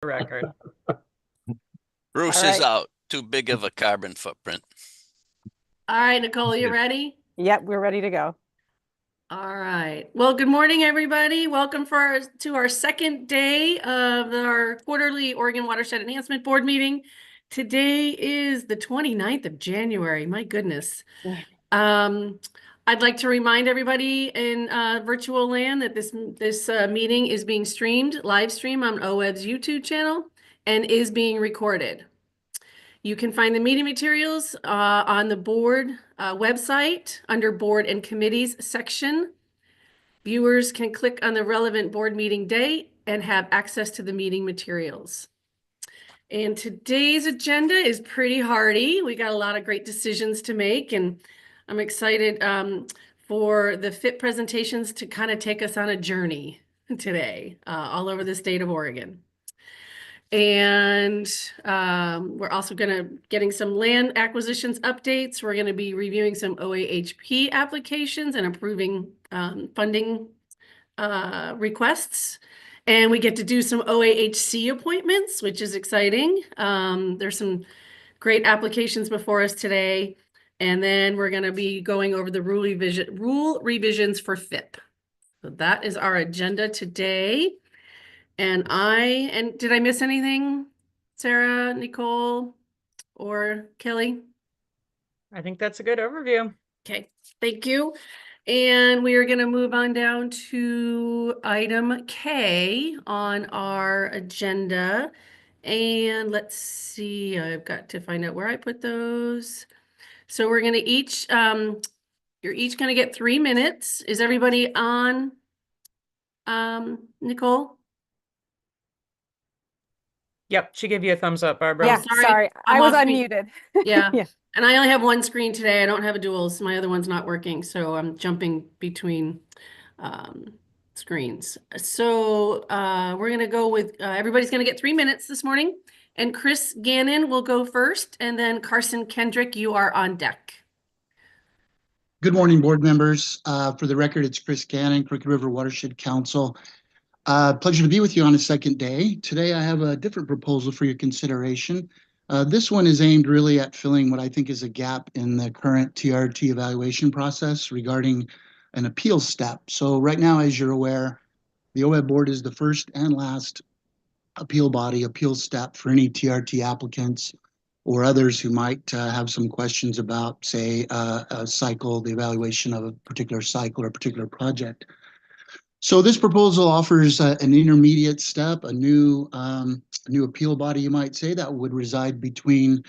record. Bruce All is right. out. Too big of a carbon footprint. All right, Nicole, you ready? Yep, we're ready to go. All right. Well, good morning, everybody. Welcome to our second day of our quarterly Oregon Watershed Enhancement Board meeting. Today is the 29th of January. My goodness. I'd like to remind everybody in virtual land that this meeting is being live streamed on OWEB's YouTube channel and is being recorded. You can find the meeting materials on the board website under Board and Committees section. Viewers can click on the relevant board meeting date and have access to the meeting materials. And today's agenda is pretty hearty. We got a lot of great decisions to make, and I'm excited for the FIT presentations to kind of take us on a journey today all over the state of Oregon. And we're also getting some land acquisitions updates. We're going to be reviewing some OAHP applications and approving funding requests. And we get to do some OAHC appointments, which is exciting. There's some great applications before us today. And then we're going to be going over the rule revisions for FIP. So that is our agenda today. And did I miss anything, Sarah, Nicole, or Kelly? I think that's a good overview. Okay, thank you. And we are going to move on down to item K on our agenda. And let's see, I've got to find out where I put those. So we're going to you're each going to get 3 minutes. Is everybody on, Nicole? Yep, she gave you a thumbs up, Barbara. Yeah, sorry. I was unmuted. Yeah. Yeah. And I only have one screen today. I don't have a dual, so my other one's not working. So I'm jumping between screens. So we're going to go with, everybody's going to get 3 minutes this morning. And Chris Gannon will go first. And then Carson Kendrick, you are on deck. Good morning, board members. For the record, it's Chris Gannon, Crooked River Watershed Council. Pleasure to be with you on a second day. Today, I have a different proposal for your consideration. This one is aimed really at filling what I think is a gap in the current TRT evaluation process regarding an appeal step. So right now, as you're aware, the OWEB board is the first and last appeal step for any TRT applicants or others who might have some questions about, say, a cycle, the evaluation of a particular cycle or a particular project. So this proposal offers an intermediate step, a new appeal body, you might say, that would reside between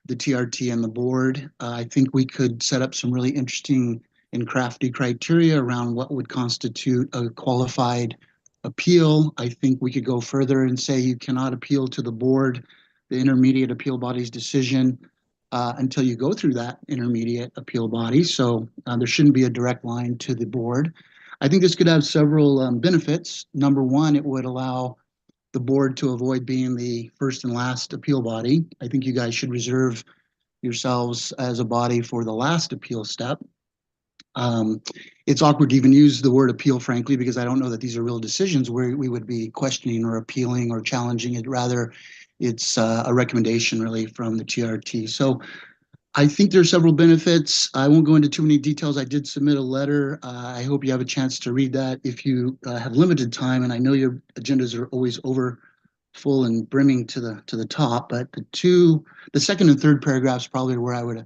the TRT and the board. I think we could set up some really interesting and crafty criteria around what would constitute a qualified appeal. I think we could go further and say you cannot appeal to the board, the intermediate appeal body's decision, until you go through that intermediate appeal body. So there shouldn't be a direct line to the board. I think this could have several benefits. Number one, it would allow the board to avoid being the first and last appeal body. I think you guys should reserve yourselves as a body for the last appeal step. It's awkward to even use the word appeal, frankly, because I don't know that these are real decisions where we would be questioning or appealing or challenging it. Rather, it's a recommendation really from the TRT. So I think there are several benefits. I won't go into too many details. I did submit a letter. I hope you have a chance to read that if you have limited time, and I know your agendas are always over full and brimming to the top, but the second and third paragraphs probably are where I would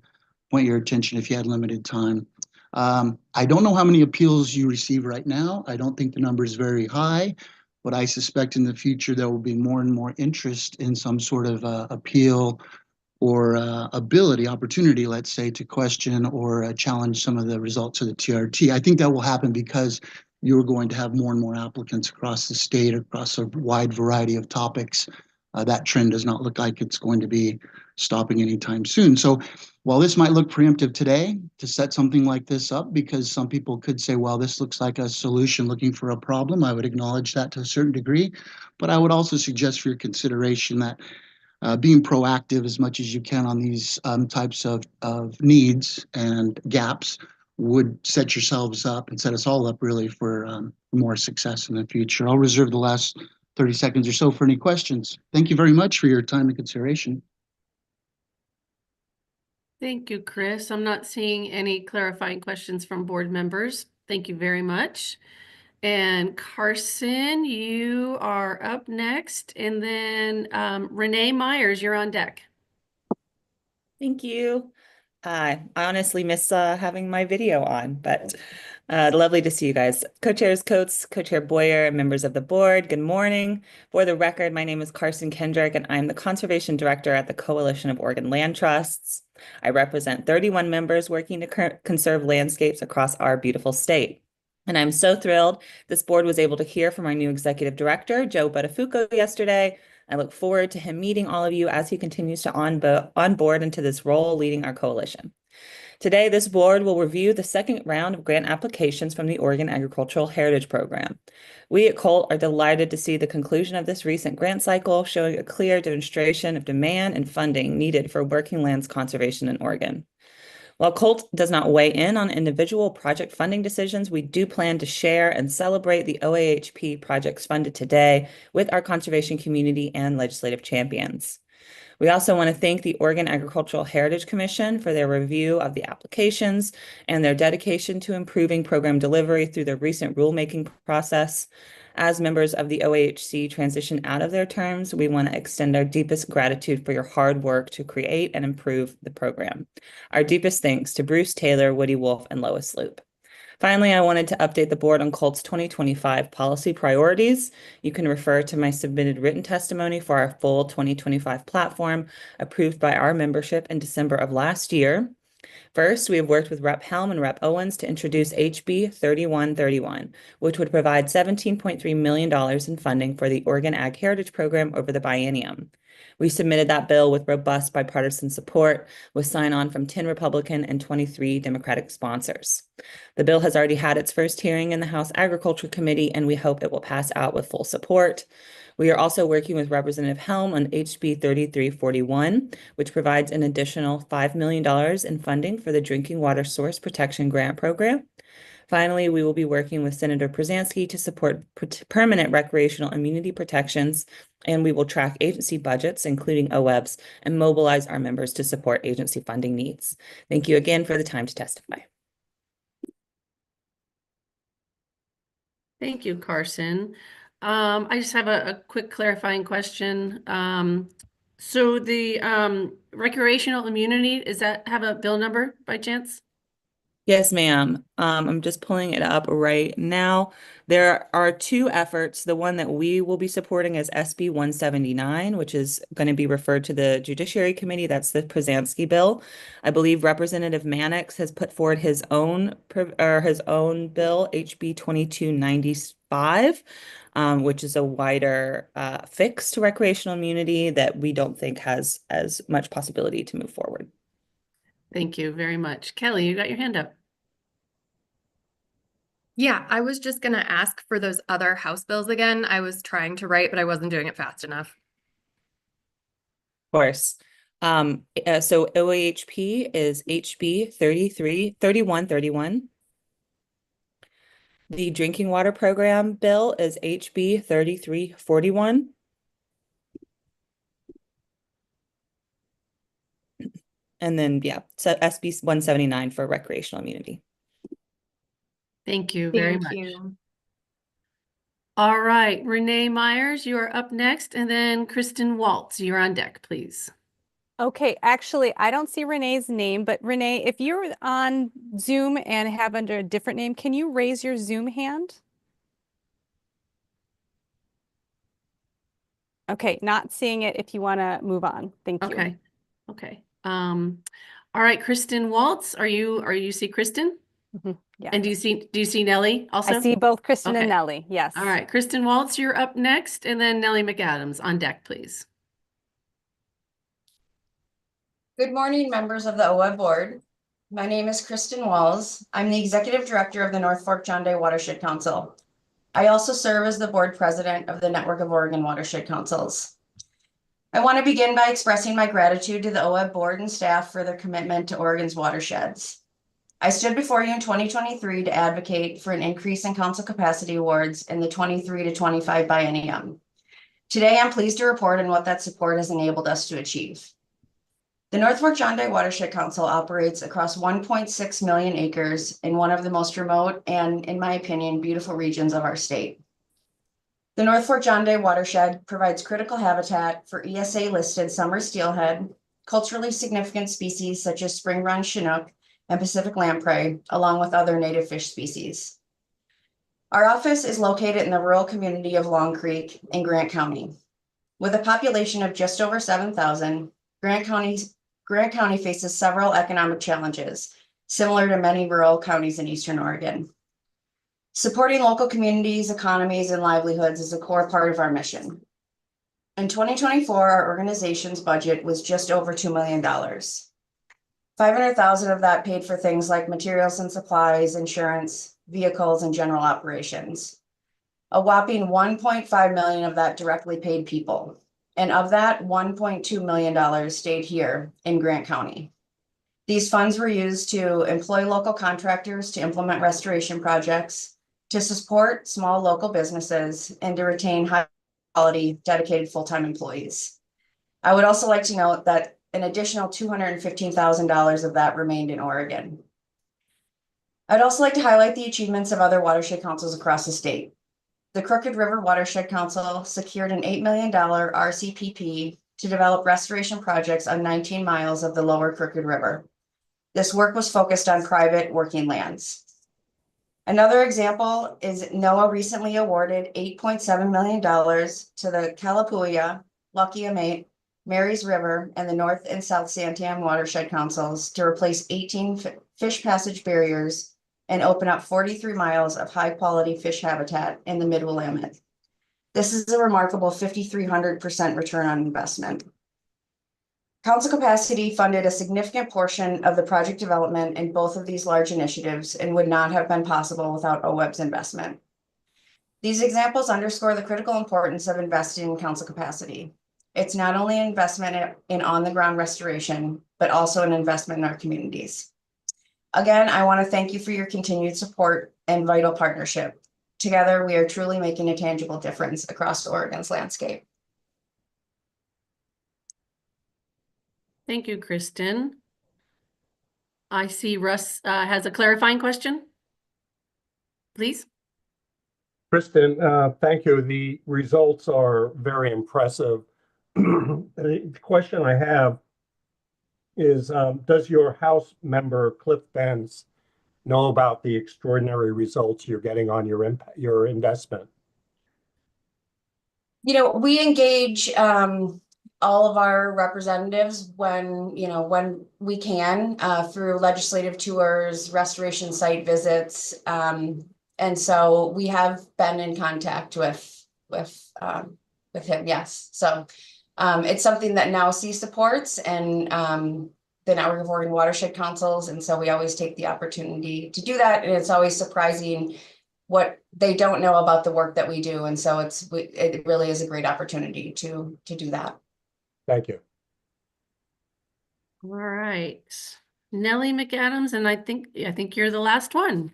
point your attention if you had limited time. I don't know how many appeals you receive right now. I don't think the number is very high, but I suspect in the future there will be more and more interest in some sort of appeal or opportunity, let's say, to question or challenge some of the results of the TRT. I think that will happen because you're going to have more and more applicants across the state, across a wide variety of topics. That trend does not look like it's going to be stopping anytime soon. So while this might look preemptive today to set something like this up, because some people could say, well, this looks like a solution looking for a problem, I would acknowledge that to a certain degree. But I would also suggest for your consideration that being proactive as much as you can on these types of needs and gaps would set yourselves up and set us all up really for more success in the future. I'll reserve the last 30 seconds or so for any questions. Thank you very much for your time and consideration. Thank you, Chris. I'm not seeing any clarifying questions from board members. Thank you very much. And Carson, you are up next. And then Renee Myers, you're on deck. Thank you. I honestly miss having my video on, but lovely to see you guys. Co-chairs Coates, Co-chair Boyer, and members of the board, good morning. For the record, my name is Carson Kendrick, and I'm the Conservation Director at the Coalition of Oregon Land Trusts. I represent 31 members working to conserve landscapes across our beautiful state. And I'm so thrilled this board was able to hear from our new executive director, Joe Buttafuoco, yesterday. I look forward to him meeting all of you as he continues to onboard into this role leading our coalition. Today, this board will review the second round of grant applications from the Oregon Agricultural Heritage Program. We at COLT are delighted to see the conclusion of this recent grant cycle, showing a clear demonstration of demand and funding needed for working lands conservation in Oregon. While COLT does not weigh in on individual project funding decisions, we do plan to share and celebrate the OAHP projects funded today with our conservation community and legislative champions. We also want to thank the Oregon Agricultural Heritage Commission for their review of the applications and their dedication to improving program delivery through the recent rulemaking process. As members of the OAHC transition out of their terms, we want to extend our deepest gratitude for your hard work to create and improve the program. Our deepest thanks to Bruce Taylor, Woody Wolf, and Lois Loop. Finally, I wanted to update the board on COLT's 2025 policy priorities. You can refer to my submitted written testimony for our full 2025 platform approved by our membership in December of last year. First, we have worked with Rep. Helm and Rep. Owens to introduce HB 3131, which would provide $17.3 million in funding for the Oregon Ag Heritage Program over the biennium. We submitted that bill with robust bipartisan support, with sign-on from 10 Republican and 23 Democratic sponsors. The bill has already had its first hearing in the House Agriculture Committee, and we hope it will pass out with full support. We are also working with Representative Helm on HB 3341, which provides an additional $5 million in funding for the Drinking Water Source Protection Grant Program. Finally, we will be working with Senator Przansky to support permanent recreational immunity protections, and we will track agency budgets, including OWEBs, and mobilize our members to support agency funding needs. Thank you again for the time to testify. Thank you, Carson. I just have a quick clarifying question. So the recreational immunity, does that have a bill number by chance? Yes, ma'am. I'm just pulling it up right now. There are two efforts. The one that we will be supporting is SB 179, which is going to be referred to the Judiciary Committee. That's the Przansky bill. I believe Representative Mannix has put forward his own bill, HB 2295, which is a wider fix to recreational immunity that we don't think has as much possibility to move forward. Thank you very much. Kelly, you got your hand up. Yeah, I was just going to ask for those other House bills again. I was trying to write, but I wasn't doing it fast enough. Of course. So OAHP is HB 3131. The Drinking Water Program bill is HB 3341. And then, yeah, so SB 179 for recreational immunity. Thank you very Thank much. you. All right, Renee Myers, you are up next, and then Kristen Waltz, you're on deck, please. Okay, actually, I don't see Renee's name, but Renee, if you're on Zoom and have under a different name, can you raise your Zoom hand? Okay, not seeing it if you want to move on. Thank you. Okay. Okay. All right, Kristen Waltz, are you see Kristen? Yeah. And do you see Nellie also? I see both Kristen Okay. and Nellie. Yes. All right, Kristen Waltz, you're up next, and then Nellie McAdams on deck, please. Good morning, members of the OWEB board. My name is Kristen Walls. I'm the executive director of the North Fork John Day Watershed Council. I also serve as the board president of the Network of Oregon Watershed Councils. I want to begin by expressing my gratitude to the OWEB board and staff for their commitment to Oregon's watersheds. I stood before you in 2023 to advocate for an increase in council capacity awards in the 23 to 25 biennium. Today, I'm pleased to report on what that support has enabled us to achieve. The North Fork John Day Watershed Council operates across 1.6 million acres in one of the most remote and, in my opinion, beautiful regions of our state. The North Fork John Day Watershed provides critical habitat for ESA-listed summer steelhead, culturally significant species such as spring run chinook and Pacific lamprey, along with other native fish species. Our office is located in the rural community of Long Creek in Grant County. With a population of just over 7,000, Grant County faces several economic challenges, similar to many rural counties in Eastern Oregon. Supporting local communities, economies, and livelihoods is a core part of our mission. In 2024, our organization's budget was just over $2 million. $500,000 of that paid for things like materials and supplies, insurance, vehicles, and general operations. A whopping $1.5 million of that directly paid people. And of that, $1.2 million stayed here in Grant County. These funds were used to employ local contractors to implement restoration projects, to support small local businesses, and to retain high-quality, dedicated full-time employees. I would also like to note that an additional $215,000 of that remained in Oregon. I'd also like to highlight the achievements of other watershed councils across the state. The Crooked River Watershed Council secured an $8 million RCPP to develop restoration projects on 19 miles of the lower Crooked River. This work was focused on private working lands. Another example is NOAA recently awarded $8.7 million to the Kalapuya, Lucky Amate, Marys River, and the North and South Santam Watershed Councils to replace 18 fish passage barriers and open up 43 miles of high-quality fish habitat in the Mid-Willamette. This is a remarkable 5,300% return on investment. Council capacity funded a significant portion of the project development in both of these large initiatives and would not have been possible without OWEB's investment. These examples underscore the critical importance of investing in council capacity. It's not only an investment in on-the-ground restoration, but also an investment in our communities. Again, I want to thank you for your continued support and vital partnership. Together, we are truly making a tangible difference across Oregon's landscape. Thank you, Kristen. I see Russ has a clarifying question. Please. Kristen, thank you. The results are very impressive. The question I have is, does your House member Cliff Benz know about the extraordinary results you're getting on your investment? You know, we engage all of our representatives when we can through legislative tours, restoration site visits, and so we have been in contact with him. Yes, so it's something that NOWC supports, and the Network of Oregon Watershed Councils, and so we always take the opportunity to do that, and it's always surprising what they don't know about the work that we do, and so it really is a great opportunity to do that. Thank you. All right, Nellie McAdams, and I think you're the last one.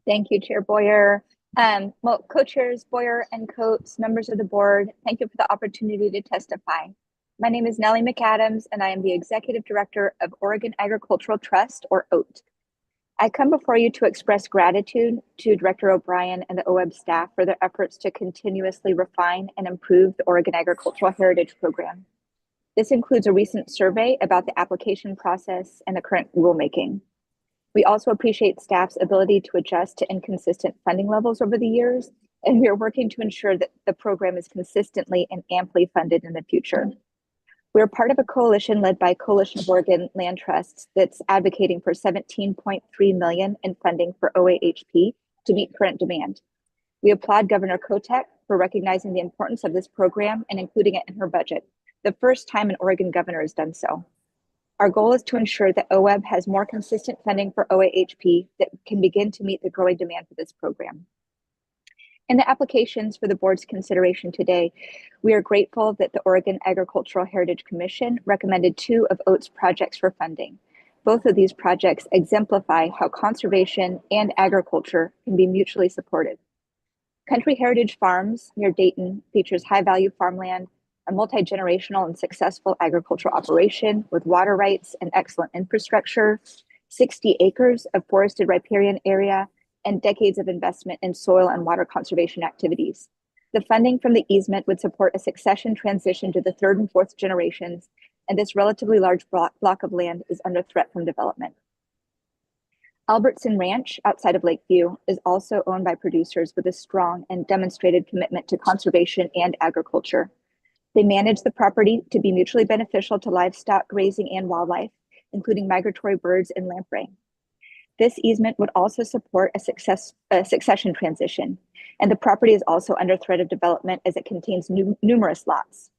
Thank you, Chair Boyer. Well, co-chairs Boyer and Coates, members of the board, thank you for the opportunity to testify. My name is Nellie McAdams, and I am the Executive Director of Oregon Agricultural Trust, or OAT. I come before you to express gratitude to Director O'Brien and the OWEB staff for their efforts to continuously refine and improve the Oregon Agricultural Heritage Program. This includes a recent survey about the application process and the current rulemaking. We also appreciate staff's ability to adjust to inconsistent funding levels over the years, and we are working to ensure that the program is consistently and amply funded in the future. We are part of a coalition led by Coalition of Oregon Land Trusts that's advocating for $17.3 million in funding for OAHP to meet current demand. We applaud Governor Kotek for recognizing the importance of this program and including it in her budget, the first time an Oregon governor has done so. Our goal is to ensure that OWEB has more consistent funding for OAHP that can begin to meet the growing demand for this program. In the applications for the board's consideration today, we are grateful that the Oregon Agricultural Heritage Commission recommended 2 of OAT's projects for funding. Both of these projects exemplify how conservation and agriculture can be mutually supportive. Country Heritage Farms near Dayton features high-value farmland, a multi-generational and successful agricultural operation with water rights and excellent infrastructure, 60 acres of forested riparian area, and decades of investment in soil and water conservation activities. The funding from the easement would support a succession transition to the third and fourth generations, and this relatively large block of land is under threat from development. Albertson Ranch, outside of Lakeview, is also owned by producers with a strong and demonstrated commitment to conservation and agriculture. They manage the property to be mutually beneficial to livestock, grazing, and wildlife, including migratory birds and lamprey. This easement would also support a succession transition, and the property is also under threat of development as it contains numerous lots.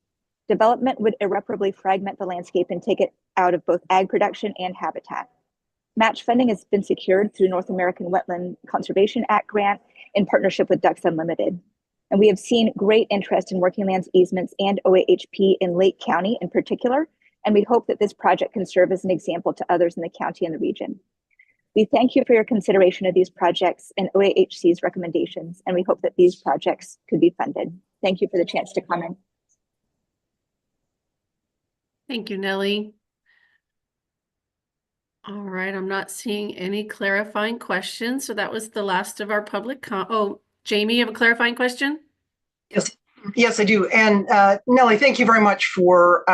Development would irreparably fragment the landscape and take it out of both ag production and habitat. Match funding has been secured through North American Wetland Conservation Act grant in partnership with Ducks Unlimited. And we have seen great interest in working lands easements and OAHP in Lake County in particular, and we hope that this project can serve as an example to others in the county and the region. We thank you for your consideration of these projects and OAHC's recommendations, and we hope that these projects could be funded. Thank you for the chance to comment. Thank you, Nellie. All right, I'm not seeing any clarifying questions. So that was the last of our public oh, Jamie, you have a clarifying question? Yes, I do. And Nellie, thank you very much for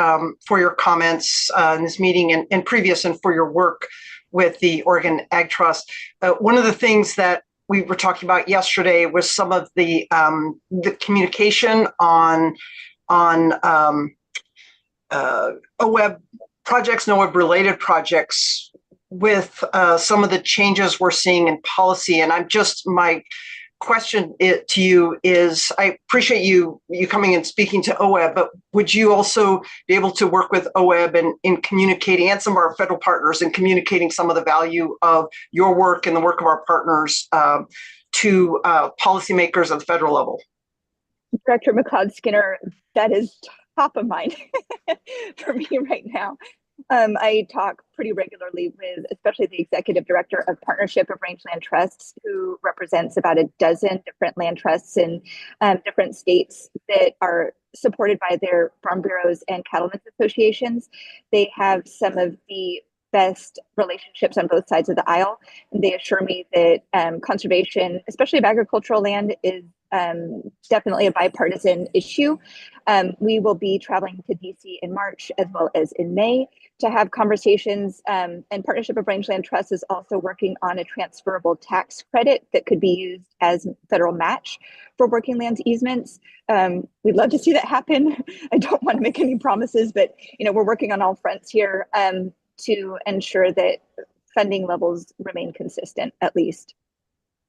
your comments in this meeting and previous, and for your work with the Oregon Ag Trust. One of the things that we were talking about yesterday was some of the communication on OWEB projects and OWEB related projects with some of the changes we're seeing in policy. And my question to you is, I appreciate you coming and speaking to OWEB, but would you also be able to work with OWEB in communicating, and some of our federal partners, in communicating some of the value of your work and the work of our partners to policymakers at the federal level? Director McLeod-Skinner, that is top of mind for me right now. I talk pretty regularly with, especially the executive director of Partnership of Rangeland Trusts, who represents about a dozen different land trusts in different states that are supported by their farm bureaus and cattlemen's associations. They have some of the best relationships on both sides of the aisle, and they assure me that conservation, especially of agricultural land, is definitely a bipartisan issue. We will be traveling to DC in March as well as in May to have conversations, and Partnership of Rangeland Trust is also working on a transferable tax credit that could be used as federal match for working lands easements. We'd love to see that happen. I don't want to make any promises, but we're working on all fronts here to ensure that funding levels remain consistent, at least.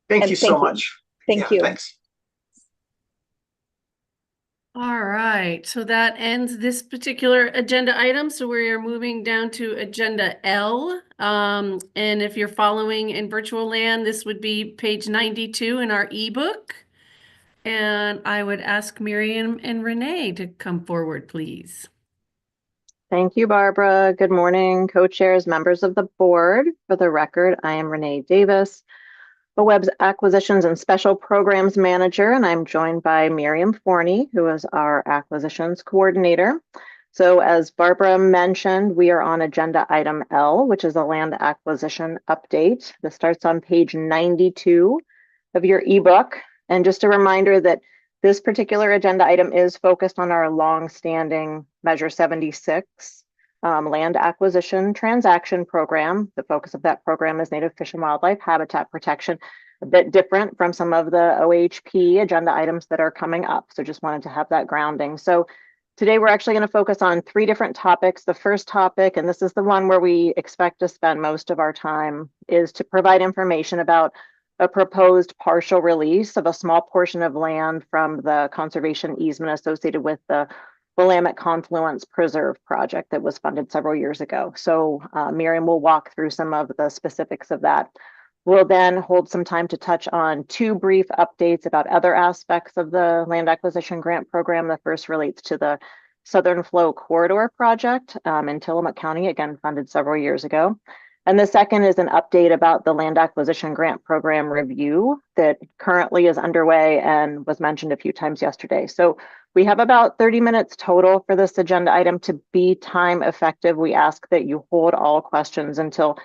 Thank you so much. Thank you. Thanks. All right, so that ends this particular agenda item. So we are moving down to agenda L. And if you're following in virtual land, this would be page 92 in our ebook. And I would ask Miriam and Renee to come forward, please. Thank you, Barbara. Good morning, co-chairs, members of the board. For the record, I am Renee Davis, OWEB's Acquisitions and Special Programs Manager, and I'm joined by Miriam Forney, who is our Acquisitions Coordinator. So as Barbara mentioned, we are on agenda item L, which is a land acquisition update. This starts on page 92 of your ebook. And just a reminder that this particular agenda item is focused on our long-standing Measure 76 land acquisition transaction program. The focus of that program is native fish and wildlife habitat protection, a bit different from some of the OHP agenda items that are coming up. So just wanted to have that grounding. So today we're actually going to focus on 3 different topics. The first topic, and this is the one where we expect to spend most of our time, is to provide information about a proposed partial release of a small portion of land from the conservation easement associated with the Willamette Confluence Preserve project that was funded several years ago. So Miriam will walk through some of the specifics of that. We'll then hold some time to touch on 2 brief updates about other aspects of the land acquisition grant program. The first relates to the Southern Flow Corridor project in Tillamook County, again funded several years ago. And the second is an update about the land acquisition grant program review that currently is underway and was mentioned a few times yesterday. So we have about 30 minutes total for this agenda item. To be time effective, we ask that you hold all questions until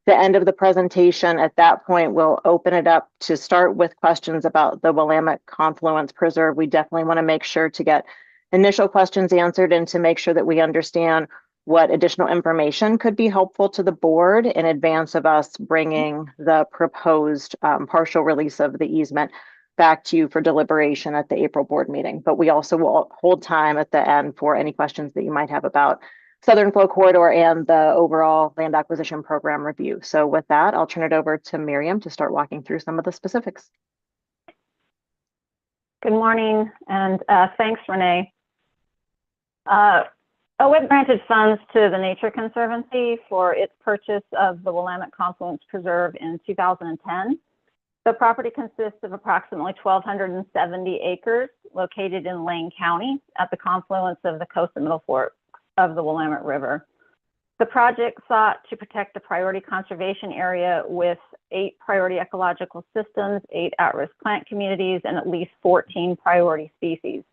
the end of the presentation. At that point, we'll open it up to start with questions about the Willamette Confluence Preserve. We definitely want to make sure to get initial questions answered and to make sure that we understand what additional information could be helpful to the board in advance of us bringing the proposed partial release of the easement back to you for deliberation at the April board meeting. But we also will hold time at the end for any questions that you might have about Southern Flow Corridor and the overall land acquisition program review. So with that, I'll turn it over to Miriam to start walking through some of the specifics. Good morning, and thanks, Renee. OWEB granted funds to the Nature Conservancy for its purchase of the Willamette Confluence Preserve in 2010. The property consists of approximately 1,270 acres located in Lane County at the confluence of the coast and middle fork of the Willamette River. The project sought to protect the priority conservation area with 8 priority ecological systems, 8 at-risk plant communities, and at least 14 priority species.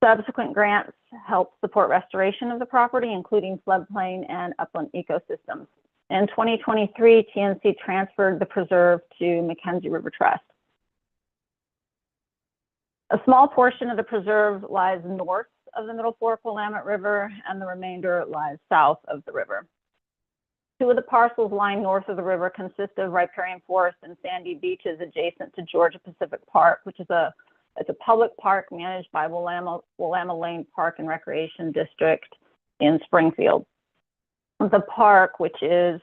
Subsequent grants help support restoration of the property, including floodplain and upland ecosystems. In 2023, TNC transferred the preserve to Mackenzie River Trust. A small portion of the preserve lies north of the Middle Fork Willamette River, and the remainder lies south of the river. 2 of the parcels lying north of the river consist of riparian forest and sandy beaches adjacent to Georgia Pacific Park, which is a public park managed by Willamette Lane Park and Recreation District in Springfield. The park, which is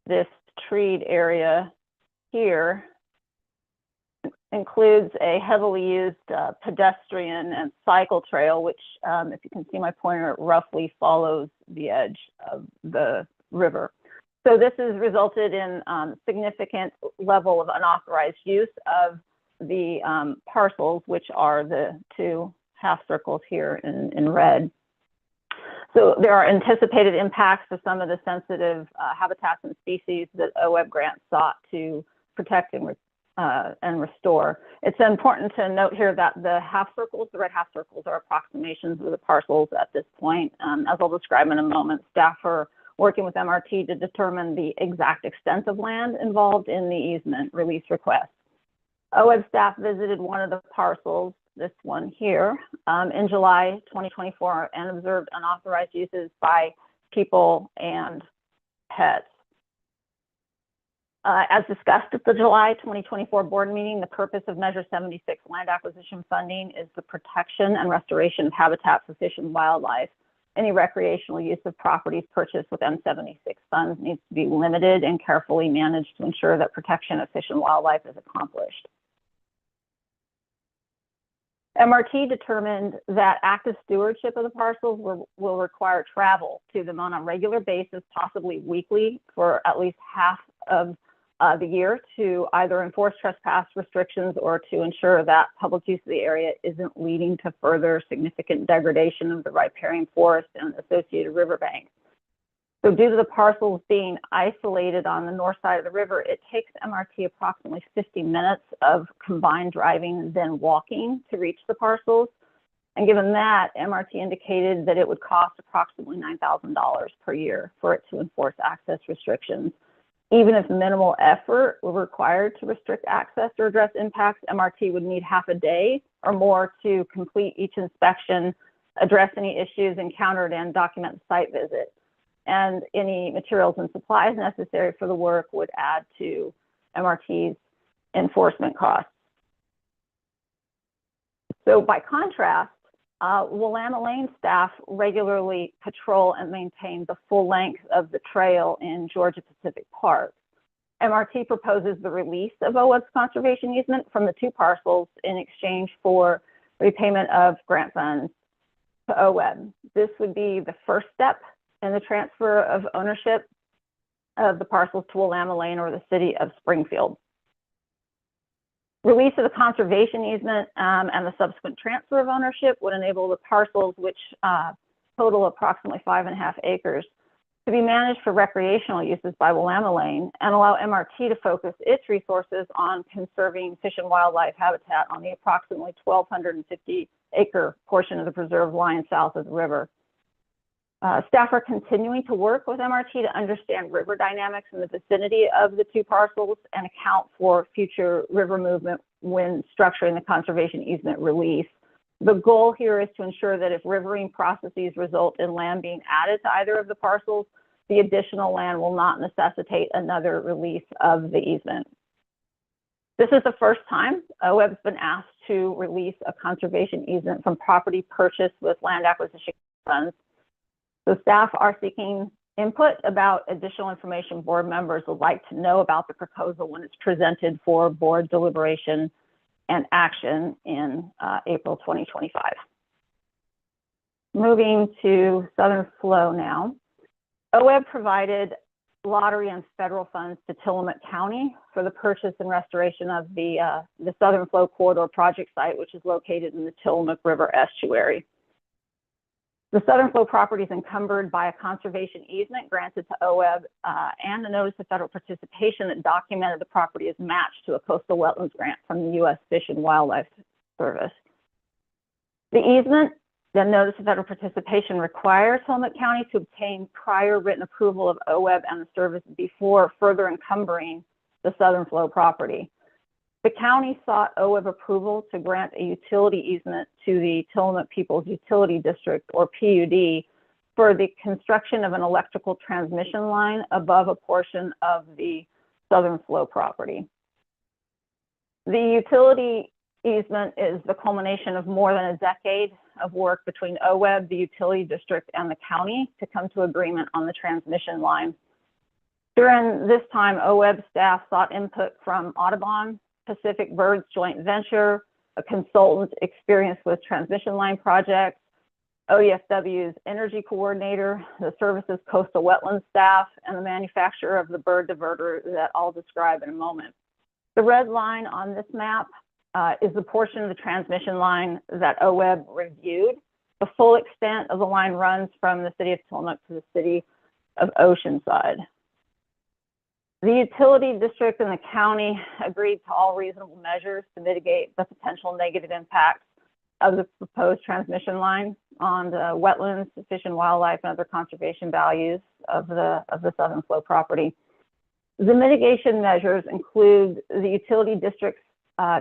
this treed area here, includes a heavily used pedestrian and cycle trail, which, if you can see my pointer, roughly follows the edge of the river. So this has resulted in significant level of unauthorized use of the parcels, which are the 2 half circles here in red. So there are anticipated impacts to some of the sensitive habitats and species that OWEB grants sought to protect and restore. It's important to note here that the half circles, the red half circles, are approximations of the parcels at this point. As I'll describe in a moment, staff are working with MRT to determine the exact extent of land involved in the easement release request. OWEB staff visited one of the parcels, this one here, in July 2024 and observed unauthorized uses by people and pets. As discussed at the July 2024 board meeting, the purpose of Measure 76 land acquisition funding is the protection and restoration of habitat for fish and wildlife. Any recreational use of properties purchased with M76 funds needs to be limited and carefully managed to ensure that protection of fish and wildlife is accomplished. MRT determined that active stewardship of the parcels will require travel to them on a regular basis, possibly weekly, for at least half of the year to either enforce trespass restrictions or to ensure that public use of the area isn't leading to further significant degradation of the riparian forest and associated riverbanks. So due to the parcels being isolated on the north side of the river, it takes MRT approximately 50 minutes of combined driving then walking to reach the parcels. And given that, MRT indicated that it would cost approximately $9,000 per year for it to enforce access restrictions. Even if minimal effort were required to restrict access or address impacts, MRT would need half a day or more to complete each inspection, address any issues encountered, and document the site visit. And any materials and supplies necessary for the work would add to MRT's enforcement costs. So by contrast, Willamette Lane staff regularly patrol and maintain the full length of the trail in Georgia Pacific Park. MRT proposes the release of OWEB's conservation easement from the 2 parcels in exchange for repayment of grant funds to OWEB. This would be the first step in the transfer of ownership of the parcels to Willamette Lane or the city of Springfield. Release of the conservation easement and the subsequent transfer of ownership would enable the parcels, which total approximately 5.5 acres, to be managed for recreational uses by Willamette Lane and allow MRT to focus its resources on conserving fish and wildlife habitat on the approximately 1,250-acre portion of the preserve lying south of the river. Staff are continuing to work with MRT to understand river dynamics in the vicinity of the two parcels and account for future river movement when structuring the conservation easement release. The goal here is to ensure that if riverine processes result in land being added to either of the parcels, the additional land will not necessitate another release of the easement. This is the first time OWEB's been asked to release a conservation easement from property purchased with land acquisition funds. So staff are seeking input about additional information board members would like to know about the proposal when it's presented for board deliberation and action in April 2025. Moving to Southern Flow now. OWEB provided lottery and federal funds to Tillamook County for the purchase and restoration of the Southern Flow Corridor project site, which is located in the Tillamook River estuary. The Southern Flow property is encumbered by a conservation easement granted to OWEB and a notice of federal participation that documented the property is matched to a coastal wetlands grant from the U.S. Fish and Wildlife Service. The easement, the notice of federal participation, requires Tillamook County to obtain prior written approval of OWEB and the service before further encumbering the Southern Flow property. The county sought OWEB approval to grant a utility easement to the Tillamook People's Utility District, or PUD, for the construction of an electrical transmission line above a portion of the Southern Flow property. The utility easement is the culmination of more than a decade of work between OWEB, the utility district, and the county to come to agreement on the transmission line. During this time, OWEB staff sought input from Audubon, Pacific Birds Joint Venture, a consultant experienced with transmission line projects, ODFW's energy coordinator, the service's coastal wetlands staff, and the manufacturer of the bird diverter that I'll describe in a moment. The red line on this map is the portion of the transmission line that OWEB reviewed. The full extent of the line runs from the city of Tillamook to the city of Oceanside. The utility district and the county agreed to all reasonable measures to mitigate the potential negative impacts of the proposed transmission line on the wetlands, fish and wildlife, and other conservation values of the Southern Flow property. The mitigation measures include the utility district's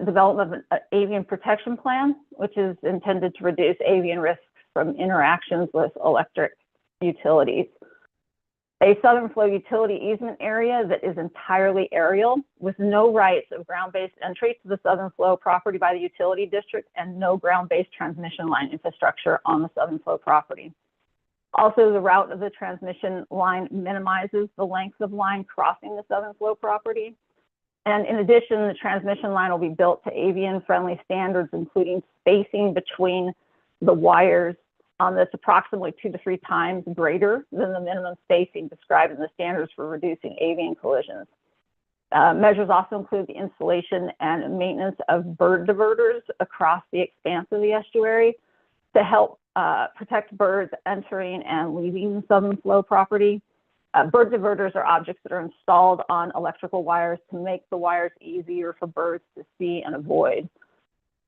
development of an avian protection plan, which is intended to reduce avian risks from interactions with electric utilities. A Southern Flow utility easement area that is entirely aerial with no rights of ground-based entry to the Southern Flow property by the utility district and no ground-based transmission line infrastructure on the Southern Flow property. Also, the route of the transmission line minimizes the length of line crossing the Southern Flow property. And in addition, the transmission line will be built to avian-friendly standards, including spacing between the wires that's approximately 2 to 3 times greater than the minimum spacing described in the standards for reducing avian collisions. Measures also include the installation and maintenance of bird diverters across the expanse of the estuary to help protect birds entering and leaving the Southern Flow property. Bird diverters are objects that are installed on electrical wires to make the wires easier for birds to see and avoid.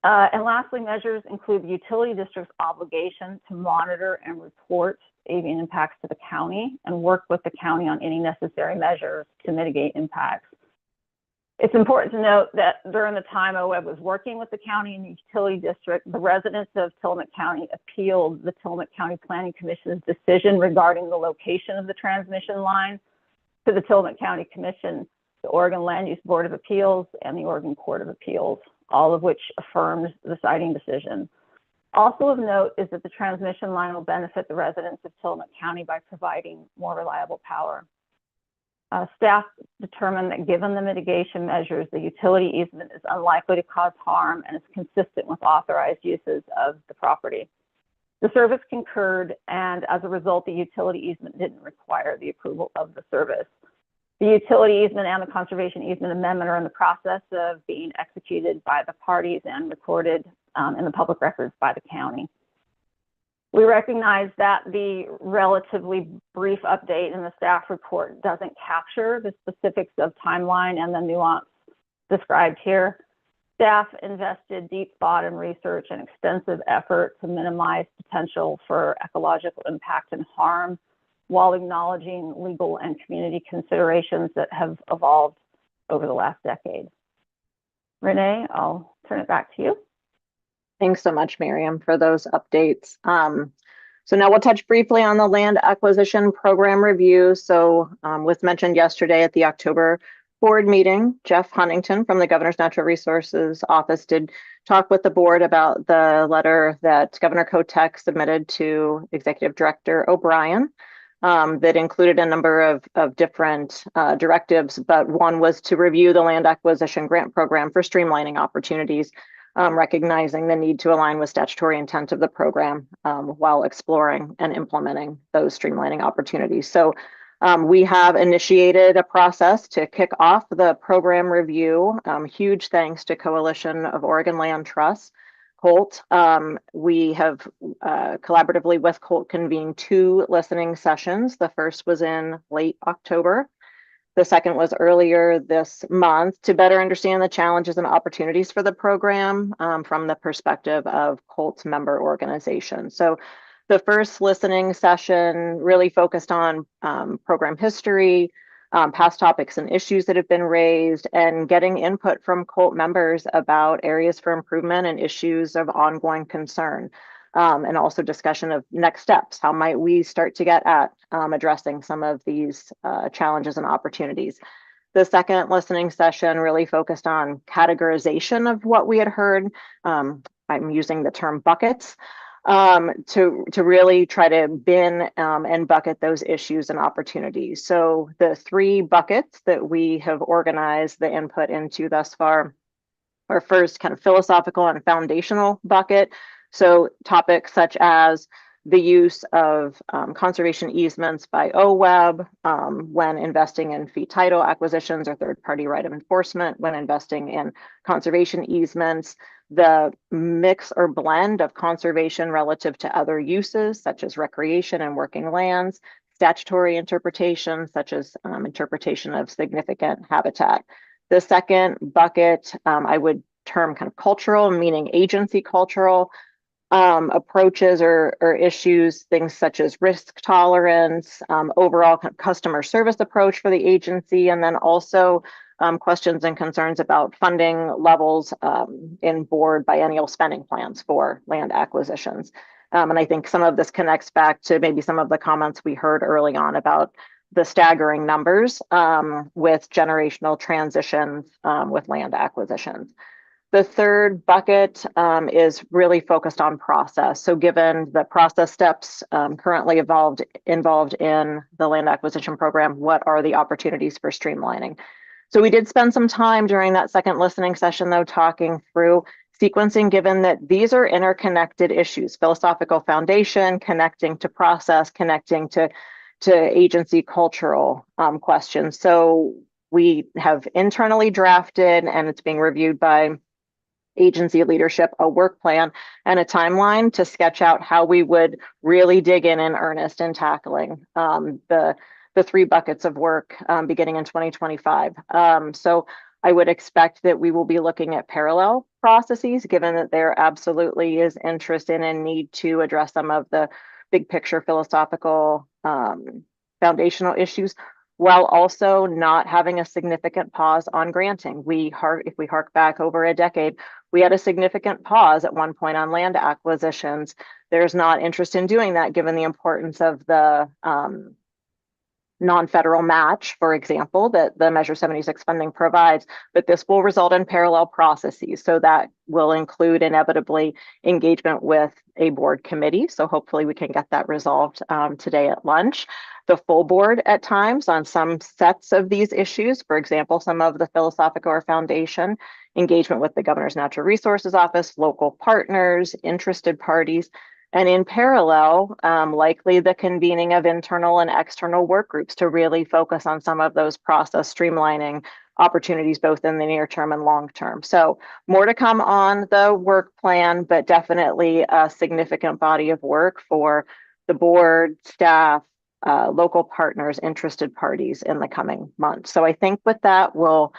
And lastly, measures include the utility district's obligation to monitor and report avian impacts to the county and work with the county on any necessary measures to mitigate impacts. It's important to note that during the time OWEB was working with the county and the utility district, the residents of Tillamook County appealed the Tillamook County Planning Commission's decision regarding the location of the transmission line to the Tillamook County Commission, the Oregon Land Use Board of Appeals, and the Oregon Court of Appeals, all of which affirmed the citing decision. Also of note is that the transmission line will benefit the residents of Tillamook County by providing more reliable power. Staff determined that given the mitigation measures, the utility easement is unlikely to cause harm and is consistent with authorized uses of the property. The service concurred, and as a result, the utility easement didn't require the approval of the service. The utility easement and the conservation easement amendment are in the process of being executed by the parties and recorded in the public records by the county. We recognize that the relatively brief update in the staff report doesn't capture the specifics of timeline and the nuance described here. Staff invested deep thought and research and extensive effort to minimize potential for ecological impact and harm while acknowledging legal and community considerations that have evolved over the last decade. Renee, I'll turn it back to you. Thanks so much, Miriam, for those updates. So now we'll touch briefly on the land acquisition program review. So was mentioned yesterday at the October board meeting, Jeff Huntington from the Governor's Natural Resources Office did talk with the board about the letter that Governor Kotek submitted to Executive Director O'Brien that included a number of different directives, but one was to review the land acquisition grant program for streamlining opportunities, recognizing the need to align with statutory intent of the program while exploring and implementing those streamlining opportunities. So we have initiated a process to kick off the program review. Huge thanks to Coalition of Oregon Land Trusts, COLT. We have collaboratively with COLT convened 2 listening sessions. The first was in late October. The second was earlier this month to better understand the challenges and opportunities for the program from the perspective of COLT member organizations. So the first listening session really focused on program history, past topics and issues that have been raised, and getting input from COLT members about areas for improvement and issues of ongoing concern. And also discussion of next steps. How might we start to get at addressing some of these challenges and opportunities? The second listening session really focused on categorization of what we had heard. I'm using the term buckets to really try to bin and bucket those issues and opportunities. So the 3 buckets that we have organized the input into thus far are first kind of philosophical and foundational bucket. So topics such as the use of conservation easements by OWEB when investing in fee title acquisitions or third-party right of enforcement when investing in conservation easements, the mix or blend of conservation relative to other uses such as recreation and working lands, statutory interpretation such as interpretation of significant habitat. The second bucket I would term kind of cultural, meaning agency cultural approaches or issues, things such as risk tolerance, overall customer service approach for the agency, and then also questions and concerns about funding levels in board biennial spending plans for land acquisitions. And I think some of this connects back to maybe some of the comments we heard early on about the staggering numbers with generational transitions with land acquisitions. The third bucket is really focused on process. So given the process steps currently involved in the land acquisition program, what are the opportunities for streamlining? So we did spend some time during that second listening session, though, talking through sequencing, given that these are interconnected issues, philosophical foundation, connecting to process, connecting to agency cultural questions. So we have internally drafted, and it's being reviewed by agency leadership, a work plan and a timeline to sketch out how we would really dig in earnest in tackling the 3 buckets of work beginning in 2025. So I would expect that we will be looking at parallel processes, given that there absolutely is interest in and need to address some of the big picture philosophical foundational issues, while also not having a significant pause on granting. If we hark back over a decade, we had a significant pause at one point on land acquisitions. There's not interest in doing that given the importance of the non-federal match, for example, that the Measure 76 funding provides, but this will result in parallel processes. So that will include inevitably engagement with a board committee. So hopefully we can get that resolved today at lunch. The full board at times on some sets of these issues, for example, some of the philosophical or foundation, engagement with the Governor's Natural Resources Office, local partners, interested parties. And in parallel, likely the convening of internal and external work groups to really focus on some of those process streamlining opportunities, both in the near term and long term. So more to come on the work plan, but definitely a significant body of work for the board, staff, local partners, interested parties in the coming months. So I think with that, we'll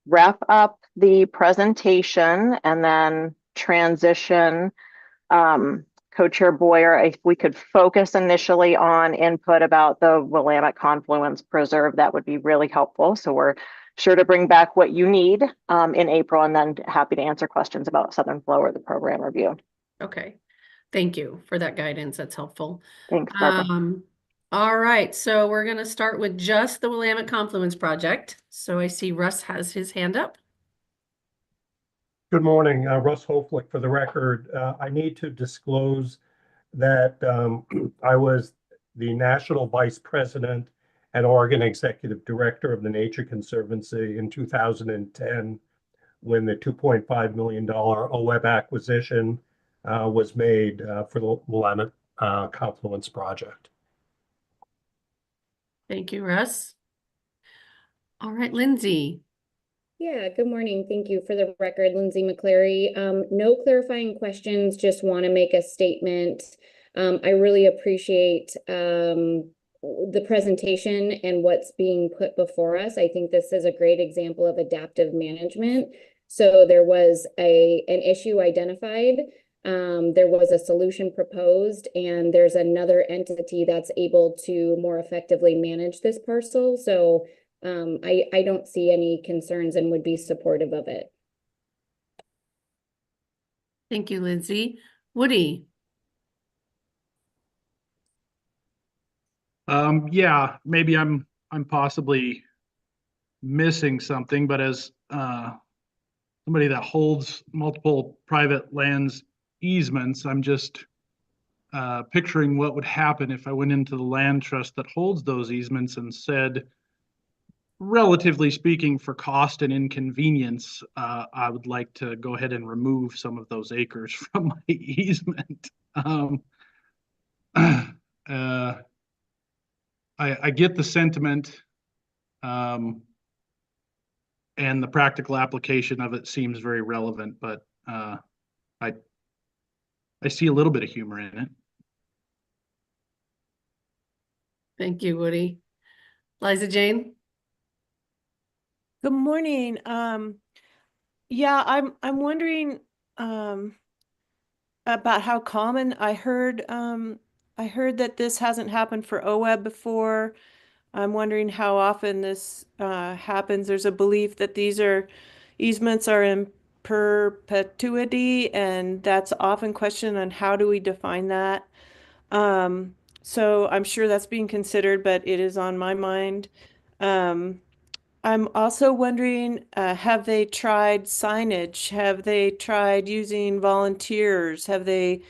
wrap up the presentation and then transition. Co-Chair Boyer, if we could focus initially on input about the Willamette Confluence Preserve, that would be really helpful. So we're sure to bring back what you need in April, and then happy to answer questions about Southern Flow or the program review. Okay. Thank you for that guidance. That's helpful. Thanks, Barbara. All right. So we're going to start with just the Willamette Confluence Project. So I see Russ has his hand up. Good morning, Russ Hoflick for the record. I need to disclose that I was the National Vice President and Oregon Executive Director of the Nature Conservancy in 2010 when the $2.5 million OWEB acquisition was made for the Willamette Confluence Project. Thank you, Russ. All right, Lindsay. Yeah, good morning. Thank you. For the record, Lindsay McClary. No clarifying questions, just want to make a statement. I really appreciate the presentation and what's being put before us. I think this is a great example of adaptive management. So there was an issue identified, there was a solution proposed, and there's another entity that's able to more effectively manage this parcel. So I don't see any concerns and would be supportive of it. Thank you, Lindsay. Woody. Yeah, maybe I'm possibly missing something, but as somebody that holds multiple private lands easements, I'm just picturing what would happen if I went into the land trust that holds those easements and said, relatively speaking, for cost and inconvenience, I would like to go ahead and remove some of those acres from my easement. I get the sentiment, and the practical application of it seems very relevant, but I see a little bit of humor in it. Thank you, Woody. Liza Jane. Good morning. Yeah, I'm wondering about how common. I heard that this hasn't happened for OWEB before. I'm wondering how often this happens. There's a belief that these easements are in perpetuity, and that's often questioned on how do we define that. So I'm sure that's being considered, but it is on my mind. I'm also wondering, have they tried signage? Have they tried using volunteers? Have they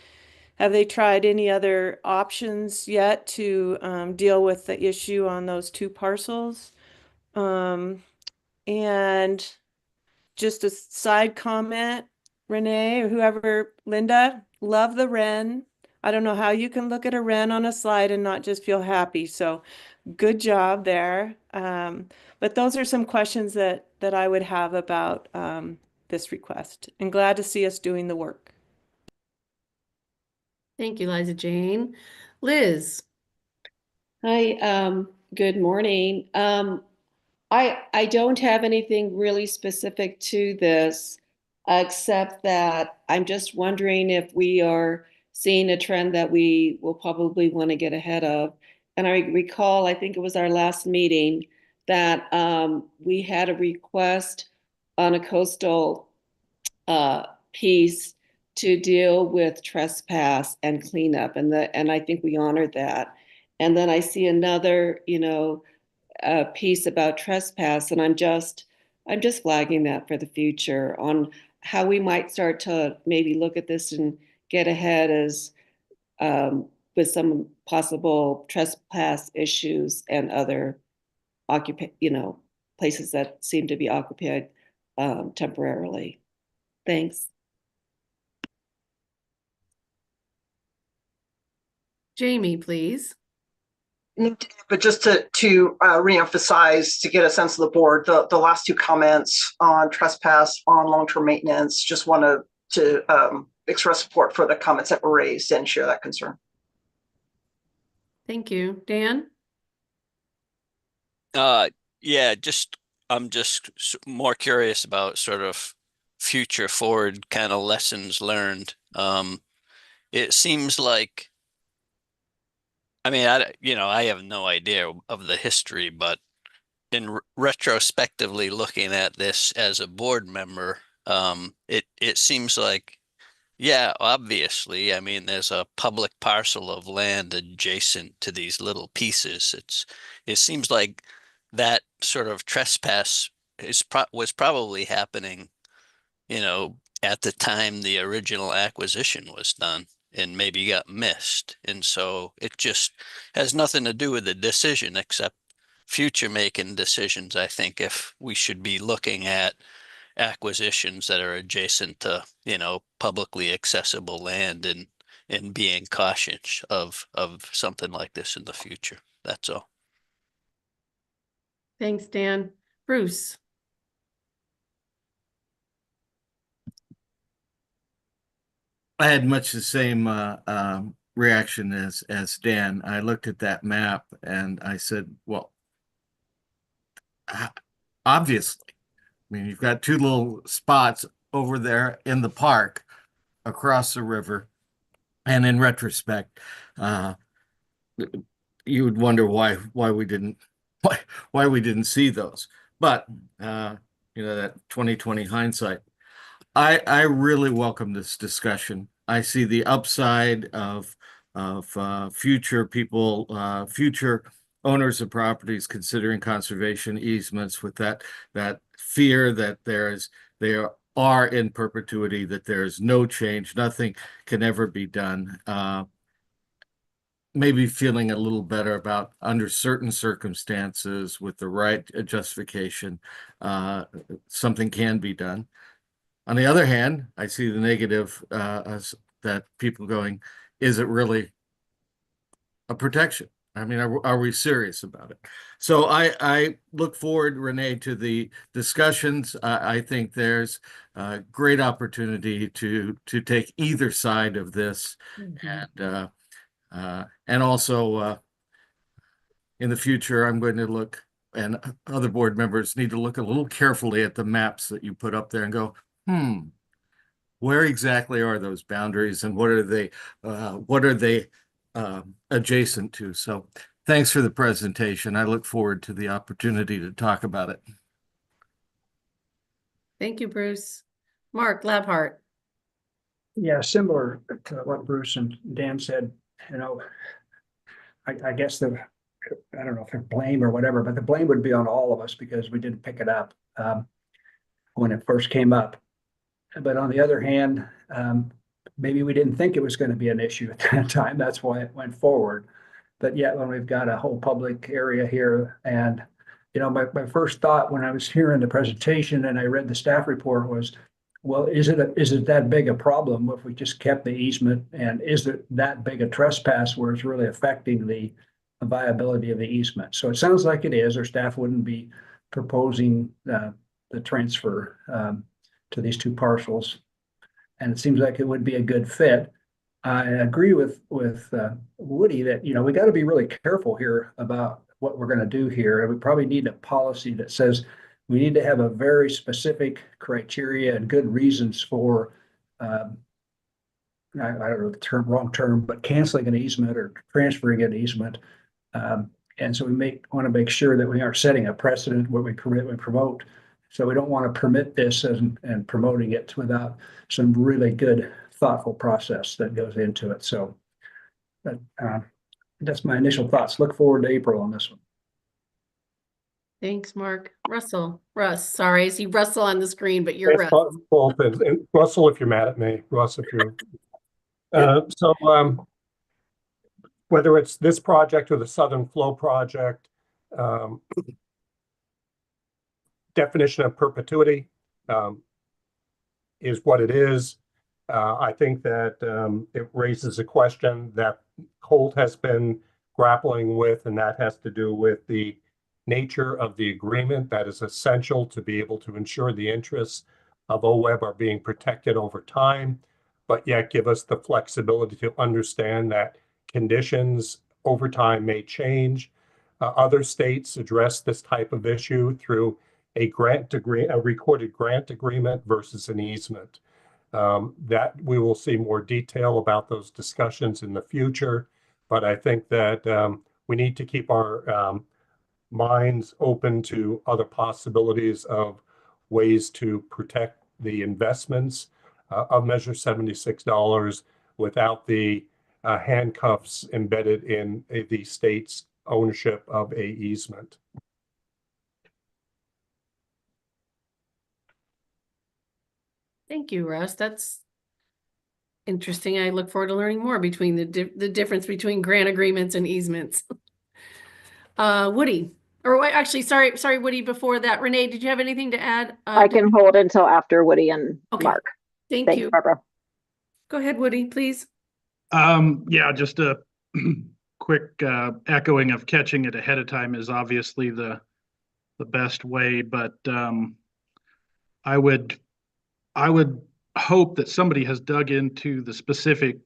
tried any other options yet to deal with the issue on those two parcels? And just a side comment, Renee or whoever, Linda, love the wren. I don't know how you can look at a wren on a slide and not just feel happy. So good job there. But those are some questions that I would have about this request, and glad to see us doing the work. Thank you, Liza Jane. Liz. Hi, good morning. I don't have anything really specific to this, except that I'm just wondering if we are seeing a trend that we will probably want to get ahead of. And I recall, I think it was our last meeting, that we had a request on a coastal piece to deal with trespass and cleanup, and I think we honored that. And then I see another, piece about trespass, and I'm just flagging that for the future on how we might start to maybe look at this and get ahead as with some possible trespass issues and other places that seem to be occupied temporarily. Thanks. Jamie, please. But just to reemphasize, to get a sense of the board, the last two comments on trespass, on long-term maintenance, just want to express support for the comments that were raised and share that concern. Thank you. Dan? Yeah, I'm just more curious about sort of future forward kind of lessons learned. It seems like, I mean, I have no idea of the history, but in retrospectively looking at this as a board member, it seems like, yeah, obviously, I mean, there's a public parcel of land adjacent to these little pieces. It seems like that sort of trespass was probably happening, at the time the original acquisition was done and maybe got missed. And so it just has nothing to do with the decision except future making decisions. I think if we should be looking at acquisitions that are adjacent to, publicly accessible land and being cautious of something like this in the future. That's all. Thanks, Dan. Bruce? I had much the same reaction as Dan. I looked at that map and I said, well, obviously, I mean, you've got two little spots over there in the park across the river. And in retrospect, you would wonder why we didn't see those. But that 2020 hindsight. I really welcome this discussion. I see the upside of future people, future owners of properties considering conservation easements with that fear that they are in perpetuity, that there is no change, nothing can ever be done. Maybe feeling a little better about under certain circumstances with the right justification, something can be done. On the other hand, I see the negative that people going, is it really a protection? I mean, are we serious about it? So I look forward, Renee, to the discussions. I think there's a great opportunity to take either side of this, and also in the future, I'm going to look, and other board members need to look a little carefully at the maps that you put up there and go, where exactly are those boundaries and what are they adjacent to? So thanks for the presentation. I look forward to the opportunity to talk about it. Thank you, Bruce. Mark Labhart. Yeah, similar to what Bruce and Dan said, I guess I don't know if they're blame or whatever, but the blame would be on all of us because we didn't pick it up when it first came up. But on the other hand, maybe we didn't think it was going to be an issue at that time. That's why it went forward. But yet when we've got a whole public area here and, my first thought when I was hearing the presentation and I read the staff report was, well, is it that big a problem if we just kept the easement, and is it that big a trespass where it's really affecting the viability of the easement? So it sounds like it is, or staff wouldn't be proposing the transfer to these two parcels. And it seems like it would be a good fit. I agree with Woody that, we got to be really careful here about what we're going to do here. And we probably need a policy that says we need to have a very specific criteria and good reasons for, I don't know the wrong term, but canceling an easement or transferring an easement. And so we want to make sure that we aren't setting a precedent where we promote. So we don't want to permit this and promoting it without some really good, thoughtful process that goes into it. So that's my initial thoughts. Look forward to April on this one. Thanks, Mark. Russ, sorry, I see Russell on the screen, but you're Russ. Both, and Russell, if you're mad at me, Russ, if you're. Whether it's this project or the Southern Flow project, definition of perpetuity is what it is. I think that it raises a question that Colt has been grappling with, and that has to do with the nature of the agreement that is essential to be able to ensure the interests of OWEB are being protected over time, but yet give us the flexibility to understand that conditions over time may change. Other states address this type of issue through a recorded grant agreement versus an easement. That we will see more detail about those discussions in the future, but I think that we need to keep our minds open to other possibilities of ways to protect the investments of Measure 76 without the handcuffs embedded in the state's ownership of a easement. Thank you, Russ. That's interesting. I look forward to learning more between the difference between grant agreements and easements. Woody, or actually, sorry, Woody, before that, Renee, did you have anything to add? I can hold until after Woody and Mark. Thank you. Barbara. Go ahead, Woody, please. Yeah, just a quick echoing of catching it ahead of time is obviously the best way, but I would hope that somebody has dug into the specific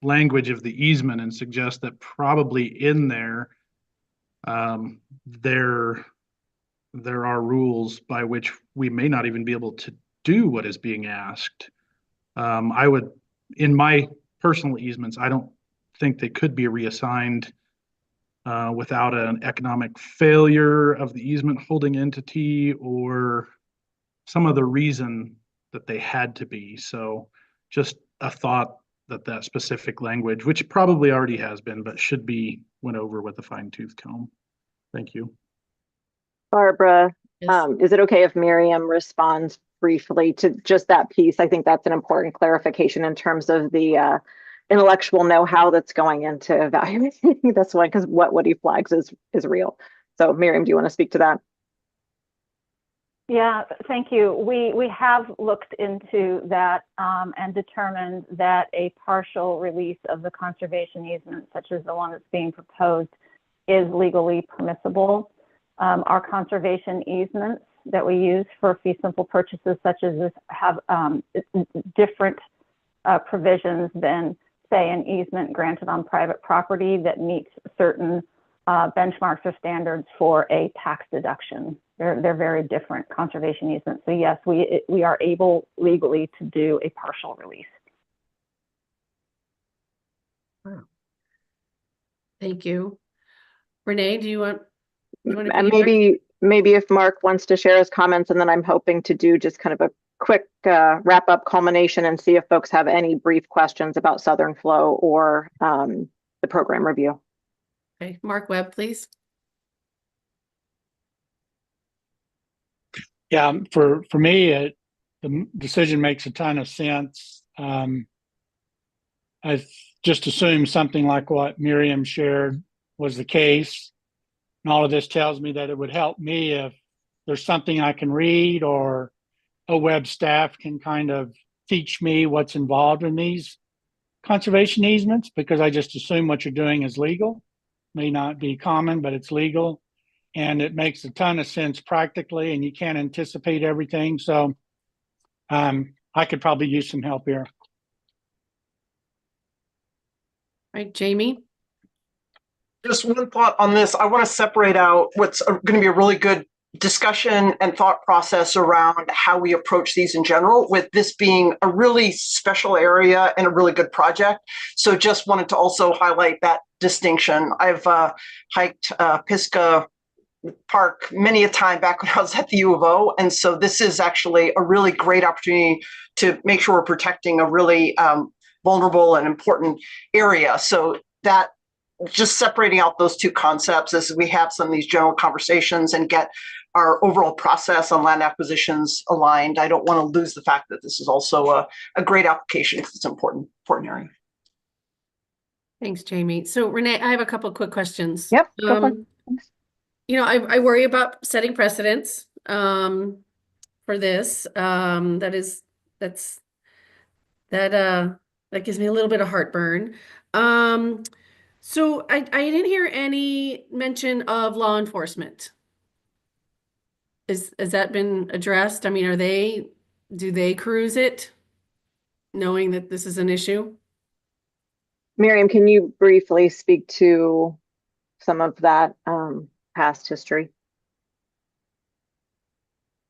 language of the easement and suggest that probably in there there are rules by which we may not even be able to do what is being asked. I would, in my personal easements, I don't think they could be reassigned without an economic failure of the easement holding entity or some other reason that they had to be. So just a thought that specific language, which probably already has been, but should be went over with a fine-tooth comb. Thank you. Barbara, Yes. is it okay if Miriam responds briefly to just that piece? I think that's an important clarification in terms of the intellectual know-how that's going into evaluating this one, because what Woody flags is real. So Miriam, do you want to speak to that? Yeah, thank you. We have looked into that and determined that a partial release of the conservation easement, such as the one that's being proposed, is legally permissible. Our conservation easements that we use for fee simple purchases such as this have different provisions than, say, an easement granted on private property that meets certain benchmarks or standards for a tax deduction. They're very different conservation easements. So yes, we are able legally to do a partial release. Wow. Thank you. Renee, do you want to maybe if Mark wants to share his comments, and then I'm hoping to do just kind of a quick wrap up culmination and see if folks have any brief questions about Southern Flow or the program review. Okay, Mark Webb, please. Yeah, for me, the decision makes a ton of sense. I just assumed something like what Miriam shared was the case. And all of this tells me that it would help me if there's something I can read or OWEB staff can kind of teach me what's involved in these conservation easements, because I just assume what you're doing is legal. May not be common, but it's legal. And it makes a ton of sense practically, and you can't anticipate everything. So I could probably use some help here. All right, Jamie. Just one thought on this. I want to separate out what's going to be a really good discussion and thought process around how we approach these in general, with this being a really special area and a really good project. So just wanted to also highlight that distinction. I've hiked Pisgah Park many a time back when I was at the U of O. And so this is actually a really great opportunity to make sure we're protecting a really vulnerable and important area. So that just separating out those two concepts as we have some of these general conversations and get our overall process on land acquisitions aligned. I don't want to lose the fact that this is also a great application because it's an important area. Thanks, Jamie. So Renee, I have a couple of quick questions. Yep. Go for it. You know, I worry about setting precedents for this. That That gives me a little bit of heartburn. So I didn't hear any mention of law enforcement. Has that been addressed? I mean, do they cruise it, knowing that this is an issue? Miriam, can you briefly speak to some of that past history?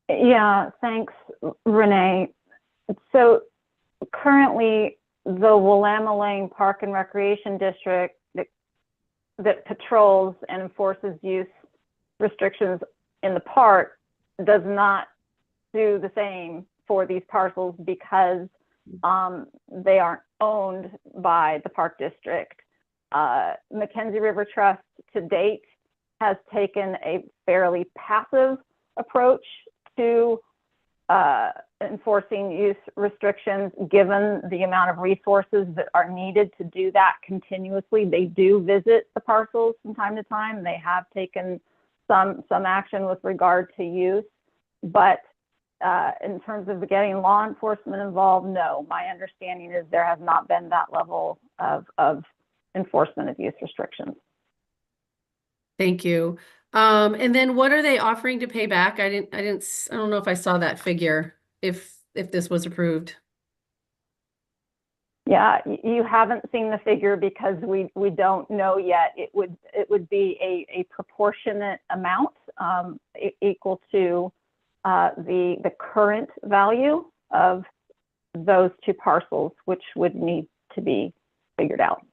Yeah, thanks, Renee. So currently, the Willamette Lane Park and Recreation District that patrols and enforces use restrictions in the park does not do the same for these parcels because they aren't owned by the park district. Mackenzie River Trust to date has taken a fairly passive approach to enforcing use restrictions, given the amount of resources that are needed to do that continuously. They do visit the parcels from time to time. They have taken some action with regard to use, but in terms of getting law enforcement involved, no. My understanding is there has not been that level of enforcement of use restrictions. Thank you. And then what are they offering to pay back? I don't know if I saw that figure, if this was approved. Yeah, you haven't seen the figure because we don't know yet. It would be a proportionate amount equal to the current value of those two parcels, which would need to be figured out.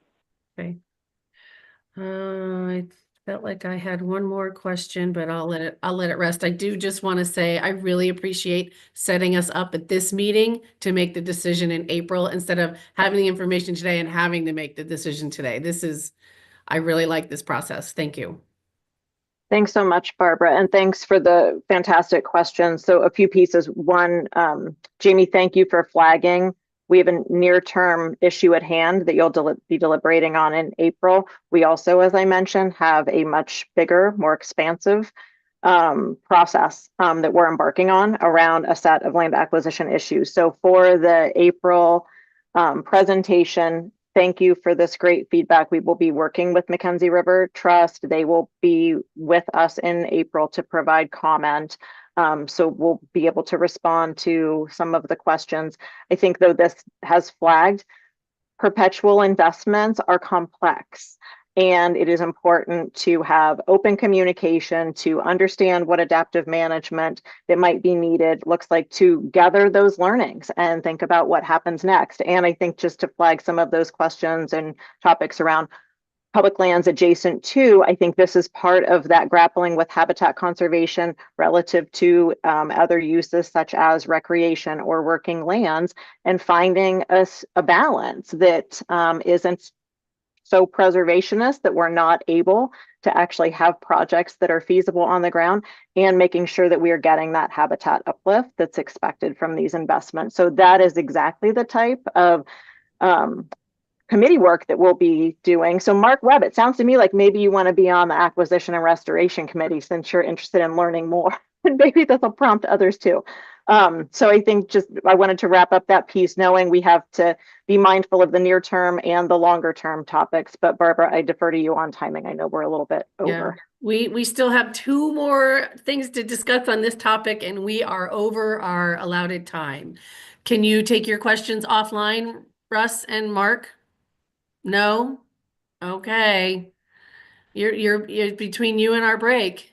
Okay. I felt like I had one more question, but I'll let it rest. I do just want to say I really appreciate setting us up at this meeting to make the decision in April instead of having the information today and having to make the decision today. I really like this process. Thank you. Thanks so much, Barbara, and thanks for the fantastic questions. So a few pieces. One, Jamie, thank you for flagging. We have a near-term issue at hand that you'll be deliberating on in April. We also, as I mentioned, have a much bigger, more expansive process that we're embarking on around a set of land acquisition issues. So for the April presentation, thank you for this great feedback. We will be working with Mackenzie River Trust. They will be with us in April to provide comment. So we'll be able to respond to some of the questions. I think, though, this has flagged perpetual investments are complex, and it is important to have open communication, to understand what adaptive management that might be needed looks like, to gather those learnings and think about what happens next. And I think just to flag some of those questions and topics around public lands adjacent to, I think this is part of that grappling with habitat conservation relative to other uses such as recreation or working lands, and finding a balance that isn't so preservationist that we're not able to actually have projects that are feasible on the ground, and making sure that we are getting that habitat uplift that's expected from these investments. So that is exactly the type of committee work that we'll be doing. So Mark Webb, it sounds to me like maybe you want to be on the Acquisition and Restoration Committee since you're interested in learning more. And maybe this will prompt others too. So I think I wanted to wrap up that piece, knowing we have to be mindful of the near term and the longer term topics. But Barbara, I defer to you on timing. I know we're a little bit over. Yeah. We still have 2 more things to discuss on this topic, and we are over our allotted time. Can you take your questions offline, Russ and Mark? No? Okay. You're between you and our break.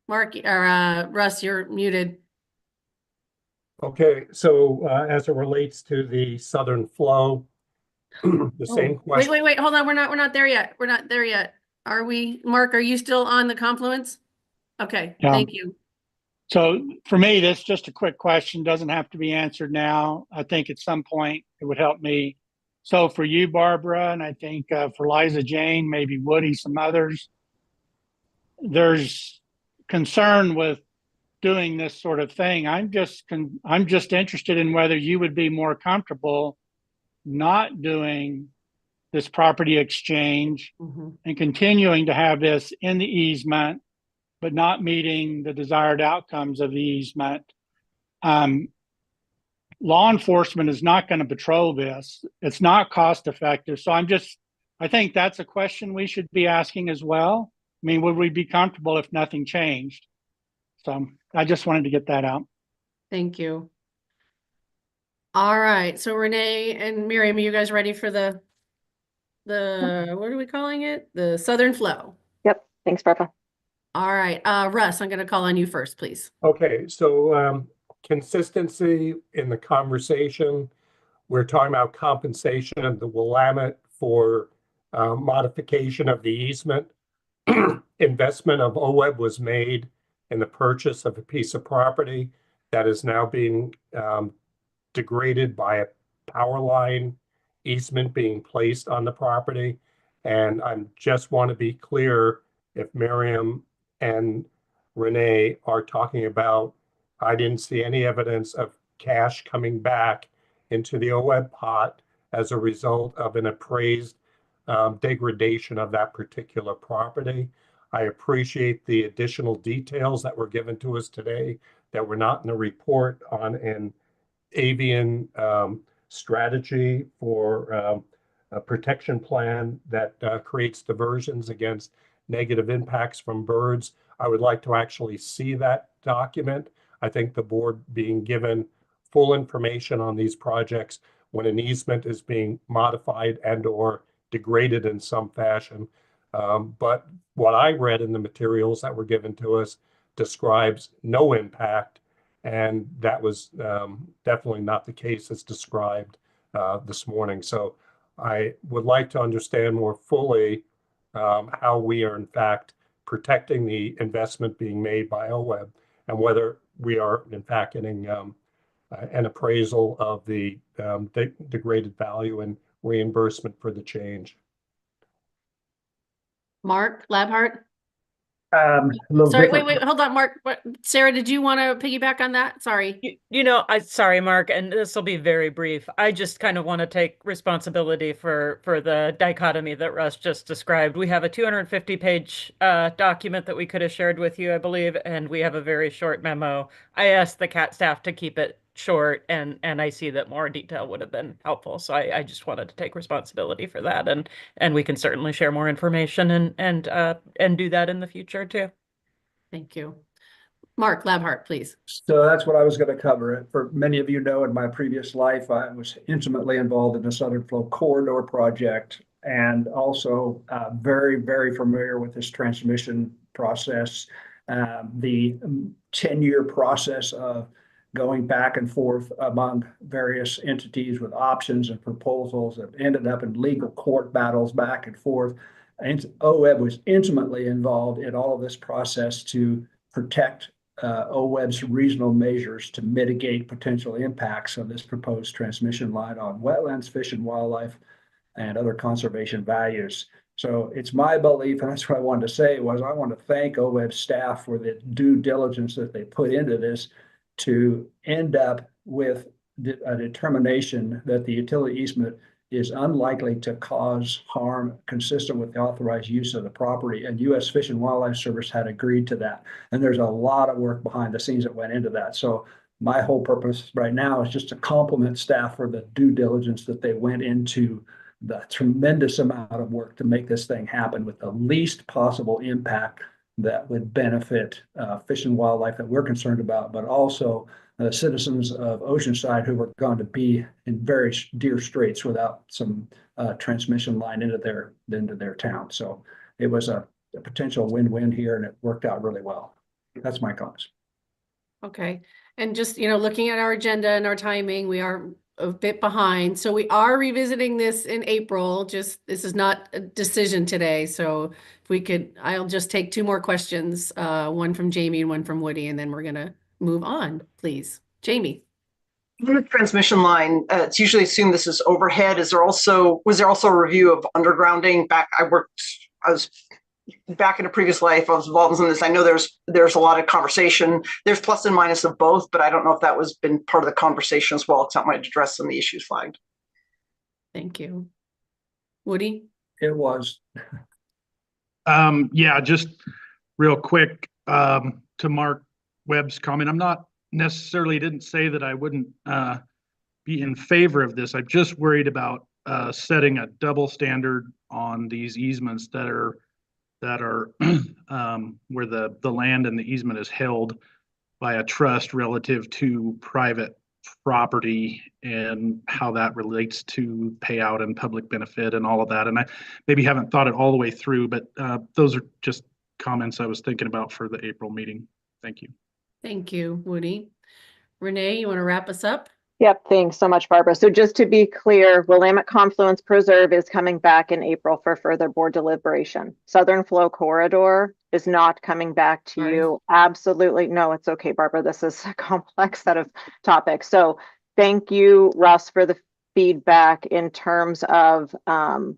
Mark or Russ, you're muted. Okay, so as it relates to the southern flow, the same question. Wait, hold on. We're not there yet. We're not there yet. Are we? Mark, are you still on the confluence? Okay, Yeah. thank you. So for me, that's just a quick question. Doesn't have to be answered now. I think at some point it would help me. So for you, Barbara, and I think for Liza Jane, maybe Woody, some others, there's concern with doing this sort of thing. I'm just interested in whether you would be more comfortable not doing this property exchange and continuing to have this in the easement, but not meeting the desired outcomes of the easement. law enforcement is not going to patrol this. It's not cost effective. So I think that's a question we should be asking as well. I mean, would we be comfortable if nothing changed? So I just wanted to get that out. Thank you. All right, so Renee and Miriam, are you guys ready for the what are we calling it? The Southern Flow. Yep. Thanks, Barbara. All right, Russ, I'm going to call on you first, please. Okay, so consistency in the conversation. We're talking about compensation of the Willamette for modification of the easement. Investment of OWEB was made in the purchase of a piece of property that is now being degraded by a power line easement being placed on the property. And I just want to be clear, if Miriam and Renee are talking about, I didn't see any evidence of cash coming back into the OWEB pot as a result of an appraised degradation of that particular property. I appreciate the additional details that were given to us today that were not in the report on an avian strategy for a protection plan that creates diversions against negative impacts from birds. I would like to actually see that document. I think the board being given full information on these projects when an easement is being modified and or degraded in some fashion. But what I read in the materials that were given to us describes no impact, and that was definitely not the case as described this morning. So I would like to understand more fully how we are in fact protecting the investment being made by OWEB and whether we are in fact getting an appraisal of the degraded value and reimbursement for the change. Mark Labhart. A little Sorry, different. wait, hold on, Mark. Sarah, did you want to piggyback on that? Sorry. Sorry, Mark, and this will be very brief. I just kind of want to take responsibility for the dichotomy that Russ just described. We have a 250-page document that we could have shared with you, I believe, and we have a very short memo. I asked the CAT staff to keep it short, and I see that more detail would have been helpful. So I just wanted to take responsibility for that, and we can certainly share more information and do that in the future too. Thank you. Mark Labhart, please. So that's what I was going to cover. For many of you know, in my previous life, I was intimately involved in the Southern Flow Corridor project and also very, very familiar with this transmission process. The 10-year process of going back and forth among various entities with options and proposals that ended up in legal court battles back and forth. And OWEB was intimately involved in all of this process to protect OWEB's regional measures to mitigate potential impacts of this proposed transmission line on wetlands, fish and wildlife, and other conservation values. So it's my belief, and that's what I wanted to say, was I want to thank OWEB staff for the due diligence that they put into this to end up with a determination that the utility easement is unlikely to cause harm consistent with the authorized use of the property. And U.S. Fish and Wildlife Service had agreed to that. And there's a lot of work behind the scenes that went into that. So my whole purpose right now is just to compliment staff for the due diligence that they went into the tremendous amount of work to make this thing happen with the least possible impact that would benefit fish and wildlife that we're concerned about, but also the citizens of Oceanside who were going to be in very dire straits without some transmission line into their town. So it was a potential win-win here, and it worked out really well. That's my comments. Okay. And just, looking at our agenda and our timing, we are a bit behind. So we are revisiting this in April. This is not a decision today. So if we could, I'll just take two more questions, one from Jamie and one from Woody, and then we're going to move on, please. Jamie. The transmission line, it's usually assumed this is overhead. Was there also a review of undergrounding? I was back in a previous life, I was involved in this. I know there's a lot of conversation. There's plus and minus of both, but I don't know if that was been part of the conversation as well. It's not might address some of the issues flagged. Thank you. Woody? It was. Yeah, just real quick to Mark Webb's comment. I'm not necessarily didn't say that I wouldn't be in favor of this. I'm just worried about setting a double standard on these easements that are where the land and the easement is held by a trust relative to private property and how that relates to payout and public benefit and all of that. And I maybe haven't thought it all the way through, but those are just comments I was thinking about for the April meeting. Thank you. Thank you, Woody. Renee, you want to wrap us up? Yep, thanks so much, Barbara. So just to be clear, Willamette Confluence Preserve is coming back in April for further board deliberation. Southern Flow Corridor is not coming back to you. Absolutely. No, it's okay, Barbara. This is a complex set of topics. So thank you, Russ, for the feedback in terms of an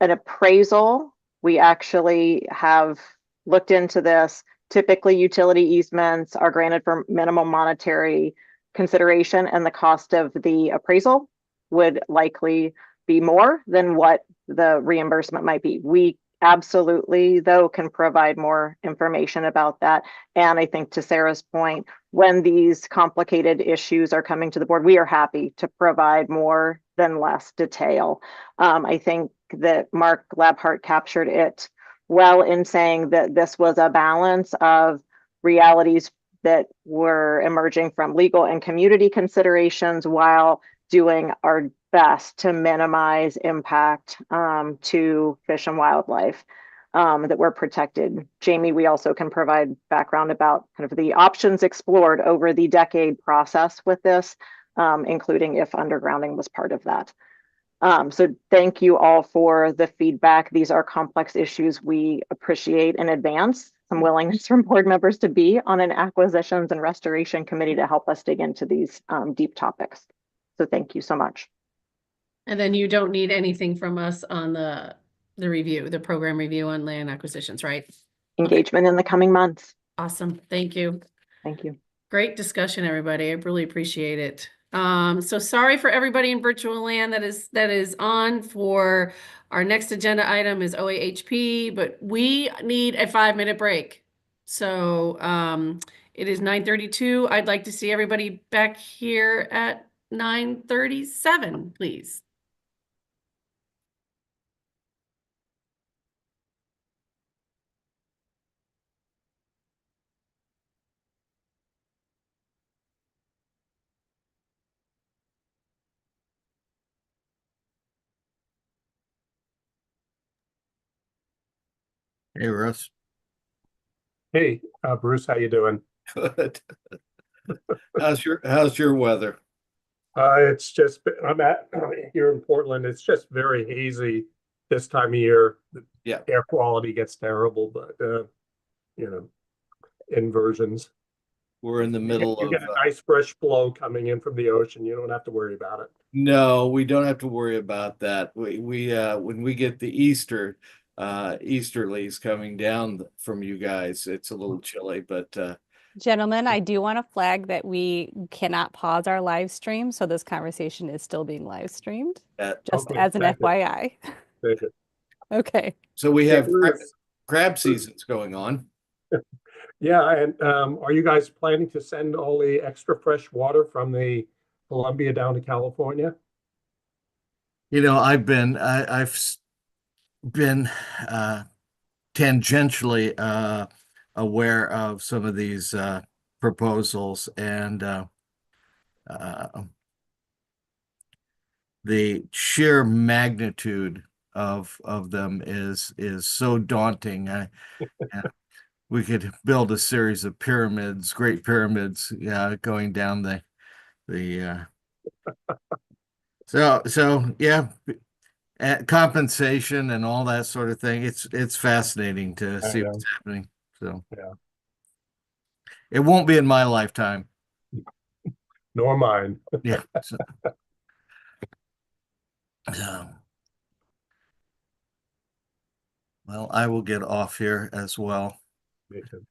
appraisal. We actually have looked into this. Typically, utility easements are granted for minimum monetary consideration, and the cost of the appraisal would likely be more than what the reimbursement might be. We absolutely, though, can provide more information about that. And I think to Sarah's point, when these complicated issues are coming to the board, we are happy to provide more than less detail. I think that Mark Labhart captured it well in saying that this was a balance of realities that were emerging from legal and community considerations while doing our best to minimize impact to fish and wildlife that were protected. Jamie, we also can provide background about kind of the options explored over the decade process with this, including if undergrounding was part of that. So thank you all for the feedback. These are complex issues. We appreciate in advance some willingness from board members to be on an acquisitions and restoration committee to help us dig into these deep topics. So thank you so much. And then you don't need anything from us on the review, the program review on land acquisitions, right? Engagement in the coming months. Awesome. Thank you. Thank you. Great discussion, everybody. I really appreciate it. So sorry for everybody in virtual land that is on for our next agenda item is OAHP, but we need a 5-minute break. So it is 9:32. I'd like to see everybody back here at 9:37, please. Hey, Russ. Hey, Bruce, how you doing? Good. How's your weather? It's just I'm at here in Portland. It's just very hazy this time of year. Yeah, air quality gets terrible, but you know, inversions. We're in the middle You of get a nice fresh flow coming in from the ocean. You don't have to worry about it. No, we don't have to worry about that. We when we get the easterlies coming down from you guys, it's a little chilly, but Gentlemen, I do want to flag that we cannot pause our live stream, so this conversation is still being live streamed, just Okay, as an thank you. FYI. Thank you. Okay. so we have Bruce. crab seasons going on. Yeah, and are you guys planning to send all the extra fresh water from the Columbia down to California? You know, I've been tangentially aware of some of these proposals, and the sheer magnitude of them is so daunting. We could build a series of pyramids, great pyramids, going down the so yeah, compensation and all that sort of thing. It's fascinating to see what's happening. So yeah, it won't be in my lifetime. Nor mine. Yeah. So, well, I will get off here as well. Me too.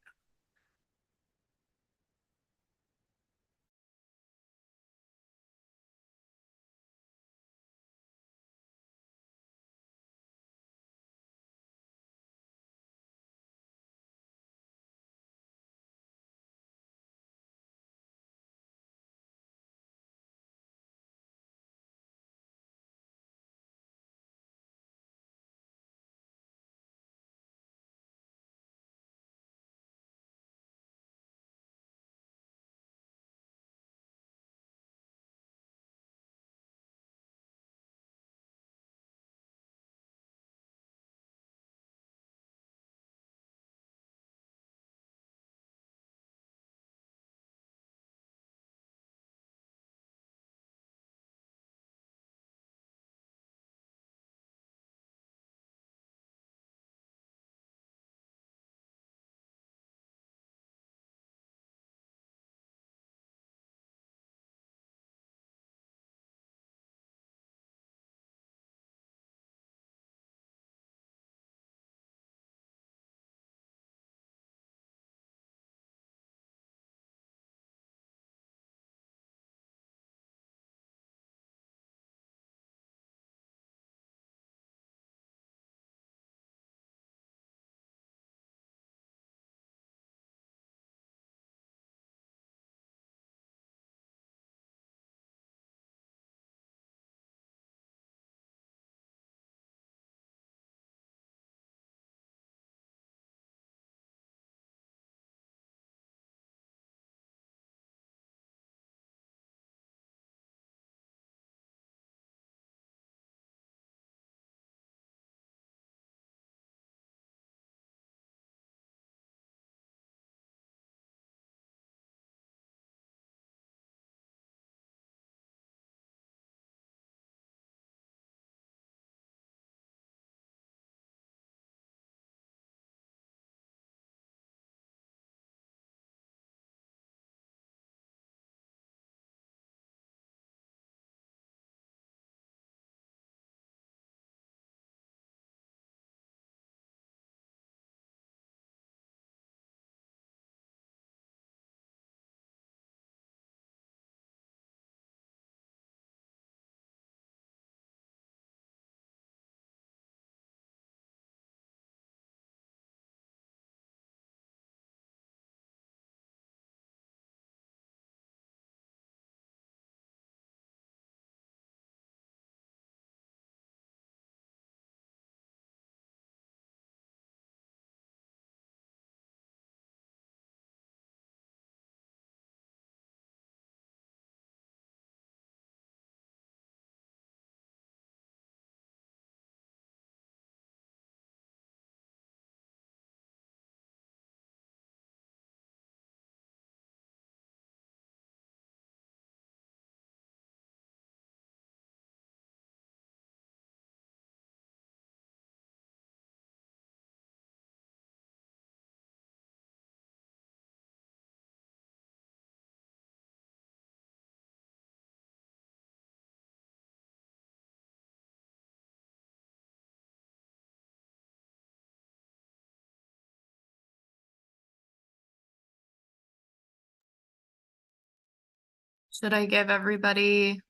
Should I give everybody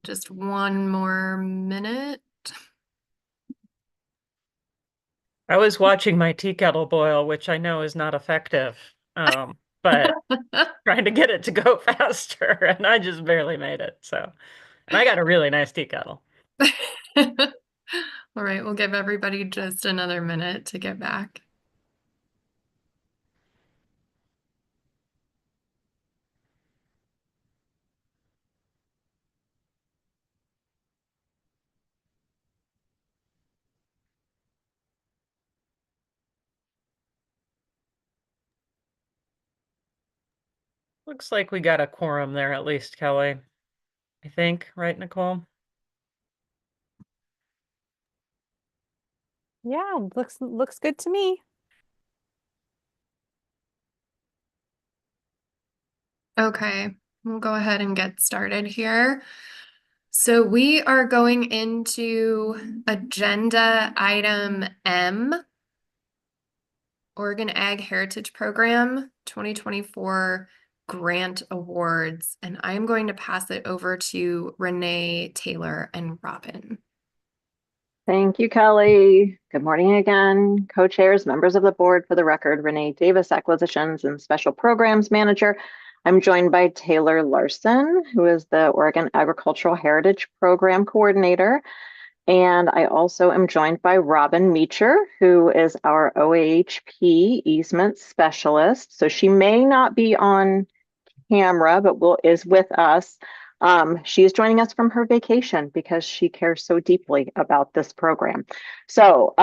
just one more minute? I was watching my tea kettle boil, which I know is not effective, but trying to get it to go faster, and I just barely made it. So, and I got a really nice tea kettle. All right, we'll give everybody just another minute to get back. Looks like we got a quorum there at least, Kelly. I think, right, Nicole? Yeah, looks good to me. Okay, we'll go ahead and get started here. So we are going into agenda item M, Oregon Ag Heritage Program 2024 grant awards. And I'm going to pass it over to Renee, Taylor, and Robin. Thank you, Kelly. Good morning again, co-chairs, members of the board. For the record, Renee Davis, Acquisitions and Special Programs Manager. I'm joined by Taylor Larson, who is the Oregon Agricultural Heritage Program Coordinator. And I also am joined by Robin Meacher, who is our OAHP easement specialist. So she may not be on camera, but is with us. She is joining us from her vacation because she cares so deeply about this program. So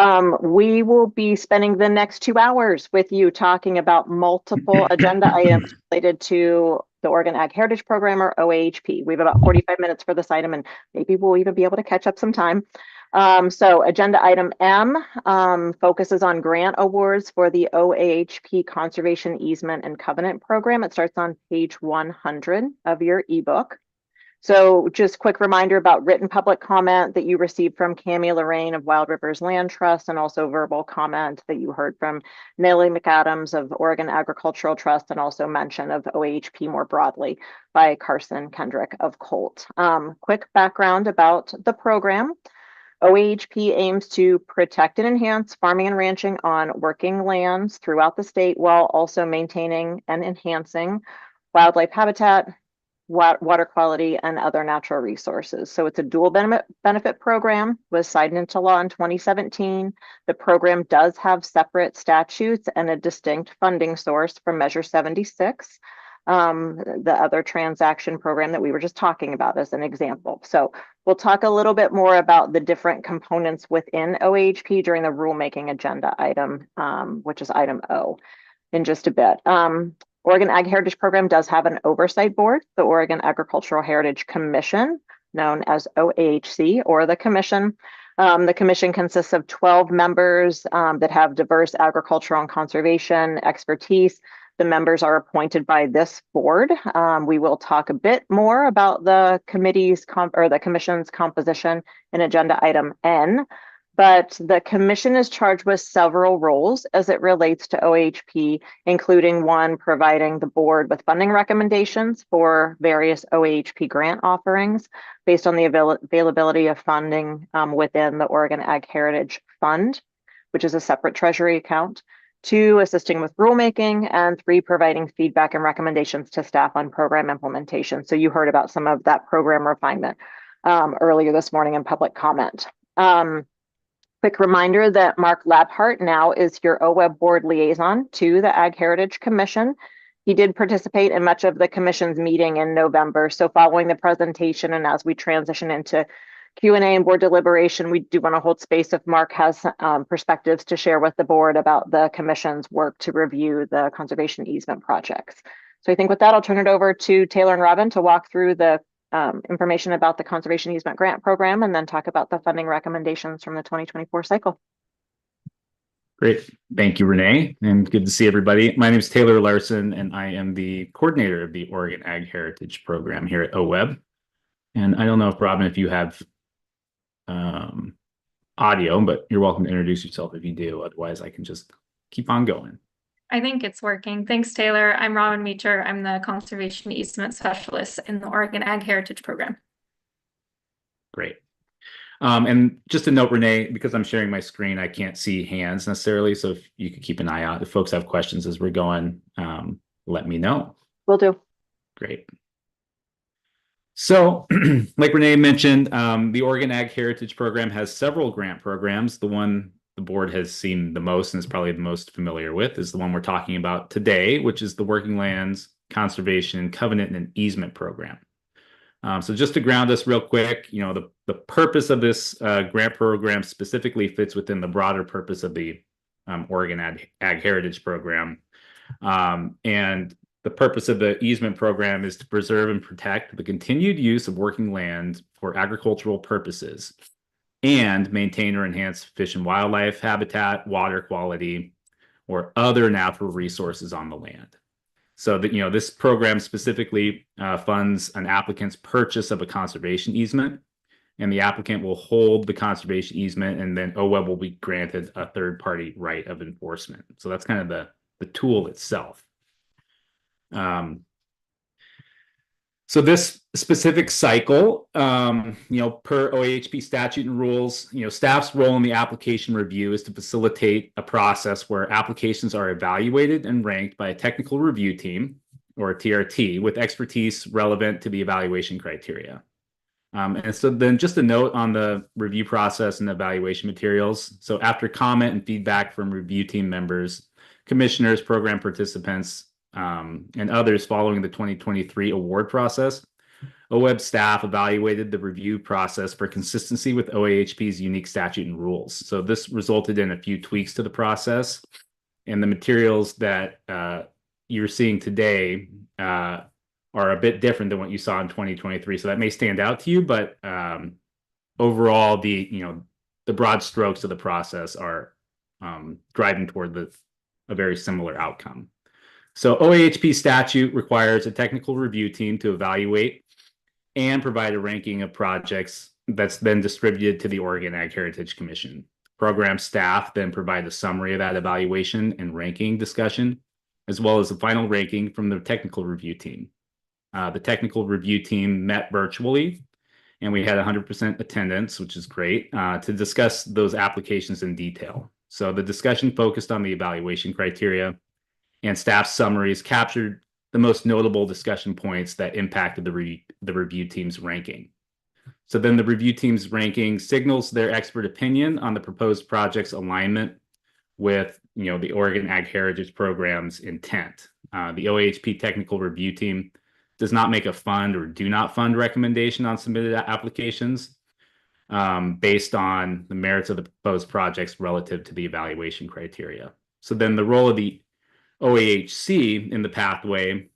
we will be spending the next 2 hours with you talking about multiple agenda items related to the Oregon Ag Heritage Program, or OAHP. We have about 45 minutes for this item, and maybe we'll even be able to catch up some time. So agenda item M focuses on grant awards for the OAHP Conservation Easement and Covenant Program. It starts on page 100 of your ebook. So just quick reminder about written public comment that you received from Cami Lorraine of Wild Rivers Land Trust, and also verbal comment that you heard from Nellie McAdams of Oregon Agricultural Trust, and also mention of OAHP more broadly by Carson Kendrick of Colt. Quick background about the program. OAHP aims to protect and enhance farming and ranching on working lands throughout the state, while also maintaining and enhancing wildlife habitat, water quality, and other natural resources. So it's a dual benefit program, was signed into law in 2017. The program does have separate statutes and a distinct funding source from Measure 76. The other transaction program that we were just talking about as an example. So we'll talk a little bit more about the different components within OAHP during the rulemaking agenda item, which is item O, in just a bit. Oregon Ag Heritage Program does have an oversight board, the Oregon Agricultural Heritage Commission, known as OAHC, or the Commission. The commission consists of 12 members that have diverse agricultural and conservation expertise. The members are appointed by this board. We will talk a bit more about the committee's or the commission's composition in agenda item N, but the commission is charged with several roles as it relates to OAHP, including one, providing the board with funding recommendations for various OAHP grant offerings based on the availability of funding within the Oregon Ag Heritage Fund, which is a separate treasury account. 2, assisting with rulemaking, and 3, providing feedback and recommendations to staff on program implementation. So you heard about some of that program refinement earlier this morning in public comment. Quick reminder that Mark Labhart now is your OWEB board liaison to the Ag Heritage Commission. He did participate in much of the commission's meeting in November. So following the presentation and as we transition into Q&A and board deliberation, we do want to hold space if Mark has perspectives to share with the board about the commission's work to review the conservation easement projects. So I think with that, I'll turn it over to Taylor and Robin to walk through the information about the conservation easement grant program, and then talk about the funding recommendations from the 2024 cycle. Great. Thank you, Renee, and good to see everybody. My name is Taylor Larson, and I am the coordinator of the Oregon Ag Heritage Program here at OWEB. And I don't know if, Robin, if you have audio, but you're welcome to introduce yourself if you do. Otherwise, I can just keep on going. I think it's working. Thanks, Taylor. I'm Robin Meacher. I'm the Conservation Easement Specialist in the Oregon Ag Heritage Program. Great. And just a note, Renee, because I'm sharing my screen, I can't see hands necessarily. So if you could keep an eye out, if folks have questions as we're going, let me know. Will do. Great. So like Renee mentioned, the Oregon Ag Heritage Program has several grant programs. The one the board has seen the most and is probably the most familiar with is the one we're talking about today, which is the Working Lands Conservation Covenant and Easement Program. So just to ground us real quick, you know, the purpose of this grant program specifically fits within the broader purpose of the Oregon Ag Heritage Program. And the purpose of the easement program is to preserve and protect the continued use of working land for agricultural purposes and maintain or enhance fish and wildlife habitat, water quality, or other natural resources on the land. So that, you know, this program specifically funds an applicant's purchase of a conservation easement, and the applicant will hold the conservation easement, and then OWEB will be granted a third-party right of enforcement. So that's kind of the tool itself. So this specific cycle, you know, per OAHP statute and rules, you know, staff's role in the application review is to facilitate a process where applications are evaluated and ranked by a technical review team, or a TRT, with expertise relevant to the evaluation criteria. And so then just a note on the review process and evaluation materials. So after comment and feedback from review team members, commissioners, program participants, and others following the 2023 award process, OWEB staff evaluated the review process for consistency with OAHP's unique statute and rules. So this resulted in a few tweaks to the process, and the materials that you're seeing today are a bit different than what you saw in 2023. So that may stand out to you, but overall, the broad strokes of the process are driving toward a very similar outcome. So OAHP statute requires a technical review team to evaluate and provide a ranking of projects that's then distributed to the Oregon Ag Heritage Commission. Program staff then provide a summary of that evaluation and ranking discussion, as well as the final ranking from the technical review team. The technical review team met virtually, and we had 100% attendance, which is great, to discuss those applications in detail. So the discussion focused on the evaluation criteria, and staff summaries captured the most notable discussion points that impacted the review team's ranking. So then the review team's ranking signals their expert opinion on the proposed project's alignment with, you know, the Oregon Ag Heritage Program's intent. The OAHP technical review team does not make a fund or do not fund recommendation on submitted applications based on the merits of the proposed projects relative to the evaluation criteria. So then the role of the OAHC in the pathway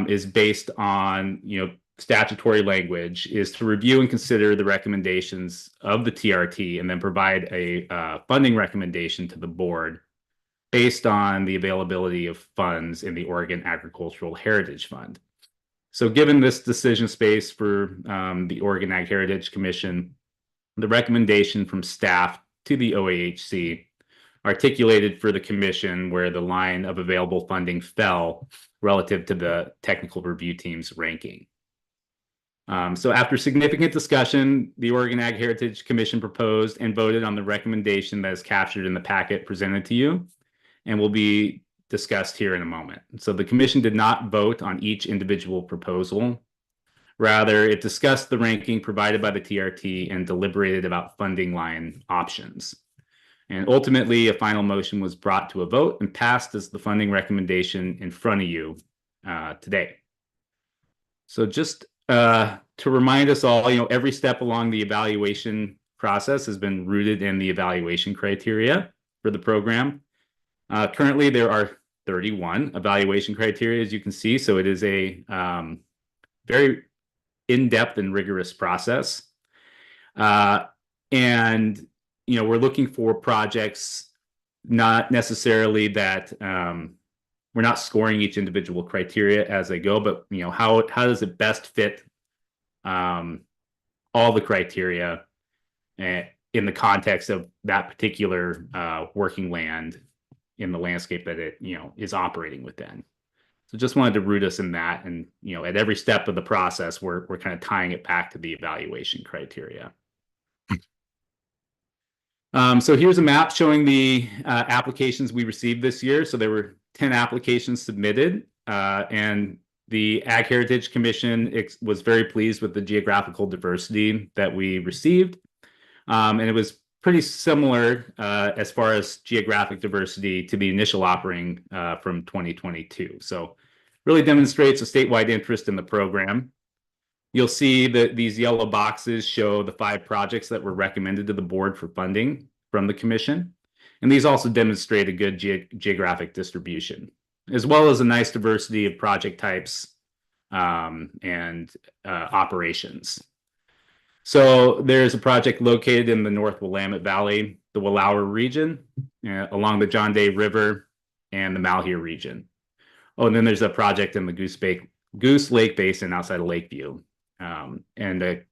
is based on, you know, statutory language, is to review and consider the recommendations of the TRT and then provide a funding recommendation to the board based on the availability of funds in the Oregon Agricultural Heritage Fund. So given this decision space for the Oregon Ag Heritage Commission, the recommendation from staff to the OAHC articulated for the commission where the line of available funding fell relative to the technical review team's ranking. So after significant discussion, the Oregon Ag Heritage Commission proposed and voted on the recommendation that is captured in the packet presented to you and will be discussed here in a moment. So the commission did not vote on each individual proposal. Rather, it discussed the ranking provided by the TRT and deliberated about funding line options. And ultimately, a final motion was brought to a vote and passed as the funding recommendation in front of you today. So just to remind us all, you know, every step along the evaluation process has been rooted in the evaluation criteria for the program. Currently, there are 31 evaluation criteria, as you can see. So it is a very in-depth and rigorous process. And you know, we're looking for projects, not necessarily that we're not scoring each individual criteria as they go, but you know, how does it best fit all the criteria in the context of that particular working land in the landscape that it, is operating within. So just wanted to root us in that. And, at every step of the process, we're kind of tying it back to the evaluation criteria. So here's a map showing the applications we received this year. So there were 10 applications submitted, and the Ag Heritage Commission was very pleased with the geographical diversity that we received. And it was pretty similar as far as geographic diversity to the initial offering from 2022. So really demonstrates a statewide interest in the program. You'll see that these yellow boxes show the 5 projects that were recommended to the board for funding from the commission. And these also demonstrate a good geographic distribution, as well as a nice diversity of project types and operations. So there's a project located in the North Willamette Valley, the Wallowa region, along the John Day River and the Malheur region. Oh, and then there's a project in the Goose Lake Basin outside of Lakeview. And a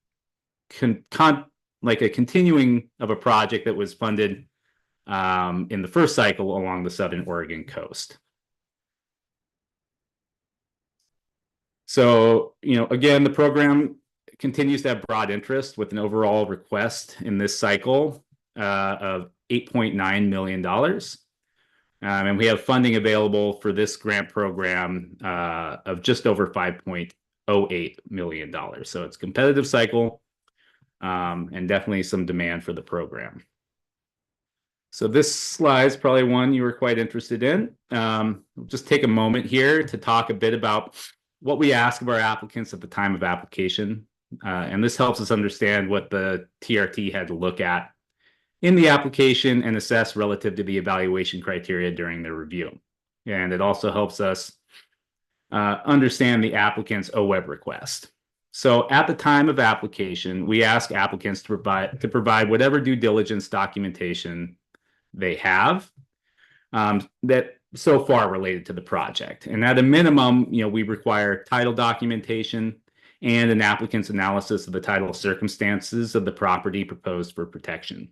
continuing of a project that was funded in the first cycle along the Southern Oregon coast. So, again, the program continues to have broad interest with an overall request in this cycle of $8.9 million. And we have funding available for this grant program of just over $5.08 million. So it's a competitive cycle and definitely some demand for the program. So this slide is probably one you were quite interested in. We'll just take a moment here to talk a bit about what we ask of our applicants at the time of application. And this helps us understand what the TRT had to look at in the application and assess relative to the evaluation criteria during their review. And it also helps us understand the applicant's OWEB request. So at the time of application, we ask applicants to provide whatever due diligence documentation they have that so far related to the project. And at a minimum, we require title documentation and an applicant's analysis of the title circumstances of the property proposed for protection.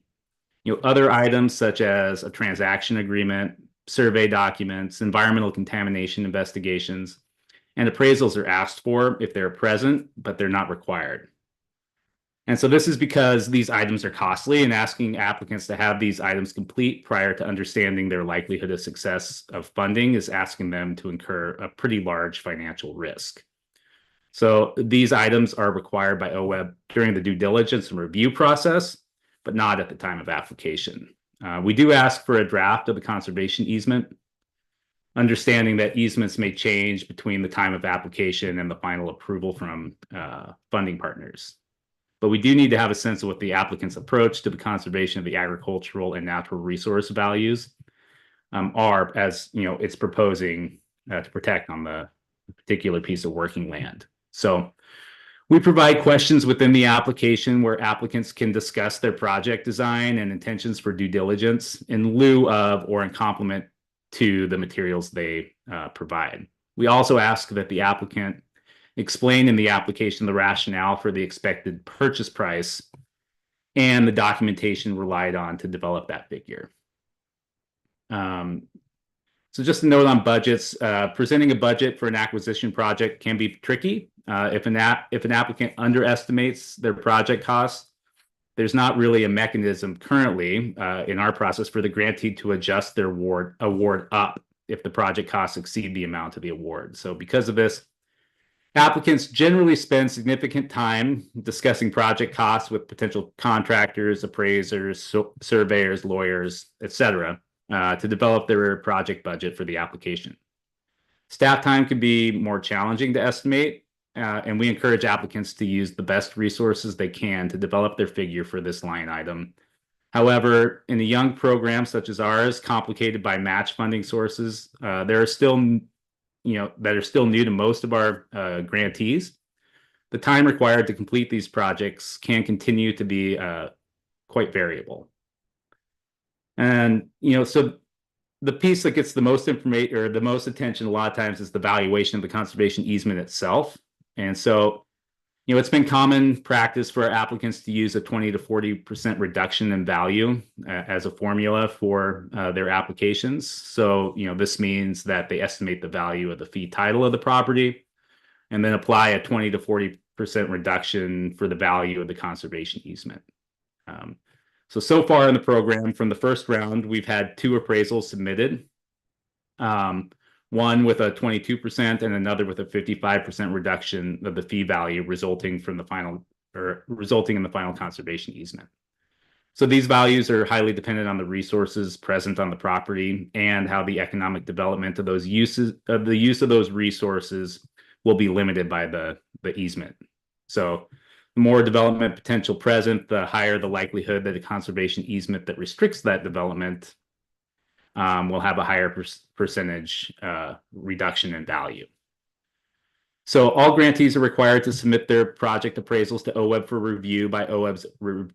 Other items such as a transaction agreement, survey documents, environmental contamination investigations, and appraisals are asked for if they're present, but they're not required. And so this is because these items are costly, and asking applicants to have these items complete prior to understanding their likelihood of success of funding is asking them to incur a pretty large financial risk. So these items are required by OWEB during the due diligence and review process, but not at the time of application. We do ask for a draft of the conservation easement, understanding that easements may change between the time of application and the final approval from funding partners. But we do need to have a sense of what the applicant's approach to the conservation of the agricultural and natural resource values are, as it's proposing to protect on the particular piece of working land. So we provide questions within the application where applicants can discuss their project design and intentions for due diligence in lieu of or in complement to the materials they provide. We also ask that the applicant explain in the application the rationale for the expected purchase price and the documentation relied on to develop that figure. So just a note on budgets, presenting a budget for an acquisition project can be tricky. If an applicant underestimates their project costs, there's not really a mechanism currently in our process for the grantee to adjust their award up if the project costs exceed the amount of the award. So because of this, applicants generally spend significant time discussing project costs with potential contractors, appraisers, surveyors, lawyers, etc., to develop their project budget for the application. Staff time can be more challenging to estimate, and we encourage applicants to use the best resources they can to develop their figure for this line item. However, in a young program such as ours, complicated by match funding sources, there are still that are still new to most of our grantees. The time required to complete these projects can continue to be quite variable. And, so the piece that gets the most information or the most attention a lot of times is the valuation of the conservation easement itself. And so It's been common practice for applicants to use a 20 to 40% reduction in value as a formula for their applications. So, this means that they estimate the value of the fee title of the property and then apply a 20 to 40% reduction for the value of the conservation easement. So far in the program, from the first round, we've had 2 appraisals submitted. One with a 22% and another with a 55% reduction of the fee value resulting in the final conservation easement. So these values are highly dependent on the resources present on the property and how the economic development of the use of those resources will be limited by the easement. So the more development potential present, the higher the likelihood that a conservation easement that restricts that development will have a higher percentage reduction in value. So all grantees are required to submit their project appraisals to OWEB for review by OWEB's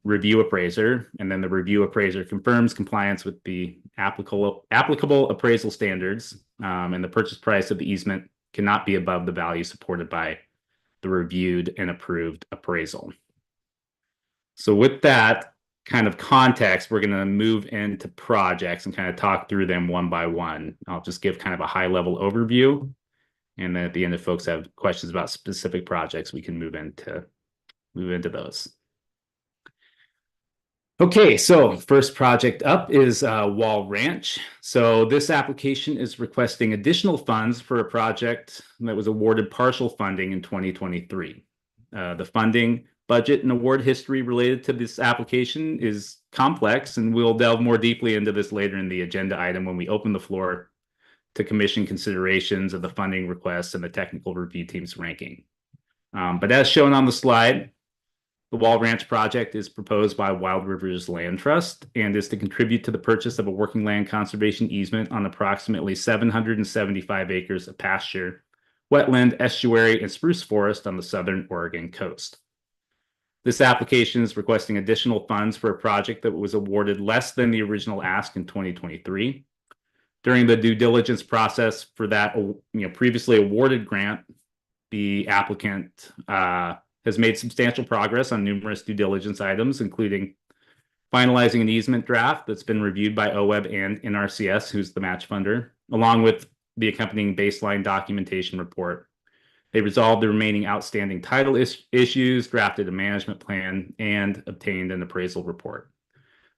review appraiser, and then the review appraiser confirms compliance with the applicable appraisal standards, and the purchase price of the easement cannot be above the value supported by the reviewed and approved appraisal. So with that kind of context, we're going to move into projects and kind of talk through them one by one. I'll just give kind of a high level overview. And then at the end, if folks have questions about specific projects, we can move into those. Okay, so first project up is Wall Ranch. So this application is requesting additional funds for a project that was awarded partial funding in 2023. The funding, budget, and award history related to this application is complex, and we'll delve more deeply into this later in the agenda item when we open the floor to commission considerations of the funding requests and the technical review team's ranking. But as shown on the slide, the Wall Ranch project is proposed by Wild Rivers Land Trust and is to contribute to the purchase of a working land conservation easement on approximately 775 acres of pasture, wetland, estuary, and spruce forest on the southern Oregon coast. This application is requesting additional funds for a project that was awarded less than the original ask in 2023. During the due diligence process for that previously awarded grant, the applicant has made substantial progress on numerous due diligence items, including finalizing an easement draft that's been reviewed by OWEB and NRCS, who's the match funder, along with the accompanying baseline documentation report. They resolved the remaining outstanding title issues, drafted a management plan, and obtained an appraisal report.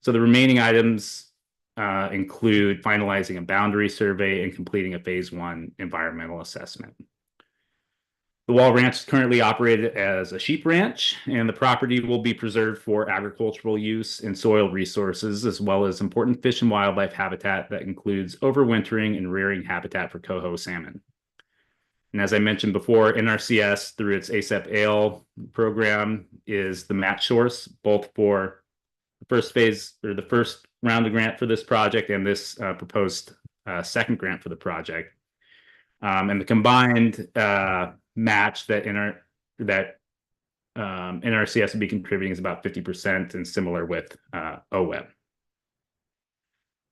So the remaining items include finalizing a boundary survey and completing a phase 1 environmental assessment. The Wall Ranch is currently operated as a sheep ranch, and the property will be preserved for agricultural use and soil resources, as well as important fish and wildlife habitat that includes overwintering and rearing habitat for coho salmon. And as I mentioned before, NRCS, through its ASAP-AL program, is the match source, both for the first phase or the first round of grant for this project and this proposed second grant for the project. And the combined match that NRCS would be contributing is about 50%, and similar with OWEB.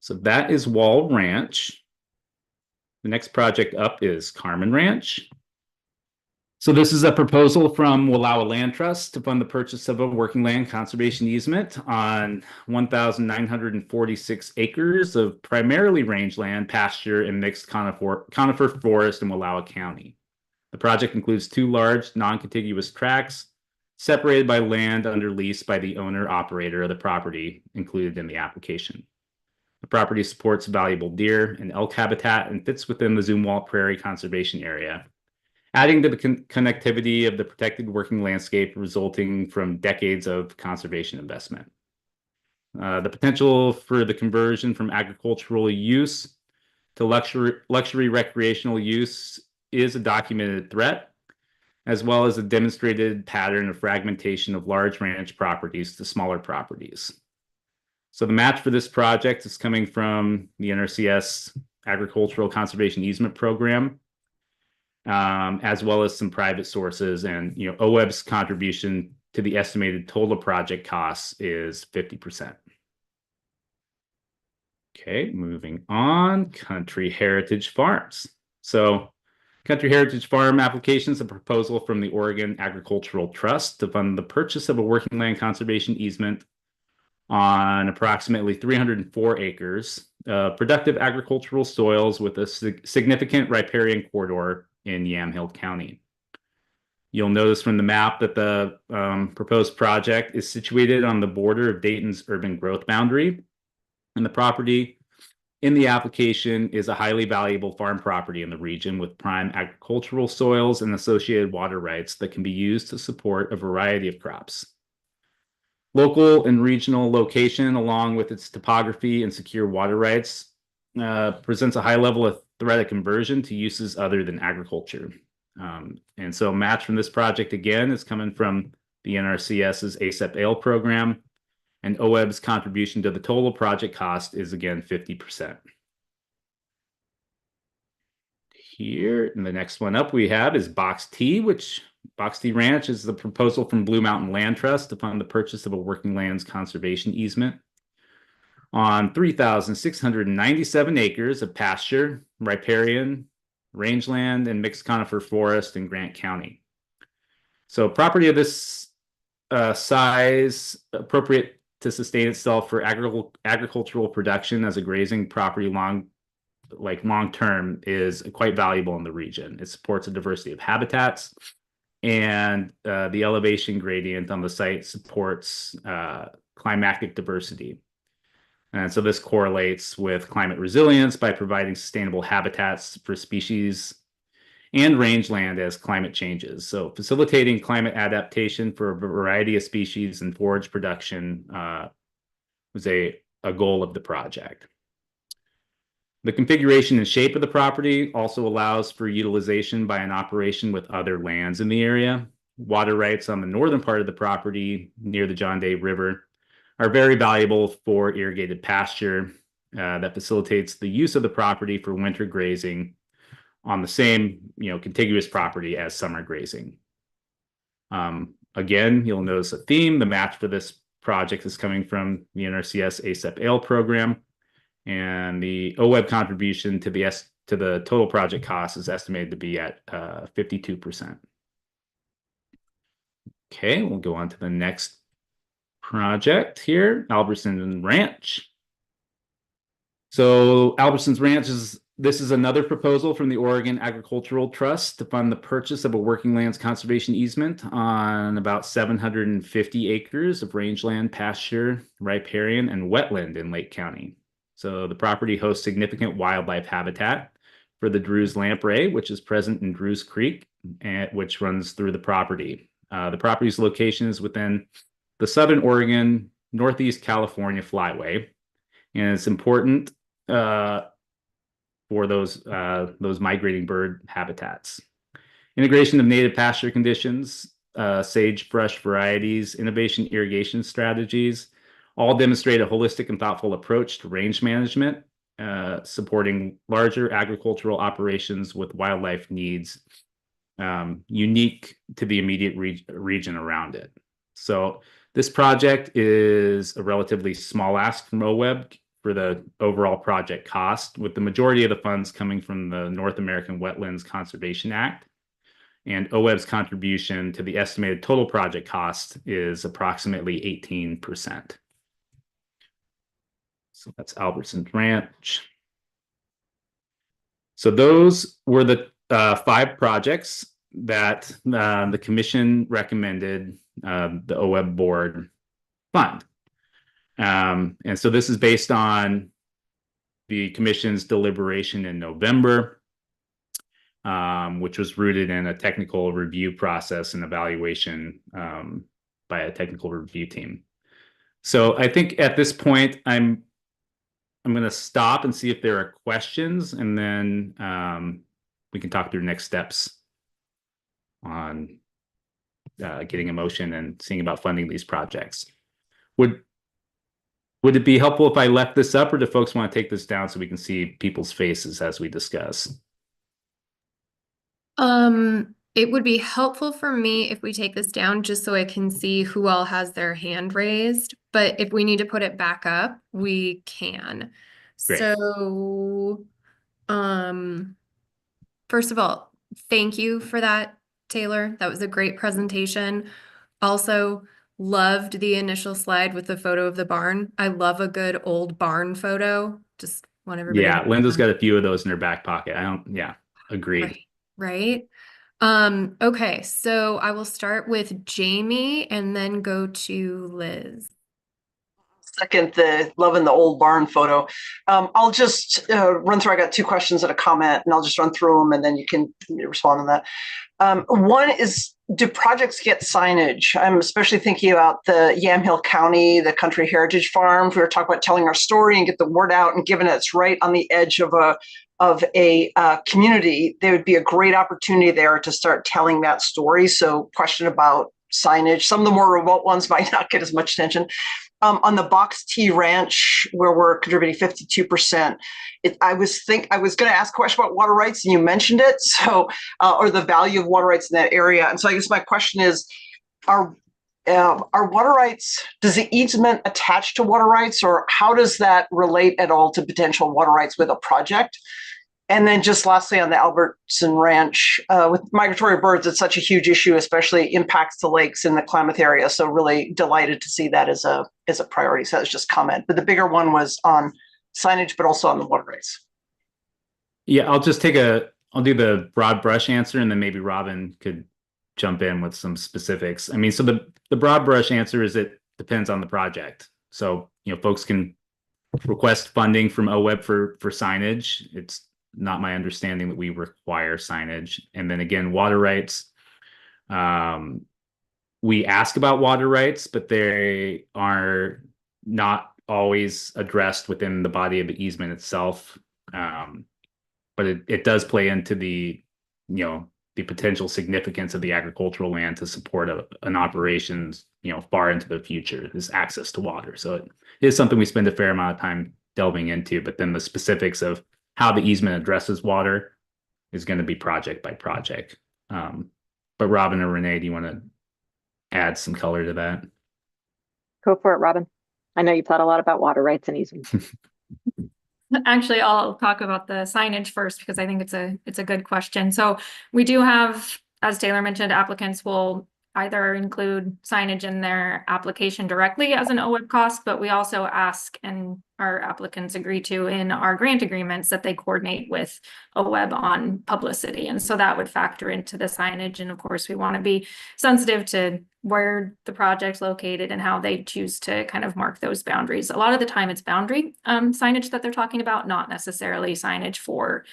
So that is Wall Ranch. The next project up is Carmen Ranch. So this is a proposal from Wallowa Land Trust to fund the purchase of a working land conservation easement on 1,946 acres of primarily rangeland, pasture, and mixed conifer forest in Wallowa County. The project includes 2 large non-contiguous tracts separated by land under lease by the owner-operator of the property included in the application. The property supports valuable deer and elk habitat and fits within the Zumwalt Prairie Conservation Area, adding to the connectivity of the protected working landscape resulting from decades of conservation investment. The potential for the conversion from agricultural use to luxury recreational use is a documented threat, as well as a demonstrated pattern of fragmentation of large ranch properties to smaller properties. So the match for this project is coming from the NRCS Agricultural Conservation Easement Program, as well as some private sources, and OWEB's contribution to the estimated total project costs is 50%. Okay, moving on, Country Heritage Farms. So Country Heritage Farm application is a proposal from the Oregon Agricultural Trust to fund the purchase of a working land conservation easement on approximately 304 acres, productive agricultural soils with a significant riparian corridor in Yamhill County. You'll notice from the map that the proposed project is situated on the border of Dayton's urban growth boundary, and the property in the application is a highly valuable farm property in the region with prime agricultural soils and associated water rights that can be used to support a variety of crops. Local and regional location, along with its topography and secure water rights, presents a high level of threat of conversion to uses other than agriculture. And so a match from this project, again, is coming from the NRCS's ASAP-ALE program, and OWEB's contribution to the total project cost is, again, 50%. Here, and the next one up we have is Box T, which Box T Ranch is the proposal from Blue Mountain Land Trust to fund the purchase of a working lands conservation easement on 3,697 acres of pasture, riparian, rangeland, and mixed conifer forest in Grant County. So property of this size, appropriate to sustain itself for agricultural production as a grazing property long term, is quite valuable in the region. It supports a diversity of habitats, and the elevation gradient on the site supports climatic diversity. And so this correlates with climate resilience by providing sustainable habitats for species and rangeland as climate changes. So facilitating climate adaptation for a variety of species and forage production was a goal of the project. The configuration and shape of the property also allows for utilization by an operation with other lands in the area. Water rights on the northern part of the property near the John Day River are very valuable for irrigated pasture that facilitates the use of the property for winter grazing on the same, contiguous property as summer grazing. Again, you'll notice a theme. The match for this project is coming from the NRCS ASAP-ALE program, and the OWEB contribution to the total project cost is estimated to be at 52%. Okay, we'll go on to the next project here, Albertson Ranch. So Albertson's Ranch this is another proposal from the Oregon Agricultural Trust to fund the purchase of a working lands conservation easement on about 750 acres of rangeland, pasture, riparian, and wetland in Lake County. So the property hosts significant wildlife habitat for the Drew's lamprey, which is present in Drew's Creek, which runs through the property. The property's location is within the Southern Oregon, Northeast California flyway, and it's important for those migrating bird habitats. Integration of native pasture conditions, sagebrush varieties, innovation irrigation strategies, all demonstrate a holistic and thoughtful approach to range management, supporting larger agricultural operations with wildlife needs unique to the immediate region around it. So this project is a relatively small ask from OWEB for the overall project cost, with the majority of the funds coming from the North American Wetlands Conservation Act. And OWEB's contribution to the estimated total project cost is approximately 18%. So that's Albertson's Ranch. So those were the 5 projects that the commission recommended the OWEB board fund. And so this is based on the commission's deliberation in November, which was rooted in a technical review process and evaluation by a technical review team. So I think at this point, I'm going to stop and see if there are questions, and then we can talk through next steps on getting a motion and seeing about funding these projects. Would it be helpful if I left this up, or do folks want to take this down so we can see people's faces as we discuss? It would be helpful for me if we take this down just so I can see who all has their hand raised. But if we need to put it back up, we can. Great. So, first of all, Thank you for that, Taylor. That was a great presentation. Also, loved the initial slide with the photo of the barn. I love a good old barn photo. Just want everybody to Yeah, know Linda's that. got a few of those in her back pocket. Yeah, agreed. Right. Okay, so I will start with Jamie and then go to Liz. Second, the loving the old barn photo. I'll just run through. I got 2 questions and a comment, and I'll just run through them, and then you can respond on that. One is, do projects get signage? I'm especially thinking about the Yamhill County, the Country Heritage Farms. We were talking about telling our story and get the word out, and given it's right on the edge of a community, there would be a great opportunity there to start telling that story. So, question about signage. Some of the more remote ones might not get as much attention. On the Box T Ranch, where we're contributing 52%, I was going to ask a question about water rights, and you mentioned it. So, or the value of water rights in that area. And so, I guess my question is, are water rights? Does the easement attach to water rights, or how does that relate at all to potential water rights with a project? And then just lastly, on the Albertson Ranch, with migratory birds, it's such a huge issue, especially impacts to lakes in the Klamath area. So really delighted to see that as a priority. So that was just comment. But the bigger one was on signage, but also on the water rights. Yeah, I'll do the broad brush answer, and then maybe Robin could jump in with some specifics. I mean, so the broad brush answer is it depends on the project. So, folks can request funding from OWEB for signage. It's not my understanding that we require signage. And then again, water rights. We ask about water rights, but they are not always addressed within the body of the easement itself. But it does play into the potential significance of the agricultural land to support an operations, far into the future, is access to water. So it is something we spend a fair amount of time delving into, but then the specifics of how the easement addresses water is going to be project by project. But Robin or Renee, do you want to add some color to that? Go for it, Robin. I know you've thought a lot about water rights and easements. Actually, I'll talk about the signage first because I think it's a good question. So we do have, as Taylor mentioned, applicants will either include signage in their application directly as an OWEB cost, but we also ask, and our applicants agree to in our grant agreements, that they coordinate with OWEB on publicity. And so that would factor into the signage. And of course, we want to be sensitive to where the project's located and how they choose to kind of mark those boundaries. A lot of the time it's boundary signage that they're talking about, not necessarily signage for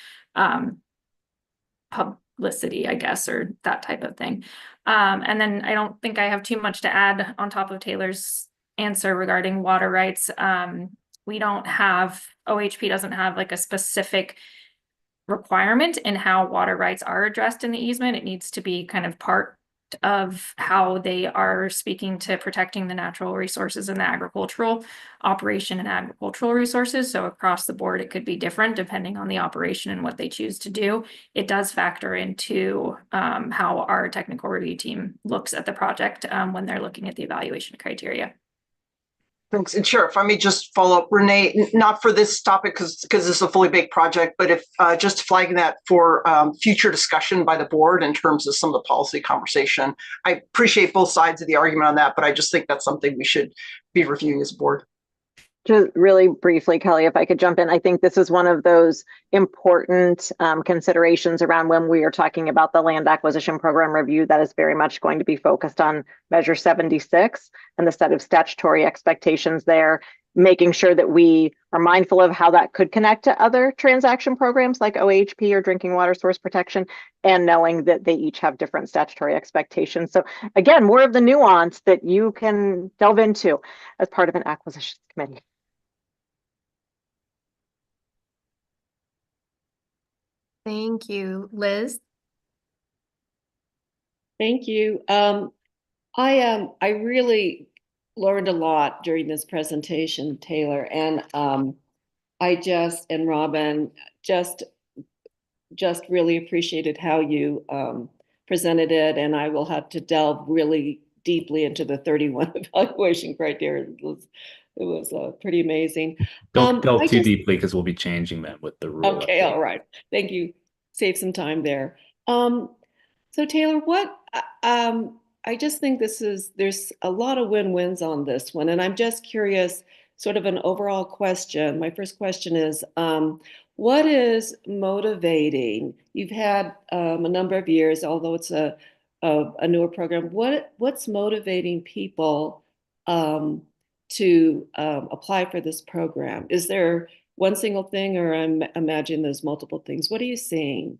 publicity, I guess, or that type of thing. And then I don't think I have too much to add on top of Taylor's answer regarding water rights. We don't have, OHP doesn't have like a specific requirement in how water rights are addressed in the easement. It needs to be kind of part of how they are speaking to protecting the natural resources and the agricultural operation and agricultural resources. So across the board, it could be different depending on the operation and what they choose to do. It does factor into how our technical review team looks at the project when they're looking at the evaluation criteria. Thanks. And sure, if I may just follow up, Renee, not for this topic because this is a fully baked project, but if just flagging that for future discussion by the board in terms of some of the policy conversation. I appreciate both sides of the argument on that, but I just think that's something we should be reviewing as a board. Just really briefly, Kelly, if I could jump in, I think this is one of those important considerations around when we are talking about the land acquisition program review that is very much going to be focused on Measure 76 and the set of statutory expectations there, making sure that we are mindful of how that could connect to other transaction programs like OHP or drinking water source protection, and knowing that they each have different statutory expectations. So again, more of the nuance that you can delve into as part of an acquisitions committee. Thank you. Liz? Thank you. I really learned a lot during this presentation, Taylor, and and Robin just really appreciated how you presented it, and I will have to delve really deeply into the 31 evaluation criteria. It was pretty amazing. Don't delve too deeply because we'll be changing them with the rule. Okay, all right. Thank you. Save some time there. So Taylor, I just think there's a lot of win-wins on this one, and I'm just curious, sort of an overall question. My first question is, what is motivating? You've had a number of years, although it's a newer program. What's motivating people to apply for this program? Is there one single thing, or I'm imagining there's multiple things? What are you seeing?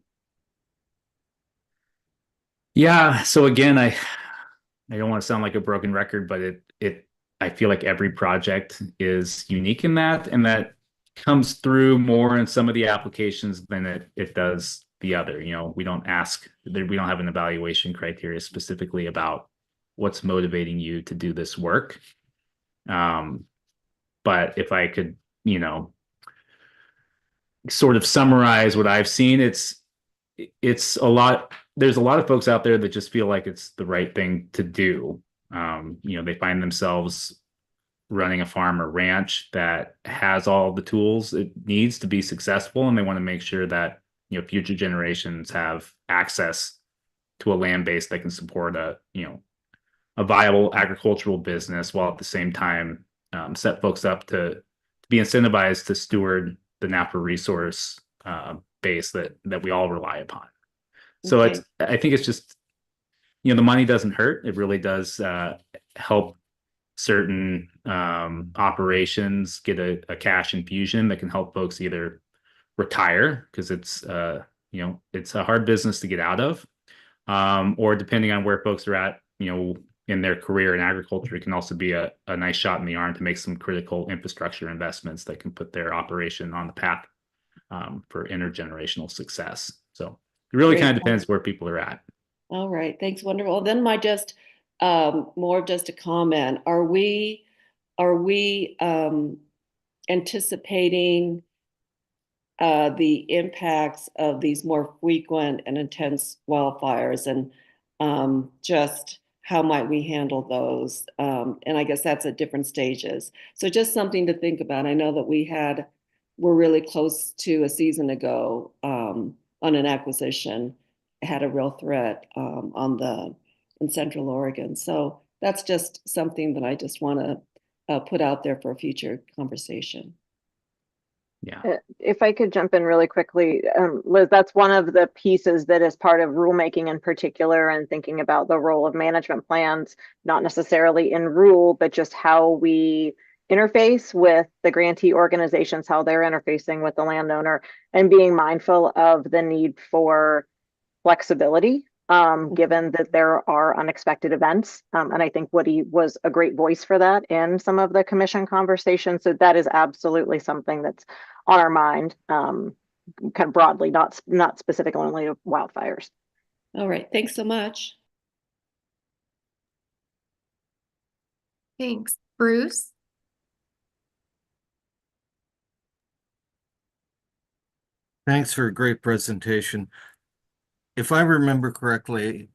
Yeah. So again, I don't want to sound like a broken record, but I feel like every project is unique in that, and that comes through more in some of the applications than it does the other. You know, we don't have an evaluation criteria specifically about what's motivating you to do this work. But if I could, you know, sort of summarize what I've seen, it's a lot. There's a lot of folks out there that just feel like it's the right thing to do. You know, they find themselves running a farm or ranch that has all the tools it needs to be successful, and they want to make sure that, you know, future generations have access to a land base that can support a viable agricultural business, while at the same time set folks up to be incentivized to steward the natural resource base that we all rely upon. So Okay. I think it's just, you know, the money doesn't hurt. It really does help certain operations get a cash infusion that can help folks either retire, because it's you know, it's a hard business to get out of, or depending on where folks are at, you know, in their career in agriculture, it can also be a nice shot in the arm to make some critical infrastructure investments that can put their operation on the path for intergenerational success. So it really Great. kind of depends where people are at. All right, thanks, wonderful. Then more of just a comment. Are we anticipating the impacts of these more frequent and intense wildfires, and just how might we handle those? And I guess that's at different stages. So just something to think about. I know that we're really close to a season ago on an acquisition, had a real threat in Central Oregon. So that's just something that I just want to put out there for a future conversation. Yeah. If I could jump in really quickly, Liz, that's one of the pieces that is part of rulemaking in particular, and thinking about the role of management plans, not necessarily in rule, but just how we interface with the grantee organizations, how they're interfacing with the landowner, and being mindful of the need for flexibility, given that there are unexpected events. And I think Woody was a great voice for that in some of the commission conversations. So that is absolutely something that's on our mind, kind of broadly, not specifically only of wildfires. All right, thanks so much. Thanks. Bruce? Thanks for a great presentation. If I remember correctly,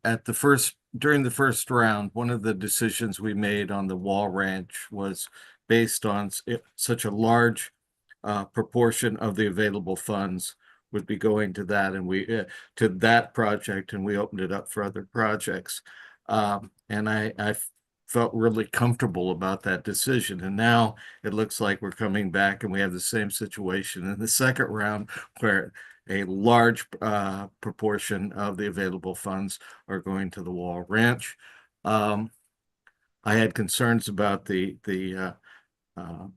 during the first round, one of the decisions we made on the Wall Ranch was based on such a large proportion of the available funds would be going to that, and to that project, and we opened it up for other projects. And I felt really comfortable about that decision. And now it looks like we're coming back and we have the same situation in the second round, where a large proportion of the available funds are going to the Wall Ranch. I had concerns about the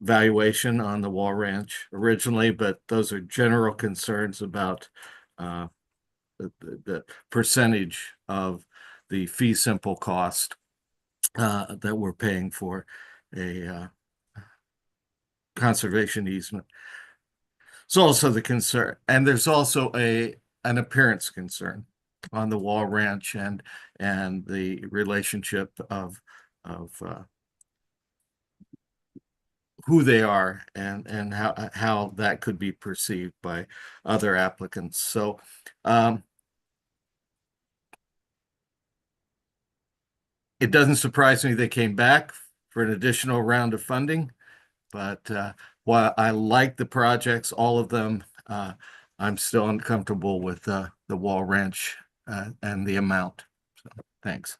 valuation on the Wall Ranch originally, but those are general concerns about the percentage of the fee simple cost that we're paying for a conservation easement. It's also the concern, and there's also an appearance concern on the Wall Ranch and the relationship of who they are and how that could be perceived by other applicants. So it doesn't surprise me they came back for an additional round of funding, but while I like the projects, all of them, I'm still uncomfortable with the Wall Ranch and the amount. So, thanks.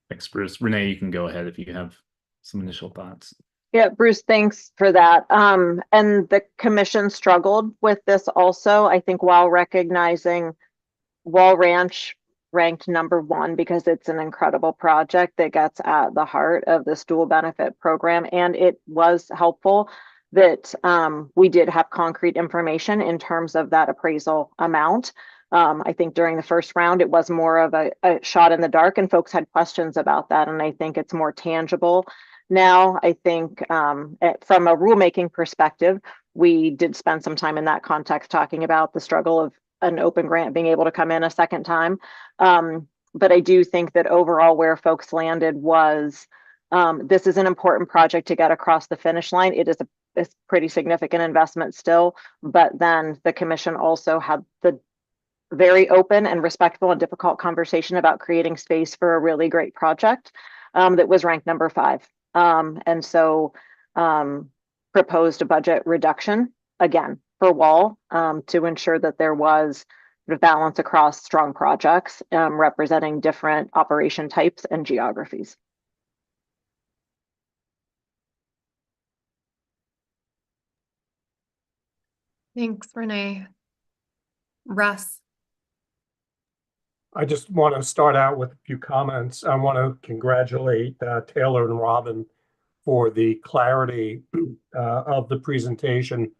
Thanks, Bruce. Renee, you can go ahead if you have some initial thoughts. Yeah, Bruce, thanks for that. And the commission struggled with this also, I think, while recognizing Wall Ranch ranked #1 because it's an incredible project that gets at the heart of this dual benefit program. And it was helpful that we did have concrete information in terms of that appraisal amount. I think during the first round, it was more of a shot in the dark and folks had questions about that. And I think it's more tangible now. I think from a rulemaking perspective, we did spend some time in that context talking about the struggle of an open grant being able to come in a second time. But I do think that overall where folks landed was this is an important project to get across the finish line. It is a pretty significant investment still, but then the commission also had the very open and respectful and difficult conversation about creating space for a really great project that was ranked #5. And so proposed a budget reduction again for Wall to ensure that there was the balance across strong projects representing different operation types and geographies. Thanks, Renee. Russ. I just want to start out with a few comments. I want to congratulate Taylor and Robin for the clarity of the presentation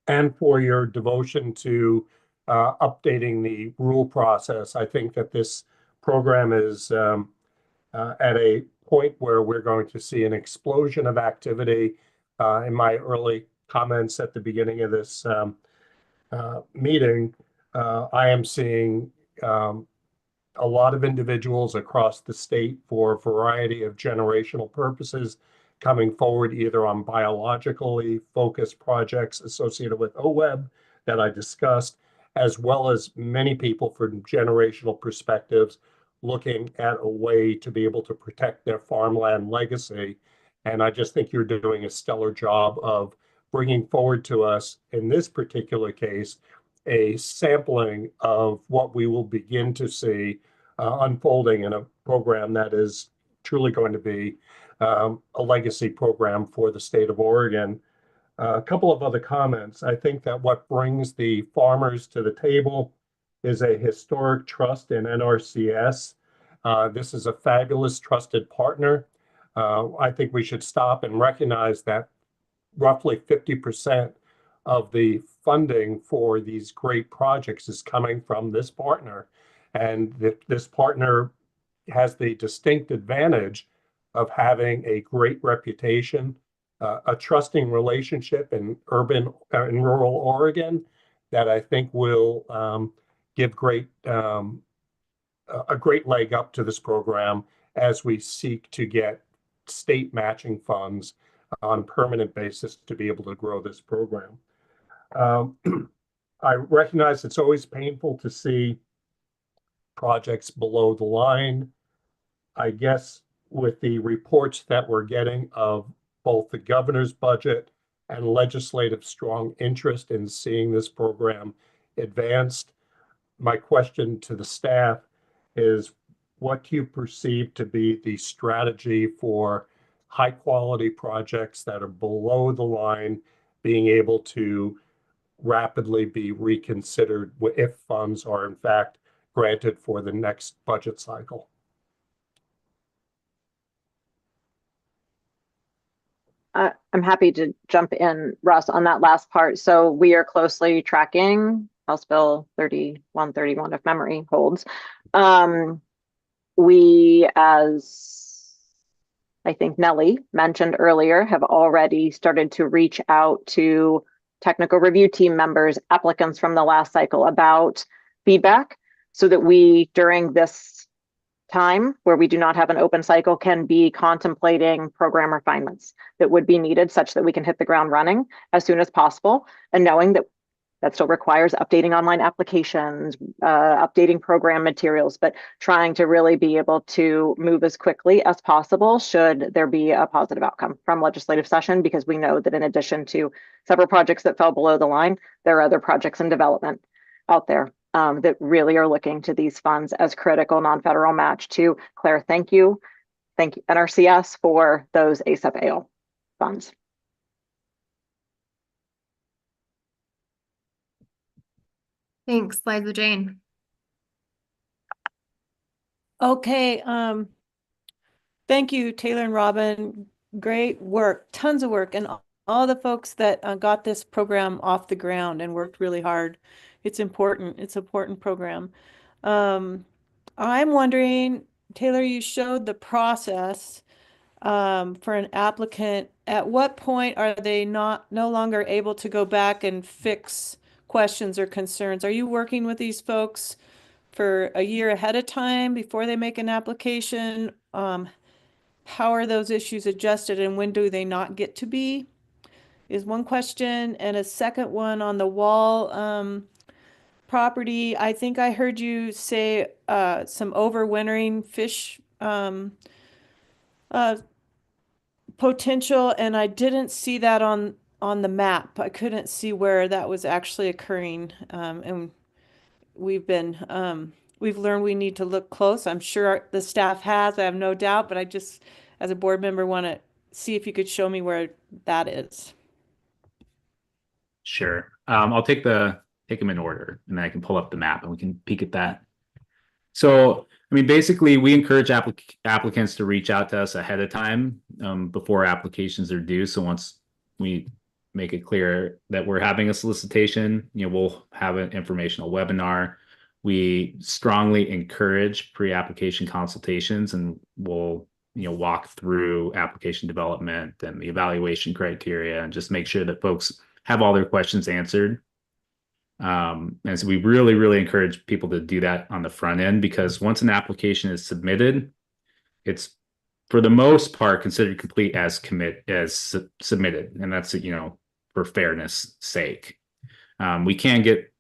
and for your devotion to updating the rule process. I think that this program is at a point where we're going to see an explosion of activity. In my early comments at the beginning of this meeting, I am seeing a lot of individuals across the state for a variety of generational purposes coming forward either on biologically focused projects associated with OWEB that I discussed, as well as many people from generational perspectives looking at a way to be able to protect their farmland legacy. And I just think you're doing a stellar job of bringing forward to us, in this particular case, a sampling of what we will begin to see unfolding in a program that is truly going to be a legacy program for the state of Oregon. A couple of other comments. I think that what brings the farmers to the table is a historic trust in NRCS. This is a fabulous trusted partner. I think we should stop and recognize that roughly 50% of the funding for these great projects is coming from this partner. And this partner has the distinct advantage of having a great reputation, a trusting relationship in urban and rural Oregon that I think will give a great leg up to this program as we seek to get state matching funds on a permanent basis to be able to grow this program. I recognize it's always painful to see projects below the line. I guess with the reports that we're getting of both the governor's budget and legislative strong interest in seeing this program advanced, my question to the staff is, what do you perceive to be the strategy for high quality projects that are below the line being able to rapidly be reconsidered if funds are in fact granted for the next budget cycle? I'm happy to jump in, Russ, on that last part. So we are closely tracking House Bill 3131, if memory holds. We, as I think Nellie mentioned earlier, have already started to reach out to technical review team members, applicants from the last cycle about feedback so that we, during this time where we do not have an open cycle, can be contemplating program refinements that would be needed such that we can hit the ground running as soon as possible, and knowing that that still requires updating online applications, updating program materials, but trying to really be able to move as quickly as possible should there be a positive outcome from legislative session, because we know that in addition to several projects that fell below the line, there are other projects in development out there that really are looking to these funds as critical non-federal match to. Claire, thank you. Thank you, NRCS, for those ASAP-AL funds. Thanks, Liza Jane. Okay, thank you, Taylor and Robin. Great work, tons of work, and all the folks that got this program off the ground and worked really hard. It's important. It's an important program. I'm wondering, Taylor, you showed the process for an applicant. At what point are they no longer able to go back and fix questions or concerns? Are you working with these folks for a year ahead of time before they make an application? How are those issues adjusted and when do they not get to be? Is one question. And a second one on the wall property. I think I heard you say some overwintering fish potential, and I didn't see that on the map. I couldn't see where that was actually occurring. And we've learned we need to look close. I'm sure the staff has, I have no doubt, but I just, as a board member, want to see if you could show me where that is. Sure. I'll take them in order, and then I can pull up the map and we can peek at that. So, I mean, basically, we encourage applicants to reach out to us ahead of time before applications are due. So once we make it clear that we're having a solicitation, we'll have an informational webinar. We strongly encourage pre-application consultations, and we'll walk through application development and the evaluation criteria and just make sure that folks have all their questions answered. And so we really, really encourage people to do that on the front end, because once an application is submitted, it's for the most part considered complete as submitted, and that's for fairness sake. We can get,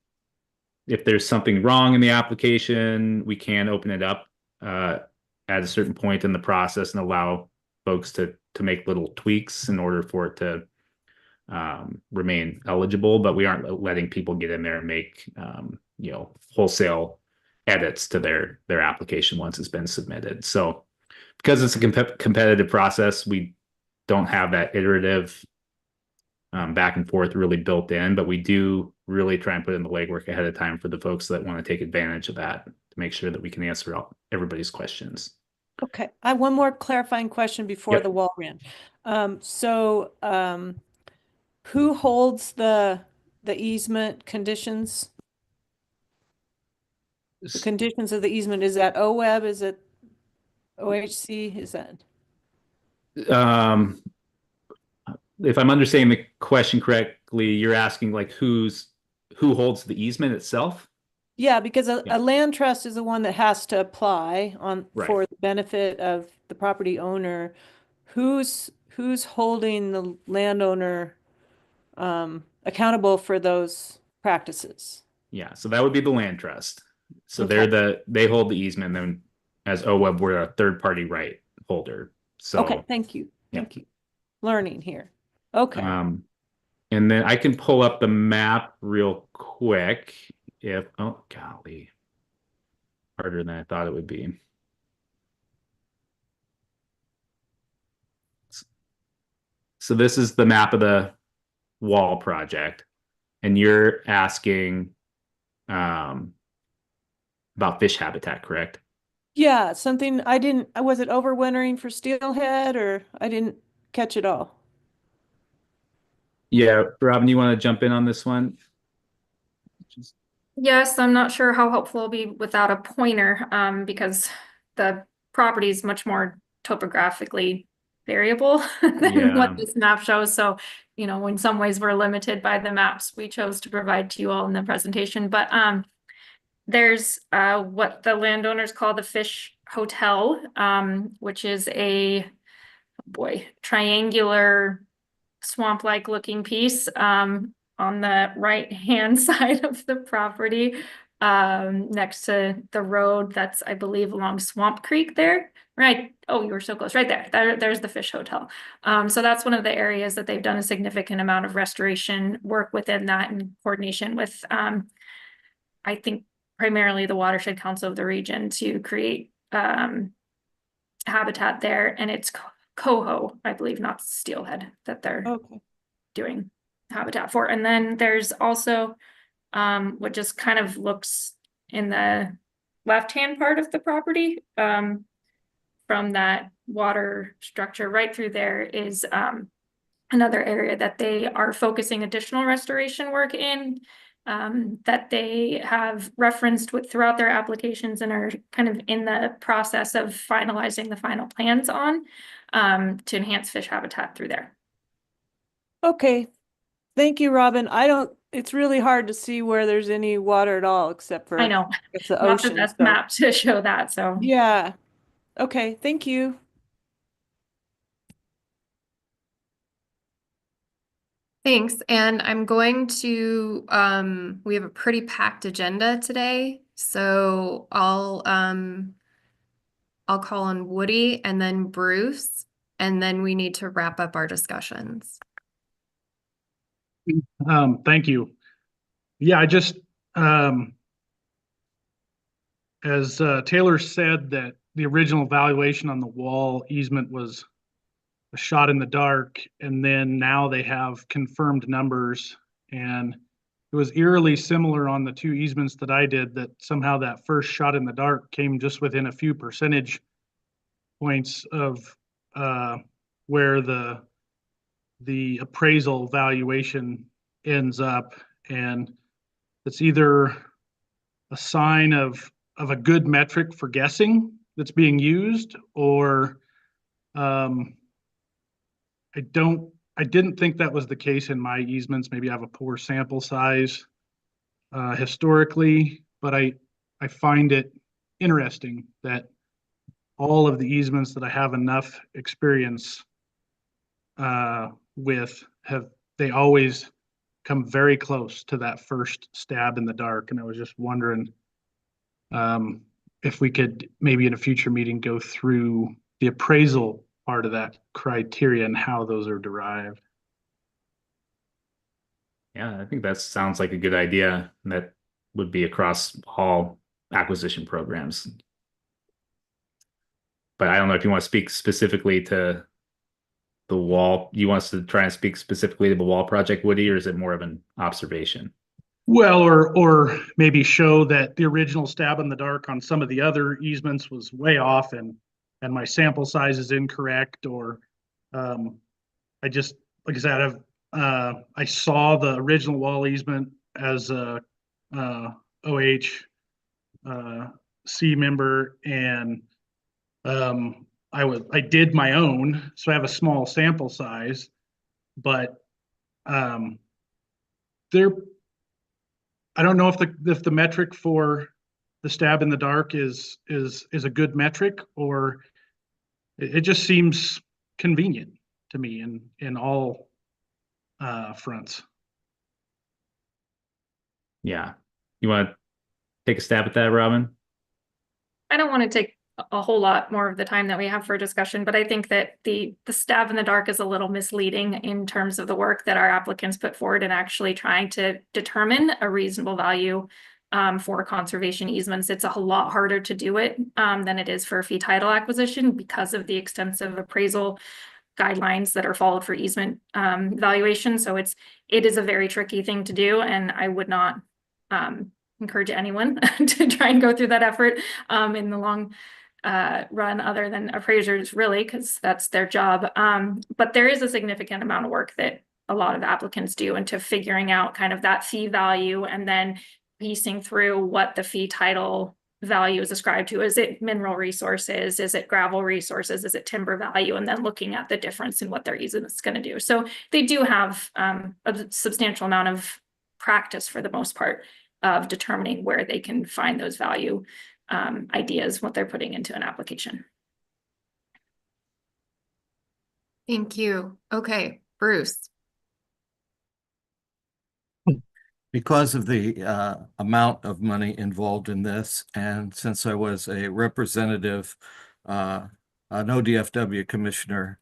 if there's something wrong in the application, we can open it up at a certain point in the process and allow folks to make little tweaks in order for it to remain eligible, but we aren't letting people get in there and make wholesale edits to their application once it's been submitted. So because it's a competitive process, we don't have that iterative back and forth really built in, but we do really try and put in the legwork ahead of time for the folks that want to take advantage of that to make sure that we can answer everybody's questions. Okay, I have one more clarifying question before the wall ran. Who holds the easement conditions? The conditions of the easement, is that OWEB? Is it OHC? Is that? If I'm understanding the question correctly, you're asking like who holds the easement itself? Yeah, because a land trust is the one that has to apply for the benefit of the property owner. Who's holding the landowner accountable for those practices? Yeah, so that would be the land trust. So they hold the easement, and then as OWEB, we're a third party right holder. So okay, thank you. Thank you. Learning here. Okay. And then I can pull up the map real quick oh golly, harder than I thought it would be. So this is the map of the wall project, and you're asking about fish habitat, correct? Yeah, something was it overwintering for steelhead, or I didn't catch it all? Yeah, Robin, you want to jump in on this one? Yes, I'm not sure how helpful it'll be without a pointer, because the property is much more topographically variable than what this map shows. So, in some ways we're limited by the maps we chose to provide to you all in the presentation. But there's what the landowners call the Fish Hotel, which is a triangular swamp-like looking piece on the right-hand side of the property, next to the road that's, I believe, along Swamp Creek there. Right. Oh, you were so close. Right there. There's the Fish Hotel. So that's one of the areas that they've done a significant amount of restoration work within that, in coordination with, I think, primarily the Watershed Council of the region to create habitat there, and it's coho, I believe, not steelhead, that they're doing habitat for. And then there's also what just kind of looks in the left-hand part of the property, from that water structure right through there is another area that they are focusing additional restoration work in, that they have referenced throughout their applications and are kind of in the process of finalizing the final plans on, to enhance fish habitat through there. Okay. Thank you, Robin. It's really hard to see where there's any water at all, except for I know it's the not ocean. the best map to show that. So yeah. Okay. Thank you. Thanks. And I'm going to, we have a pretty packed agenda today. So I'll call on Woody and then Bruce, and then we need to wrap up our discussions. Thank you. Yeah, I just, as Taylor said, that the original valuation on the wall easement was a shot in the dark, and then now they have confirmed numbers, and it was eerily similar on the two easements that I did, that somehow that first shot in the dark came just within a few percentage points of where the appraisal valuation ends up. And it's either a sign of a good metric for guessing that's being used, or I didn't think that was the case in my easements. Maybe I have a poor sample size historically, but I find it interesting that all of the easements that I have enough experience with they always come very close to that first stab in the dark. And I was just wondering if we could maybe in a future meeting go through the appraisal part of that criteria and how those are derived. Yeah, I think that sounds like a good idea. That would be across all acquisition programs. But I don't know if you want to speak specifically to the wall. You want us to try and speak specifically to the wall project, Woody, or is it more of an observation? Well, or maybe show that the original stab in the dark on some of the other easements was way off, and my sample size is incorrect, or I just, like I said, I saw the original wall easement as a OHC member, and I did my own, so I have a small sample size, but I don't know if the metric for the stab in the dark is a good metric, or it just seems convenient to me in all fronts. Yeah. You want to take a stab at that, Robin? I don't want to take a whole lot more of the time that we have for discussion, but I think that the stab in the dark is a little misleading in terms of the work that our applicants put forward in actually trying to determine a reasonable value for conservation easements. It's a lot harder to do it than it is for fee title acquisition because of the extensive appraisal guidelines that are followed for easement valuation. So it is a very tricky thing to do, and I would not encourage anyone to try and go through that effort in the long run, other than appraisers, really, because that's their job. But there is a significant amount of work that a lot of applicants do into figuring out kind of that fee value, and then piecing through what the fee title value is ascribed to. Is it mineral resources? Is it gravel resources? Is it timber value? And then looking at the difference in what their easement is going to do. So they do have a substantial amount of practice, for the most part, of determining where they can find those value ideas, what they're putting into an application. Thank you. Okay, Bruce. Because of the amount of money involved in this, and since I was a representative, an ODFW commissioner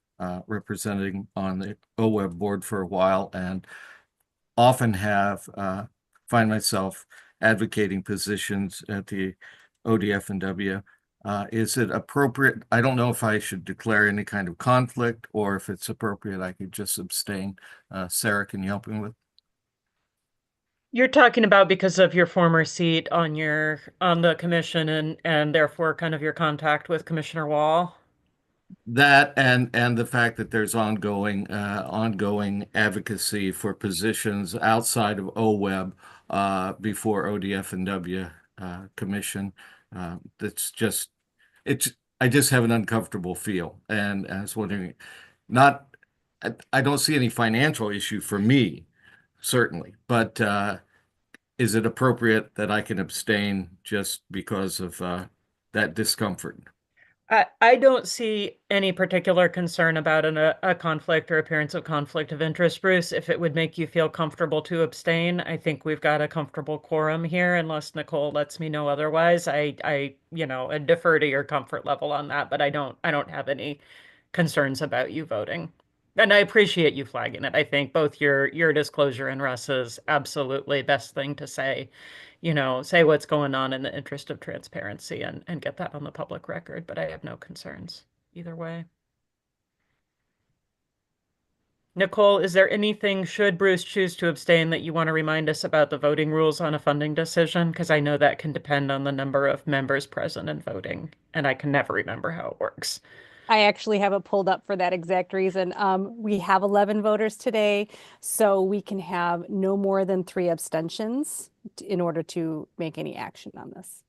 representing on the OWEB board for a while, and often have find myself advocating positions at the ODF and W. Is it appropriate? I don't know if I should declare any kind of conflict or if it's appropriate, I could just abstain. Sarah, can you help me with? You're talking about because of your former seat on the commission and therefore kind of your contact with Commissioner Wall? That and the fact that there's ongoing advocacy for positions outside of OWEB before ODF and W commission. That's just I just have an uncomfortable feel, and I was wondering, I don't see any financial issue for me, certainly, but is it appropriate that I can abstain just because of that discomfort? I don't see any particular concern about a conflict or appearance of conflict of interest, Bruce. If it would make you feel comfortable to abstain, I think we've got a comfortable quorum here, unless Nicole lets me know otherwise. I defer to your comfort level on that, but I don't have any concerns about you voting. And I appreciate you flagging it. I think both your disclosure and Russ's absolutely best thing to say. Say what's going on in the interest of transparency and get that on the public record, but I have no concerns either way. Nicole, is there anything, should Bruce choose to abstain, that you want to remind us about the voting rules on a funding decision? Because I know that can depend on the number of members present and voting, and I can never remember how it works. I actually have it pulled up for that exact reason. We have 11 voters today, so we can have no more than 3 abstentions in order to make any action on this.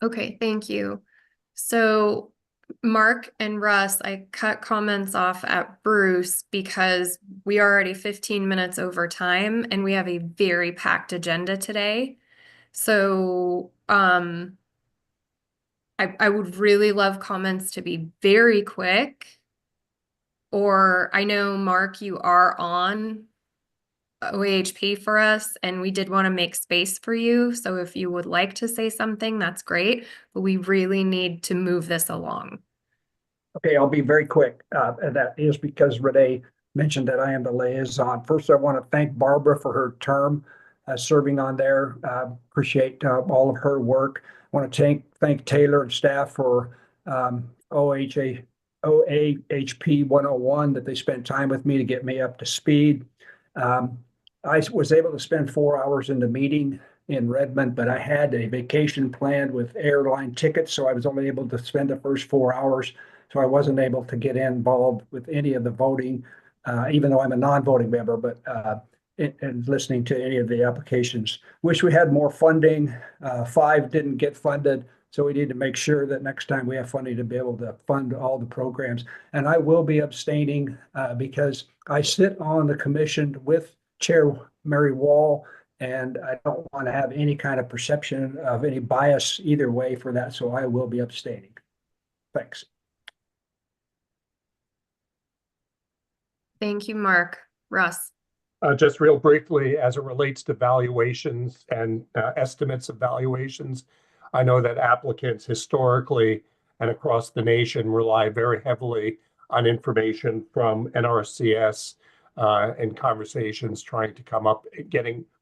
Okay, thank you. So Mark and Russ, I cut comments off at Bruce because we are already 15 minutes over time and we have a very packed agenda today. So I would really love comments to be very quick. Or I know, Mark, you are on OAHP for us, and we did want to make space for you. So if you would like to say something, that's great. But we really need to move this along. Okay, I'll be very quick. And that is because Renee mentioned that I am the liaison. First, I want to thank Barbara for her term serving on there. Appreciate all of her work. I want to thank Taylor and staff for OAHP 101, that they spent time with me to get me up to speed. I was able to spend 4 hours in the meeting in Redmond, but I had a vacation planned with airline tickets, so I was only able to spend the first 4 hours. So I wasn't able to get involved with any of the voting, even though I'm a non-voting member, but and listening to any of the applications. Wish we had more funding. 5 didn't get funded, so we need to make sure that next time we have funding to be able to fund all the programs. And I will be abstaining because I sit on the commission with Chair Mary Wall, and I don't want to have any kind of perception of any bias either way for that, so I will be abstaining. Thanks. Thank you, Mark. Russ. Just real briefly, as it relates to valuations and estimates of valuations, I know that applicants historically and across the nation rely very heavily on information from NRCS and conversations trying to come up,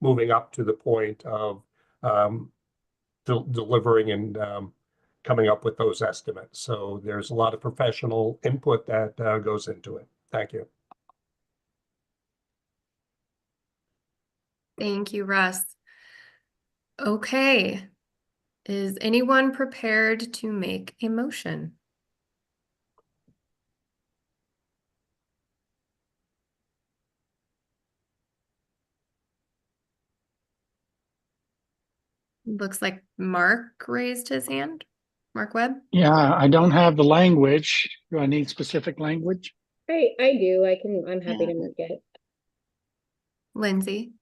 moving up to the point of delivering and coming up with those estimates. So there's a lot of professional input that goes into it. Thank you. Thank you, Russ. Okay. Is anyone prepared to make a motion? Looks like Mark raised his hand. Mark Webb? Yeah, I don't have the language. Do I need specific language? I do. I'm happy to make it. Lindsay?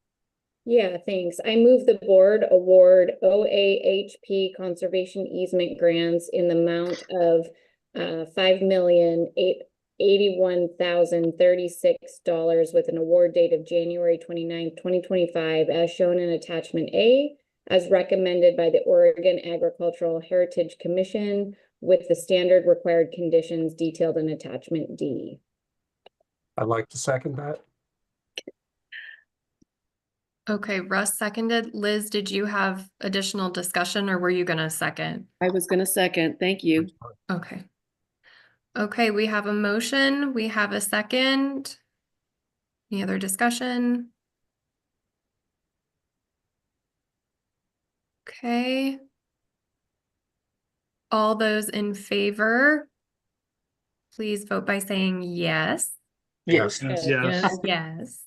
Yeah, thanks. I move the board award OAHP conservation easement grants in the amount of $5,081,036 with an award date of January 29th, 2025, as shown in attachment A, as recommended by the Oregon Agricultural Heritage Commission, with the standard required conditions detailed in attachment D. I'd like to second that. Okay, Russ seconded. Liz, did you have additional discussion or were you gonna second? I was gonna second. Thank you. Okay. Okay, we have a motion. We have a second. Any other discussion? Okay. All those in favor, please vote by saying yes. Yes. Yes. Yes.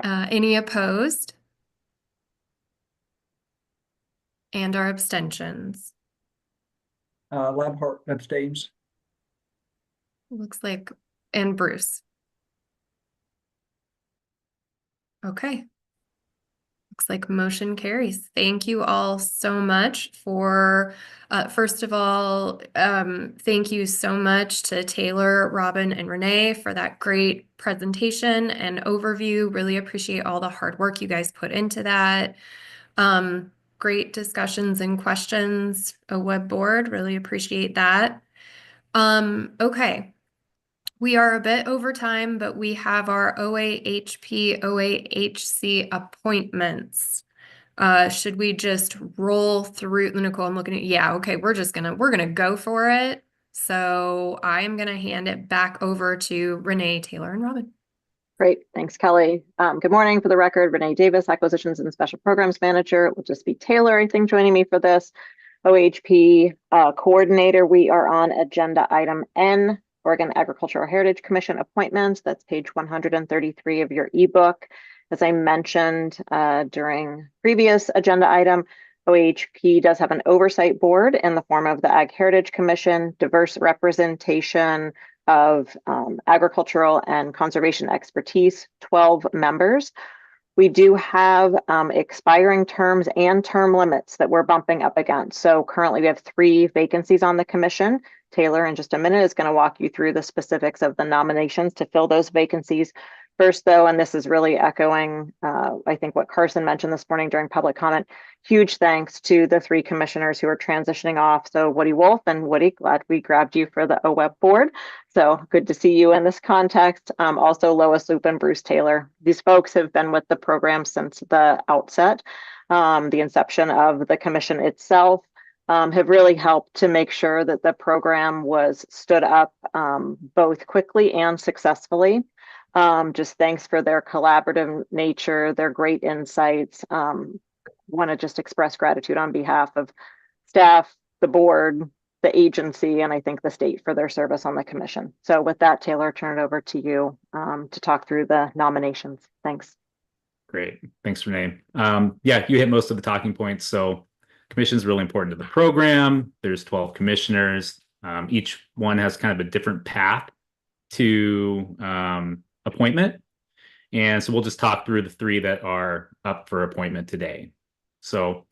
Any opposed? And our abstentions. Labhart abstains. Looks like, and Bruce. Okay. Looks like motion carries. Thank you all so much for, first of all, thank you so much to Taylor, Robin, and Renee for that great presentation and overview. Really appreciate all the hard work you guys put into that. Great discussions and questions, OWEB board, really appreciate that. Okay. We are a bit over time, but we have our OAHP, OAHC appointments. Should we just roll through, Nicole, I'm looking at, yeah, okay, we're gonna go for it. So I'm gonna hand it back over to Renee, Taylor, and Robin. Great, thanks, Kelly. Good morning. For the record, Renee Davis, Acquisitions and Special Programs Manager. It will just be Taylor, I think, joining me for this. OHP Coordinator, we are on agenda item N, Oregon Agricultural Heritage Commission appointments. That's page 133 of your ebook. As I mentioned during previous agenda item, OHP does have an oversight board in the form of the Ag Heritage Commission, diverse representation of agricultural and conservation expertise, 12 members. We do have expiring terms and term limits that we're bumping up against. So currently we have 3 vacancies on the commission. Taylor, in just a minute, is going to walk you through the specifics of the nominations to fill those vacancies. First, though, and this is really echoing, I think, what Carson mentioned this morning during public comment, huge thanks to the 3 commissioners who are transitioning off. So Woody Wolf and Woody, glad we grabbed you for the OWEB board. So good to see you in this context. Also, Lois Loop and Bruce Taylor. These folks have been with the program since the outset, the inception of the commission itself. Have really helped to make sure that the program was stood up both quickly and successfully. Just thanks for their collaborative nature, their great insights. Want to just express gratitude on behalf of staff, the board, the agency, and I think the state for their service on the commission. So with that, Taylor, turn it over to you to talk through the nominations. Thanks. Great. Thanks, Renee. Yeah, you hit most of the talking points. So commission is really important to the program. There's 12 commissioners. Each one has kind of a different path to appointment. And so we'll just talk through the 3 that are up for appointment today. So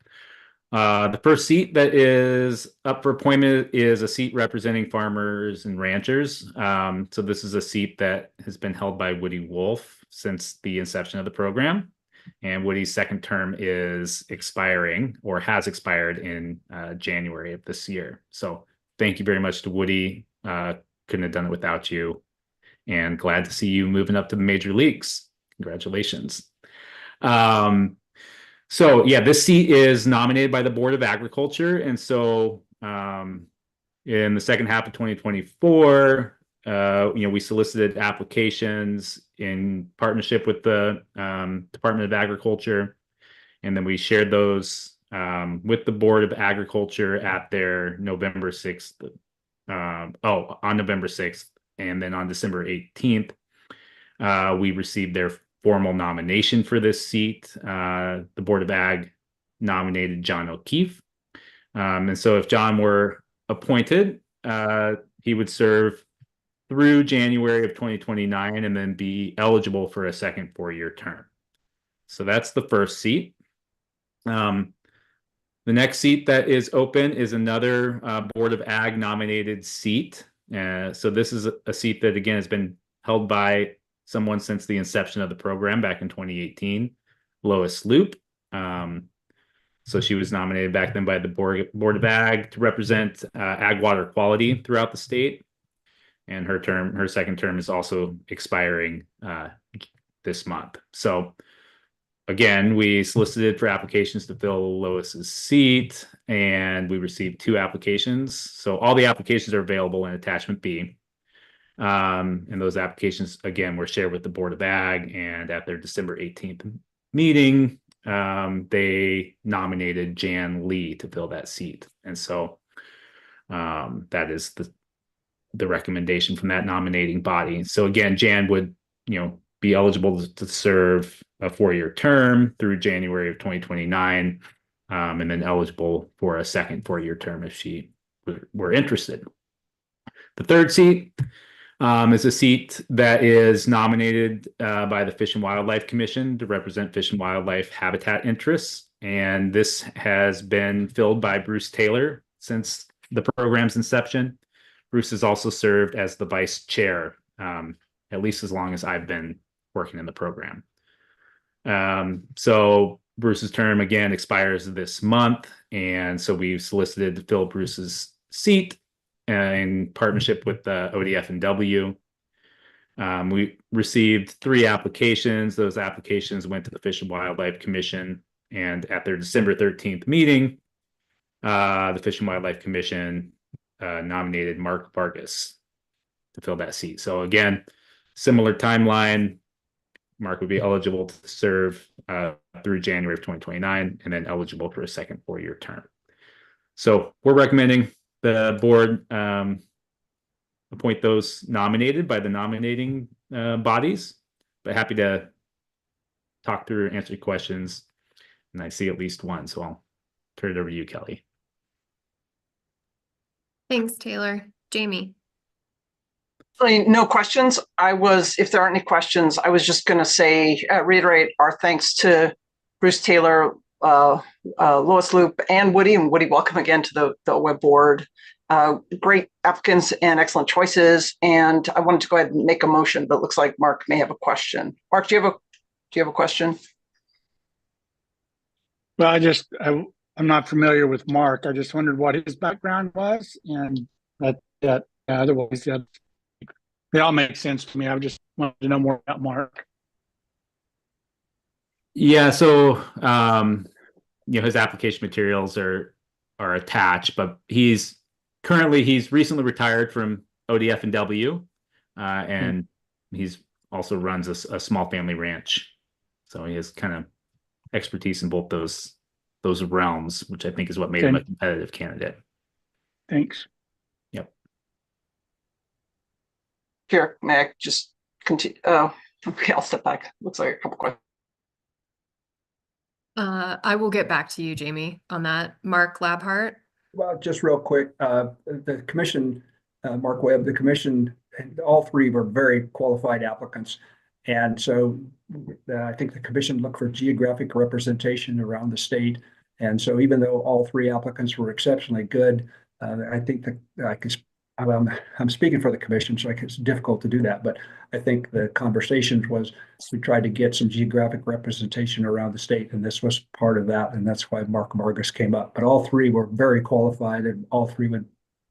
the first seat that is up for appointment is a seat representing farmers and ranchers. So this is a seat that has been held by Woody Wolf since the inception of the program. And Woody's second term is expiring or has expired in January of this year. So thank you very much to Woody. Couldn't have done it without you. And glad to see you moving up to the major leagues. Congratulations. So yeah, this seat is nominated by the Board of Agriculture. And so in the second half of 2024, we solicited applications in partnership with the Department of Agriculture. And then we shared those with the Board of Agriculture at their November 6th. On November 6th. And then on December 18th, we received their formal nomination for this seat. The Board of Ag nominated John O'Keefe. And so if John were appointed, he would serve through January of 2029 and then be eligible for a second 4-year term. So that's the first seat. The next seat that is open is another Board of Ag nominated seat. So this is a seat that, again, has been held by someone since the inception of the program back in 2018, Lois Loop. So she was nominated back then by the Board of Ag to represent ag water quality throughout the state. And her second term is also expiring this month. So again, we solicited for applications to fill Lois's seat, and we received 2 applications. So all the applications are available in attachment B. And those applications, again, were shared with the Board of Ag, and at their December 18th meeting, they nominated Jan Lee to fill that seat. And so that is the recommendation from that nominating body. So again, Jan would, be eligible to serve a 4-year term through January of 2029, and then eligible for a second 4-year term if she were interested. The third seat is a seat that is nominated by the Fish and Wildlife Commission to represent fish and wildlife habitat interests. And this has been filled by Bruce Taylor since the program's inception. Bruce has also served as the vice chair, at least as long as I've been working in the program. So Bruce's term again expires this month. And so we've solicited to fill Bruce's seat in partnership with the ODF and W. We received 3 applications. Those applications went to the Fish and Wildlife Commission, and at their December 13th meeting, the Fish and Wildlife Commission nominated Mark Vargas to fill that seat. So again, similar timeline. Mark would be eligible to serve through January of 2029, and then eligible for a second 4-year term. So we're recommending the board appoint those nominated by the nominating bodies, but happy to talk through and answer your questions. And I see at least one, so I'll turn it over to you, Kelly. Thanks, Taylor. Jamie. No questions. If there aren't any questions, I was just going to say, reiterate our thanks to Bruce Taylor, Lois Loop, and Woody. And Woody, welcome again to the OWEB board. Great applicants and excellent choices. And I wanted to go ahead and make a motion, but it looks like Mark may have a question. Mark, do you have a question? Well, I'm not familiar with Mark. I just wondered what his background was, and otherwise, they all make sense to me. I just wanted to know more about Mark. Yeah, so his application materials are attached, but he's recently retired from ODF and W, and he's also runs a small family ranch. So he has kind of expertise in both those realms, which I think is what made him a competitive candidate. Thanks. Yep. Here, may I just continue? Okay, I'll step back. Looks like a couple questions. I will get back to you, Jamie, on that. Mark Labhart. Well, just real quick, the commission, Mark Webb, the commission, all 3 were very qualified applicants. And so I think the commission looked for geographic representation around the state. And so even though all 3 applicants were exceptionally good, I think that I'm speaking for the commission, so it's difficult to do that. But I think the conversations was we tried to get some geographic representation around the state, and this was part of that. And that's why Mark Vargas came up. But all 3 were very qualified, and all 3 would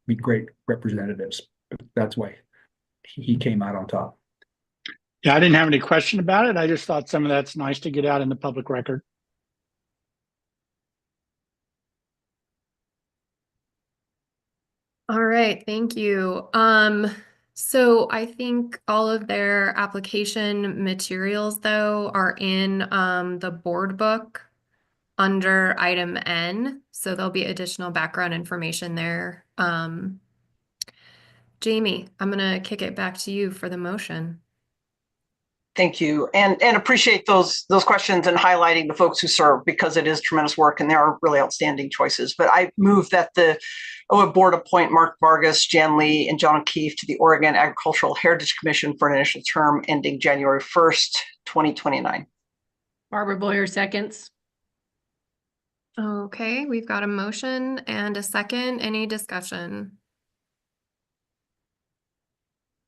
be great representatives. But that's why he came out on top. Yeah, I didn't have any question about it. I just thought some of that's nice to get out in the public record. All right, thank you. So I think all of their application materials, though, are in the board book under item N. So there'll be additional background information there. Jamie, I'm going to kick it back to you for the motion. Thank you, and appreciate those questions and highlighting the folks who serve, because it is tremendous work and there are really outstanding choices. But I move that the OWEB board appoint Mark Vargas, Jan Lee, and John O'Keefe to the Oregon Agricultural Heritage Commission for an initial term ending January 1st, 2029. Barbara Boyer seconds. Okay, we've got a motion and a second. Any discussion?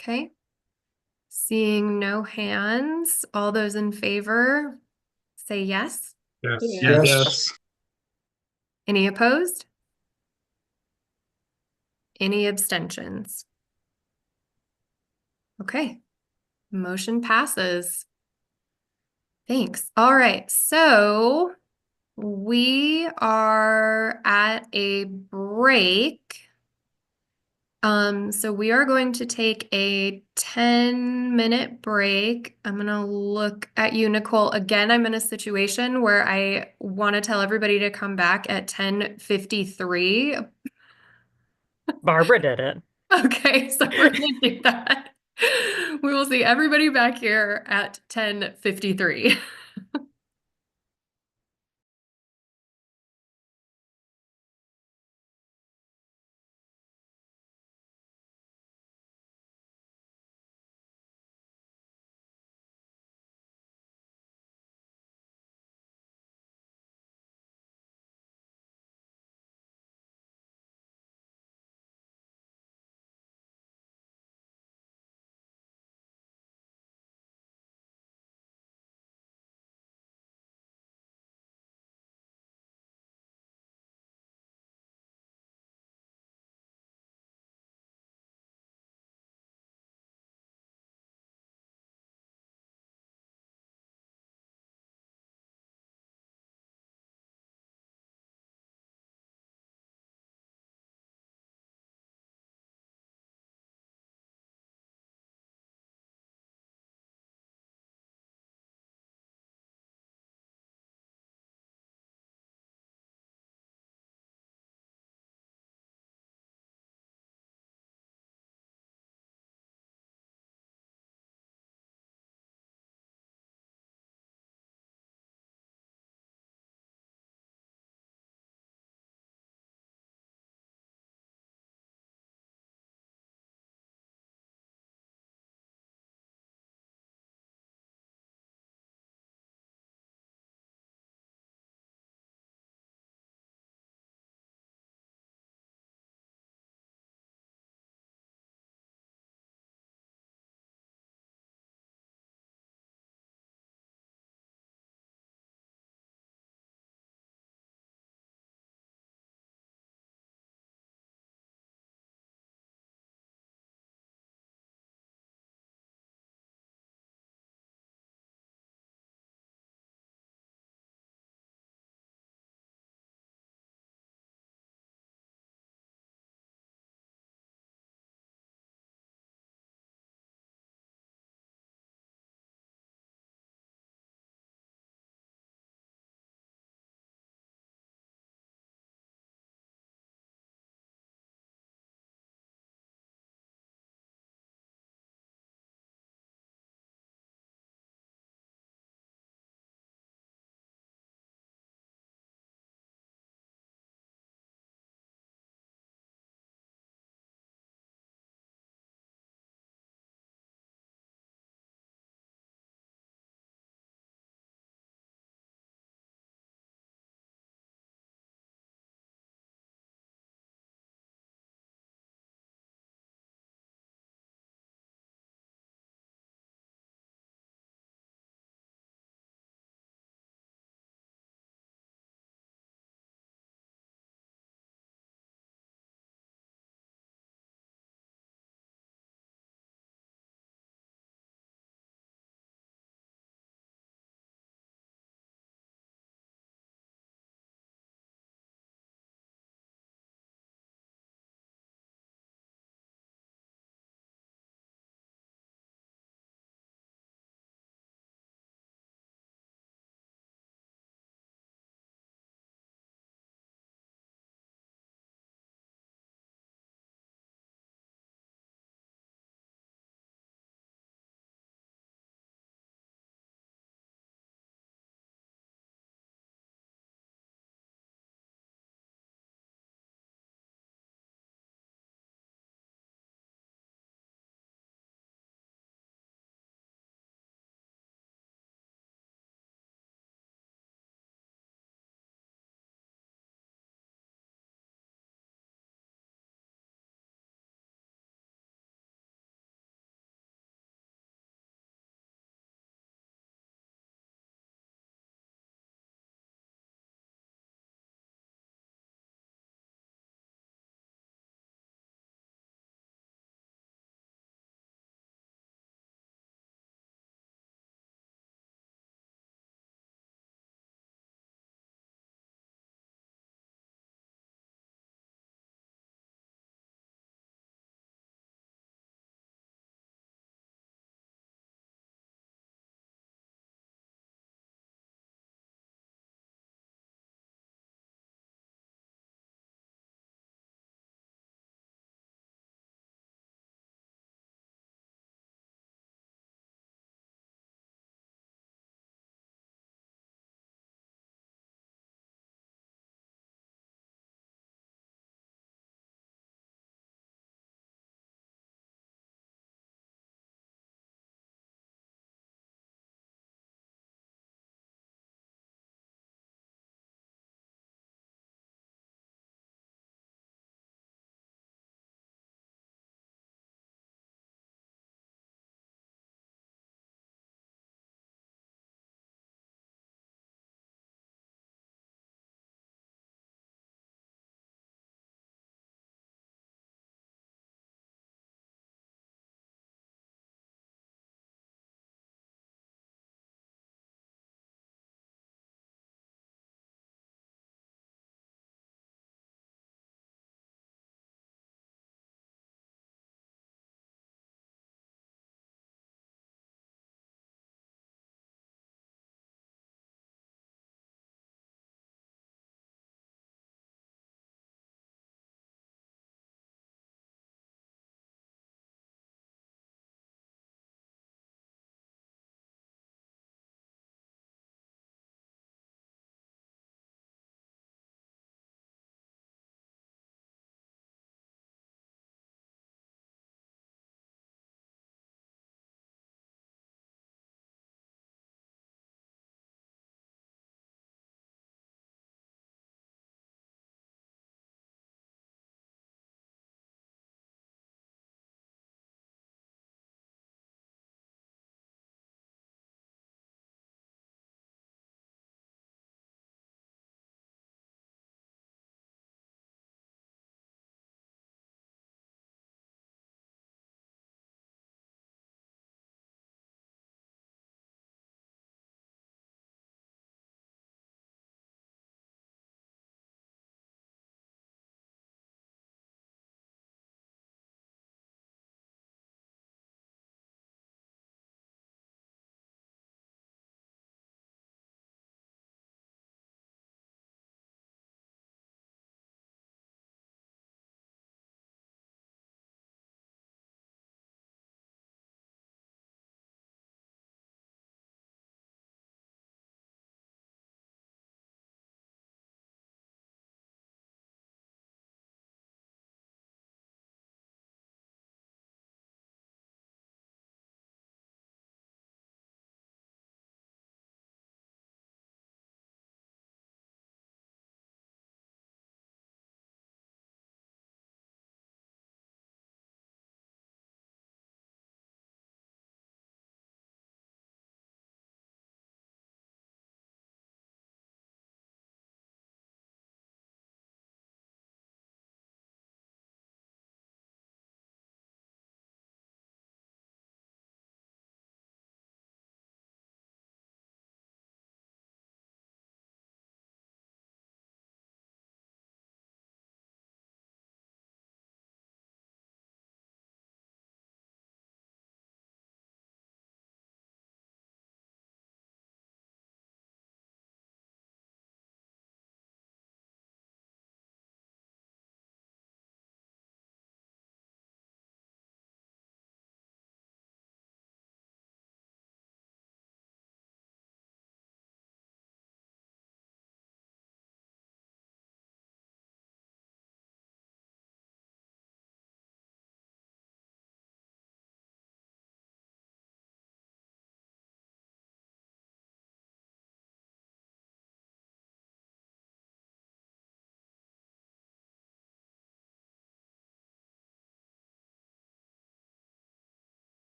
Okay. Seeing no hands, all those in favor say yes. Yes. Yes. Any opposed? Any abstentions? Okay, motion passes. Thanks. All right. So we are at a break. So we are going to take a 10-minute break. I'm gonna look at you, Nicole. Again, I'm in a situation where I want to tell everybody to come back at 10:53. Barbara did it. Okay, so we're gonna do that. We will see everybody back here at 10:53.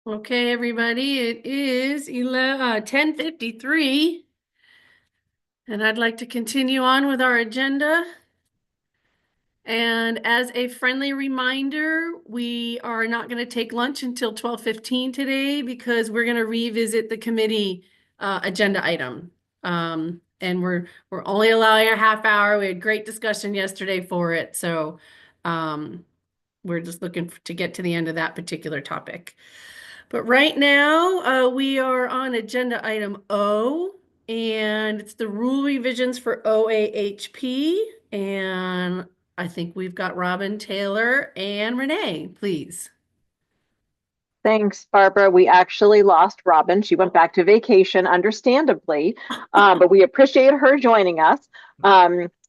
Okay, everybody, it is 10:53. And I'd like to continue on with our agenda. And as a friendly reminder, we are not going to take lunch until 12:15 today because we're going to revisit the committee agenda item. And we're only allowing a half hour. We had great discussion yesterday for it. So we're just looking to get to the end of that particular topic. But right now, we are on agenda item O, and it's the rule revisions for OAHP. And I think we've got Robin, Taylor, and Renee, please. Thanks, Barbara. We actually lost Robin. She went back to vacation, understandably, but we appreciate her joining us.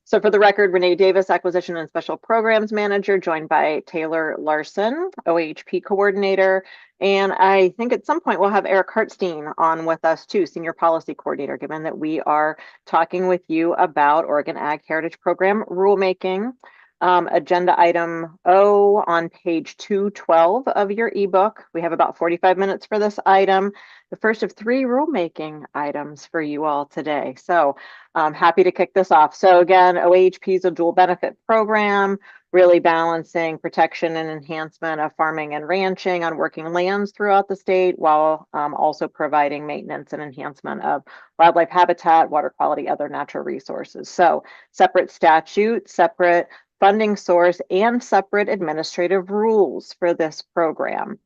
So for the record, Renee Davis, Acquisition and Special Programs Manager, joined by Taylor Larson, OHP Coordinator. And I think at some point we'll have Eric Hartstein on with us too, Senior Policy Coordinator, given that we are talking with you about Oregon Ag Heritage Program rulemaking. Agenda item O on page 212 of your ebook. We have about 45 minutes for this item, the first of 3 rulemaking items for you all today. So I'm happy to kick this off. So again, OHP is a dual benefit program, really balancing protection and enhancement of farming and ranching on working lands throughout the state, while also providing maintenance and enhancement of wildlife habitat, water quality, other natural resources. So separate statute, separate funding source, and separate administrative rules for this program.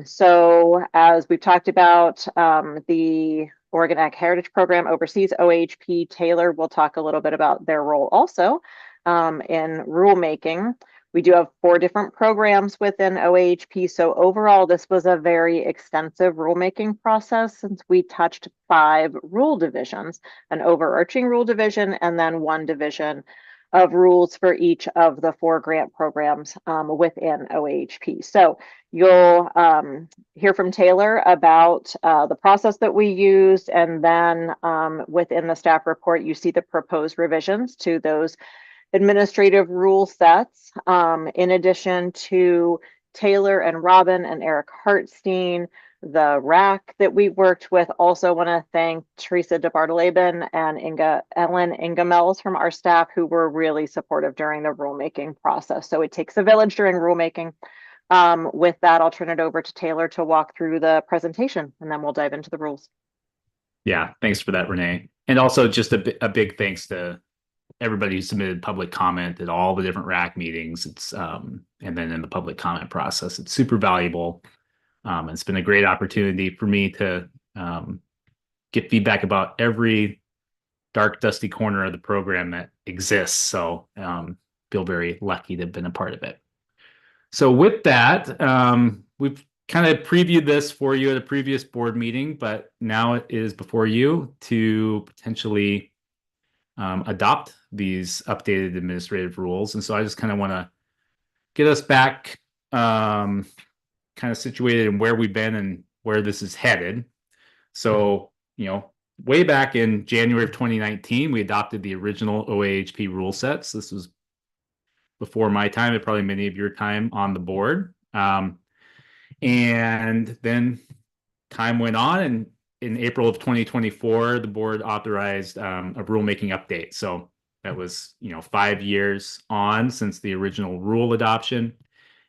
So as we've talked about, the Oregon Ag Heritage Program oversees OHP. Taylor will talk a little bit about their role also in rulemaking. We do have 4 different programs within OHP. So overall, this was a very extensive rulemaking process since we touched 5 rule divisions, an overarching rule division, and then 1 division of rules for each of the 4 grant programs within OHP. So you'll hear from Taylor about the process that we used, and then within the staff report, you see the proposed revisions to those administrative rule sets. In addition to Taylor and Robin and Eric Hartstein, the RAC that we worked with, also want to thank Teresa DeBartoleben and Ellen Ingamels from our staff, who were really supportive during the rulemaking process. So it takes a village during rulemaking. With that, I'll turn it over to Taylor to walk through the presentation, and then we'll dive into the rules. Yeah, thanks for that, Renee. And also just a big thanks to everybody who submitted public comment at all the different RAC meetings. It's and then in the public comment process, it's super valuable. It's been a great opportunity for me to get feedback about every dark, dusty corner of the program that exists. So feel very lucky to have been a part of it. So with that, we've kind of previewed this for you at a previous board meeting, but now it is before you to potentially adopt these updated administrative rules. And so I just kind of want to get us back kind of situated in where we've been and where this is headed. So, way back in January of 2019, we adopted the original OAHP rule sets. This was before my time, and probably many of your time on the board. And then time went on, and in April of 2024, the board authorized a rulemaking update. So that was, 5 years on since the original rule adoption,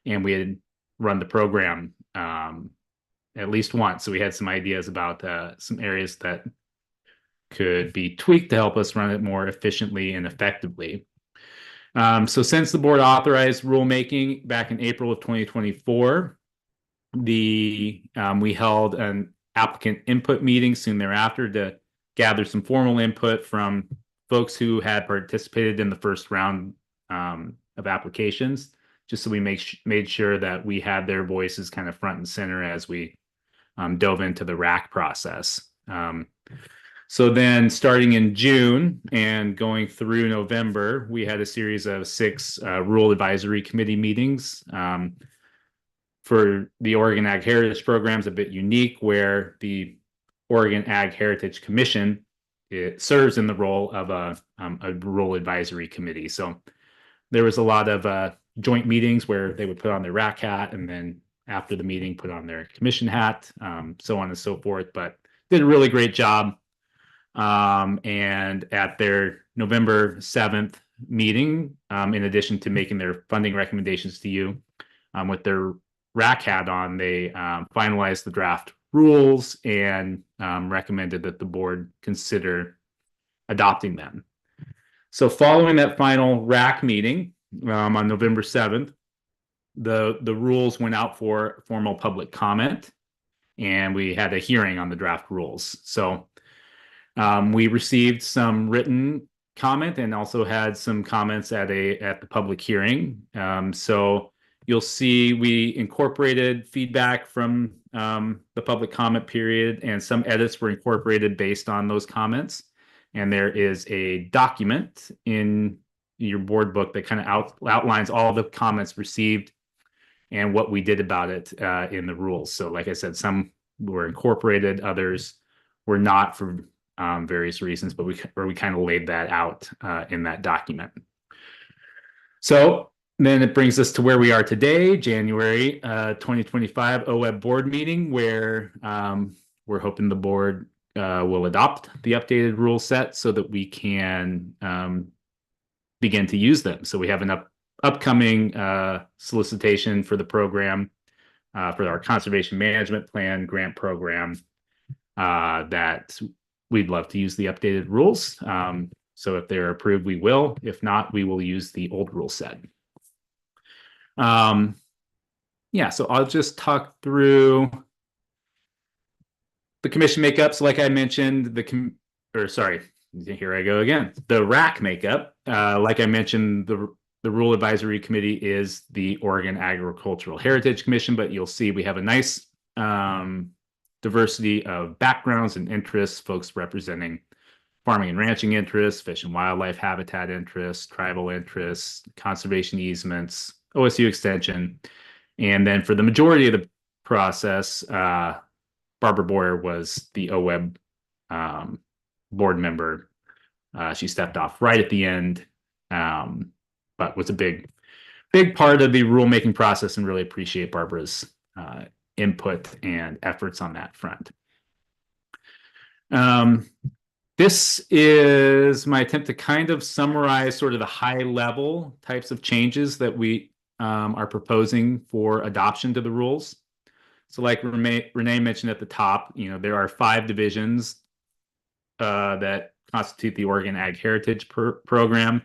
and we had run the program at least once. So we had some ideas about some areas that could be tweaked to help us run it more efficiently and effectively. So since the board authorized rulemaking back in April of 2024, we held an applicant input meeting soon thereafter to gather some formal input from folks who had participated in the first round of applications, just so we made sure that we had their voices kind of front and center as we dove into the RAC process. So then starting in June and going through November, we had a series of 6 Rural Advisory Committee meetings. For the Oregon Ag Heritage Program is a bit unique, where the Oregon Ag Heritage Commission, it serves in the role of a Rural Advisory Committee. So there was a lot of joint meetings where they would put on their RAC hat and then after the meeting, put on their commission hat, so on and so forth, but did a really great job. And at their November 7th meeting, in addition to making their funding recommendations to you, with their RAC hat on, they finalized the draft rules and recommended that the board consider adopting them. So following that final RAC meeting on November 7th, the rules went out for formal public comment, and we had a hearing on the draft rules. So we received some written comment and also had some comments at the public hearing. So you'll see we incorporated feedback from the public comment period, and some edits were incorporated based on those comments. And there is a document in your board book that kind of outlines all the comments received and what we did about it in the rules. So like I said, some were incorporated, others were not for various reasons, but we kind of laid that out in that document. So then it brings us to where we are today, January 2025 OWEB board meeting, where we're hoping the board will adopt the updated rule set so that we can begin to use them. So we have an upcoming solicitation for the program for our conservation management plan grant program that we'd love to use the updated rules. So if they're approved, we will. If not, we will use the old rule set. Yeah, so I'll just talk through the commission makeup. So like I mentioned, here I go again. The RAC makeup, like I mentioned, the Rule Advisory Committee is the Oregon Agricultural Heritage Commission, but you'll see we have a nice diversity of backgrounds and interests, folks representing farming and ranching interests, fish and wildlife habitat interests, tribal interests, conservation easements, OSU extension. And then for the majority of the process, Barbara Boyer was the OWEB board member. She stepped off right at the end, but was a big part of the rulemaking process, and really appreciate Barbara's input and efforts on that front. This is my attempt to kind of summarize sort of the high level types of changes that we are proposing for adoption to the rules. So like Renee mentioned at the top, there are 5 divisions that constitute the Oregon Ag Heritage Program.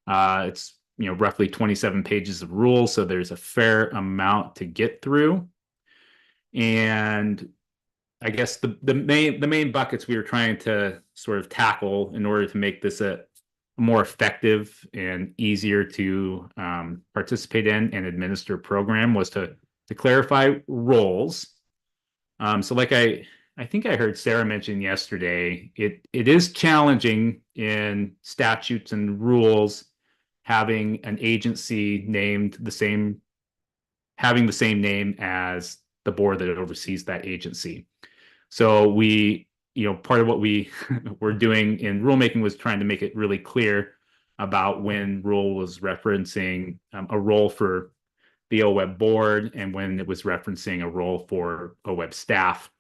It's roughly 27 pages of rules, so there's a fair amount to get through. And I guess the main buckets we were trying to sort of tackle in order to make this a more effective and easier to participate in and administer program was to clarify roles. So like I think I heard Sarah mention yesterday, it is challenging in statutes and rules having an agency named having the same name as the board that oversees that agency. So we, part of what we were doing in rulemaking was trying to make it really clear about when rule was referencing a role for the OWEB board and when it was referencing a role for OWEB staff.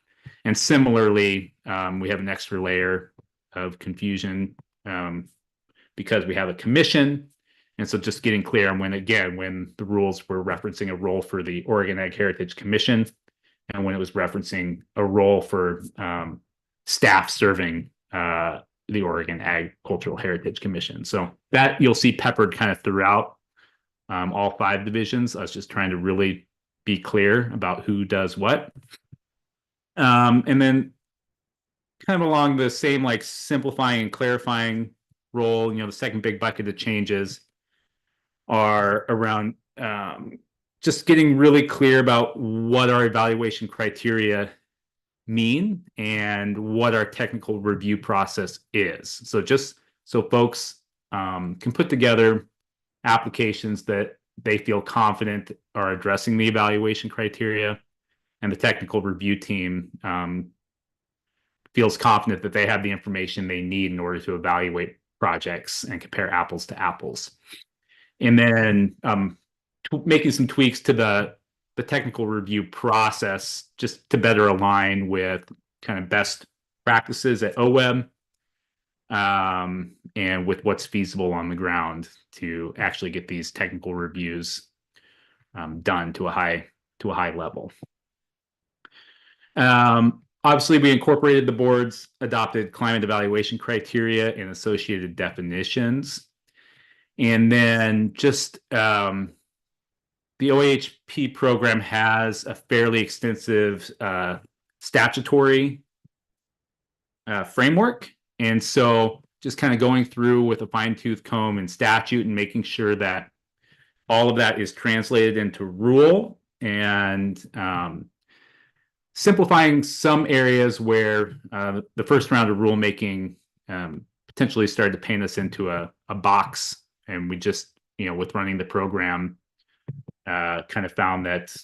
And similarly, we have an extra layer of confusion because we have a commission. And so just getting clear on when the rules were referencing a role for the Oregon Ag Heritage Commission and when it was referencing a role for staff serving the Oregon Agricultural Heritage Commission. So that you'll see peppered kind of throughout all 5 divisions. I was just trying to really be clear about who does what. And then kind of along the same like simplifying and clarifying role, the second big bucket of changes are around just getting really clear about what our evaluation criteria mean and what our technical review process is. So just so folks can put together applications that they feel confident are addressing the evaluation criteria, and the technical review team feels confident that they have the information they need in order to evaluate projects and compare apples to apples. And then making some tweaks to the the technical review process just to better align with kind of best practices at OWEB, and with what's feasible on the ground to actually get these technical reviews done to a high level. Obviously, we incorporated the board's adopted climate evaluation criteria and associated definitions. And then just the OHP program has a fairly extensive statutory framework. And so just kind of going through with a fine-tooth comb and statute and making sure that all of that is translated into rule, and simplifying some areas where the first round of rulemaking potentially started to paint us into a box. And we just, with running the program, kind of found that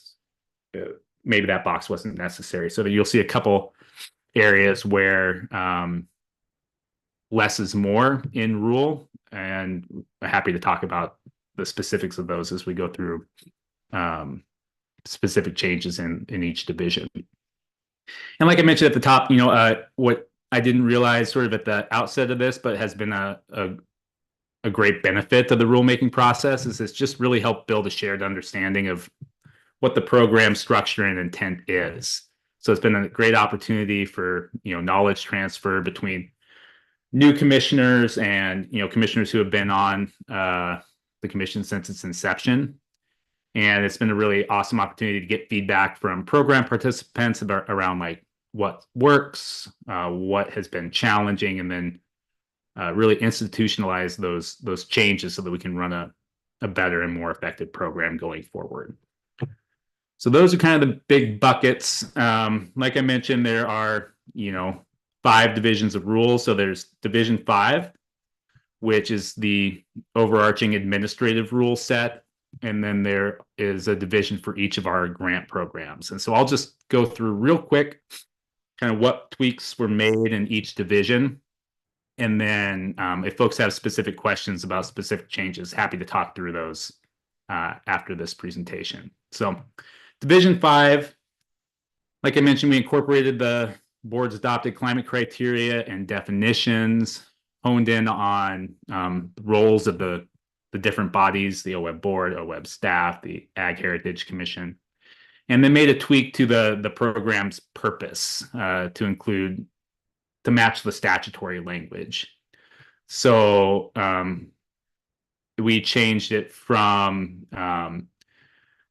maybe that box wasn't necessary. So that you'll see a couple areas where less is more in rule, and I'm happy to talk about the specifics of those as we go through specific changes in each division. And like I mentioned at the top, what I didn't realize sort of at the outset of this, but has been a great benefit of the rulemaking process, is it's just really helped build a shared understanding of what the program structure and intent is. So it's been a great opportunity for, knowledge transfer between new commissioners and, commissioners who have been on the commission since its inception. And it's been a really awesome opportunity to get feedback from program participants around like what works, what has been challenging, and then really institutionalize those changes so that we can run a better and more effective program going forward. So those are kind of the big buckets. Like I mentioned, there are, 5 divisions of rules. So there's Division 5, which is the overarching administrative rule set. And then there is a division for each of our grant programs. And so I'll just go through real quick kind of what tweaks were made in each division. And then if folks have specific questions about specific changes, happy to talk through those after this presentation. So Division 5, like I mentioned, we incorporated the board's adopted climate criteria and definitions, honed in on the roles of the different bodies, the OWEB board, OWEB staff, the Ag Heritage Commission, and then made a tweak to the program's purpose to match the statutory language. So we changed it from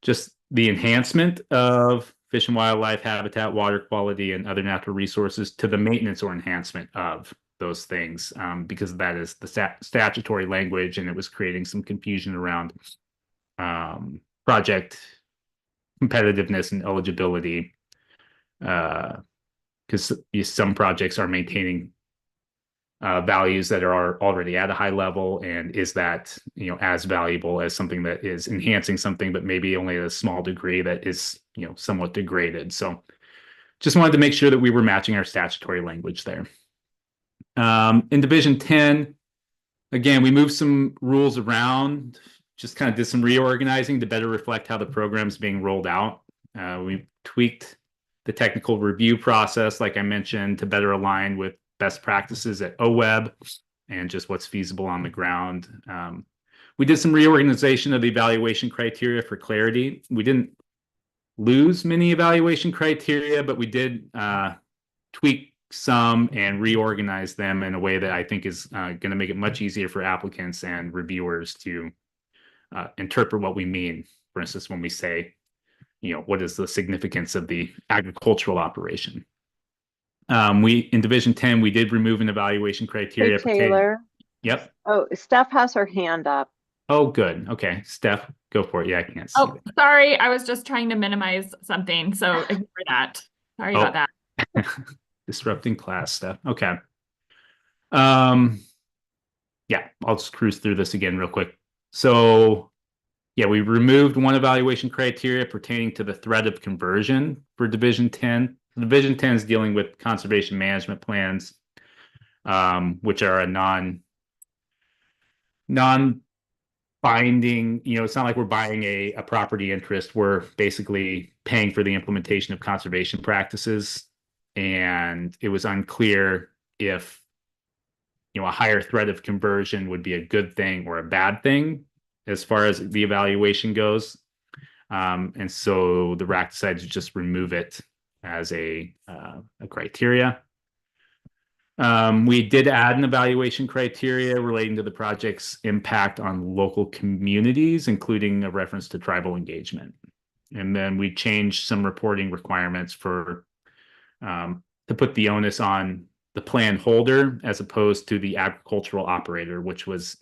just the enhancement of fish and wildlife habitat, water quality, and other natural resources to the maintenance or enhancement of those things, because that is the statutory language, and it was creating some confusion around project competitiveness and eligibility, because some projects are maintaining values that are already at a high level, and is that as valuable as something that is enhancing something but maybe only at a small degree that is somewhat degraded. So just wanted to make sure that we were matching our statutory language there. In Division 10, again, we moved some rules around, just kind of did some reorganizing to better reflect how the program's being rolled out. We tweaked the technical review process, like I mentioned, to better align with best practices at OWEB and just what's feasible on the ground. We did some reorganization of the evaluation criteria for clarity. We didn't lose many evaluation criteria, but we did tweak some and reorganize them in a way that I think is going to make it much easier for applicants and reviewers to interpret what we mean. For instance, when we say, what is the significance of the agricultural operation? In Division 10, we did remove an evaluation criteria. Hey, Taylor. Yep. Oh, Steph has her hand up. Oh, good. Okay, Steph, go for it. Yeah, I can't see. Oh, sorry. I was just trying to minimize something, so ignore that. Sorry about that. Disrupting class stuff. Okay. Yeah, I'll just cruise through this again real quick. So yeah, we removed one evaluation criteria pertaining to the threat of conversion for Division 10. Division 10 is dealing with conservation management plans, which are a non binding, it's not like we're buying a property interest. We're basically paying for the implementation of conservation practices. And it was unclear if, a higher threat of conversion would be a good thing or a bad thing as far as the evaluation goes. And so the RAC decided to just remove it as a criteria. We did add an evaluation criteria relating to the project's impact on local communities, including a reference to tribal engagement. And then we changed some reporting requirements to put the onus on the plan holder as opposed to the agricultural operator, which was,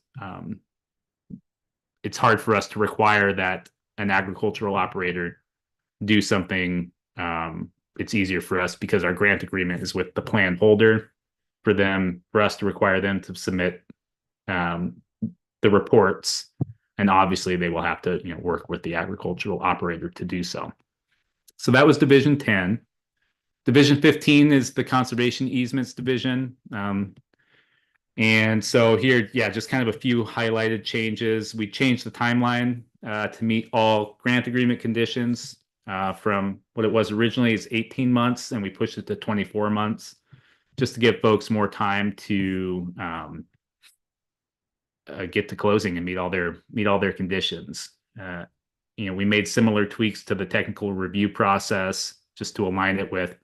it's hard for us to require that an agricultural operator do something. It's easier for us because our grant agreement is with the plan holder for us to require them to submit the reports. And obviously they will have to, work with the agricultural operator to do so. So that was Division 10. Division 15 is the conservation easements division. And so here, just kind of a few highlighted changes. We changed the timeline to meet all grant agreement conditions from what it was originally is 18 months, and we pushed it to 24 months just to give folks more time to get to closing and meet all their conditions. We made similar tweaks to the technical review process just to align it with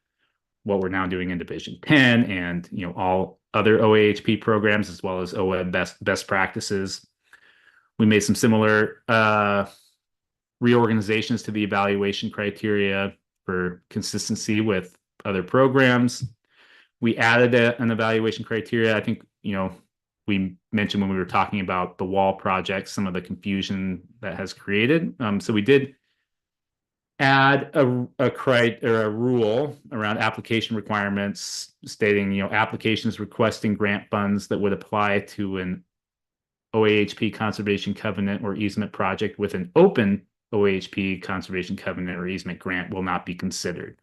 what we're now doing in Division 10 and all other OAHP programs as well as OWEB best practices. We made some similar reorganizations to the evaluation criteria for consistency with other programs. We added an evaluation criteria. I think, we mentioned when we were talking about the wall project, some of the confusion that has created. So we did add a rule around application requirements stating, applications requesting grant funds that would apply to an OAHP conservation covenant or easement project with an open OAHP conservation covenant or easement grant will not be considered.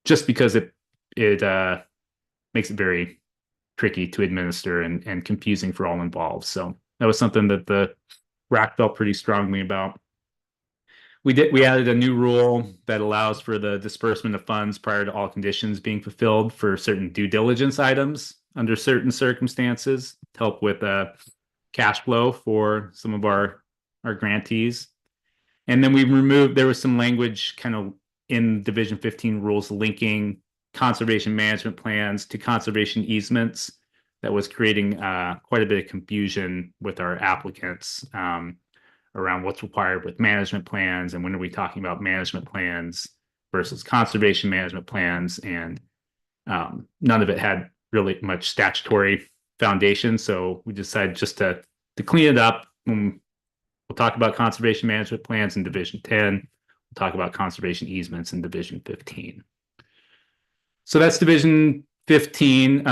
Just because it makes it very tricky to administer and confusing for all involved. So that was something that the RAC felt pretty strongly about. We added a new rule that allows for the disbursement of funds prior to all conditions being fulfilled for certain due diligence items under certain circumstances to help with cash flow for some of our grantees. And then there was some language kind of in Division 15 rules linking conservation management plans to conservation easements that was creating quite a bit of confusion with our applicants around what's required with management plans and when are we talking about management plans versus conservation management plans. And none of it had really much statutory foundation. So we decided just to clean it up. We'll talk about conservation management plans in Division 10. We'll talk about conservation easements in Division 15. So that's Division 15.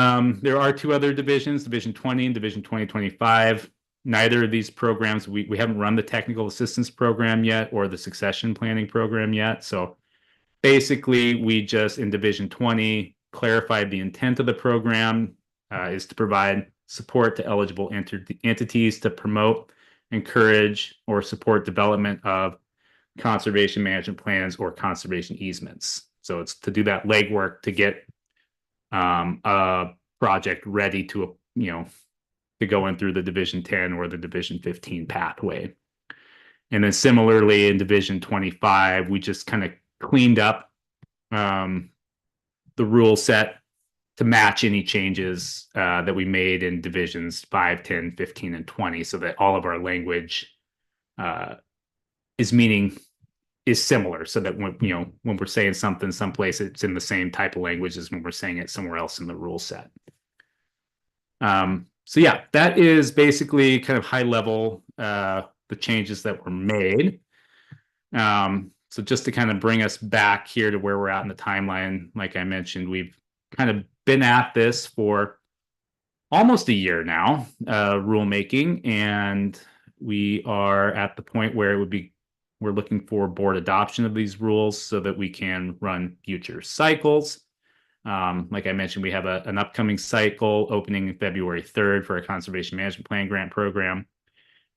There are two other divisions, Division 20 and Division 2025. Neither of these programs, we haven't run the technical assistance program yet or the succession planning program yet. So basically, we just, in Division 20, clarified the intent of the program is to provide support to eligible entities to promote, encourage, or support development of conservation management plans or conservation easements. So it's to do that legwork to get a project ready to, to go in through the Division 10 or the Division 15 pathway. And then similarly in Division 25, we just kind of cleaned up the rule set to match any changes that we made in Divisions 5, 10, 15, and 20 so that all of our language is similar so that when we're saying something someplace, it's in the same type of language as when we're saying it somewhere else in the rule set. So yeah, that is basically kind of high level, the changes that were made. So just to kind of bring us back here to where we're at in the timeline, like I mentioned, we've kind of been at this for almost a year now, rulemaking, and we are at the point where we're looking for board adoption of these rules so that we can run future cycles. Like I mentioned, we have an upcoming cycle opening February 3rd for a conservation management plan grant program.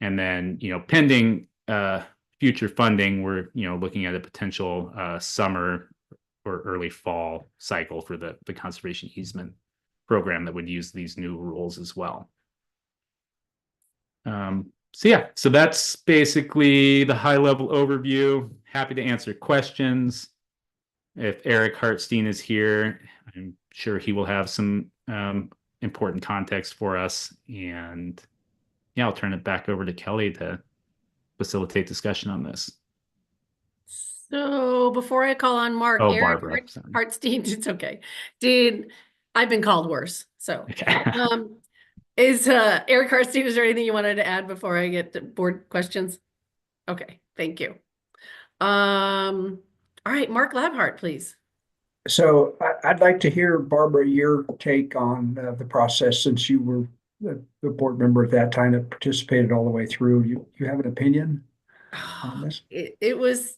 And then, pending future funding, we're, looking at a potential summer or early fall cycle for the conservation easement program that would use these new rules as well. So that's basically the high level overview. Happy to answer questions. If Eric Hartstein is here, I'm sure he will have some important context for us. And yeah, I'll turn it back over to Kelly to facilitate discussion on this. So before I call on Mark, Oh, Eric Barbara. Hartstein, it's okay. I've been called worse. So Okay. is Eric Hartstein, is there anything you wanted to add before I get to board questions? Okay, thank you. All right, Mark Labhart, please. So I'd like to hear, Barbara, your take on the process, since you were the board member at that time that participated all the way through. You have an opinion on this? It was,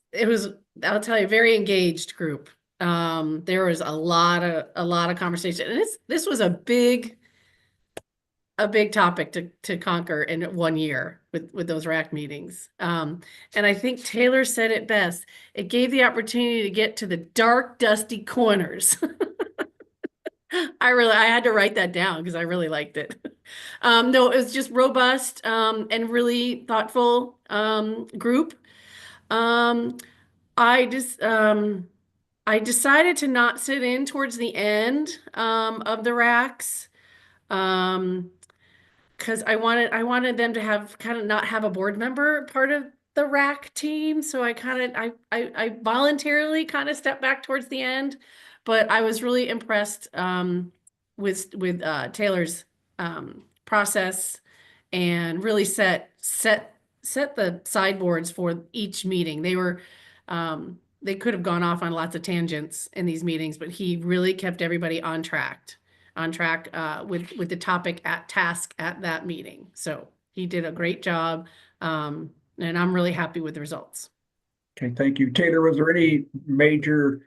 I'll tell you, a very engaged group. There was a lot of conversation, and this was a big topic to conquer in 1 year with those RAC meetings. And I think Taylor said it best. It gave the opportunity to get to the dark, dusty corners. I had to write that down because I really liked it. No, it was just robust and really thoughtful group. I decided to not sit in towards the end of the RACs. Because I wanted them to have kind of not have a board member part of the RAC team. So I voluntarily kind of stepped back towards the end, but I was really impressed with Taylor's process, and really set the sideboards for each meeting. They could have gone off on lots of tangents in these meetings, but he really kept everybody on track with the topic at task at that meeting. So he did a great job, and I'm really happy with the results. Okay, thank you. Taylor, was there any major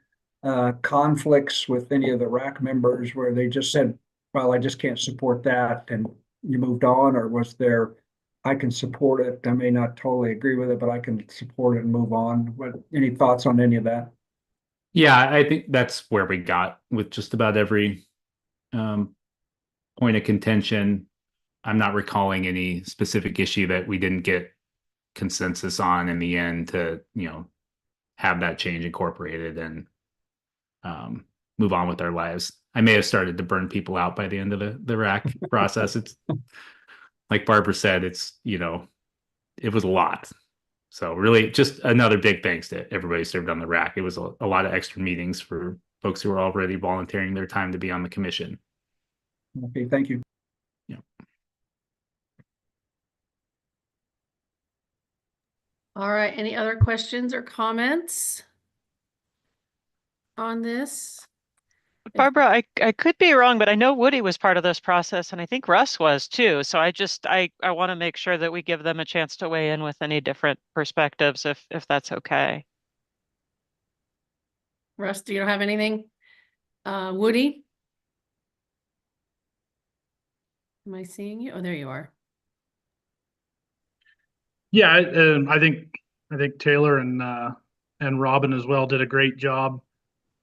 conflicts with any of the RAC members where they just said, well, I just can't support that, and you moved on? Or was there, I can support it, I may not totally agree with it, but I can support it and move on? Any thoughts on any of that? Yeah, I think that's where we got with just about every point of contention. I'm not recalling any specific issue that we didn't get consensus on in the end to, have that change incorporated and move on with our lives. I may have started to burn people out by the end of the RAC process. It's like Barbara said, it was a lot. So really just another big thanks to everybody who served on the RAC. It was a lot of extra meetings for folks who were already volunteering their time to be on the commission. Okay, thank you. Yeah. All right, any other questions or comments on this? Barbara, I could be wrong, but I know Woody was part of this process, and I think Russ was too. So I want to make sure that we give them a chance to weigh in with any different perspectives, if that's okay. Russ, do you have anything? Woody? Am I seeing you? Oh, there you are. Yeah, I think Taylor and Robin as well did a great job.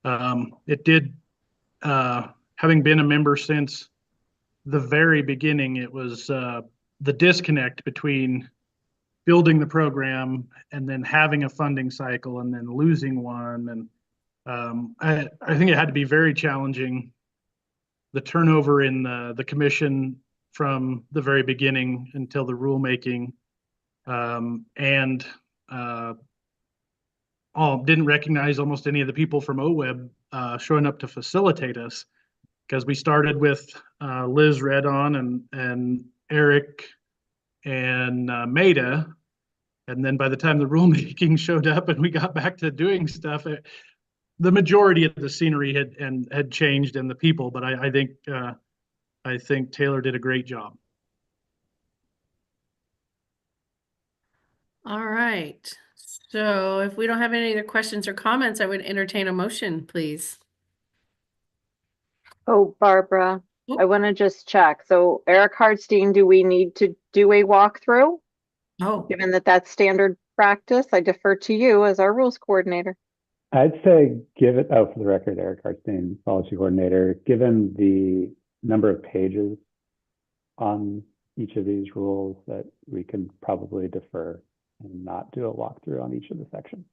It did, having been a member since the very beginning, it was the disconnect between building the program and then having a funding cycle and then losing one. And I think it had to be very challenging, the turnover in the commission from the very beginning until the rulemaking, and didn't recognize almost any of the people from OWEB showing up to facilitate us, because we started with Liz Redon and Eric and Maida, and then by the time the rulemaking showed up and we got back to doing stuff, the majority of the scenery had changed and the people. But I think Taylor did a great job. All right. So if we don't have any other questions or comments, I would entertain a motion, please. Oh, Barbara, I want to just check. So Eric Hartstein, do we need to do a walkthrough? Oh, Given that that's standard practice, I defer to you as our rules coordinator. I'd say give it, oh, for the record, Eric Hartstein, policy coordinator, given the number of pages on each of these rules, that we can probably defer and not do a walkthrough on each of the sections.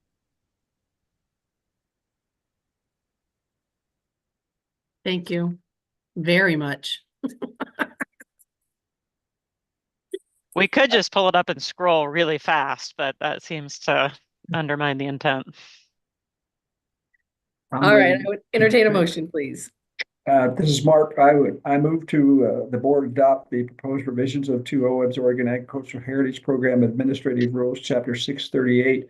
thank you very much. We could just pull it up and scroll really fast, but that seems to undermine the intent. All right, I would entertain a motion, please. This is Mark. I move to the board adopt the proposed revisions of 2 OWEB's Oregon Agricultural Heritage Program Administrative Rules, Chapter 638,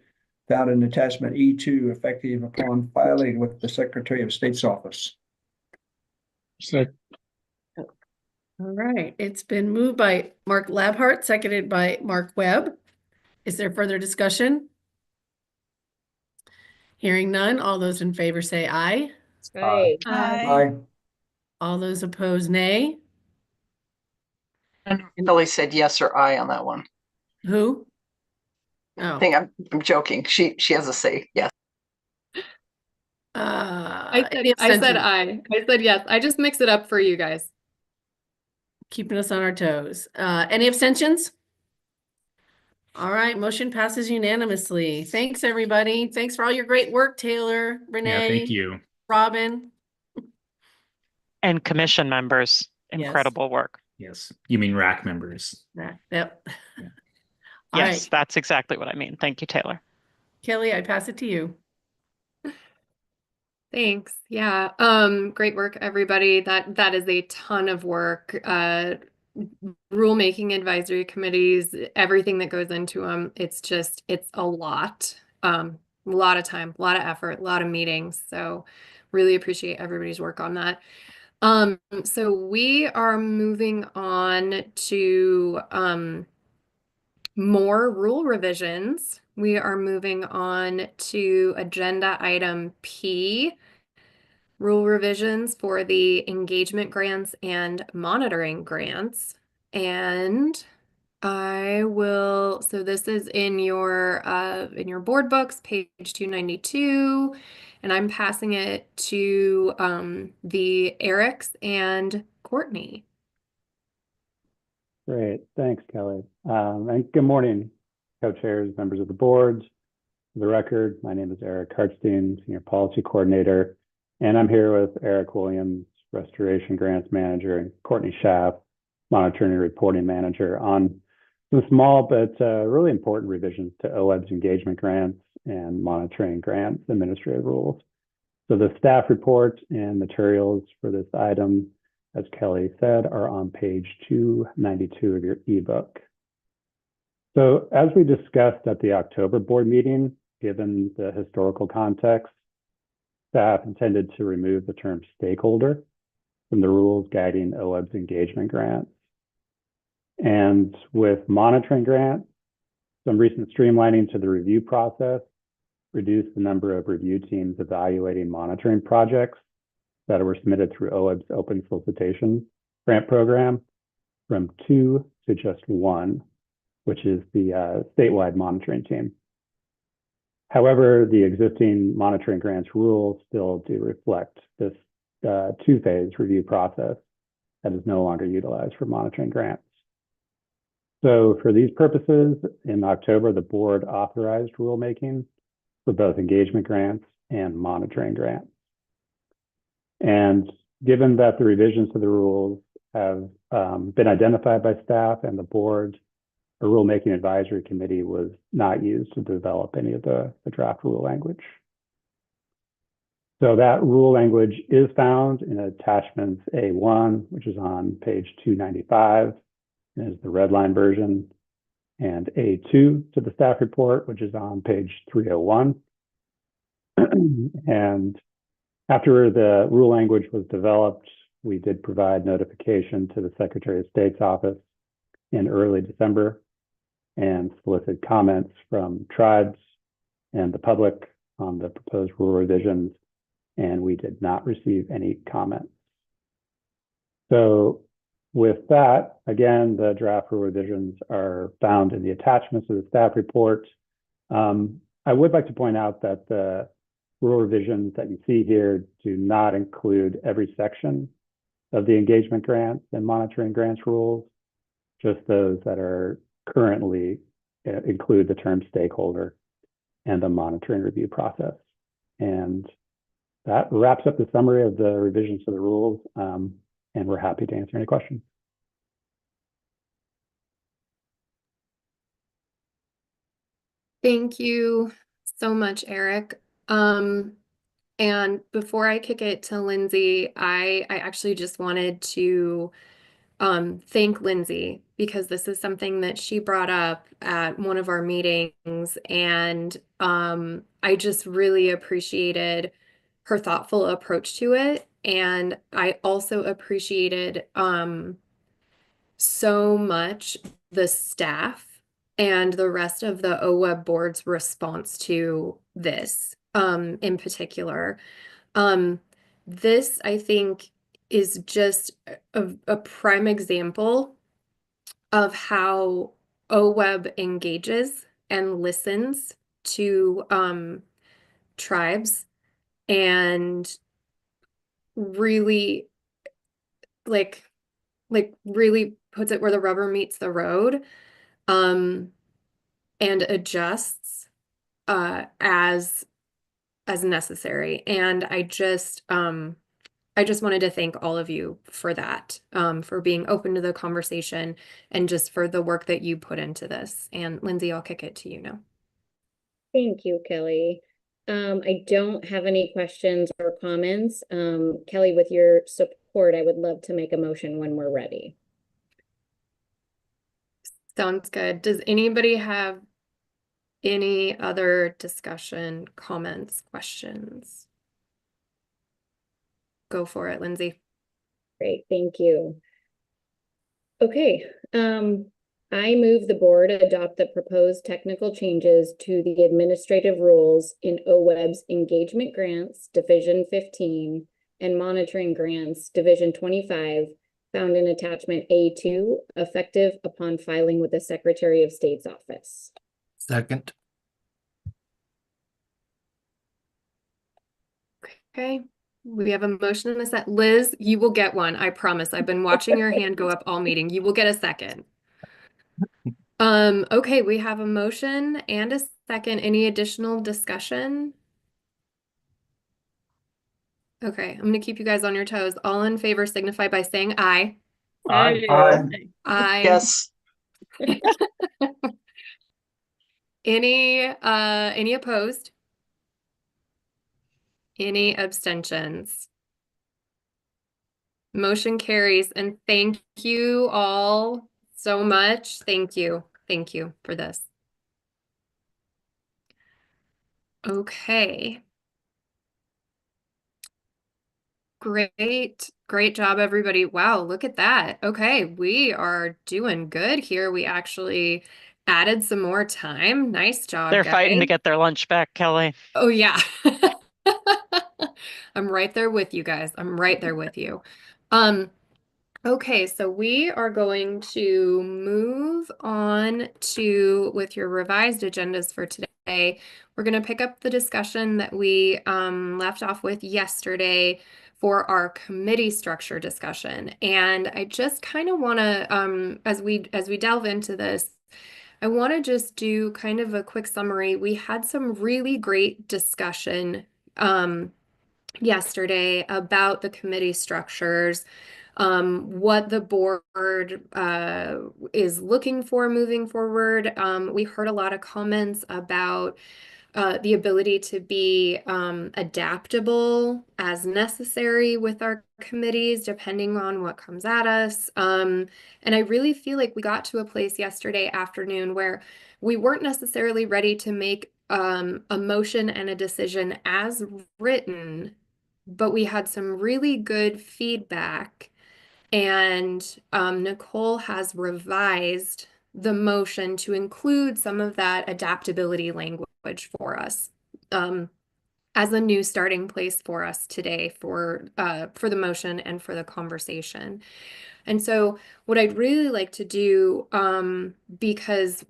found in attachment E2, effective upon filing with the Secretary of State's office. All right, it's been moved by Mark Labhart, seconded by Mark Webb. Is there further discussion? Hearing none, all those in favor say aye. Aye. Aye. All those opposed, nay. Kelly said yes or aye on that one. Who? I Oh, think I'm joking. She has a say yes. I any said abstentions? aye. I said yes. I just mix it up for you guys. Keeping us on our toes. Any abstentions? All right, motion passes unanimously. Thanks, everybody. Thanks for all your great work, Taylor, Renee. Yeah, thank you. Robin. And commission members, incredible work. Yes. You mean RAC members. Yep. All Yes, right, that's exactly what I mean. Thank you, Taylor. Kelly, I pass it to you. Thanks. Yeah. Great work, everybody. That is a ton of work. Rulemaking advisory committees, everything that goes into them. It's a lot. A lot of time, a lot of effort, a lot of meetings. So really appreciate everybody's work on that. So we are moving on to more rule revisions. We are moving on to agenda item P, rule revisions for the engagement grants and monitoring grants. And so this is in your board books, page 292, and I'm passing it to the Erics and Courtney. Great, thanks, Kelly. And good morning, co-chairs, members of the board. For the record, my name is Eric Hartstein, Senior Policy Coordinator, and I'm here with Eric Williams, Restoration Grants Manager, and Courtney Schaff, Monitoring and Reporting Manager, on some small but really important revisions to OWEB's engagement grants and monitoring grants administrative rules. So the staff report and materials for this item, as Kelly said, are on page 292 of your ebook. So as we discussed at the October board meeting, given the historical context, staff intended to remove the term stakeholder from the rules guiding OWEB's engagement grants. And with monitoring grants, some recent streamlining to the review process reduced the number of review teams evaluating monitoring projects that were submitted through OWEB's open solicitation grant program from 2 to just 1, which is the statewide monitoring team. However, the existing monitoring grants rules still do reflect this two-phase review process that is no longer utilized for monitoring grants. So for these purposes, in October, the board authorized rulemaking for both engagement grants and monitoring grants. And given that the revisions to the rules have been identified by staff and the board, a rulemaking advisory committee was not used to develop any of the draft rule language. So that rule language is found in attachments A1, which is on page 295, and is the red line version, and A2 to the staff report, which is on page 301. And after the rule language was developed, we did provide notification to the Secretary of State's office in early December and solicit comments from tribes and the public on the proposed rule revisions, and we did not receive any comments. So With that, again, the draft rule revisions are found in the attachments of the staff report. I would like to point out that the rule revisions that you see here do not include every section of the engagement grants and monitoring grants rules, just those that are currently include the term stakeholder and the monitoring review process. And that wraps up the summary of the revisions to the rules, and we're happy to answer any questions. Thank you so much, Eric. And before I kick it to Lindsay, I actually just wanted to thank Lindsay because this is something that she brought up at one of our meetings, and I just really appreciated her thoughtful approach to it. And I also appreciated so much the staff and the rest of the OWEB board's response to this in particular. This, I think, is just a prime example of how OWEB engages and listens to tribes and really really puts it where the rubber meets the road, and adjusts as necessary. And I just wanted to thank all of you for that, for being open to the conversation and just for the work that you put into this. And Lindsay, I'll kick it to you now. Thank you, Kelly. I don't have any questions or comments. Kelly, with your support, I would love to make a motion when we're ready. Sounds good. Does anybody have any other discussion, comments, questions? Go for it, Lindsay. Great, thank you. Okay, I move the board adopt the proposed technical changes to the administrative rules in OWEB's Engagement Grants, Division 15, and Monitoring Grants, Division 25, found in attachment A2, effective upon filing with the Secretary of State's office. Second. Okay, we have a motion and a set. Liz, you will get one, I promise. I've been watching your hand go up all meeting. You will get a second. Okay, we have a motion and a second. Any additional discussion? Okay, I'm gonna keep you guys on your toes. All in favor signify by saying aye. Aye. Aye. Yes. Any opposed? Any abstentions? Motion carries, and thank you all so much. Thank you. Thank you for this. Okay. Great job, everybody. Wow, look at that. Okay, we are doing good here. We actually added some more time. Nice job, They're guys. fighting to get their lunch back, Kelly. Oh, yeah. I'm right there with you guys. I'm right there with you. Okay, so we are going to move on to, with your revised agendas for today, we're going to pick up the discussion that we left off with yesterday for our committee structure discussion. And I just kind of want to, as we delve into this, I want to just do kind of a quick summary. We had some really great discussion yesterday about the committee structures, what the board is looking for moving forward. We heard a lot of comments about the ability to be adaptable as necessary with our committees, depending on what comes at us. And I really feel like we got to a place yesterday afternoon where we weren't necessarily ready to make a motion and a decision as written, but we had some really good feedback. And Nicole has revised the motion to include some of that adaptability language for us as a new starting place for us today for the motion and for the conversation. And so what I'd really like to do, because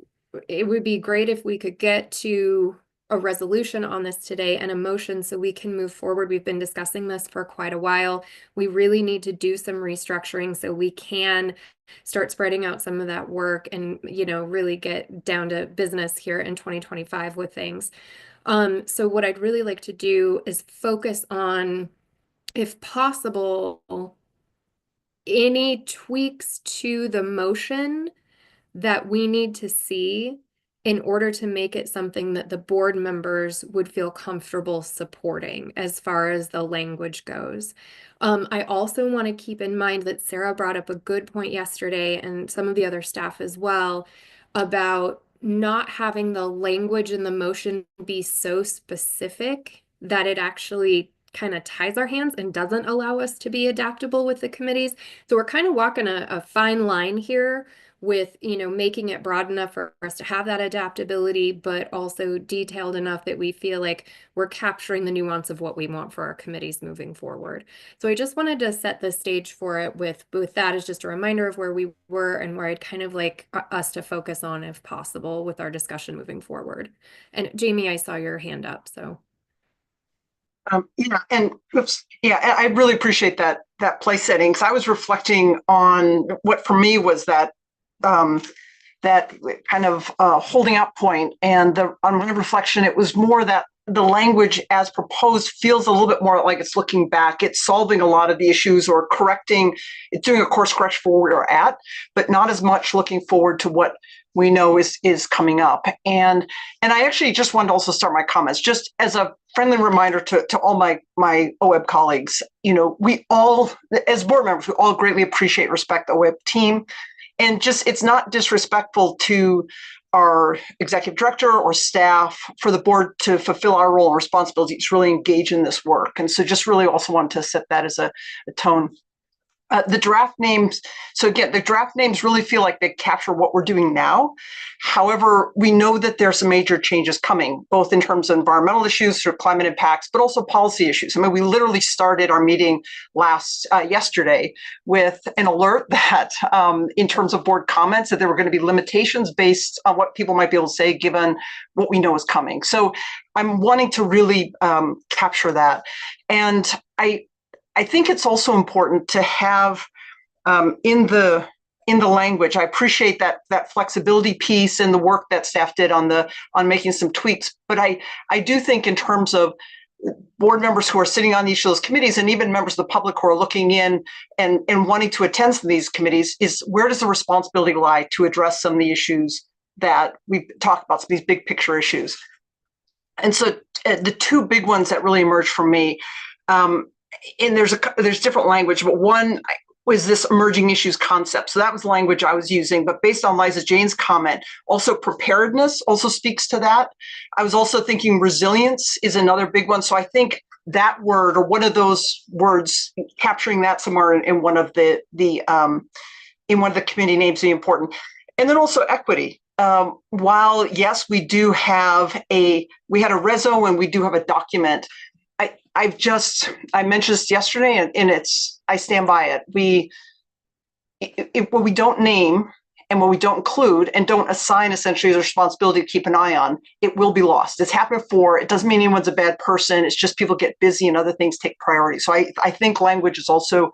it would be great if we could get to a resolution on this today and a motion so we can move forward. We've been discussing this for quite a while. We really need to do some restructuring so we can start spreading out some of that work and, you know, really get down to business here in 2025 with things. So what I'd really like to do is focus on, if possible, any tweaks to the motion that we need to see in order to make it something that the board members would feel comfortable supporting as far as the language goes. I also want to keep in mind that Sarah brought up a good point yesterday, and some of the other staff as well, about not having the language in the motion be so specific that it actually kind of ties our hands and doesn't allow us to be adaptable with the committees. So we're kind of walking a fine line here with, you know, making it broad enough for us to have that adaptability, but also detailed enough that we feel like we're capturing the nuance of what we want for our committees moving forward. So I just wanted to set the stage for it with that as just a reminder of where we were and where I'd kind of like us to focus on if possible with our discussion moving forward. And Jamie, I saw your hand up, so. Yeah, and I really appreciate that place setting, because I was reflecting on what for me was that kind of holding up point, and on my reflection, it was more that the language as proposed feels a little bit more like it's looking back. It's solving a lot of the issues or correcting, it's doing a course correction for where we're at, but not as much looking forward to what we know is coming up. And I actually just wanted to also start my comments just as a friendly reminder to all my OWEB colleagues. You know, we all, as board members, we all greatly appreciate, respect the OWEB team. And just, it's not disrespectful to our executive director or staff for the board to fulfill our role and responsibility to really engage in this work. And so just really also wanted to set that as a tone. The draft names, so again, the draft names really feel like they capture what we're doing now. However, we know that there are some major changes coming, both in terms of environmental issues or climate impacts, but also policy issues. I mean, we literally started our meeting yesterday with an alert that in terms of board comments, that there were going to be limitations based on what people might be able to say, given what we know is coming. So I'm wanting to really capture that. And I think it's also important to have in the language. I appreciate that flexibility piece and the work that staff did on making some tweaks. But I do think in terms of board members who are sitting on each of those committees, and even members of the public who are looking in and wanting to attend some of these committees, is where does the responsibility lie to address some of the issues that we've talked about, some of these big picture issues. And so the two big ones that really emerged for me. And there's different language, but one was this emerging issues concept. So that was the language I was using, but based on Liza Jane's comment, also preparedness also speaks to that. I was also thinking resilience is another big one. So I think that word, or one of those words, capturing that somewhere in one of the committee names would be important. And then also equity. While yes, we had a reso and we do have a document, I mentioned this yesterday, and I stand by it. When we don't name and when we don't include and don't assign essentially the responsibility to keep an eye on, it will be lost. It's happened before. It doesn't mean anyone's a bad person. It's just people get busy and other things take priority. So I think language is also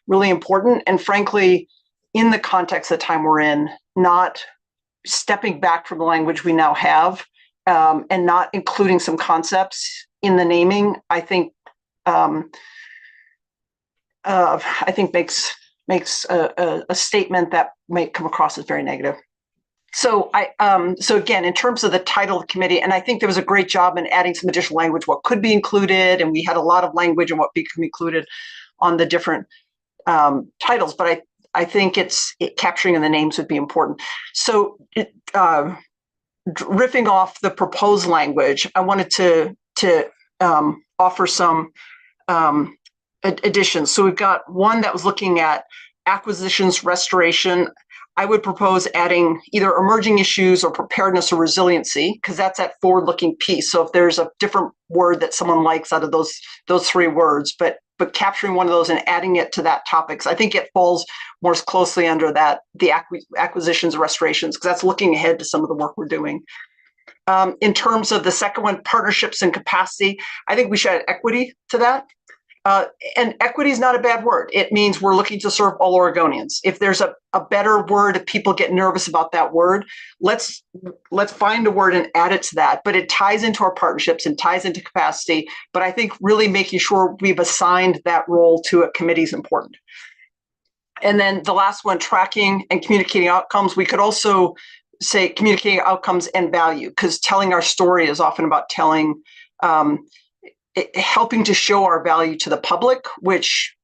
really important. And frankly, in the context of the time we're in, not stepping back from the language we now have and not including some concepts in the naming, I think makes a statement that may come across as very negative. So so again, in terms of the title of the committee, and I think there was a great job in adding some additional language, what could be included, and we had a lot of language and what can be included on the different titles. But I think capturing in the names would be important. So riffing off the proposed language, I wanted to offer some additions. So we've got one that was looking at acquisitions, restoration. I would propose adding either emerging issues or preparedness or resiliency, because that's that forward-looking piece. So if there's a different word that someone likes out of those three words, but but capturing one of those and adding it to that topic. I think it falls more closely under that, the acquisitions and restorations, because that's looking ahead to some of the work we're doing. In terms of the second one, partnerships and capacity, I think we should add equity to that. And equity is not a bad word. It means we're looking to serve all Oregonians. If there's a better word, if people get nervous about that word, let's find a word and add it to that. But it ties into our partnerships and ties into capacity. But I think really making sure we've assigned that role to a committee is important. And then the last one, tracking and communicating outcomes. We could also say communicating outcomes and value, because telling our story is often about telling, helping to show our value to the public, which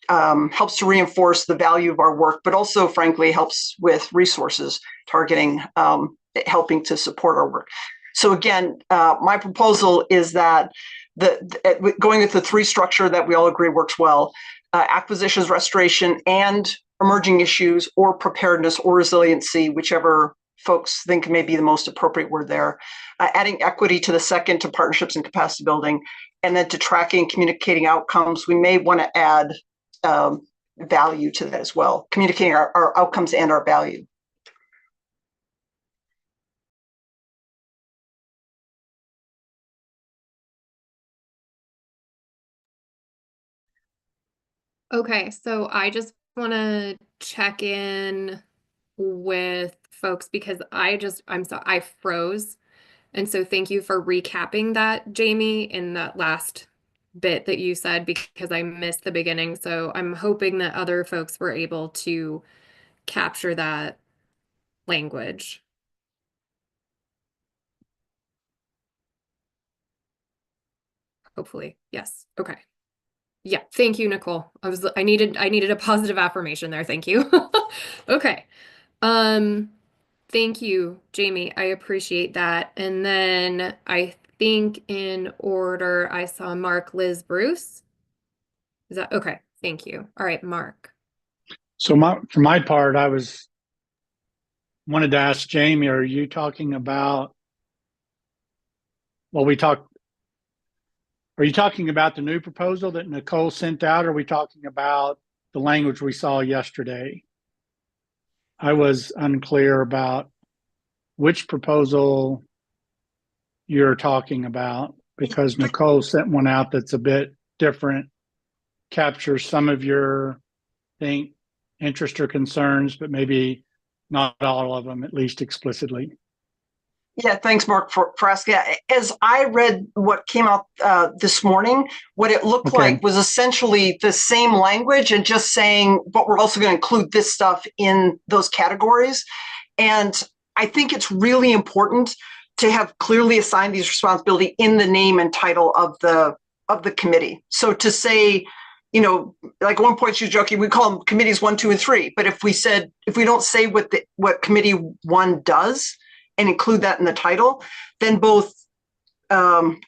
helps to reinforce the value of our work, but also, frankly, helps with resources targeting, helping to support our work. So again, my proposal is that going with the three structure that we all agree works well, acquisitions, restoration, and emerging issues, or preparedness or resiliency, whichever folks think may be the most appropriate word there. Adding equity to the second, to partnerships and capacity building, and then to tracking, communicating outcomes, we may want to add value to that as well, communicating our outcomes and our value. Okay, so I just want to check in with folks because I froze. And so thank you for recapping that, Jamie, in that last bit that you said, because I missed the beginning. So I'm hoping that other folks were able to capture that language. Hopefully, yes. Okay. Yeah, thank you, Nicole. I needed a positive affirmation there. Thank you. Okay. Thank you, Jamie. I appreciate that. And then I think in order, I saw Mark, Liz, Bruce. Is that okay? Thank you. All right, Mark. So for my part, I wanted to ask Jamie, are you talking about, are you talking about the new proposal that Nicole sent out? Or are we talking about the language we saw yesterday? I was unclear about which proposal you're talking about, because Nicole sent one out that's a bit different, captures some of your interest or concerns, but maybe not all of them, at least explicitly. Yeah, thanks, Mark, for asking. As I read what came out this morning, what it looked like was essentially the same language and just saying, but we're also going to include this stuff in those categories. And I think it's really important to have clearly assigned these responsibility in the name and title of the committee. So to say, you know, like at one point she was joking, we call them committees 1, 2, and 3. But if we don't say what committee 1 does and include that in the title, then both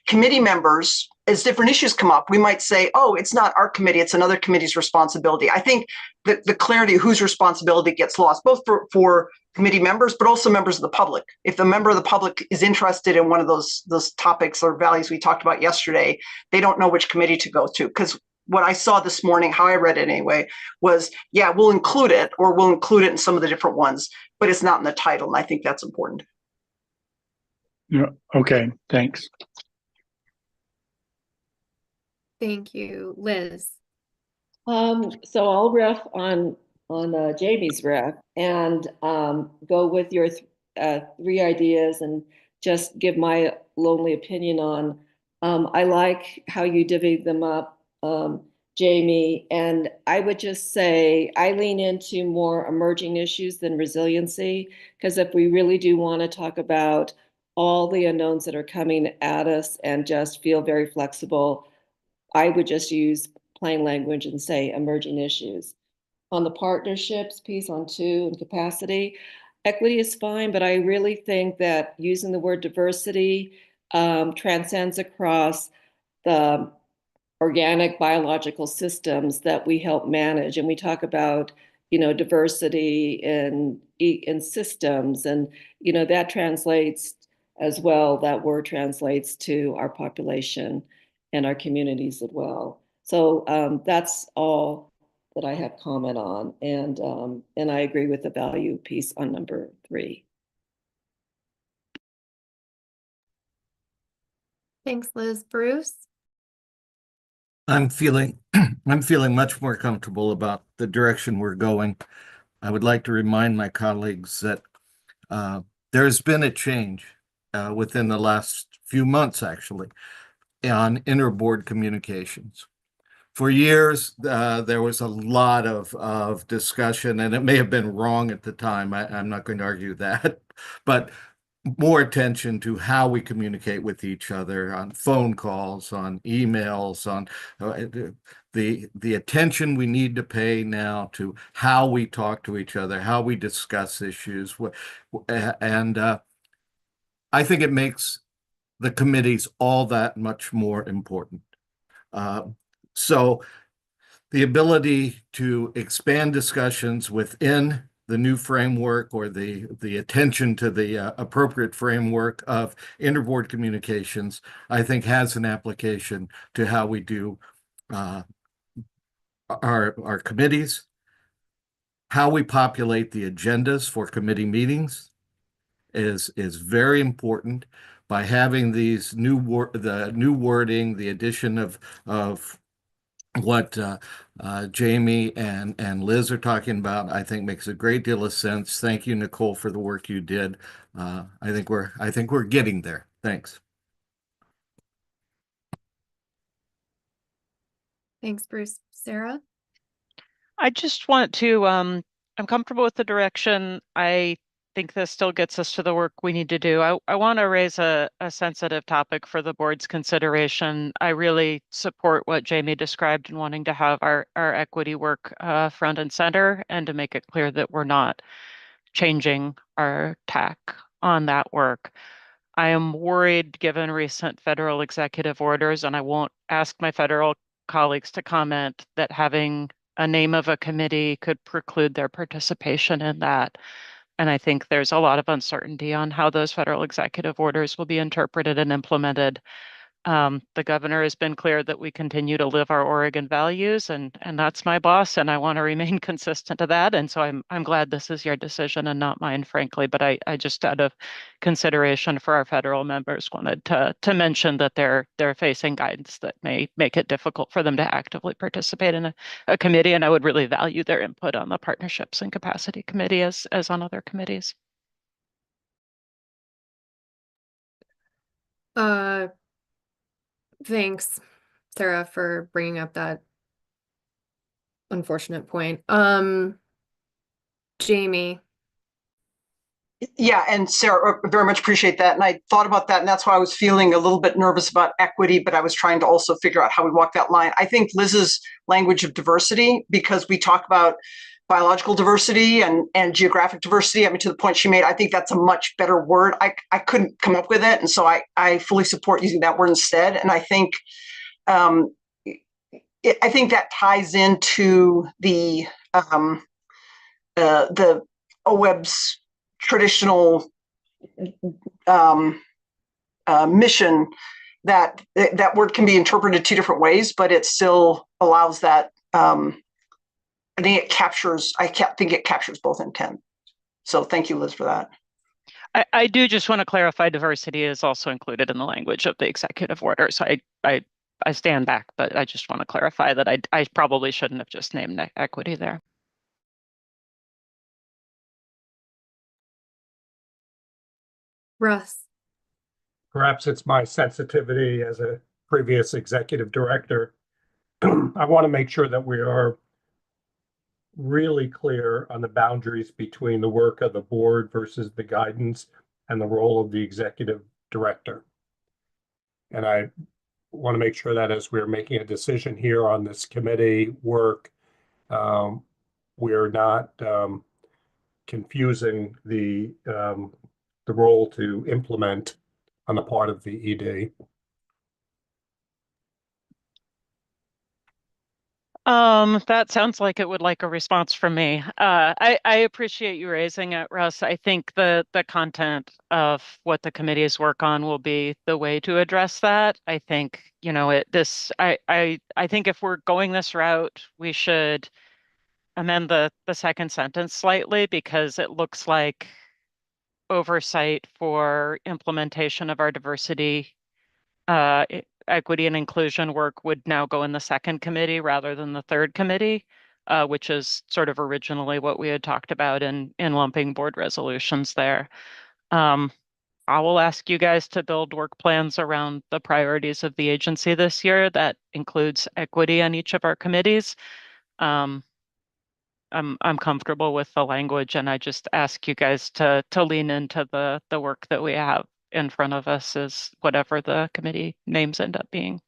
committee members, as different issues come up, we might say, oh, it's not our committee, it's another committee's responsibility. I think that the clarity of whose responsibility gets lost, both for committee members, but also members of the public. If a member of the public is interested in one of those topics or values we talked about yesterday, they don't know which committee to go to. Because what I saw this morning, how I read it anyway, was, yeah, we'll include it, or we'll include it in some of the different ones, but it's not in the title. And I think that's important. Yeah. Okay. Thanks. Thank you, Liz. So I'll ref on Jamie's ref and go with your 3 ideas and just give my lonely opinion on. I like how you divvied them up, Jamie, and I would just say I lean into more emerging issues than resiliency, because if we really do want to talk about all the unknowns that are coming at us and just feel very flexible, I would just use plain language and say emerging issues. On the partnerships piece on 2 and capacity, equity is fine, but I really think that using the word diversity transcends across the organic biological systems that we help manage. And we talk about, you know, diversity in systems, and, you know, that translates as well, that word translates to our population and our communities as well. So that's all that I have comment on, and I agree with the value piece on number 3. Thanks, Liz. Bruce? I'm feeling much more comfortable about the direction we're going. I would like to remind my colleagues that there's been a change within the last few months, actually, on interboard communications. For years, there was a lot of discussion, and it may have been wrong at the time. I'm not going to argue that, but more attention to how we communicate with each other on phone calls, on emails, on the attention we need to pay now to how we talk to each other, how we discuss issues, and I think it makes the committees all that much more important. So the ability to expand discussions within the new framework, or the attention to the appropriate framework of interboard communications, I think has an application to how we do our committees, how we populate the agendas for committee meetings is very important. By having these the new wording, the addition of what Jamie and Liz are talking about, I think makes a great deal of sense. Thank you, Nicole, for the work you did. I think we're getting there. Thanks. Thanks, Bruce. Sarah? I just want to, I'm comfortable with the direction. I think this still gets us to the work we need to do. I want to raise a sensitive topic for the board's consideration. I really support what Jamie described in wanting to have our equity work front and center, and to make it clear that we're not changing our tack on that work. I am worried, given recent federal executive orders, and I won't ask my federal colleagues to comment, that having a name of a committee could preclude their participation in that. And I think there's a lot of uncertainty on how those federal executive orders will be interpreted and implemented. The governor has been clear that we continue to live our Oregon values, and that's my boss, and I want to remain consistent to that. And so I'm glad this is your decision and not mine, frankly. But I just, out of consideration for our federal members, wanted to mention that they're facing guidance that may make it difficult for them to actively participate in a committee. And I would really value their input on the Partnerships and Capacity Committee as on other committees. Thanks, Sarah, for bringing up that unfortunate point. Jamie? Yeah, and Sarah, very much appreciate that. And I thought about that, and that's why I was feeling a little bit nervous about equity, but I was trying to also figure out how we walk that line. I think Liz's language of diversity, because we talk about biological diversity and geographic diversity, I mean, to the point she made, I think that's a much better word. I couldn't come up with it, and so I fully support using that word instead. And I think that ties into the OWEB's traditional mission, that word can be interpreted 2 different ways, but it still allows that. I think it captures both intent. So thank you, Liz, for that. I do just want to clarify, diversity is also included in the language of the executive order. So I stand back, but I just want to clarify that I probably shouldn't have just named equity there. Russ? Perhaps it's my sensitivity as a previous executive director. I want to make sure that we are really clear on the boundaries between the work of the board versus the guidance and the role of the executive director. And I want to make sure that as we're making a decision here on this committee work, we're not confusing the role to implement on the part of the ED. That sounds like it would like a response from me. I appreciate you raising it, Russ. I think the content of what the committees work on will be the way to address that. I think, I think if we're going this route, we should amend the second sentence slightly because it looks like oversight for implementation of our diversity, equity and inclusion work would now go in the second committee rather than the third committee, which is sort of originally what we had talked about in lumping board resolutions there. I will ask you guys to build work plans around the priorities of the agency this year. That includes equity on each of our committees. I'm comfortable with the language, and I just ask you guys to lean into the work that we have in front of us, is whatever the committee names end up being.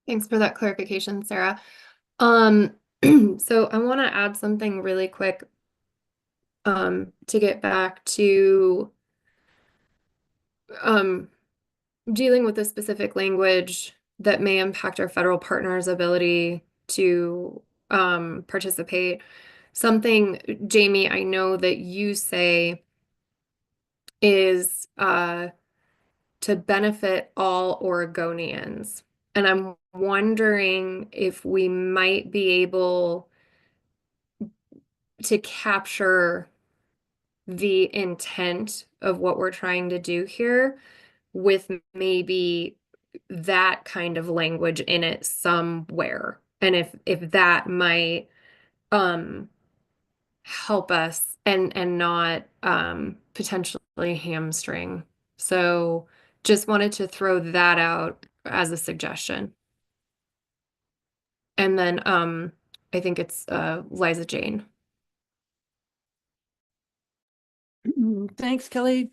Thanks for that clarification, Sarah. So I want to add something really quick to get back to dealing with the specific language that may impact our federal partners' ability to participate. Something, Jamie, I know that you say is to benefit all Oregonians. And I'm wondering if we might be able to capture the intent of what we're trying to do here with maybe that kind of language in it somewhere. And if that might help us and not potentially hamstring. So just wanted to throw that out as a suggestion. And then I think it's Liza Jane. Thanks, Kelly.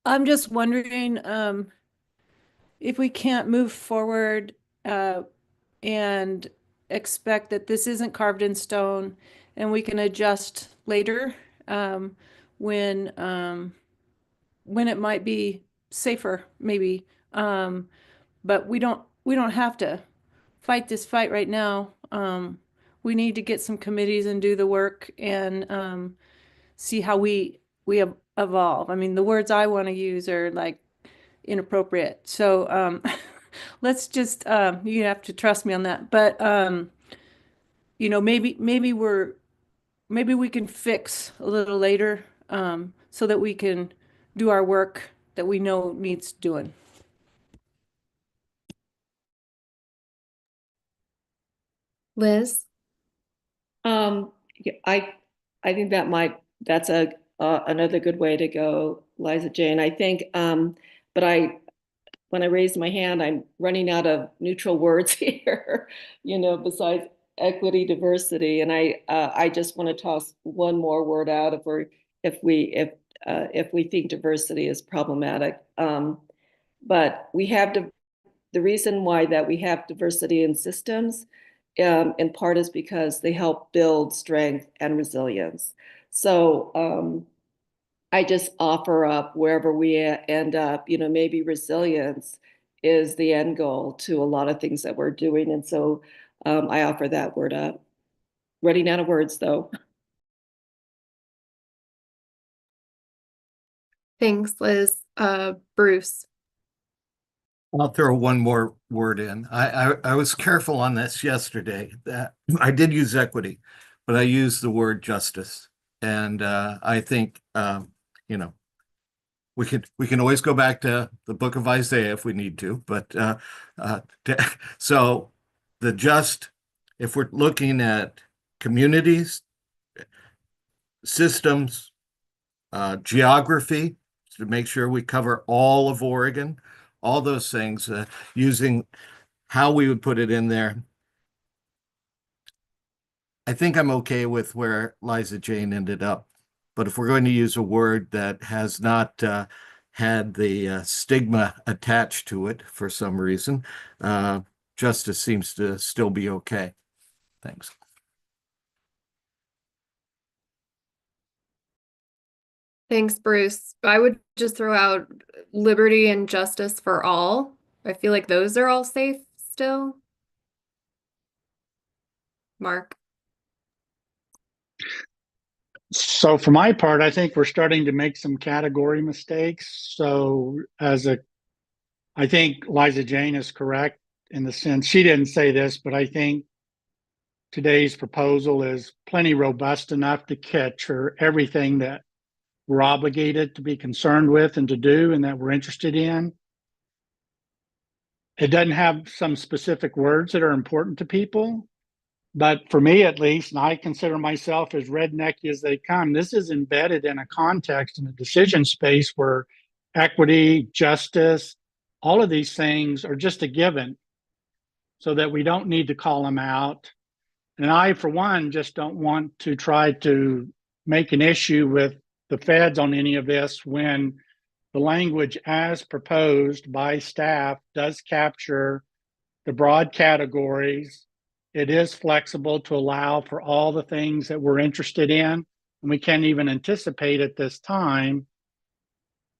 I'm just wondering if we can't move forward and expect that this isn't carved in stone and we can adjust later when it might be safer, maybe. But we don't have to fight this fight right now. We need to get some committees and do the work and see how we evolve. I mean, the words I want to use are like inappropriate. So let's just you have to trust me on that. But maybe we can fix a little later so that we can do our work that we know needs doing. Liz? Yeah, I think that's a another good way to go, Liza Jane. I think, but when I raised my hand, I'm running out of neutral words here, besides equity, diversity, and I just want to toss one more word out if we think diversity is problematic. But we have the reason why that we have diversity in systems, in part is because they help build strength and resilience. So I just offer up wherever we end up, maybe resilience is the end goal to a lot of things that we're doing. And so I offer that word up. Running out of words, though. Thanks, Liz. Bruce. I'll throw one more word in. I was careful on this yesterday. That I did use equity, but I used the word justice. And I think we can always go back to the book of Isaiah if we need to. But so if we're looking at communities, systems, geography, to make sure we cover all of Oregon, all those things, using how we would put it in there. I think I'm okay with where Liza Jane ended up. But if we're going to use a word that has not had the stigma attached to it for some reason, justice seems to still be okay. Thanks. Thanks, Bruce. I would just throw out liberty and justice for all. I feel like those are all safe still. Mark. So for my part, I think we're starting to make some category mistakes. So I think Liza Jane is correct in the sense, she didn't say this, but I think today's proposal is plenty robust enough to capture everything that we're obligated to be concerned with and to do and that we're interested in. It doesn't have some specific words that are important to people, but for me at least, and I consider myself as rednecky as they come, this is embedded in a context in a decision space where equity, justice, all of these things are just a given so that we don't need to call them out. And I, for one, just don't want to try to make an issue with the feds on any of this when the language as proposed by staff does capture the broad categories. It is flexible to allow for all the things that we're interested in, and we can't even anticipate at this time.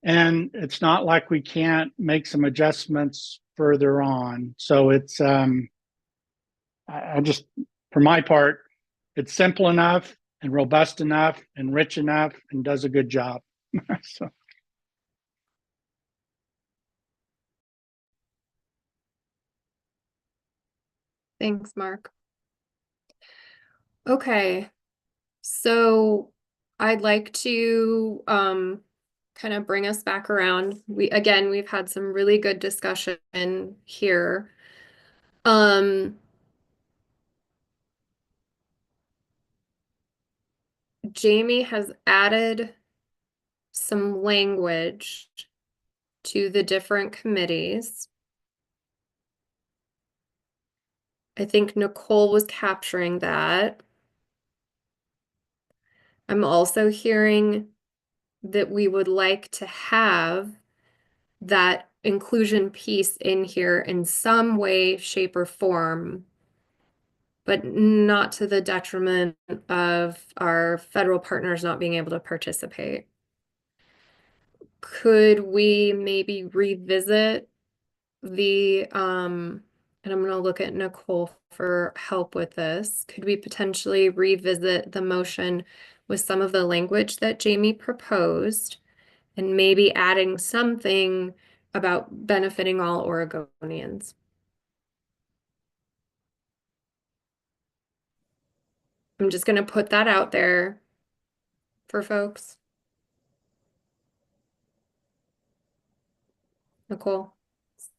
And it's not like we can't make some adjustments further on. So it's, I just, for my part, it's simple enough and robust enough and rich enough and does a good job. So. Thanks, Mark. Okay, so I'd like to kind of bring us back around. We've had some really good discussion here. Jamie has added some language to the different committees. I think Nicole was capturing that. I'm also hearing that we would like to have that inclusion piece in here in some way, shape, or form, but not to the detriment of our federal partners not being able to participate. Could we maybe revisit the, and I'm going to look at Nicole for help with this. Could we potentially revisit the motion with some of the language that Jamie proposed and maybe adding something about benefiting all Oregonians? I'm just going to put that out there for folks. Nicole.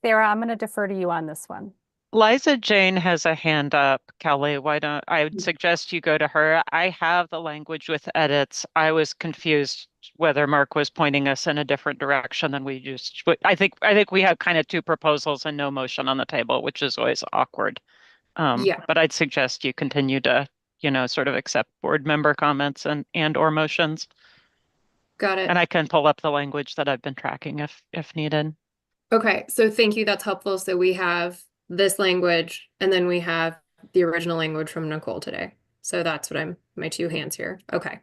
Sarah, I'm going to defer to you on this one. Liza Jane has a hand up. Kelly, why don't I would suggest you go to her. I have the language with edits. I was confused whether Mark was pointing us in a different direction than we just. I think we have kind of two proposals and no motion on the table, which is always awkward. Yeah. But I'd suggest you continue to, sort of accept board member comments and or motions. Got it. And I can pull up the language that I've been tracking if needed. Okay, so thank you. That's helpful. So we have this language and then we have the original language from Nicole today. So that's what my two hands here. Okay.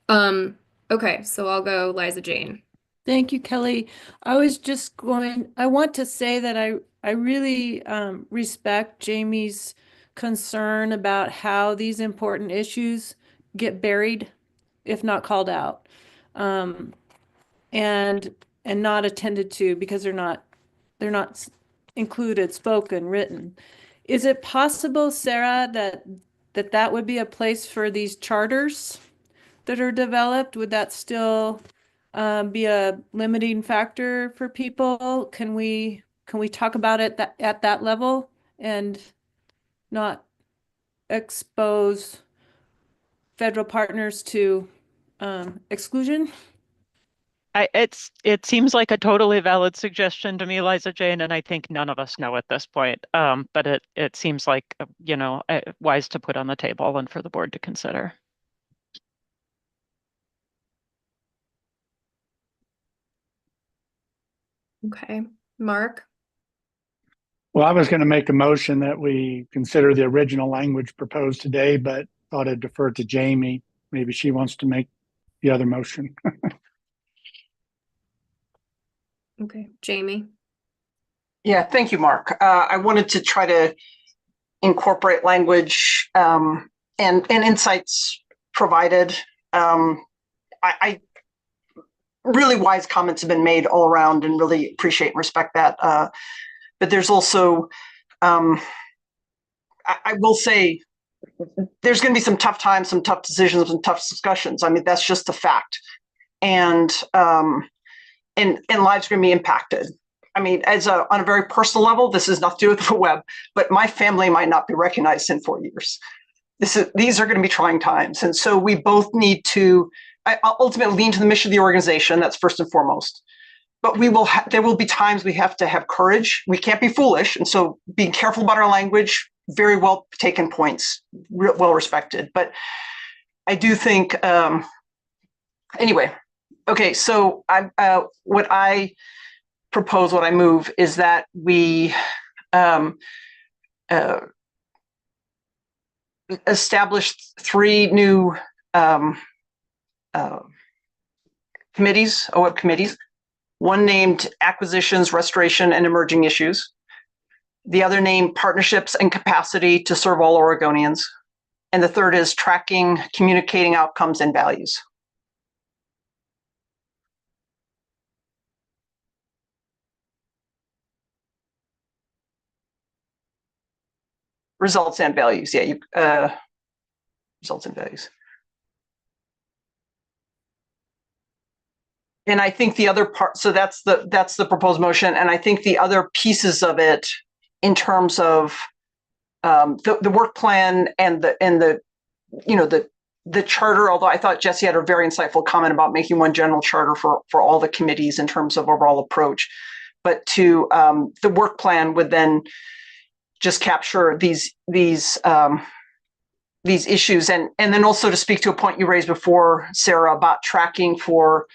Okay, so I'll go Liza Jane. Thank you, Kelly. I want to say that I really respect Jamie's concern about how these important issues get buried, if not called out, and not attended to because they're not included, spoken, written. Is it possible, Sarah, that would be a place for these charters that are developed? Would that still be a limiting factor for people? Can we talk about it at that level and not expose federal partners to exclusion? It seems like a totally valid suggestion to me, Liza Jane, and I think none of us know at this point. But it seems like wise to put on the table and for the board to consider. Okay, Mark. Well, I was going to make a motion that we consider the original language proposed today, but thought I'd defer to Jamie. Maybe she wants to make the other motion. Okay, Jamie. Yeah, thank you, Mark. I wanted to try to incorporate language and insights provided. I really wise comments have been made all around, and really appreciate and respect that. But there's also, I will say, there's going to be some tough times, some tough decisions, some tough discussions. I mean, that's just a fact, and lives are going to be impacted. I mean, on a very personal level, this is nothing to do with the web, but my family might not be recognized in 4 years. These are going to be trying times, and so we both need to ultimately lean to the mission of the organization. That's first and foremost. But there will be times we have to have courage. We can't be foolish, and so being careful about our language. Very well taken points, well respected. But I do think anyway. Okay, so what I propose, what I move is that we establish 3 new committees, OWEB committees. One named Acquisitions, Restoration, and Emerging Issues. The other named Partnerships and Capacity to Serve All Oregonians. And the third is Tracking, Communicating Outcomes and Values. Results and values, yeah. Results and values. And I think the other part, so that's the proposed motion, and I think the other pieces of it, in terms of the work plan and the charter. Although I thought Jesse had a very insightful comment about making one general charter for all the committees in terms of overall approach, but the work plan would then just capture these issues, and then also to speak to a point you raised before, Sarah, about tracking for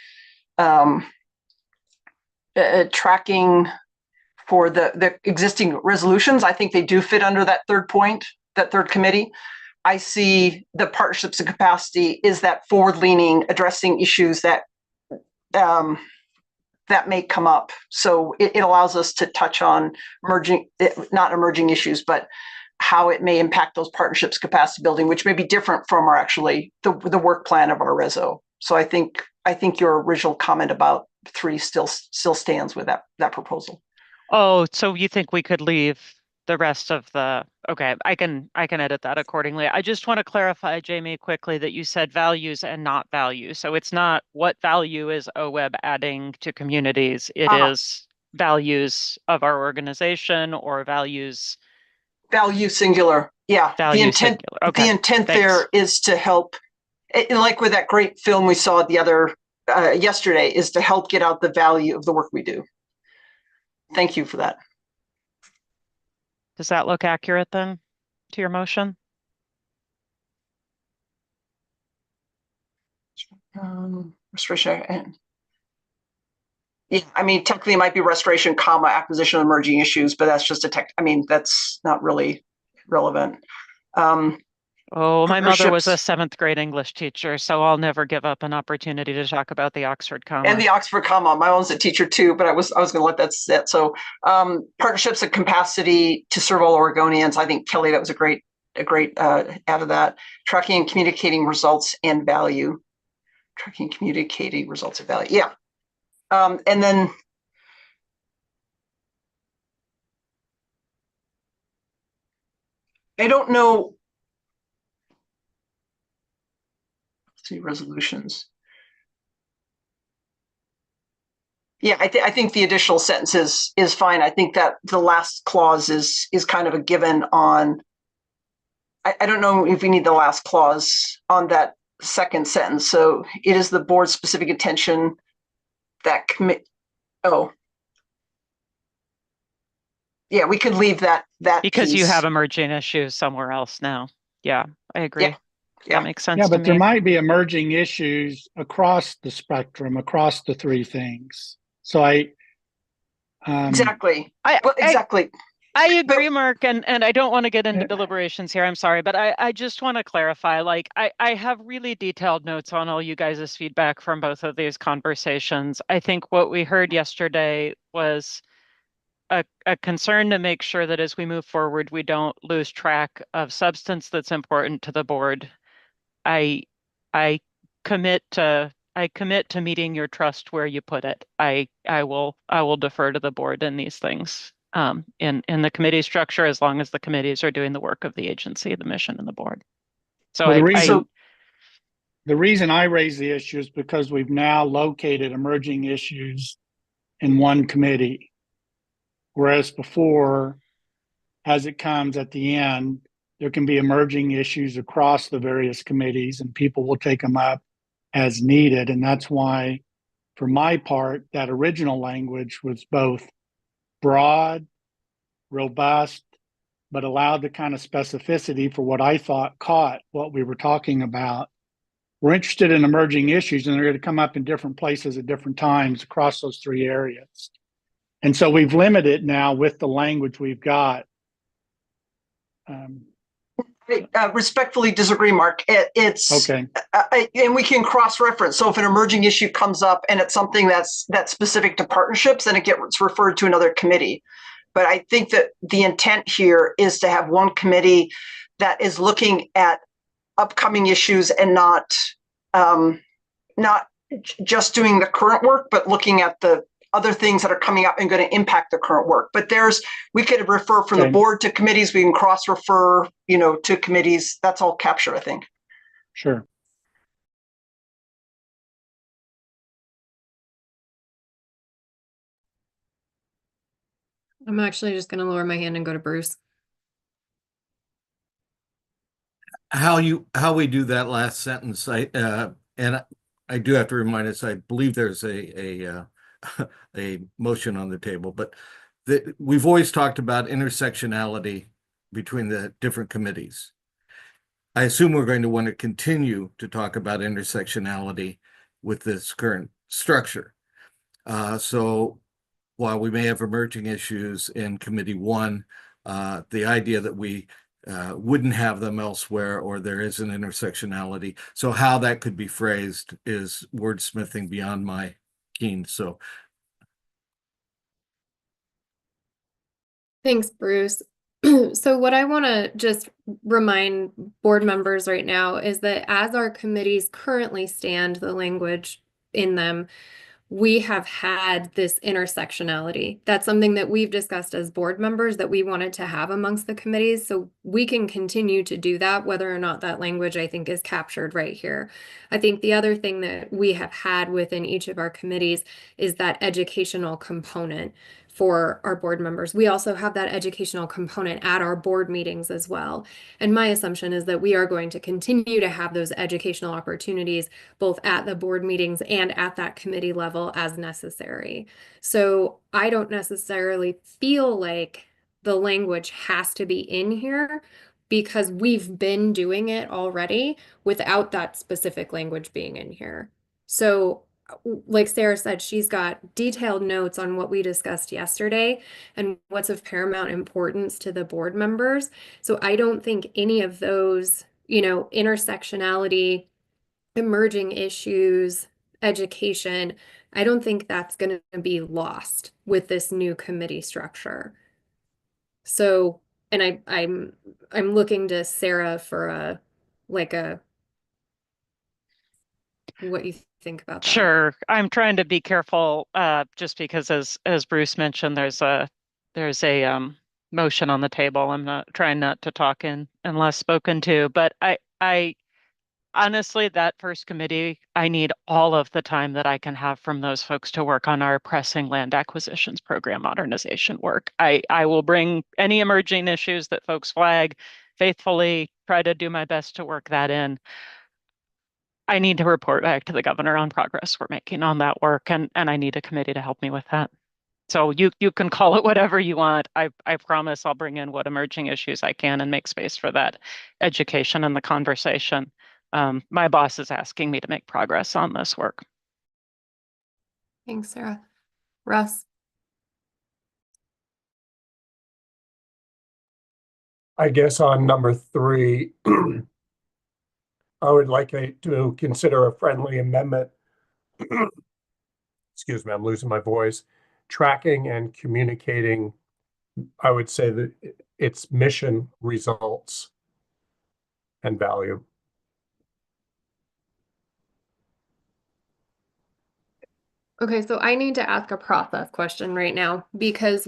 the existing resolutions. I think they do fit under that third point, that third committee. I see the partnerships and capacity is that forward-leaning, addressing issues that may come up. So it allows us to touch on not emerging issues, but how it may impact those partnerships, capacity building, which may be different from the work plan of our reso. So I think your original comment about 3 still stands with that proposal. Oh, so you think we could leave the rest of okay, I can edit that accordingly. I just want to clarify, Jamie, quickly, that you said values and not value. So it's not what value is OWEB adding to communities. It is values of our organization, or values. Value singular. Yeah. Value singular. Okay. The intent there is to help, like with that great film we saw yesterday, is to help get out the value of the work we do. Thank you for that. Does that look accurate then to your motion? Restoration. Yeah, I mean, technically it might be restoration, acquisition of emerging issues, but that's just that's not really relevant. My mother was a 7th grade English teacher, so I'll never give up an opportunity to talk about the Oxford comma. And the Oxford comma. My mom's a teacher too, but I was going to let that sit. So partnerships and capacity to serve all Oregonians. I think, Kelly, that was a great add of that. Tracking and communicating results and value. Tracking, communicating results and value. Yeah. And then I don't know. Let's see, resolutions. Yeah, I think the additional sentence is fine. I think that the last clause is kind of a given on. I don't know if we need the last clause on that second sentence. So it is the board's specific intention that yeah, we could leave that because piece. You have emerging issues somewhere else now. Yeah, I agree. Yeah. That makes sense. Yeah, but to there me. might be emerging issues across the spectrum, across the 3 things. So exactly. I agree, Mark, and I don't want to get into deliberations here. I'm sorry, but I just want to clarify. Like, I have really detailed notes on all you guys' feedback from both of these conversations. I think what we heard yesterday was a concern to make sure that as we move forward, we don't lose track of substance that's important to the board. I commit to meeting your trust where you put it. I will defer to the board in these things, in the committee structure, as long as the committees are doing the work of the agency, the mission, and the board. So well, the reason I raise the issue is because we've now located emerging issues in one committee, whereas before, as it comes at the end, there can be emerging issues across the various committees, and people will take them up as needed. And that's why, for my part, that original language was both broad, robust, but allowed the kind of specificity for what I thought caught what we were talking about. We're interested in emerging issues, and they're going to come up in different places at different times across those three areas. And so we've limited now with the language we've got. I respectfully disagree, Mark. It's okay, and we can cross-reference. So if an emerging issue comes up and it's something that's specific to partnerships, then it gets referred to another committee. But I think that the intent here is to have one committee that is looking at upcoming issues and not just doing the current work, but looking at the other things that are coming up and going to impact the current work. But we could refer from the board to committees. We can cross-refer, to committees. That's all captured, I think. Sure. I'm actually just going to lower my hand and go to Bruce. How we do that last sentence, and I do have to remind us, I believe there's a motion on the table, but we've always talked about intersectionality between the different committees. I assume we're going to want to continue to talk about intersectionality with this current structure. So while we may have emerging issues in committee one, the idea that we wouldn't have them elsewhere, or there is an intersectionality. So how that could be phrased is wordsmithing beyond my keen. So thanks, Bruce. So what I want to just remind board members right now is that as our committees currently stand, the language in them, we have had this intersectionality. That's something that we've discussed as board members that we wanted to have amongst the committees. So we can continue to do that, whether or not that language, I think, is captured right here. I think the other thing that we have had within each of our committees is that educational component for our board members. We also have that educational component at our board meetings as well. And my assumption is that we are going to continue to have those educational opportunities both at the board meetings and at that committee level as necessary. So I don't necessarily feel like the language has to be in here because we've been doing it already without that specific language being in here. So like Sarah said, she's got detailed notes on what we discussed yesterday and what's of paramount importance to the board members. So I don't think any of those, intersectionality, emerging issues, education, I don't think that's going to be lost with this new committee structure. So, and I'm looking to Sarah for what you think about that. Sure. I'm trying to be careful, just because as Bruce mentioned, there's a motion on the table. I'm not trying not to talk in unless spoken to, but I honestly, that first committee, I need all of the time that I can have from those folks to work on our pressing land acquisitions program modernization work. I will bring any emerging issues that folks flag faithfully, try to do my best to work that in. I need to report back to the governor on progress we're making on that work, and I need a committee to help me with that. So you can call it whatever you want. I promise I'll bring in what emerging issues I can and make space for that education and the conversation. My boss is asking me to make progress on this work. Thanks, Sarah. Russ? I guess on number 3, I would like to consider a friendly amendment. Excuse me, I'm losing my voice. Tracking and communicating I would say that it's mission, results, and value. Okay, so I need to ask a process question right now because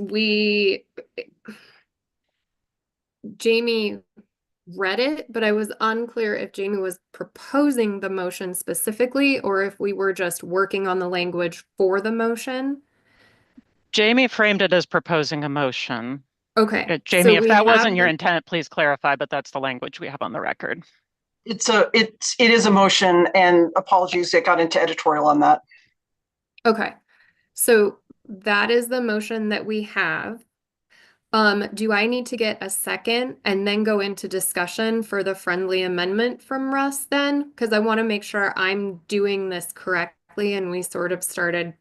Jamie read it, but I was unclear if Jamie was proposing the motion specifically or if we were just working on the language for the motion. Jamie framed it as proposing a motion. Okay, Jamie, so if we that wasn't have your the- intent, please clarify, but that's the language we have on the record. It is a motion, and apologies, it got into editorial on that. Okay, so that is the motion that we have. Do I need to get a second and then go into discussion for the friendly amendment from Russ then? Because I want to make sure I'm doing this correctly and we sort of started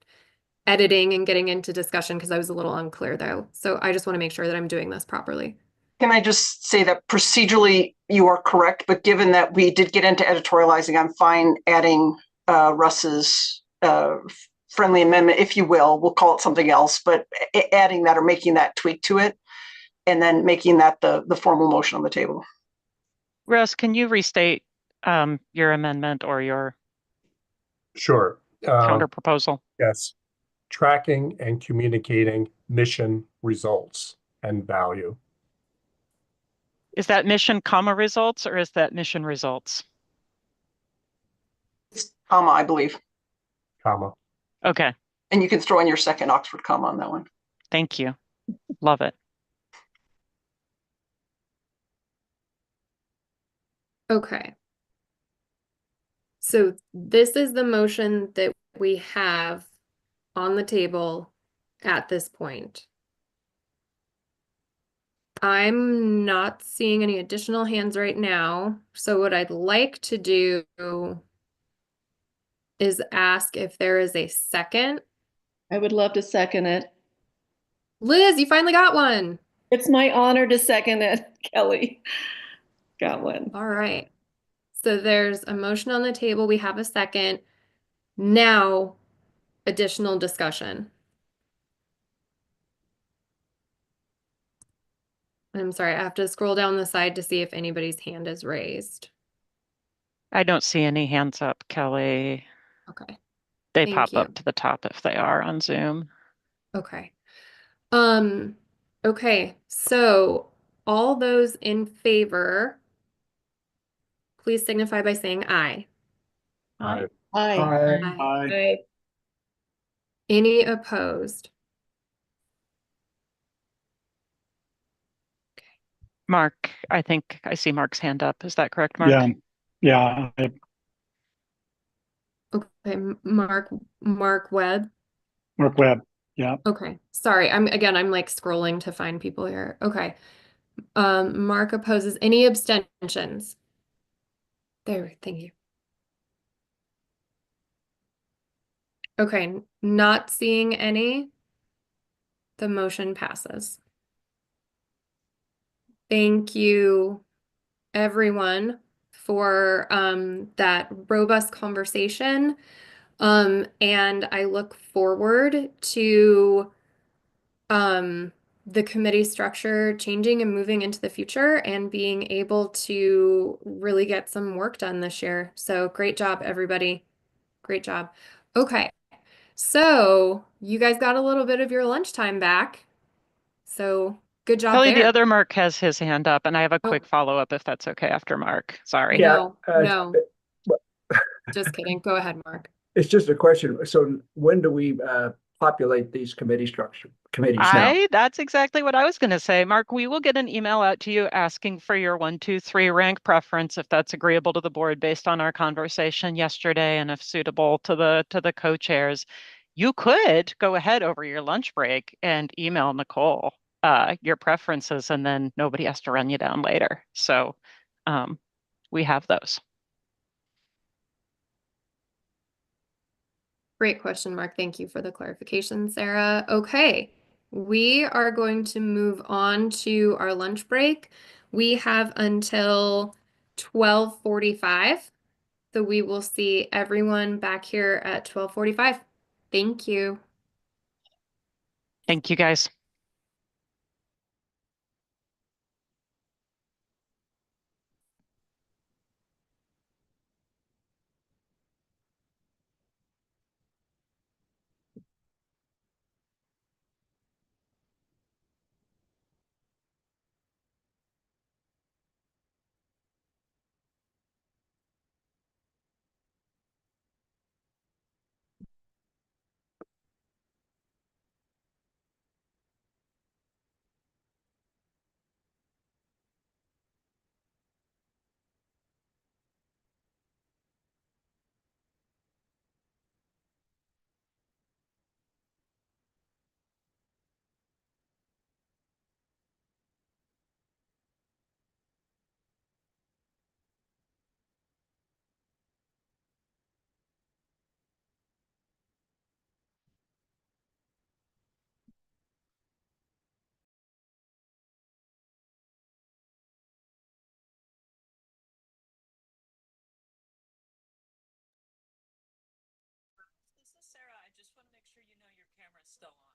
editing and getting into discussion because I was a little unclear though. So I just want to make sure that I'm doing this properly. Can I just say that procedurally you are correct, but given that we did get into editorializing, I'm fine adding Russ's friendly amendment, if you will. We'll call it something else, but adding that or making that tweak to it, and then making that the formal motion on the table. Russ, can you restate your amendment or your Sure. counter proposal? Yes. Tracking and communicating mission, results, and value. Is that mission comma results or is that mission results? It's comma, I believe. Comma. Okay. And you can throw in your second Oxford comma on that one. Thank you. Love it. Okay. So this is the motion that we have on the table at this point. I'm not seeing any additional hands right now. So what I'd like to do is ask if there is a second. I would love to second it. Liz, you finally got one. It's my honor to second it, Kelly. Got one. All right. So there's a motion on the table. We have a second. Now, additional discussion. I'm sorry, I have to scroll down the side to see if anybody's hand is raised. I don't see any hands up, Kelly. Okay. They Thank pop you. up to the top if they are on Zoom. Okay. Okay, so all those in favor, please signify by saying aye. Aye. Aye. Aye. Any opposed? Mark, I think I see Mark's hand up. Is that correct, Mark? Yeah. Yeah. Okay, Mark Webb. Mark Webb. Yeah. Okay, sorry. I'm like scrolling to find people here. Okay. Mark opposes. Any abstentions? There, thank you. Okay, not seeing any. The motion passes. Thank you, everyone, for that robust conversation. And I look forward to the committee structure changing and moving into the future and being able to really get some work done this year. So great job, everybody. Great job. Okay. So you guys got a little bit of your lunchtime back. So good job Kelly, the there. other Mark has his hand up, and I have a Oh. quick follow-up if that's okay after Mark. Sorry. No, no. Just kidding. Go ahead, Mark. It's just a question. So when do we populate these committees now? That's exactly what I was going to say. Mark, we will get an email out to you asking for your 1, 2, 3 rank preference if that's agreeable to the board based on our conversation yesterday and if suitable to the co-chairs. You could go ahead over your lunch break and email Nicole your preferences, and then nobody has to run you down later. So we have those. Great question, Mark. Thank you for the clarification, Sarah. Okay, we are going to move on to our lunch break. We have until 12:45, so we will see everyone back here at 12:45. Thank you. Thank you, guys. camera's still on.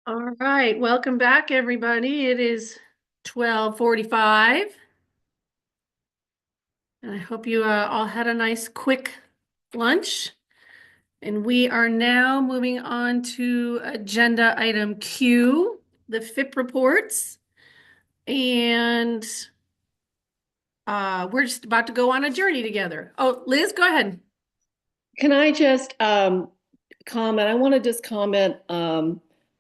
All right, welcome back, everybody. It is 12:45. And I hope you all had a nice quick lunch. And we are now moving on to agenda item Q, the FIP reports. And we're just about to go on a journey together. Oh, Liz, go ahead. Can I just comment? I want to just comment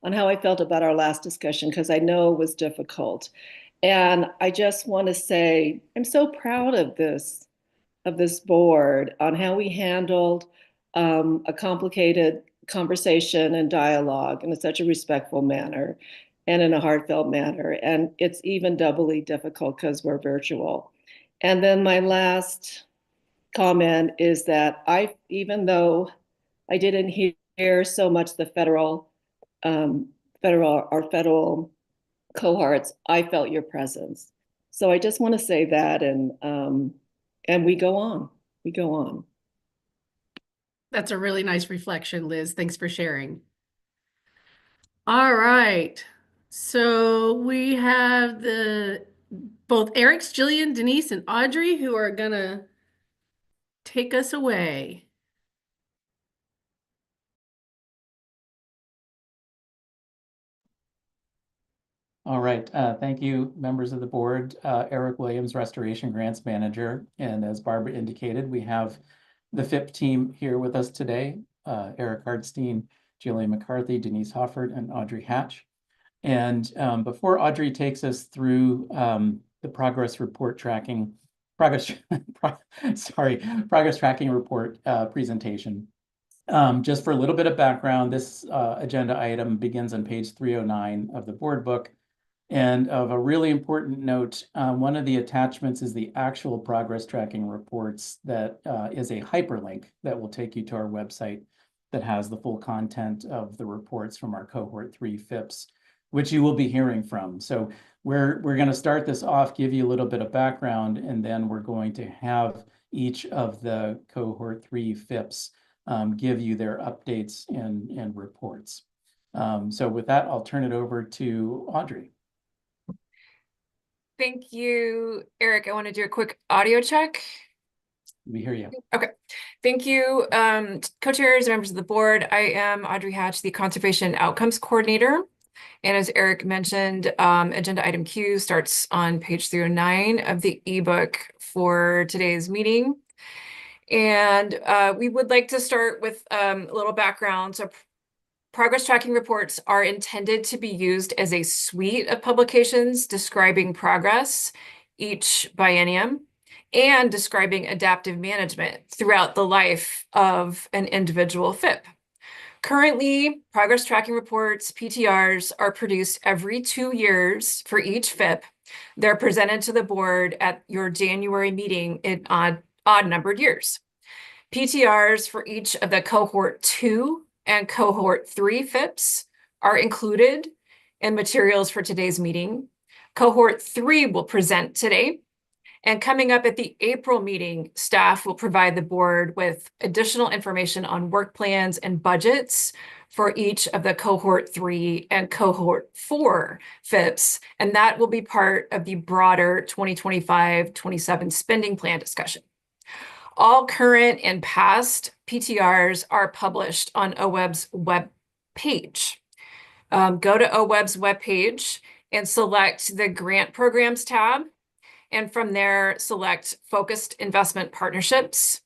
on how I felt about our last discussion because I know it was difficult. And I just want to say I'm so proud of this board on how we handled a complicated conversation and dialogue in such a respectful manner and in a heartfelt manner. And it's even doubly difficult because we're virtual. And then my last comment is that even though I didn't hear so much the federal cohorts, I felt your presence. So I just want to say that, and we go on. We go on. That's a really nice reflection, Liz. Thanks for sharing. All right. So we have both Eric's, Jillian, Denise, and Audrey who are gonna take us away. All right, thank you, members of the board. Eric Williams, Restoration Grants Manager. And as Barbara indicated, we have the FIP team here with us today. Eric Hartstein, Jillian McCarthy, Denise Hofford, and Audrey Hatch. And before Audrey takes us through the progress tracking report presentation, just for a little bit of background, this agenda item begins on page 309 of the board book. And of a really important note, one of the attachments is the actual progress tracking reports that is a hyperlink that will take you to our website that has the full content of the reports from our cohort 3 FIPS, which you will be hearing from. So we're going to start this off, give you a little bit of background, and then we're going to have each of the cohort 3 FIPS give you their updates and reports. So with that, I'll turn it over to Audrey. Thank you, Eric. I want to do a quick audio check. We hear you. Okay. Thank you, co-chairs, members of the board. I am Audrey Hatch, the Conservation Outcomes Coordinator. And as Eric mentioned, agenda item Q starts on page 309 of the ebook for today's meeting. And we would like to start with a little background. So progress tracking reports are intended to be used as a suite of publications describing progress each biennium and describing adaptive management throughout the life of an individual FIP. Currently, progress tracking reports, PTRs, are produced every 2 years for each FIP. They're presented to the board at your January meeting in odd-numbered years. PTRs for each of the cohort 2 and cohort 3 FIPS are included in materials for today's meeting. Cohort 3 will present today. And coming up at the April meeting, staff will provide the board with additional information on work plans and budgets for each of the cohort 3 and cohort 4 FIPS. And that will be part of the broader 2025-27 spending plan discussion. All current and past PTRs are published on OWEB's web page. Go to OWEB's web page and select the Grant Programs tab. And from there, select Focused Investment Partnerships.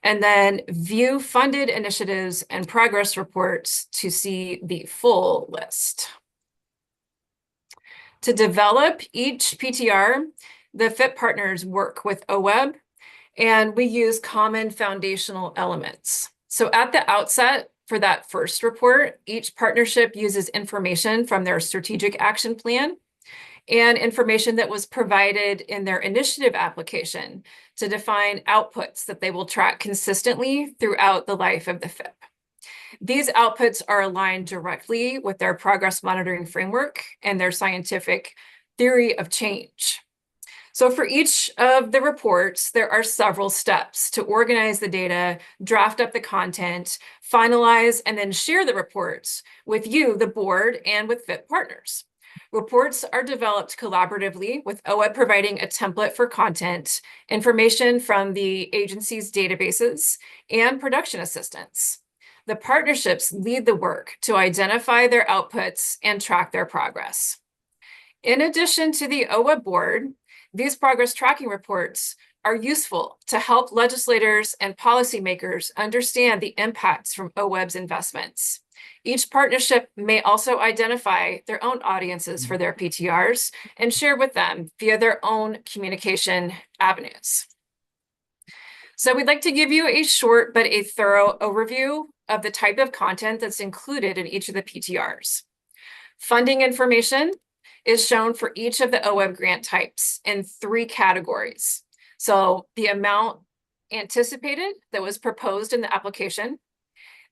And then view funded initiatives and progress reports to see the full list. To develop each PTR, the FIP partners work with OWEB, and we use common foundational elements. So at the outset, for that first report, each partnership uses information from their strategic action plan and information that was provided in their initiative application to define outputs that they will track consistently throughout the life of the FIP. These outputs are aligned directly with their progress monitoring framework and their scientific theory of change. So for each of the reports, there are several steps to organize the data, draft up the content, finalize, and then share the reports with you, the board, and with FIP partners. Reports are developed collaboratively, with OWEB providing a template for content, information from the agency's databases, and production assistance. The partnerships lead the work to identify their outputs and track their progress. In addition to the OWEB board, these progress tracking reports are useful to help legislators and policymakers understand the impacts from OWEB's investments. Each partnership may also identify their own audiences for their PTRs and share with them via their own communication avenues. So we'd like to give you a short but a thorough overview of the type of content that's included in each of the PTRs. Funding information is shown for each of the OWEB grant types in 3 categories. So the amount anticipated that was proposed in the application,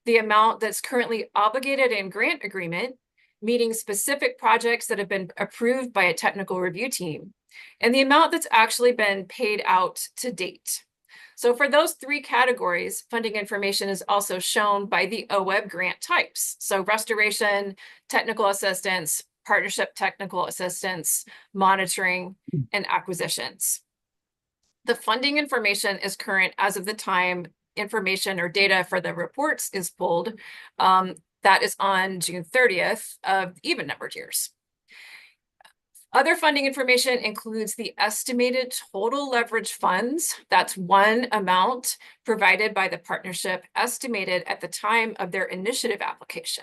the amount that's currently obligated in grant agreement, meeting specific projects that have been approved by a technical review team, and the amount that's actually been paid out to date. So for those 3 categories, funding information is also shown by the OWEB grant types. So restoration, technical assistance, partnership technical assistance, monitoring, and acquisitions. The funding information is current as of the time information or data for the reports is pulled. That is on June 30th of even numbered years. Other funding information includes the estimated total leverage funds. That's one amount provided by the partnership estimated at the time of their initiative application.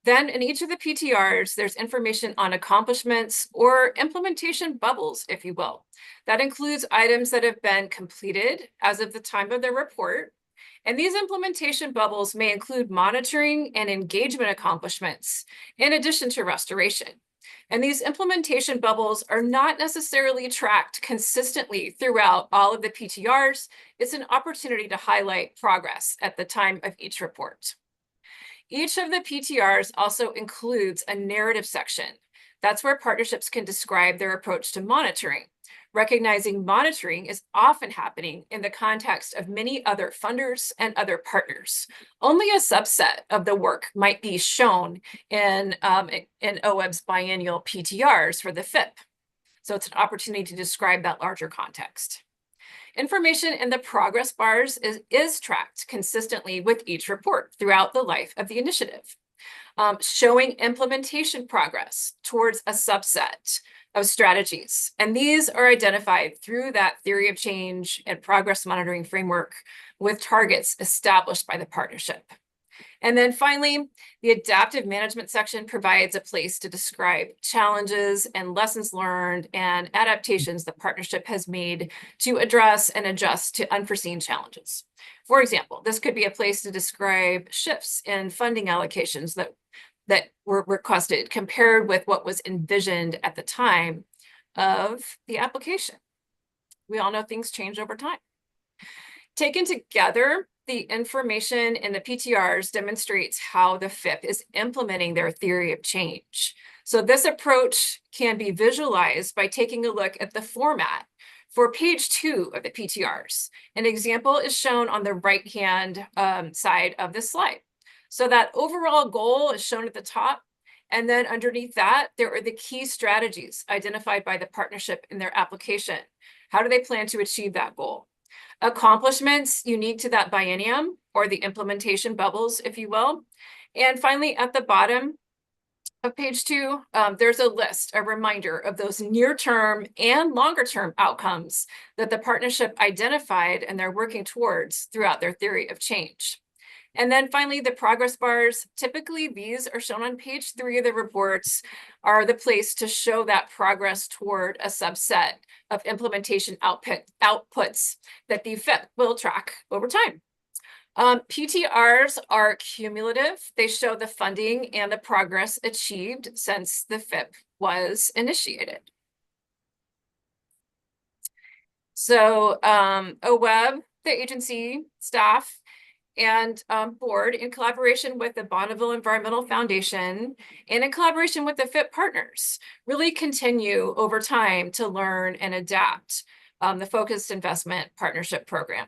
Then in each of the PTRs, there's information on accomplishments or implementation bubbles, if you will. That includes items that have been completed as of the time of the report. And these implementation bubbles may include monitoring and engagement accomplishments, in addition to restoration. And these implementation bubbles are not necessarily tracked consistently throughout all of the PTRs. It's an opportunity to highlight progress at the time of each report. Each of the PTRs also includes a narrative section. That's where partnerships can describe their approach to monitoring, recognizing monitoring is often happening in the context of many other funders and other partners. Only a subset of the work might be shown in OWEB's biennial PTRs for the FIP. So it's an opportunity to describe that larger context. Information in the progress bars is tracked consistently with each report throughout the life of the initiative, showing implementation progress towards a subset of strategies. And these are identified through that theory of change and progress monitoring framework with targets established by the partnership. And then finally, the adaptive management section provides a place to describe challenges and lessons learned and adaptations the partnership has made to address and adjust to unforeseen challenges. For example, this could be a place to describe shifts in funding allocations that were requested compared with what was envisioned at the time of the application. We all know things change over time. Taken together, the information in the PTRs demonstrates how the FIP is implementing their theory of change. So this approach can be visualized by taking a look at the format for page 2 of the PTRs. An example is shown on the right-hand side of the slide. So that overall goal is shown at the top, and then underneath that, there are the key strategies identified by the partnership in their application. How do they plan to achieve that goal? Accomplishments unique to that biennium, or the implementation bubbles, if you will. And finally, at the bottom of page 2, there's a list, a reminder of those near-term and longer-term outcomes that the partnership identified and they're working towards throughout their theory of change. And then finally, the progress bars, typically these are shown on page 3 of the reports, are the place to show that progress toward a subset of implementation outputs that the FIP will track over time. PTRs are cumulative. They show the funding and the progress achieved since the FIP was initiated. So OWEB, the agency staff, and board, in collaboration with the Bonneville Environmental Foundation and in collaboration with the FIP partners, really continue over time to learn and adapt the Focused Investment Partnership Program.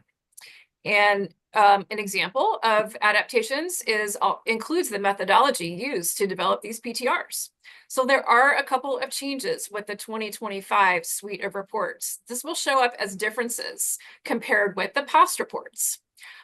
And an example of adaptations includes the methodology used to develop these PTRs. So there are a couple of changes with the 2025 suite of reports. This will show up as differences compared with the past reports.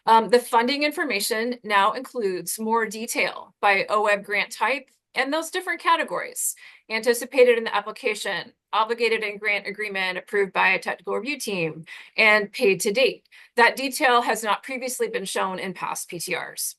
The funding information now includes more detail by OWEB grant type and those different categories anticipated in the application, obligated in grant agreement approved by a technical review team, and paid to date. That detail has not previously been shown in past PTRs.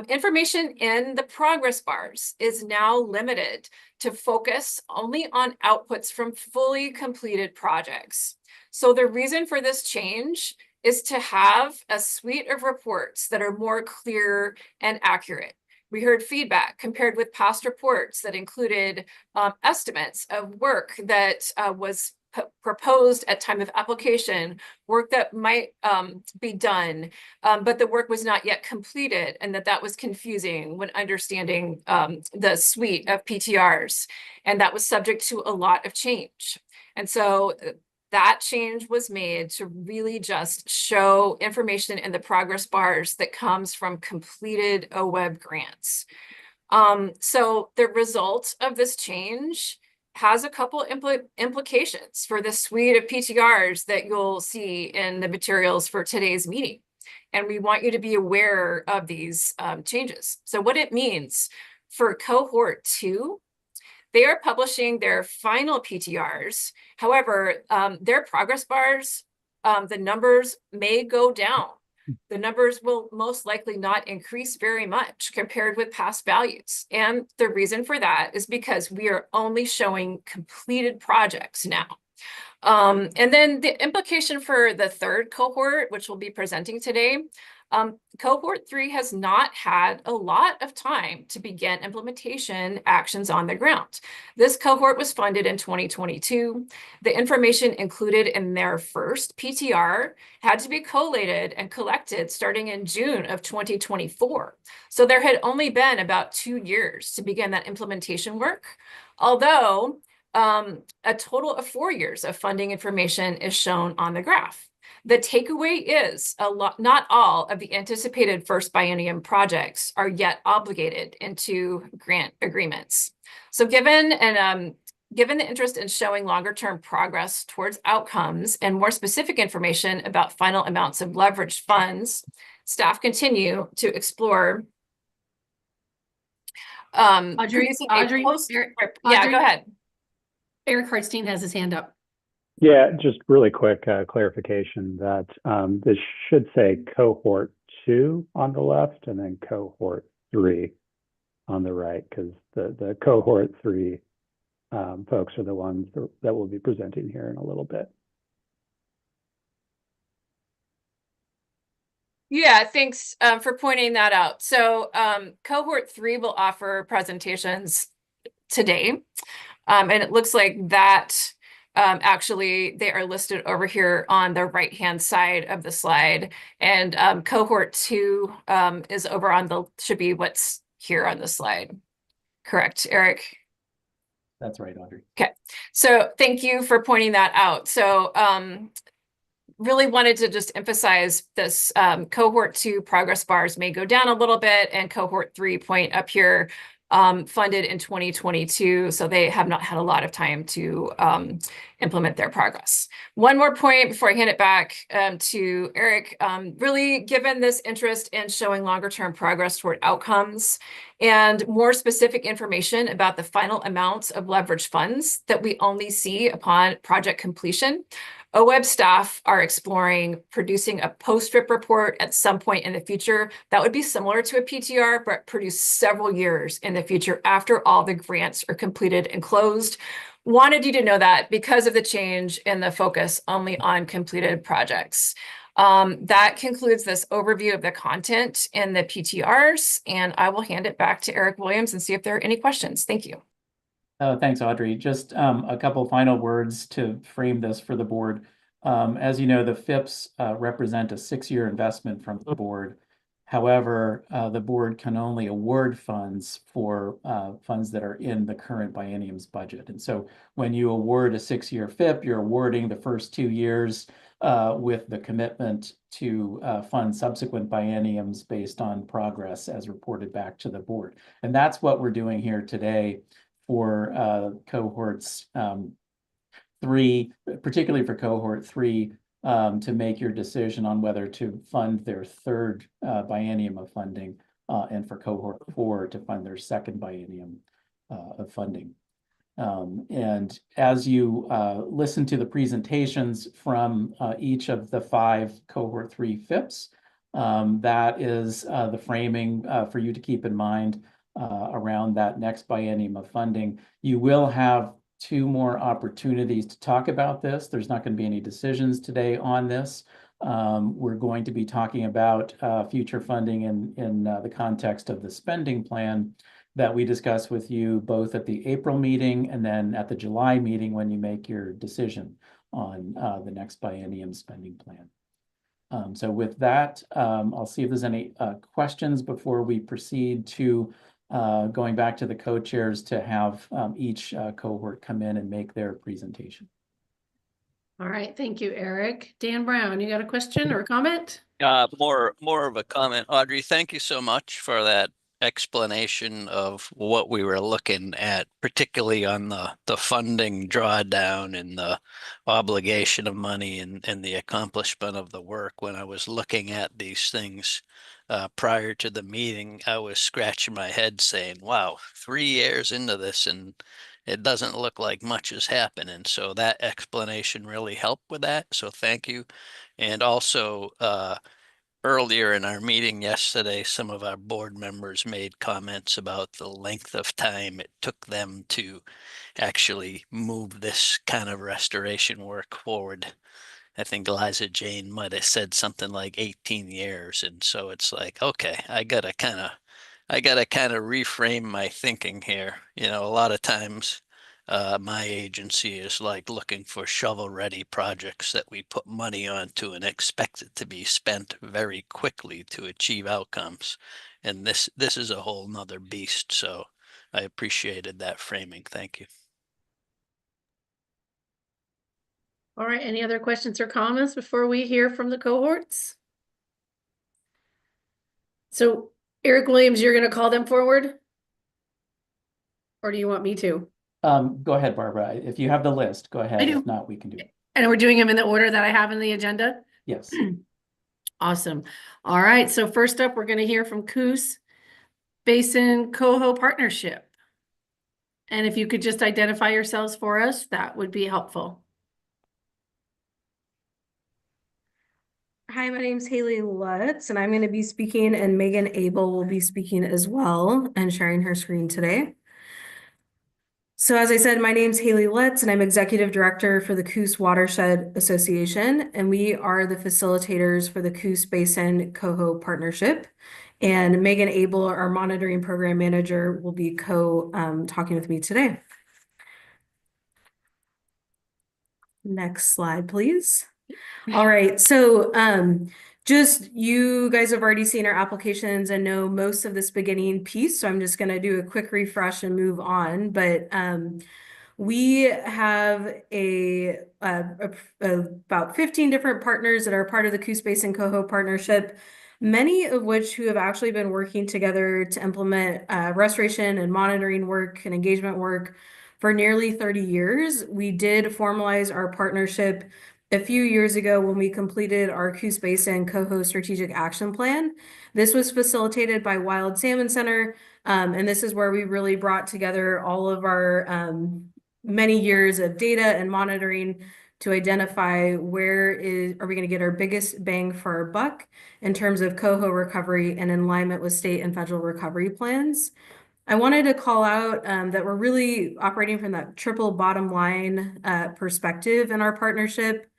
Information in the progress bars is now limited to focus only on outputs from fully completed projects. So the reason for this change is to have a suite of reports that are more clear and accurate. We heard feedback compared with past reports that included estimates of work that was proposed at time of application, work that might be done, but the work was not yet completed, and that was confusing when understanding the suite of PTRs, and that was subject to a lot of change. And so that change was made to really just show information in the progress bars that comes from completed OWEB grants. So the result of this change has a couple implications for the suite of PTRs that you'll see in the materials for today's meeting. And we want you to be aware of these changes. So what it means for Cohort 2, they are publishing their final PTRs. However, their progress bars, the numbers may go down. The numbers will most likely not increase very much compared with past values. And the reason for that is because we are only showing completed projects now. And then the implication for the third cohort, which we'll be presenting today, Cohort 3 has not had a lot of time to begin implementation actions on the ground. This cohort was funded in 2022. The information included in their first PTR had to be collated and collected starting in June of 2024. So there had only been about 2 years to begin that implementation work, although a total of 4 years of funding information is shown on the graph. The takeaway is not all of the anticipated first biennium projects are yet obligated into grant agreements. So given the interest in showing longer-term progress towards outcomes and more specific information about final amounts of leveraged funds, staff continue to explore Audrey, yeah, go ahead. Eric Hartstein has his hand up. Yeah, just really quick clarification that this should say Cohort 2 on the left and then Cohort 3 on the right, because the Cohort 3 folks are the ones that will be presenting here in a little bit. Yeah, thanks for pointing that out. So Cohort 3 will offer presentations today. And it looks like that actually they are listed over here on the right-hand side of the slide. And Cohort 2 is over on should be what's here on the slide. Correct, Eric? That's right, Audrey. Okay, so thank you for pointing that out. So really wanted to just emphasize this Cohort 2 progress bars may go down a little bit, and Cohort 3 point up here funded in 2022, so they have not had a lot of time to implement their progress. One more point before I hand it back to Eric. Really, given this interest in showing longer-term progress toward outcomes and more specific information about the final amounts of leveraged funds that we only see upon project completion, OWEB staff are exploring producing a post-trip report at some point in the future that would be similar to a PTR, but produced several years in the future after all the grants are completed and closed. Wanted you to know that because of the change in the focus only on completed projects. That concludes this overview of the content in the PTRs, and I will hand it back to Eric Williams and see if there are any questions. Thank you. Thanks, Audrey. Just a couple final words to frame this for the board. As you know, the FIPS represent a 6-year investment from the board. However, the board can only award funds for funds that are in the current biennium's budget. And so when you award a 6-year FIP, you're awarding the first 2 years with the commitment to fund subsequent bienniums based on progress as reported back to the board. And that's what we're doing here today for cohorts 3, particularly for cohort 3, to make your decision on whether to fund their third biennium of funding, and for cohort 4 to fund their second biennium of funding. And as you listen to the presentations from each of the 5 cohort 3 FIPs, that is the framing for you to keep in mind around that next biennium of funding. You will have 2 more opportunities to talk about this. There's not going to be any decisions today on this. We're going to be talking about future funding in the context of the spending plan that we discuss with you both at the April meeting and then at the July meeting when you make your decision on the next biennium spending plan. So with that, I'll see if there's any questions before we proceed to going back to the co-chairs to have each cohort come in and make their presentation. All right, thank you, Eric. Dan Brown, you got a question or a comment? More of a comment. Audrey, thank you so much for that explanation of what we were looking at, particularly on the funding drawdown and the obligation of money and the accomplishment of the work. When I was looking at these things prior to the meeting, I was scratching my head saying, wow, 3 years into this and it doesn't look like much is happening. So that explanation really helped with that. So thank you. And also, earlier in our meeting yesterday, some of our board members made comments about the length of time it took them to actually move this kind of restoration work forward. I think Eliza Jane might have said something like 18 years. And so it's like, okay, I gotta kind of reframe my thinking here. You know, a lot of times my agency is like looking for shovel-ready projects that we put money onto and expect it to be spent very quickly to achieve outcomes. And this is a whole nother beast. So I appreciated that framing. Thank you. All right, any other questions or comments before we hear from the cohorts? So Eric Williams, you're going to call them forward? Or do you want me to? Go ahead, Barbara. If you have the list, go ahead. I do. If not, we can do it. And we're doing them in the order that I have in the agenda? Yes. Awesome. All right, so first up, we're going to hear from Coos Basin Coho Partnership. And if you could just identify yourselves for us, that would be helpful. Hi, my name's Haley Lutz, and I'm going to be speaking, and Megan Abel will be speaking as well and sharing her screen today. So as I said, my name's Haley Lutz, and I'm Executive Director for the Coos Watershed Association, and we are the facilitators for the Coos Basin Coho Partnership. And Megan Abel, our Monitoring Program Manager, will be talking with me today. Next slide, please. All right, so just you guys have already seen our applications and know most of this beginning piece, so I'm just going to do a quick refresh and move on. But we have about 15 different partners that are part of the Coos Basin Coho Partnership, many of which who have actually been working together to implement restoration and monitoring work and engagement work for nearly 30 years. We did formalize our partnership a few years ago when we completed our Coos Basin Coho Strategic Action Plan. This was facilitated by Wild Salmon Center, and this is where we really brought together all of our many years of data and monitoring to identify where are we going to get our biggest bang for our buck in terms of coho recovery and in alignment with state and federal recovery plans. I wanted to call out that we're really operating from that triple bottom line perspective in our partnership.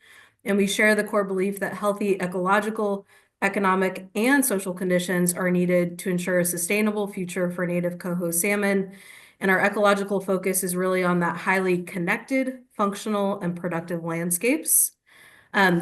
And we share the core belief that healthy ecological, economic, and social conditions are needed to ensure a sustainable future for native coho salmon. And our ecological focus is really on that highly connected, functional, and productive landscapes.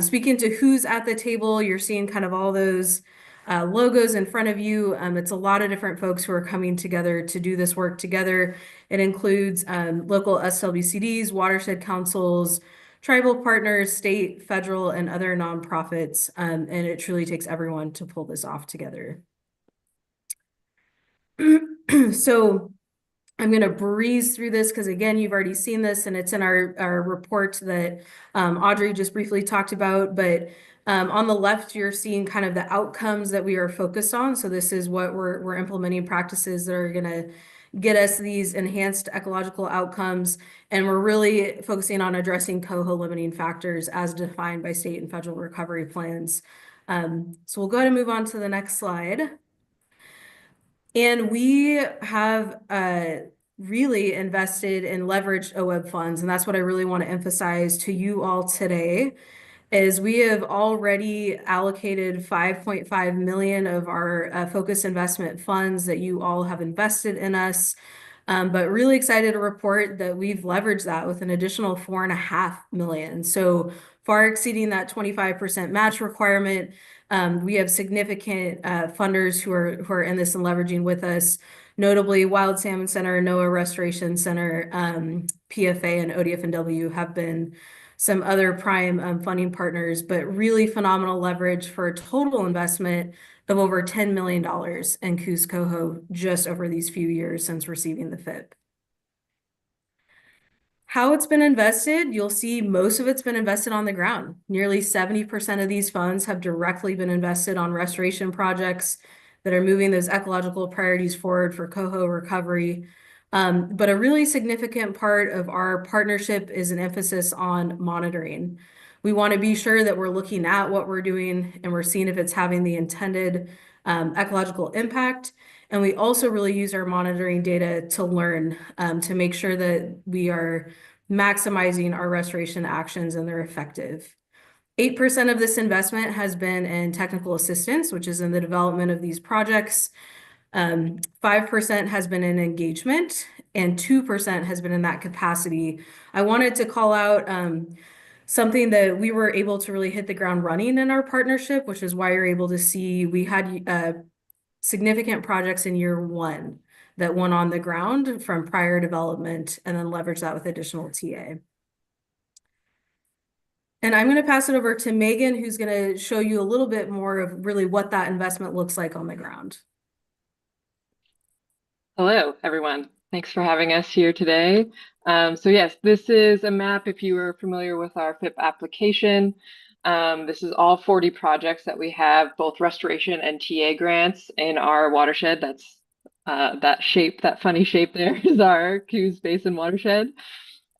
Speaking to who's at the table, you're seeing kind of all those logos in front of you. It's a lot of different folks who are coming together to do this work together. It includes local SWCDs, watershed councils, tribal partners, state, federal, and other nonprofits. And it truly takes everyone to pull this off together. So I'm going to breeze through this because, again, you've already seen this and it's in our report that Audrey just briefly talked about. But on the left, you're seeing kind of the outcomes that we are focused on. So this is what we're implementing, practices that are going to get us these enhanced ecological outcomes. And we're really focusing on addressing coho limiting factors as defined by state and federal recovery plans. So we'll go ahead and move on to the next slide. And we have really invested and leveraged OWEB funds. And that's what I really want to emphasize to you all today, is we have already allocated 5.5 million of our focus investment funds that you all have invested in us. But really excited to report that we've leveraged that with an additional 4.5 million. So far exceeding that 25% match requirement. We have significant funders who are in this and leveraging with us, notably Wild Salmon Center, NOAA Restoration Center, PFA, and ODF&W have been some other prime funding partners, but really phenomenal leverage for a total investment of over $10 million in Coos Coho just over these few years since receiving the FIP. How it's been invested, you'll see most of it's been invested on the ground. Nearly 70% of these funds have directly been invested on restoration projects that are moving those ecological priorities forward for coho recovery. But a really significant part of our partnership is an emphasis on monitoring. We want to be sure that we're looking at what we're doing and we're seeing if it's having the intended ecological impact. And we also really use our monitoring data to learn, to make sure that we are maximizing our restoration actions and they're effective. 8% of this investment has been in technical assistance, which is in the development of these projects. 5% has been in engagement and 2% has been in that capacity. I wanted to call out something that we were able to really hit the ground running in our partnership, which is why you're able to see we had significant projects in year one that went on the ground from prior development and then leverage that with additional TA. And I'm going to pass it over to Megan, who's going to show you a little bit more of really what that investment looks like on the ground. Hello, everyone. Thanks for having us here today. So yes, this is a map if you are familiar with our FIP application. This is all 40 projects that we have, both restoration and TA grants in our watershed. That's that shape, that funny shape there is our Coos Basin watershed.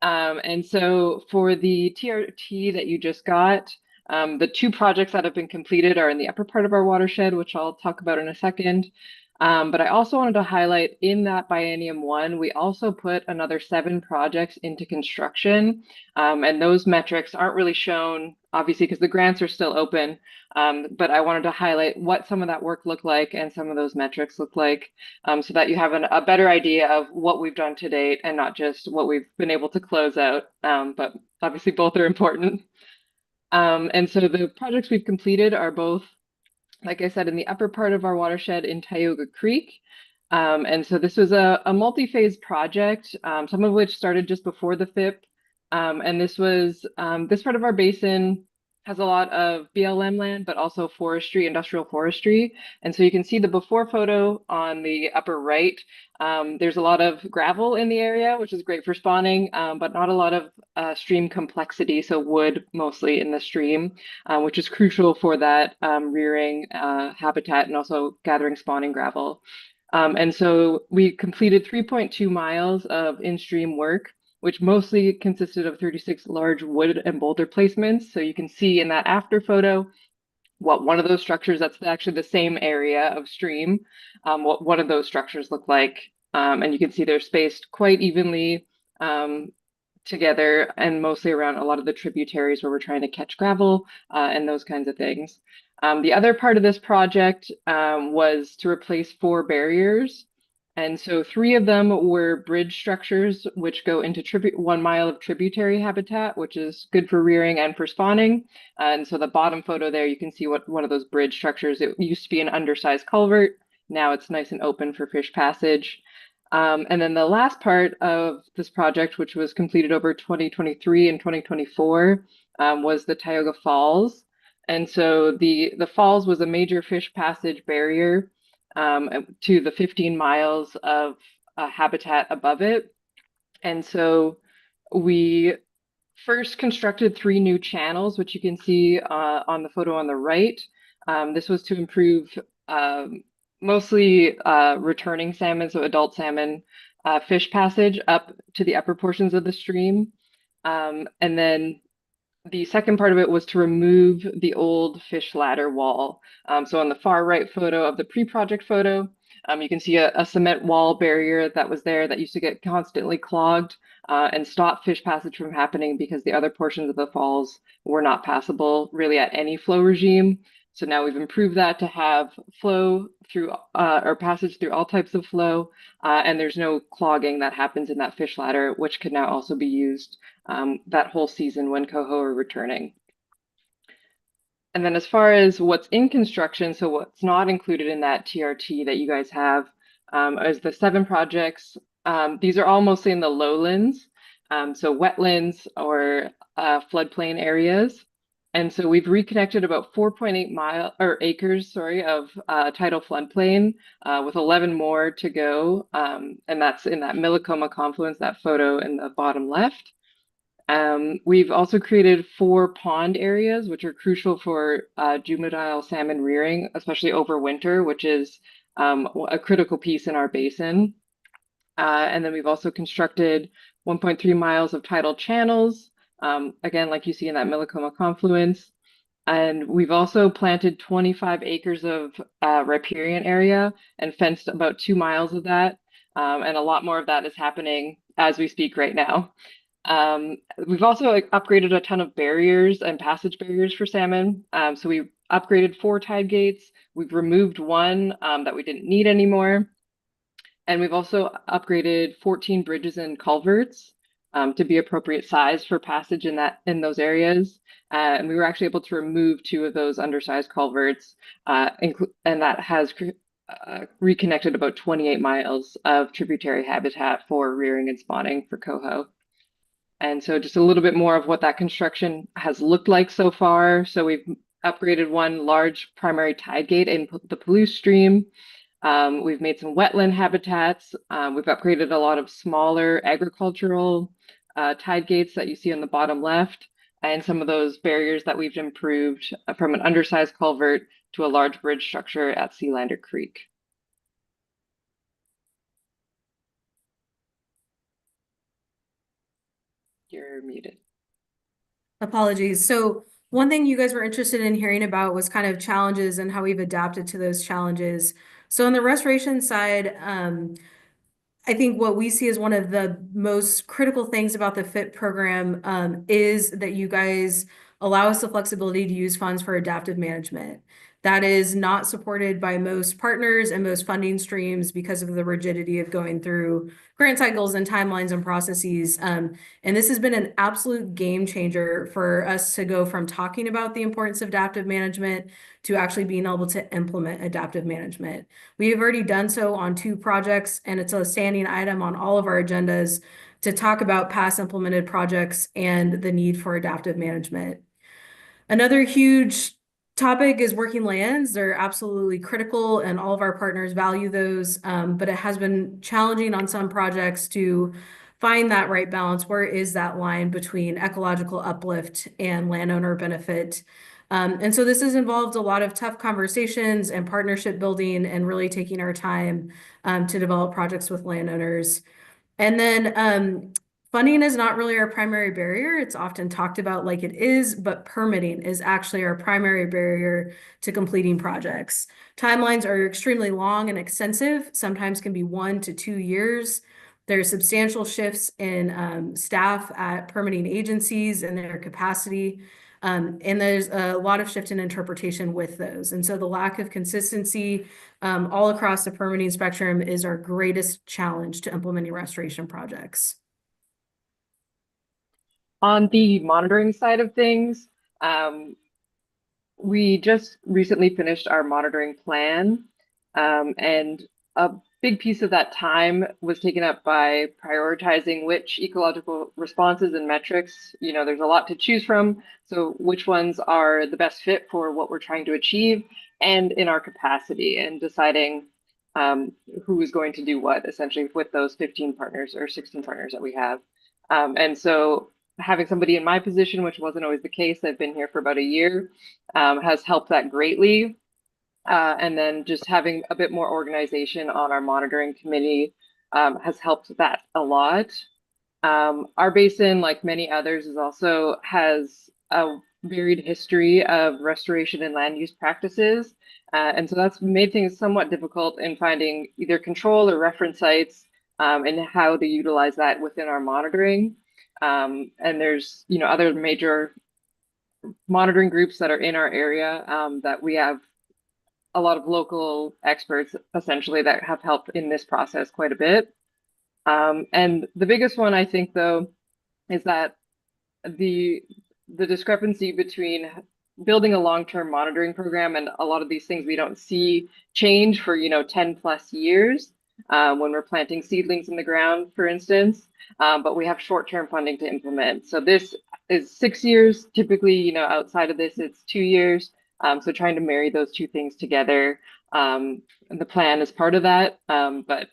And so for the TRT that you just got, the 2 projects that have been completed are in the upper part of our watershed, which I'll talk about in a second. But I also wanted to highlight in that biennium 1, we also put another 7 projects into construction. And those metrics aren't really shown, obviously, because the grants are still open. But I wanted to highlight what some of that work looked like and some of those metrics look like, so that you have a better idea of what we've done to date and not just what we've been able to close out. But obviously both are important. And so the projects we've completed are both, like I said, in the upper part of our watershed in Tioga Creek. And so this was a multi-phase project, some of which started just before the FIP. And this was, this part of our basin has a lot of BLM land, but also forestry, industrial forestry. And so you can see the before photo on the upper right. There's a lot of gravel in the area, which is great for spawning, but not a lot of stream complexity. So wood mostly in the stream, which is crucial for that rearing habitat and also gathering spawning gravel. And so we completed 3.2 miles of in-stream work, which mostly consisted of 36 large wood and boulder placements. So you can see in that after photo what one of those structures, that's actually the same area of stream, what one of those structures look like. And you can see they're spaced quite evenly together and mostly around a lot of the tributaries where we're trying to catch gravel and those kinds of things. The other part of this project was to replace 4 barriers. And so 3 of them were bridge structures, which go into 1 mile of tributary habitat, which is good for rearing and for spawning. And so the bottom photo there, you can see what one of those bridge structures, it used to be an undersized culvert. Now it's nice and open for fish passage. And then the last part of this project, which was completed over 2023 and 2024, was the Tioga Falls. And so the falls was a major fish passage barrier to the 15 miles of habitat above it. And so we first constructed 3 new channels, which you can see on the photo on the right. This was to improve mostly returning salmon, so adult salmon, fish passage up to the upper portions of the stream. And then the second part of it was to remove the old fish ladder wall. So on the far right photo of the pre-project photo, you can see a cement wall barrier that was there that used to get constantly clogged and stop fish passage from happening because the other portions of the falls were not passable really at any flow regime. So now we've improved that to have flow through or passage through all types of flow, and there's no clogging that happens in that fish ladder, which can now also be used that whole season when coho are returning. And then as far as what's in construction, so what's not included in that TRT that you guys have is the 7 projects. These are all mostly in the lowlands, so wetlands or floodplain areas. And so we've reconnected about 4.8 acres, of tidal floodplain with 11 more to go. And that's in that Millicoma confluence, that photo in the bottom left. We've also created 4 pond areas, which are crucial for juvenile salmon rearing, especially over winter, which is a critical piece in our basin. And then we've also constructed 1.3 miles of tidal channels, again, like you see in that Millicoma confluence. And we've also planted 25 acres of riparian area and fenced about 2 miles of that. And a lot more of that is happening as we speak right now. We've also upgraded a ton of barriers and passage barriers for salmon. So we upgraded 4 tide gates. We've removed 1 that we didn't need anymore. And we've also upgraded 14 bridges and culverts to be appropriate size for passage in those areas. And we were actually able to remove 2 of those undersized culverts, and that has reconnected about 28 miles of tributary habitat for rearing and spawning for coho. And so just a little bit more of what that construction has looked like so far. So we've upgraded 1 large primary tide gate in the Palouse stream. We've made some wetland habitats. We've upgraded a lot of smaller agricultural tide gates that you see on the bottom left, and some of those barriers that we've improved from an undersized culvert to a large bridge structure at Sealander Creek. You're muted. Apologies. So one thing you guys were interested in hearing about was kind of challenges and how we've adapted to those challenges. So on the restoration side, I think what we see as one of the most critical things about the FIT program is that you guys allow us the flexibility to use funds for adaptive management. That is not supported by most partners and most funding streams because of the rigidity of going through grant cycles and timelines and processes. And this has been an absolute game changer for us to go from talking about the importance of adaptive management to actually being able to implement adaptive management. We have already done so on 2 projects, and it's a standing item on all of our agendas to talk about past implemented projects and the need for adaptive management. Another huge topic is working lands. They're absolutely critical, and all of our partners value those, but it has been challenging on some projects to find that right balance. Where is that line between ecological uplift and landowner benefit? And so this has involved a lot of tough conversations and partnership building and really taking our time to develop projects with landowners. And then funding is not really our primary barrier. It's often talked about like it is, but permitting is actually our primary barrier to completing projects. Timelines are extremely long and extensive, sometimes can be 1 to 2 years. There's substantial shifts in staff at permitting agencies and their capacity. And there's a lot of shift in interpretation with those. And so the lack of consistency all across the permitting spectrum is our greatest challenge to implementing restoration projects. On the monitoring side of things, we just recently finished our monitoring plan, and a big piece of that time was taken up by prioritizing which ecological responses and metrics, there's a lot to choose from. So which ones are the best fit for what we're trying to achieve and in our capacity, and deciding who is going to do what, essentially, with those 15 partners or 16 partners that we have. And so having somebody in my position, which wasn't always the case, I've been here for about a year, has helped that greatly. And then just having a bit more organization on our monitoring committee has helped that a lot. Our basin, like many others, has a varied history of restoration and land use practices. And so that's made things somewhat difficult in finding either control or reference sites and how to utilize that within our monitoring. And there's, other major monitoring groups that are in our area that we have a lot of local experts, essentially, that have helped in this process quite a bit. And the biggest one, I think, though, is that the discrepancy between building a long-term monitoring program and a lot of these things we don't see change for 10 plus years when we're planting seedlings in the ground, for instance, but we have short-term funding to implement. So this is 6 years. Typically, outside of this, it's 2 years. So trying to marry those two things together, the plan is part of that. But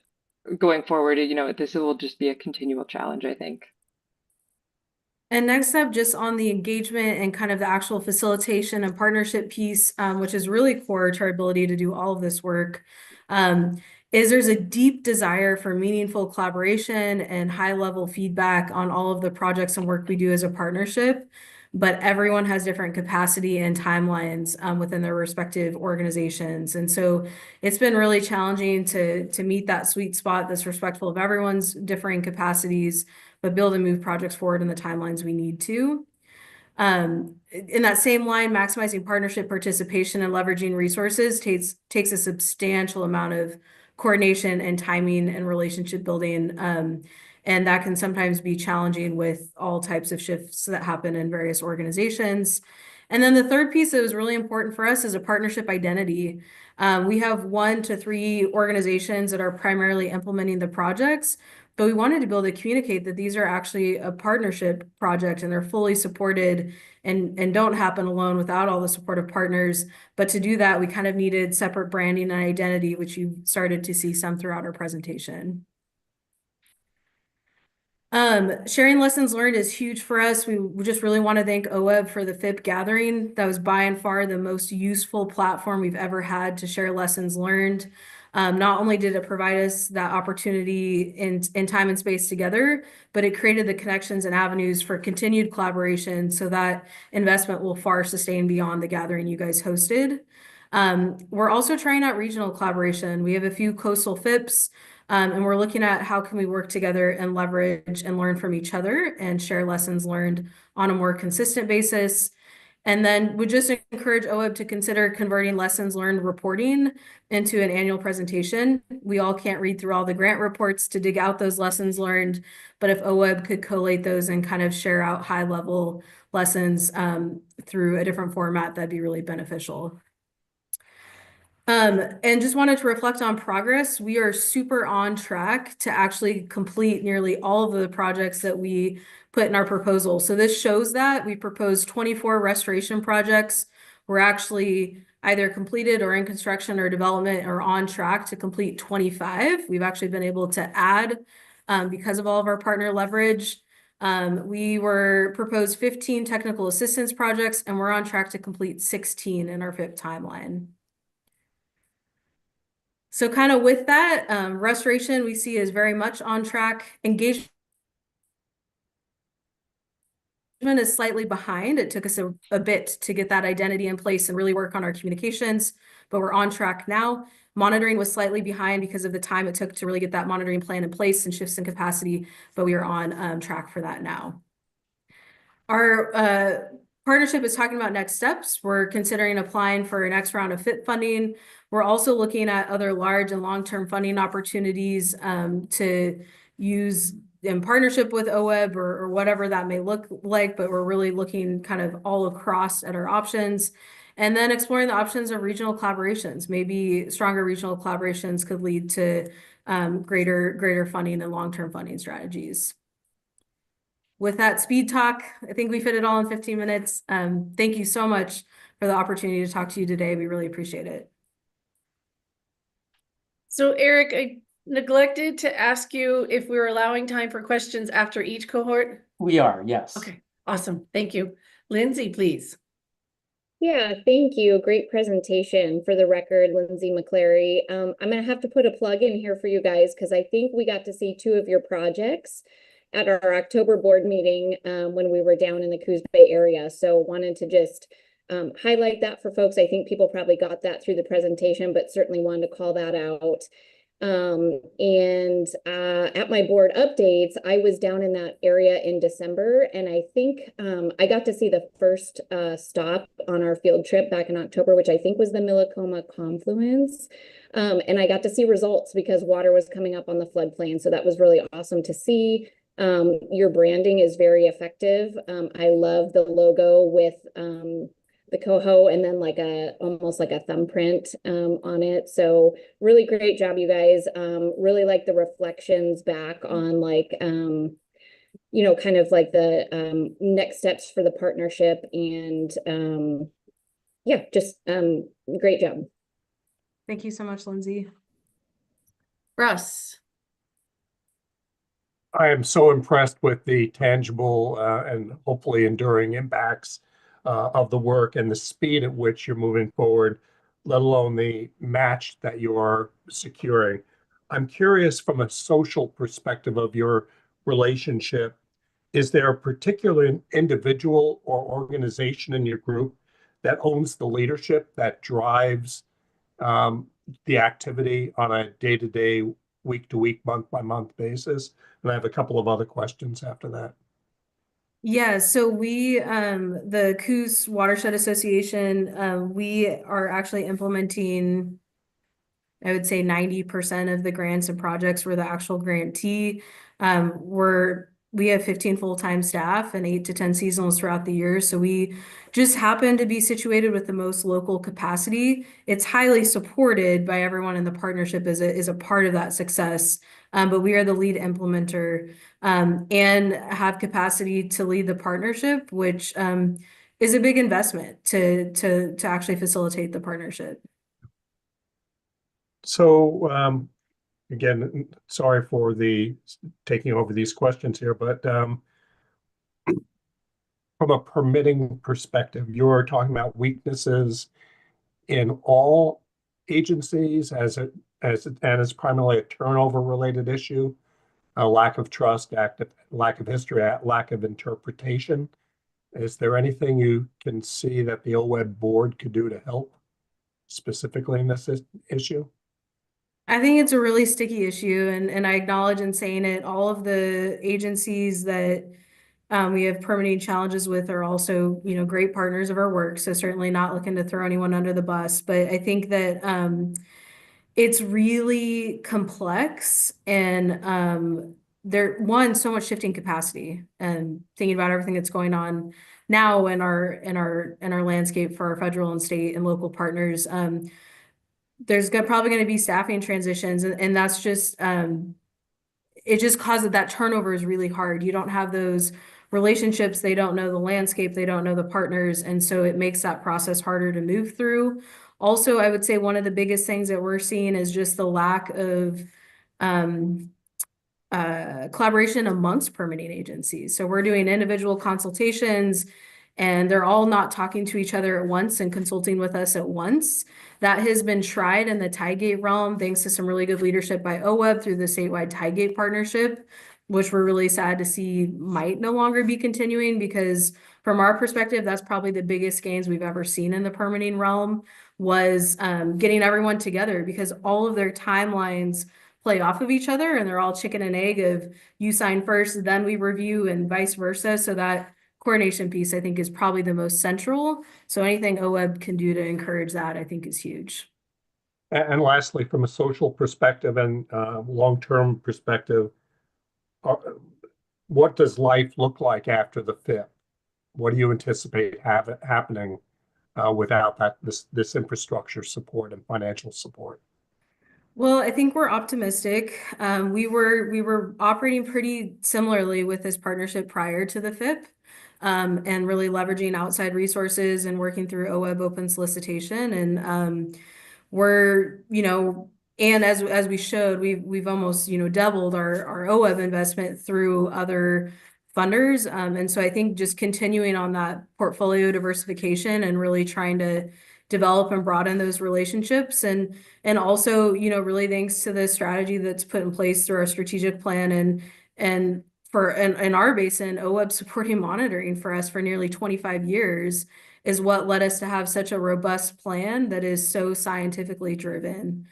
going forward, this will just be a continual challenge, I think. And next up, just on the engagement and kind of the actual facilitation and partnership piece, which is really core to our ability to do all of this work, is there's a deep desire for meaningful collaboration and high-level feedback on all of the projects and work we do as a partnership. But everyone has different capacity and timelines within their respective organizations. And so it's been really challenging to meet that sweet spot that's respectful of everyone's differing capacities, but build and move projects forward in the timelines we need to. In that same line, maximizing partnership participation and leveraging resources takes a substantial amount of coordination and timing and relationship building. And that can sometimes be challenging with all types of shifts that happen in various organizations. And then the third piece that was really important for us is a partnership identity. We have 1 to 3 organizations that are primarily implementing the projects, but we wanted to be able to communicate that these are actually a partnership project and they're fully supported and don't happen alone without all the support of partners. But to do that, we kind of needed separate branding and identity, which you started to see some throughout our presentation. Sharing lessons learned is huge for us. We just really want to thank OWEB for the FIP gathering. That was by and far the most useful platform we've ever had to share lessons learned. Not only did it provide us that opportunity in time and space together, but it created the connections and avenues for continued collaboration so that investment will far sustain beyond the gathering you guys hosted. We're also trying out regional collaboration. We have a few coastal FIPs, and we're looking at how can we work together and leverage and learn from each other and share lessons learned on a more consistent basis. And then we just encourage OWEB to consider converting lessons learned reporting into an annual presentation. We all can't read through all the grant reports to dig out those lessons learned, but if OWEB could collate those and kind of share out high-level lessons through a different format, that'd be really beneficial. And just wanted to reflect on progress. We are super on track to actually complete nearly all of the projects that we put in our proposal. So this shows that we proposed 24 restoration projects. We're actually either completed or in construction or development or on track to complete 25. We've actually been able to add because of all of our partner leverage. We were proposed 15 technical assistance projects, and we're on track to complete 16 in our FIP timeline. So kind of with that, restoration we see is very much on track. Engagement is slightly behind. It took us a bit to get that identity in place and really work on our communications, but we're on track now. Monitoring was slightly behind because of the time it took to really get that monitoring plan in place and shifts in capacity, but we are on track for that now. Our partnership is talking about next steps. We're considering applying for a next round of FIP funding. We're also looking at other large and long-term funding opportunities to use in partnership with OWEB or whatever that may look like, but we're really looking kind of all across at our options. And then exploring the options of regional collaborations. Maybe stronger regional collaborations could lead to greater funding and long-term funding strategies. With that speed talk, I think we fit it all in 15 minutes. Thank you so much for the opportunity to talk to you today. We really appreciate it. So Eric, I neglected to ask you if we were allowing time for questions after each cohort. We are, yes. Okay, awesome. Thank you. Lindsay, please. Yeah, thank you. Great presentation. For the record, Lindsay McClary. I'm going to have to put a plug in here for you guys because I think we got to see 2 of your projects at our October board meeting when we were down in the Coos Bay area. So wanted to just highlight that for folks. I think people probably got that through the presentation, but certainly wanted to call that out. At my board updates, I was down in that area in December, and I think I got to see the first stop on our field trip back in October, which I think was the Millicoma Confluence. And I got to see results because water was coming up on the floodplain. So that was really awesome to see. Your branding is very effective. I love the logo with the coho and then like almost like a thumbprint on it. So really great job, you guys. Really like the reflections back on like you know, kind of like the next steps for the partnership, and yeah, just great job. Thank you so much, Lindsay. Russ. I am so impressed with the tangible and hopefully enduring impacts of the work and the speed at which you're moving forward, let alone the match that you are securing. I'm curious from a social perspective of your relationship, is there a particular individual or organization in your group that owns the leadership, that drives the activity on a day-to-day, week-to-week, month-by-month basis? And I have a couple of other questions after that. Yeah, so we, the Coos Watershed Association, we are actually implementing, I would say 90% of the grants and projects. We're the actual grantee. We have 15 full-time staff and 8 to 10 seasonals throughout the year. So we just happen to be situated with the most local capacity. It's highly supported by everyone in the partnership is a part of that success. But we are the lead implementer and have capacity to lead the partnership, which is a big investment to actually facilitate the partnership. So again, sorry for the taking over these questions here, but from a permitting perspective, you're talking about weaknesses in all agencies and it's primarily a turnover related issue, a lack of trust, lack of history, lack of interpretation. Is there anything you can see that the OWEB board could do to help specifically in this issue? I think it's a really sticky issue, and I acknowledge in saying it, all of the agencies that we have permitting challenges with are also, you know, great partners of our work. So certainly not looking to throw anyone under the bus, but I think that it's really complex, and so much shifting capacity, and thinking about everything that's going on now in our landscape for our federal and state and local partners. There's probably going to be staffing transitions, and that's just it just causes that turnover is really hard. You don't have those relationships, they don't know the landscape, they don't know the partners, and so it makes that process harder to move through. Also, I would say one of the biggest things that we're seeing is just the lack of collaboration amongst permitting agencies. So we're doing individual consultations, and they're all not talking to each other at once and consulting with us at once. That has been tried in the Tigate realm, thanks to some really good leadership by OWEB through the statewide Tigate partnership, which we're really sad to see might no longer be continuing, because from our perspective, that's probably the biggest gains we've ever seen in the permitting realm, was getting everyone together, because all of their timelines play off of each other, and they're all chicken and egg of you sign first, then we review, and vice versa. So that coordination piece, I think, is probably the most central. So anything OWEB can do to encourage that, I think, is huge. And lastly, from a social perspective and long-term perspective, what does life look like after the FIP? What do you anticipate happening without this infrastructure support and financial support? Well, I think we're optimistic. We were operating pretty similarly with this partnership prior to the FIP, and really leveraging outside resources and working through OWEB open solicitation. And we're, and as we showed, we've almost, doubled our OWEB investment through other funders. And so I think just continuing on that portfolio diversification and really trying to develop and broaden those relationships, and also, really thanks to the strategy that's put in place through our strategic plan and in our basin, OWEB supporting monitoring for us for nearly 25 years is what led us to have such a robust plan that is so scientifically driven.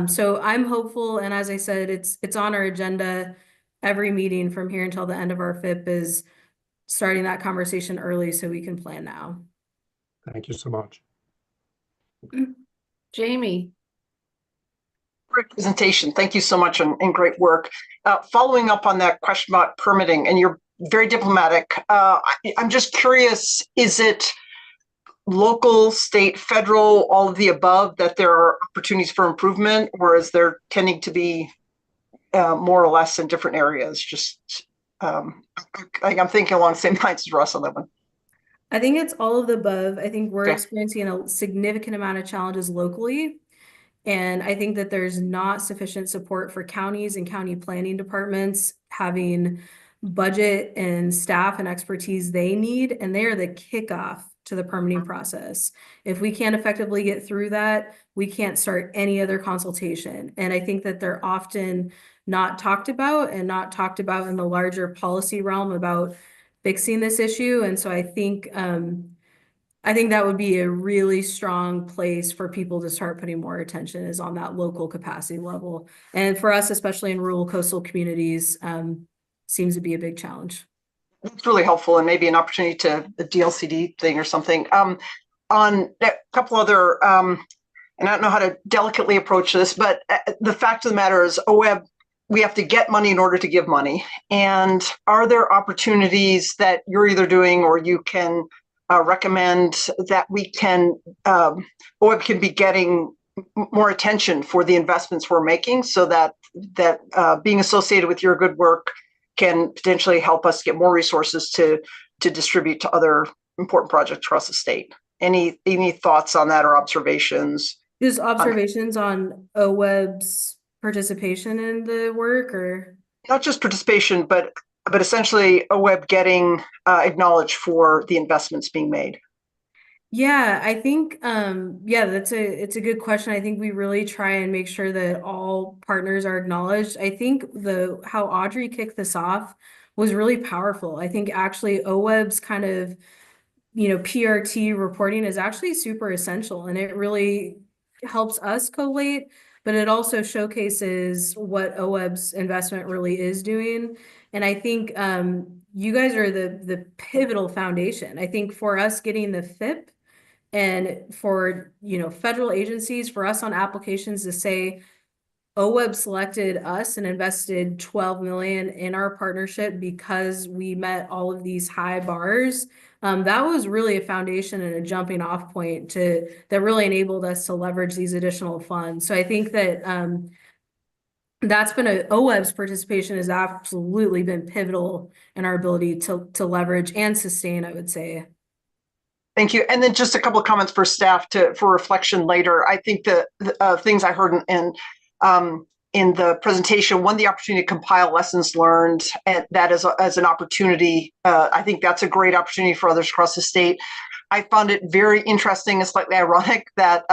So I'm hopeful, and as I said, it's on our agenda. Every meeting from here until the end of our FIP is starting that conversation early so we can plan now. Thank you so much. Jamie. Great presentation. Thank you so much and great work. Following up on that question about permitting, and you're very diplomatic. I'm just curious, is it local, state, federal, all of the above, that there are opportunities for improvement, or is there tending to be more or less in different areas? Just I'm thinking along the same lines as Russ on that one. I think it's all of the above. I think we're experiencing a significant amount of challenges locally. And I think that there's not sufficient support for counties and county planning departments having budget and staff and expertise they need. And they are the kickoff to the permitting process. If we can't effectively get through that, we can't start any other consultation. And I think that they're often not talked about in the larger policy realm about fixing this issue. And so I think that would be a really strong place for people to start putting more attention, is on that local capacity level. And for us, especially in rural coastal communities, seems to be a big challenge. That's really helpful, and maybe an opportunity to a DLCD thing or something. On a couple other, and I don't know how to delicately approach this, but the fact of the matter is OWEB, we have to get money in order to give money. And are there opportunities that you're either doing or you can recommend that we can, OWEB can be getting more attention for the investments we're making, so that being associated with your good work can potentially help us get more resources to distribute to other important projects across the state? Any thoughts on that or observations? Just observations on OWEB's participation in the work, or not just participation, but essentially OWEB getting acknowledged for the investments being made? Yeah, I think it's a good question. I think we really try and make sure that all partners are acknowledged. I think how Audrey kicked this off was really powerful. I think actually OWEB's kind of, PRT reporting is actually super essential, and it really helps us collate, but it also showcases what OWEB's investment really is doing. And I think you guys are the pivotal foundation. I think for us getting the FIP, and for, federal agencies, for us on applications to say OWEB selected us and invested $12 million in our partnership because we met all of these high bars, that was really a foundation and a jumping off point that really enabled us to leverage these additional funds. So I think that that's been OWEB's participation has absolutely been pivotal in our ability to leverage and sustain, I would say. Thank you. And then just a couple of comments for staff for reflection later. I think the things I heard in the presentation, one, the opportunity to compile lessons learned, and that is as an opportunity. I think that's a great opportunity for others across the state. I found it very interesting and slightly ironic that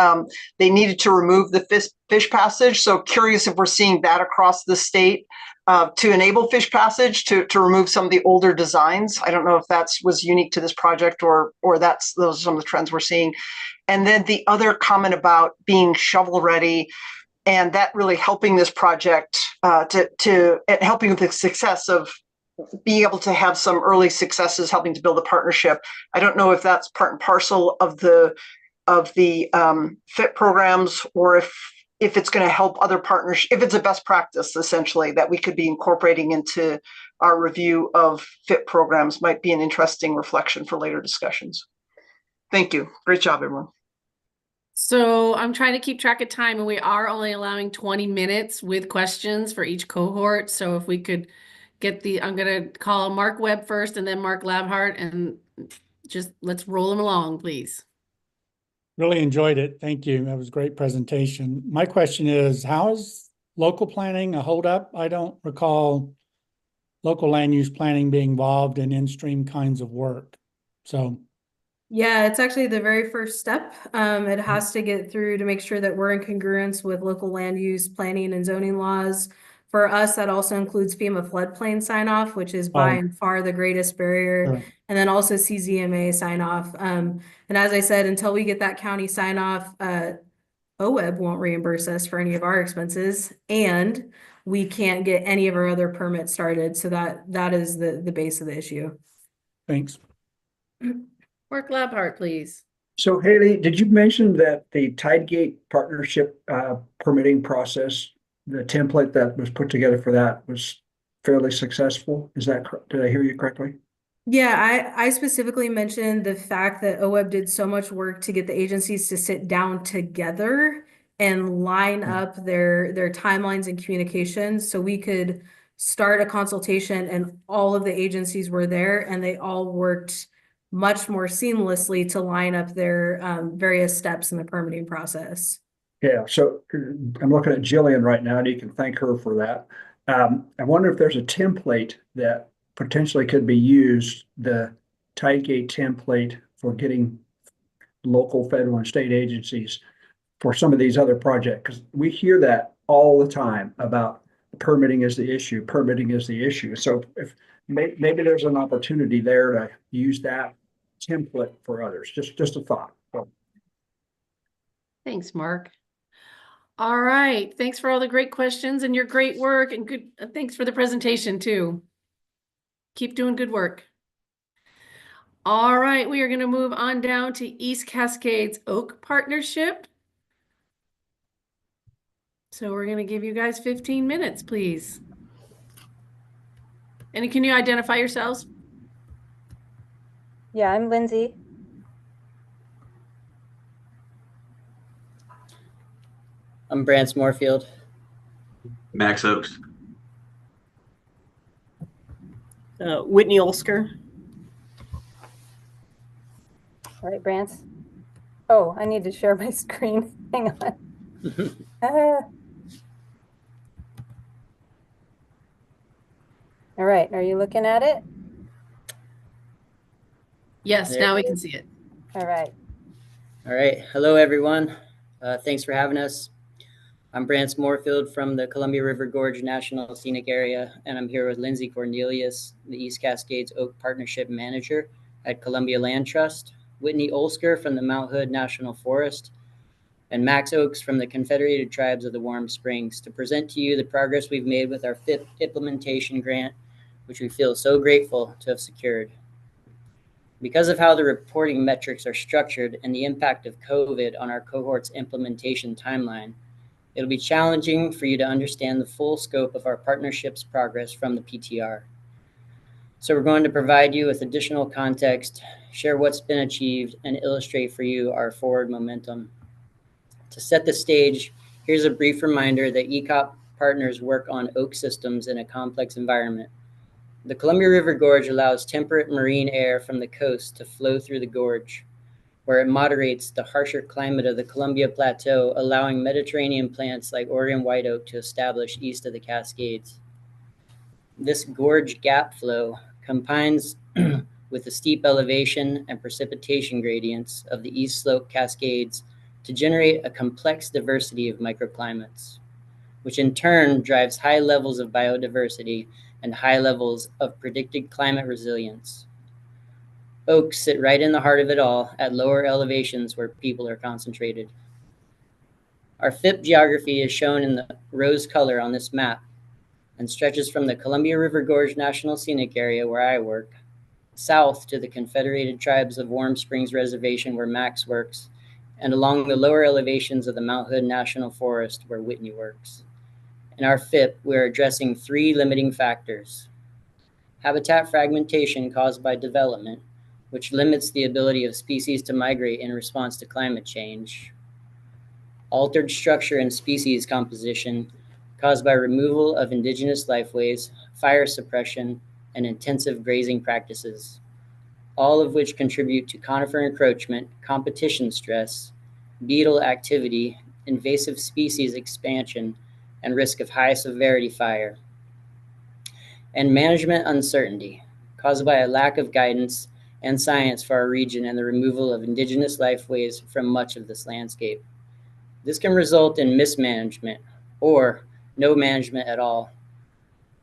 they needed to remove the fish passage. So curious if we're seeing that across the state to enable fish passage, to remove some of the older designs. I don't know if was unique to this project or those are some of the trends we're seeing. And then the other comment about being shovel ready, and that really helping this project helping with the success of be able to have some early successes helping to build a partnership. I don't know if that's part and parcel of the FIT programs, or if it's going to help other partners, if it's a best practice essentially that we could be incorporating into our review of FIT programs. Might be an interesting reflection for later discussions. Thank you. Great job, everyone. So I'm trying to keep track of time, and we are only allowing 20 minutes with questions for each cohort. So if we could get I'm going to call Mark Webb first and then Mark Labhart, and just let's roll them along, please. Really enjoyed it. Thank you. That was a great presentation. My question is, how is local planning a holdup? I don't recall local land use planning being involved in in-stream kinds of work. So yeah, it's actually the very first step. It has to get through to make sure that we're in congruence with local land use planning and zoning laws. For us, that also includes FEMA floodplain sign off, which is by and far the greatest barrier, sure. and then also CZMA sign off. And as I said, until we get that county sign off, OWEB won't reimburse us for any of our expenses, and we can't get any of our other permits started. So that is the base of the issue. Thanks. Mark Labhart, please. So Haley, did you mention that the Tidegate partnership permitting process, the template that was put together for that was fairly successful? Is that, did I hear you correctly? Yeah, I specifically mentioned the fact that OWEB did so much work to get the agencies to sit down together and line up their timelines and communications so we could start a consultation, and all of the agencies were there and they all worked much more seamlessly to line up their various steps in the permitting process. Yeah, so I'm looking at Jillian right now, and you can thank her for that. I wonder if there's a template that potentially could be used, the Tidegate template for getting local, federal, and state agencies for some of these other projects, because we hear that all the time about permitting is the issue, permitting is the issue. So if maybe there's an opportunity there to use that template for others. Just a thought. Thanks, Mark. All right. Thanks for all the great questions and your great work, and good. Thanks for the presentation too. Keep doing good work. All right. We are going to move on down to East Cascades Oak Partnership. So we're going to give you guys 15 minutes, please. And can you identify yourselves? Yeah, I'm Lindsay. I'm Brance Moorfield. Max Oaks. Whitney Olsker. All right, Brance. Oh, I need to share my screen. Hang on. All right, are you looking at it? Yes, now we can see it. All right. All right. Hello, everyone. Thanks for having us. I'm Brance Moorfield from the Columbia River Gorge National Scenic Area, and I'm here with Lindsay Cornelius, the East Cascades Oak Partnership Manager at Columbia Land Trust, Whitney Olsker from the Mount Hood National Forest, and Max Oaks from the Confederated Tribes of the Warm Springs to present to you the progress we've made with our FIP implementation grant, which we feel so grateful to have secured. Because of how the reporting metrics are structured and the impact of COVID on our cohort's implementation timeline, it'll be challenging for you to understand the full scope of our partnership's progress from the PTR. So we're going to provide you with additional context, share what's been achieved, and illustrate for you our forward momentum. To set the stage, here's a brief reminder that ECOP partners work on oak systems in a complex environment. The Columbia River Gorge allows temperate marine air from the coast to flow through the gorge, where it moderates the harsher climate of the Columbia Plateau, allowing Mediterranean plants like Oregon white oak to establish east of the Cascades. This gorge gap flow combines with the steep elevation and precipitation gradients of the East Slope Cascades to generate a complex diversity of microclimates, which in turn drives high levels of biodiversity and high levels of predicted climate resilience. Oaks sit right in the heart of it all at lower elevations where people are concentrated. Our FIP geography is shown in the rose color on this map. and stretches from the Columbia River Gorge National Scenic Area, where I work, south to the Confederated Tribes of Warm Springs Reservation, where Max works, and along the lower elevations of the Mount Hood National Forest, where Whitney works. In our FIP, we're addressing 3 limiting factors: habitat fragmentation caused by development, which limits the ability of species to migrate in response to climate change; altered structure and species composition caused by removal of indigenous lifeways, fire suppression, and intensive grazing practices, all of which contribute to conifer encroachment, competition stress, beetle activity, invasive species expansion, and risk of high severity fire; and management uncertainty caused by a lack of guidance and science for our region and the removal of indigenous lifeways from much of this landscape. This can result in mismanagement or no management at all.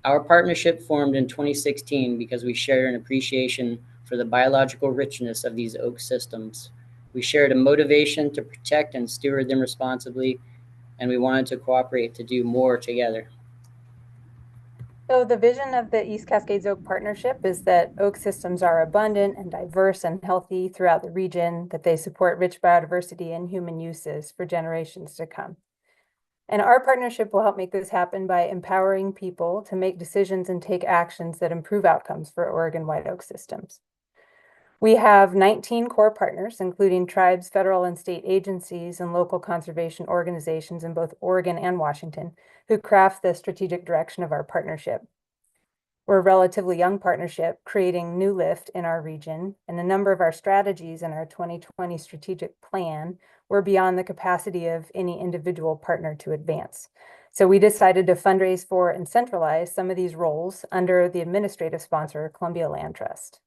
Our partnership formed in 2016 because we shared an appreciation for the biological richness of these oak systems. We shared a motivation to protect and steward them responsibly, and we wanted to cooperate to do more together. So the vision of the East Cascades Oak Partnership is that oak systems are abundant and diverse and healthy throughout the region, that they support rich biodiversity and human uses for generations to come. And our partnership will help make this happen by empowering people to make decisions and take actions that improve outcomes for Oregon white oak systems. We have 19 core partners, including tribes, federal and state agencies, and local conservation organizations in both Oregon and Washington, who craft the strategic direction of our partnership. We're a relatively young partnership, creating new lift in our region, and a number of our strategies in our 2020 strategic plan were beyond the capacity of any individual partner to advance. So we decided to fundraise for and centralize some of these roles under the administrative sponsor, Columbia Land Trust.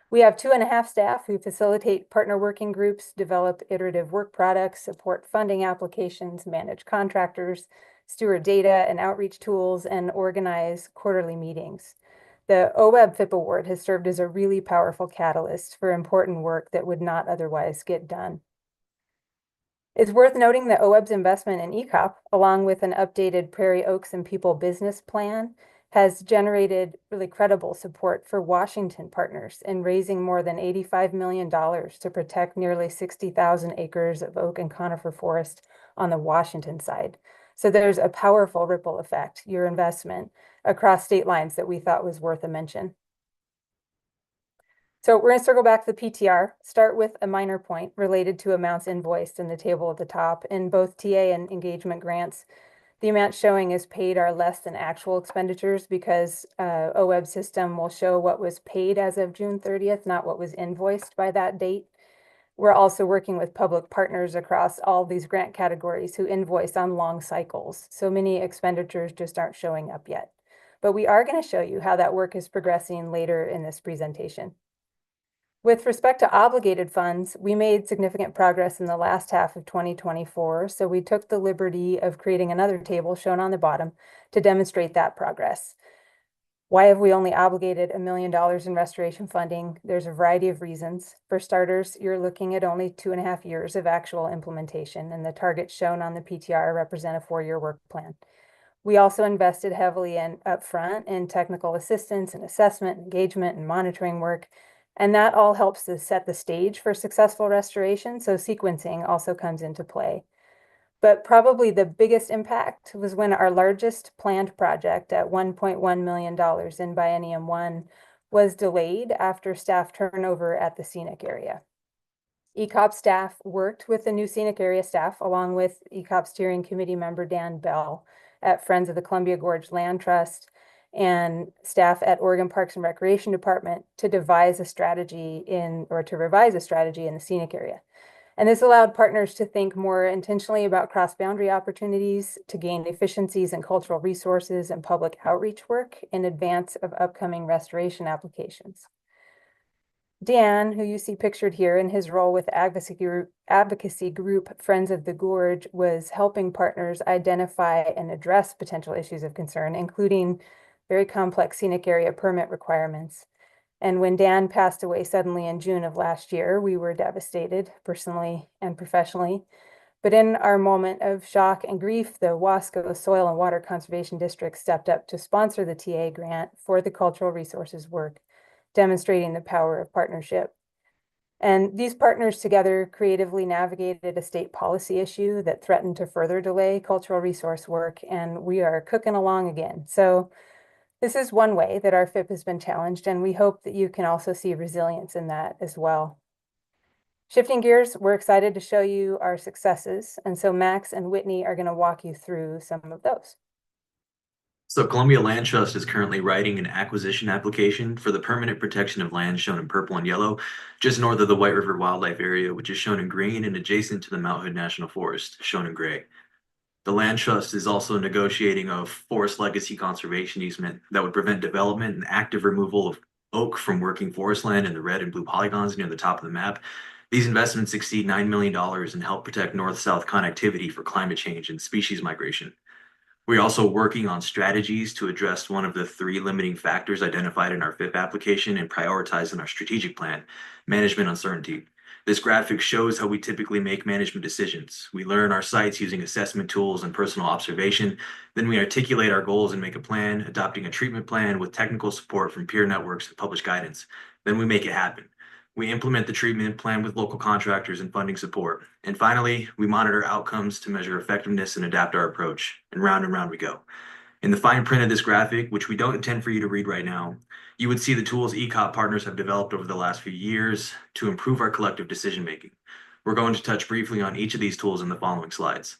We have 2.5 staff who facilitate partner working groups, develop iterative work products, support funding applications, manage contractors, steward data and outreach tools, and organize quarterly meetings. The OWEB FIP Award has served as a really powerful catalyst for important work that would not otherwise get done. It's worth noting that OWEB's investment in ECOP, along with an updated Prairie Oaks and People business plan, has generated really credible support for Washington partners in raising more than $85 million to protect nearly 60,000 acres of oak and conifer forest on the Washington side. So there's a powerful ripple effect, your investment, across state lines that we thought was worth a mention. So we're going to circle back to the PTR, start with a minor point related to amounts invoiced in the table at the top. In both TA and engagement grants, the amount showing is paid are less than actual expenditures because OWEB system will show what was paid as of June 30th, not what was invoiced by that date. We're also working with public partners across all these grant categories who invoice on long cycles. So many expenditures just aren't showing up yet. But we are going to show you how that work is progressing later in this presentation. With respect to obligated funds, we made significant progress in the last half of 2024, so we took the liberty of creating another table shown on the bottom to demonstrate that progress. Why have we only obligated $1 million in restoration funding? There's a variety of reasons. For starters, you're looking at only 2.5 years of actual implementation, and the targets shown on the PTR represent a 4-year work plan. We also invested heavily upfront in technical assistance and assessment, engagement, and monitoring work. And that all helps to set the stage for successful restoration, so sequencing also comes into play. But probably the biggest impact was when our largest planned project at $1.1 million in Biennium 1 was delayed after staff turnover at the scenic area. ECOP staff worked with the new scenic area staff, along with ECOP steering committee member Dan Bell at Friends of the Columbia Gorge Land Trust, and staff at Oregon Parks and Recreation Department to revise a strategy in the scenic area. And this allowed partners to think more intentionally about cross-boundary opportunities to gain efficiencies in cultural resources and public outreach work in advance of upcoming restoration applications. Dan, who you see pictured here in his role with advocacy group Friends of the Gorge, was helping partners identify and address potential issues of concern, including very complex scenic area permit requirements. And when Dan passed away suddenly in June of last year, we were devastated, personally and professionally. But in our moment of shock and grief, the Wasco Soil and Water Conservation District stepped up to sponsor the TA grant for the cultural resources work, demonstrating the power of partnership. And these partners together creatively navigated a state policy issue that threatened to further delay cultural resource work, and we are cooking along again. So this is one way that our FIP has been challenged, and we hope that you can also see resilience in that as well. Shifting gears, we're excited to show you our successes, and so Max and Whitney are going to walk you through some of those. So Columbia Land Trust is currently writing an acquisition application for the permanent protection of land shown in purple and yellow, just north of the White River Wildlife Area, which is shown in green, and adjacent to the Mount Hood National Forest, shown in gray. The Land Trust is also negotiating a forest legacy conservation easement that would prevent development and active removal of oak from working forest land in the red and blue polygons near the top of the map. These investments exceed $9 million and help protect north-south connectivity for climate change and species migration. We're also working on strategies to address one of the 3 limiting factors identified in our FIP application and prioritize in our strategic plan: management uncertainty. This graphic shows how we typically make management decisions. We learn our sites using assessment tools and personal observation. Then we articulate our goals and make a plan, adopting a treatment plan with technical support from peer networks and published guidance. Then we make it happen. We implement the treatment plan with local contractors and funding support. And finally, we monitor outcomes to measure effectiveness and adapt our approach. And round we go. In the fine print of this graphic, which we don't intend for you to read right now, you would see the tools ECOP partners have developed over the last few years to improve our collective decision-making. We're going to touch briefly on each of these tools in the following slides.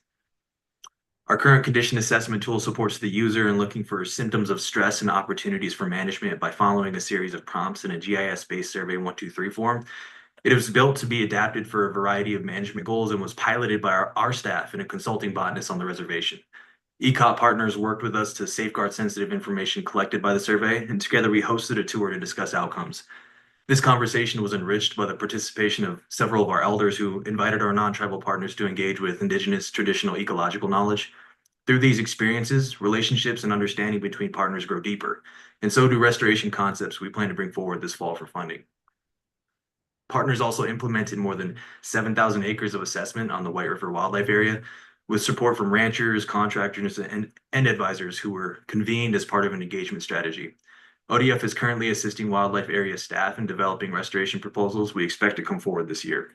Our current condition assessment tool supports the user in looking for symptoms of stress and opportunities for management by following a series of prompts in a GIS-based Survey 123 form. It was built to be adapted for a variety of management goals and was piloted by our staff and a consulting botanist on the reservation. ECOP partners worked with us to safeguard sensitive information collected by the survey, and together we hosted a tour to discuss outcomes. This conversation was enriched by the participation of several of our elders who invited our non-tribal partners to engage with indigenous traditional ecological knowledge. Through these experiences, relationships and understanding between partners grow deeper, and so do restoration concepts we plan to bring forward this fall for funding. Partners also implemented more than 7,000 acres of assessment on the White River Wildlife Area, with support from ranchers, contractors, and advisors who were convened as part of an engagement strategy. ODF is currently assisting wildlife area staff in developing restoration proposals we expect to come forward this year.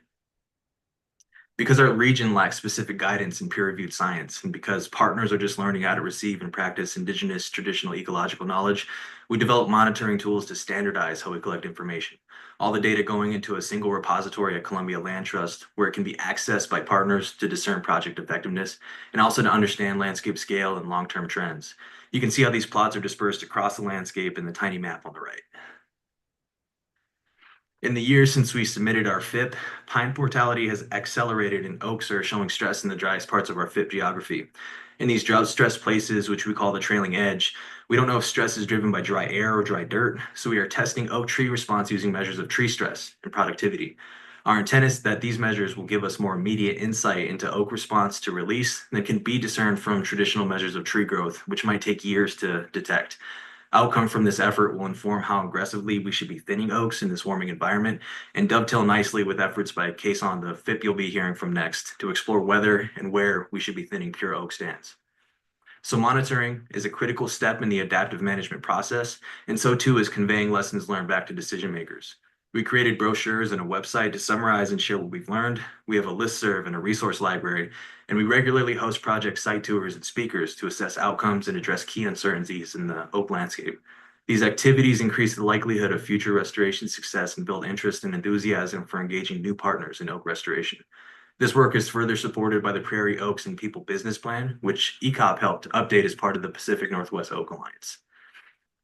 Because our region lacks specific guidance in peer-reviewed science, and because partners are just learning how to receive and practice indigenous traditional ecological knowledge, we develop monitoring tools to standardize how we collect information. All the data going into a single repository at Columbia Land Trust, where it can be accessed by partners to discern project effectiveness, and also to understand landscape scale and long-term trends. You can see how these plots are dispersed across the landscape in the tiny map on the right. In the years since we submitted our FIP, pine mortality has accelerated and oaks are showing stress in the driest parts of our FIP geography. In these drought-stressed places, which we call the trailing edge, we don't know if stress is driven by dry air or dry dirt, so we are testing oak tree response using measures of tree stress and productivity. Our intent is that these measures will give us more immediate insight into oak response to release that can be discerned from traditional measures of tree growth, which might take years to detect. Outcome from this effort will inform how aggressively we should be thinning oaks in this warming environment and dovetail nicely with efforts by Kason, the FIP you'll be hearing from next, to explore whether and where we should be thinning pure oak stands. So monitoring is a critical step in the adaptive management process, and so too is conveying lessons learned back to decision makers. We created brochures and a website to summarize and share what we've learned. We have a listserv and a resource library, and we regularly host project site tours and speakers to assess outcomes and address key uncertainties in the oak landscape. These activities increase the likelihood of future restoration success and build interest and enthusiasm for engaging new partners in oak restoration. This work is further supported by the Prairie Oaks and People Business Plan, which ECOP helped update as part of the Pacific Northwest Oak Alliance.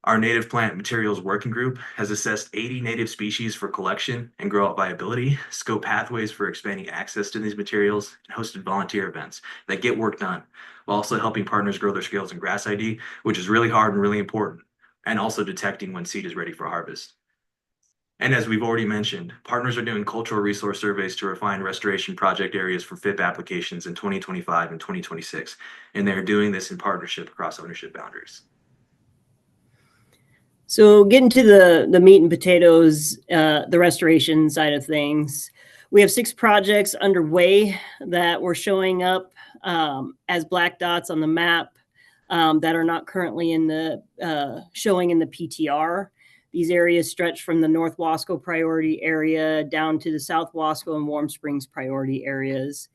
Our Native Plant Materials Working Group has assessed 80 native species for collection and grow-out viability, scoped pathways for expanding access to these materials, and hosted volunteer events that get work done, while also helping partners grow their skills in grass ID, which is really hard and really important, and also detecting when seed is ready for harvest. And as we've already mentioned, partners are doing cultural resource surveys to refine restoration project areas for FIP applications in 2025 and 2026, and they're doing this in partnership across ownership boundaries. So getting to the meat and potatoes, the restoration side of things, We have 6 projects underway that were showing up as black dots on the map that are not currently in the showing in the PTR. These areas stretch from the North Wasco priority area down to the South Wasco and Warm Springs priority areas,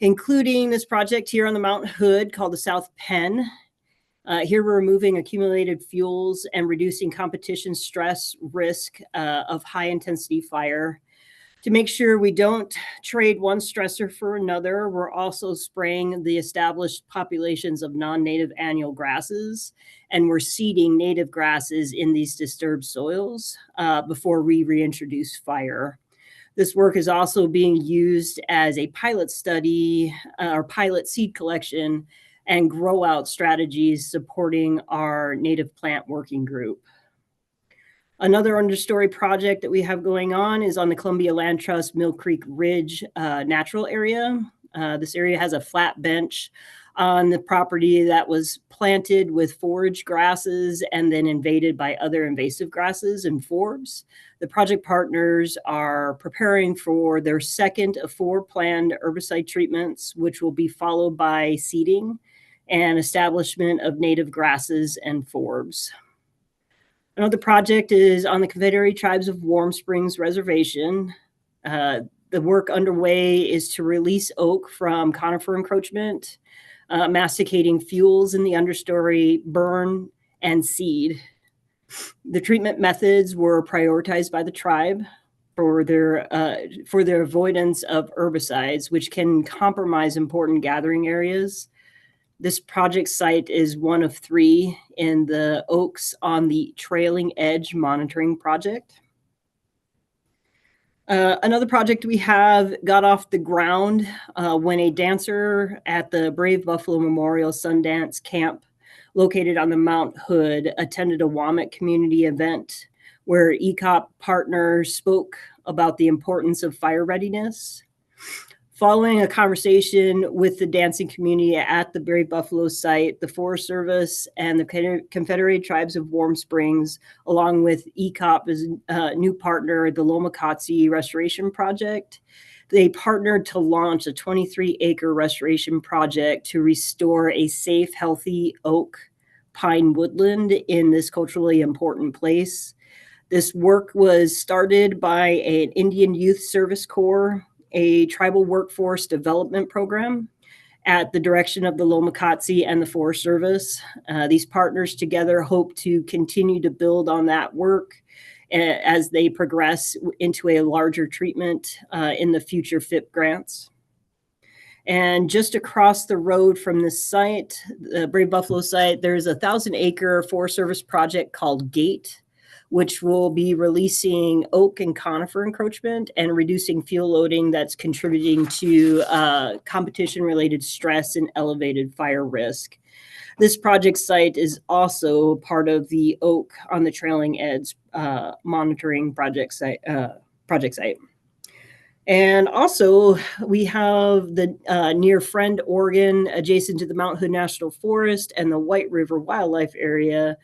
including this project here on the Mount Hood called the South Penn. Here we're removing accumulated fuels and reducing competition stress risk of high intensity fire. To make sure we don't trade one stressor for another, we're also spraying the established populations of non-native annual grasses, and we're seeding native grasses in these disturbed soils before we reintroduce fire. This work is also being used as a pilot study or pilot seed collection and grow out strategies supporting our native plant working group. Another understory project that we have going on is on the Columbia Land Trust Mill Creek Ridge natural area. This area has a flat bench on the property that was planted with forage grasses and then invaded by other invasive grasses and forbs. The project partners are preparing for their second of 4 planned herbicide treatments, which will be followed by seeding and establishment of native grasses and forbs. Another project is on the Confederated Tribes of Warm Springs Reservation. The work underway is to release oak from conifer encroachment, masticating fuels in the understory, burn, and seed. The treatment methods were prioritized by the tribe for their avoidance of herbicides, which can compromise important gathering areas. This project site is one of 3 in the Oaks on the Trailing Edge Monitoring Project. Another project we have got off the ground when a dancer at the Brave Buffalo Memorial Sundance Camp located on the Mount Hood attended a WAMIC community event where ECOP partners spoke about the importance of fire readiness. Following a conversation with the dancing community at the Brave Buffalo site, the Forest Service and the Confederated Tribes of Warm Springs, along with ECOP's new partner, the Lomacotsi Restoration Project, they partnered to launch a 23-acre restoration project to restore a safe, healthy oak pine woodland in this culturally important place. This work was started by an Indian Youth Service Corps, a tribal workforce development program at the direction of the Lomacotsi and the Forest Service. These partners together hope to continue to build on that work as they progress into a larger treatment in the future FIP grants. And just across the road from this site, the Brave Buffalo site, there's a 1,000-acre Forest Service project called GATE, which will be releasing oak and conifer encroachment and reducing fuel loading that's contributing to competition-related stress and elevated fire risk. This project site is also part of the Oak on the Trailing Edge monitoring project site. And also, we have the near Friend, Oregon, adjacent to the Mount Hood National Forest and the White River Wildlife Area.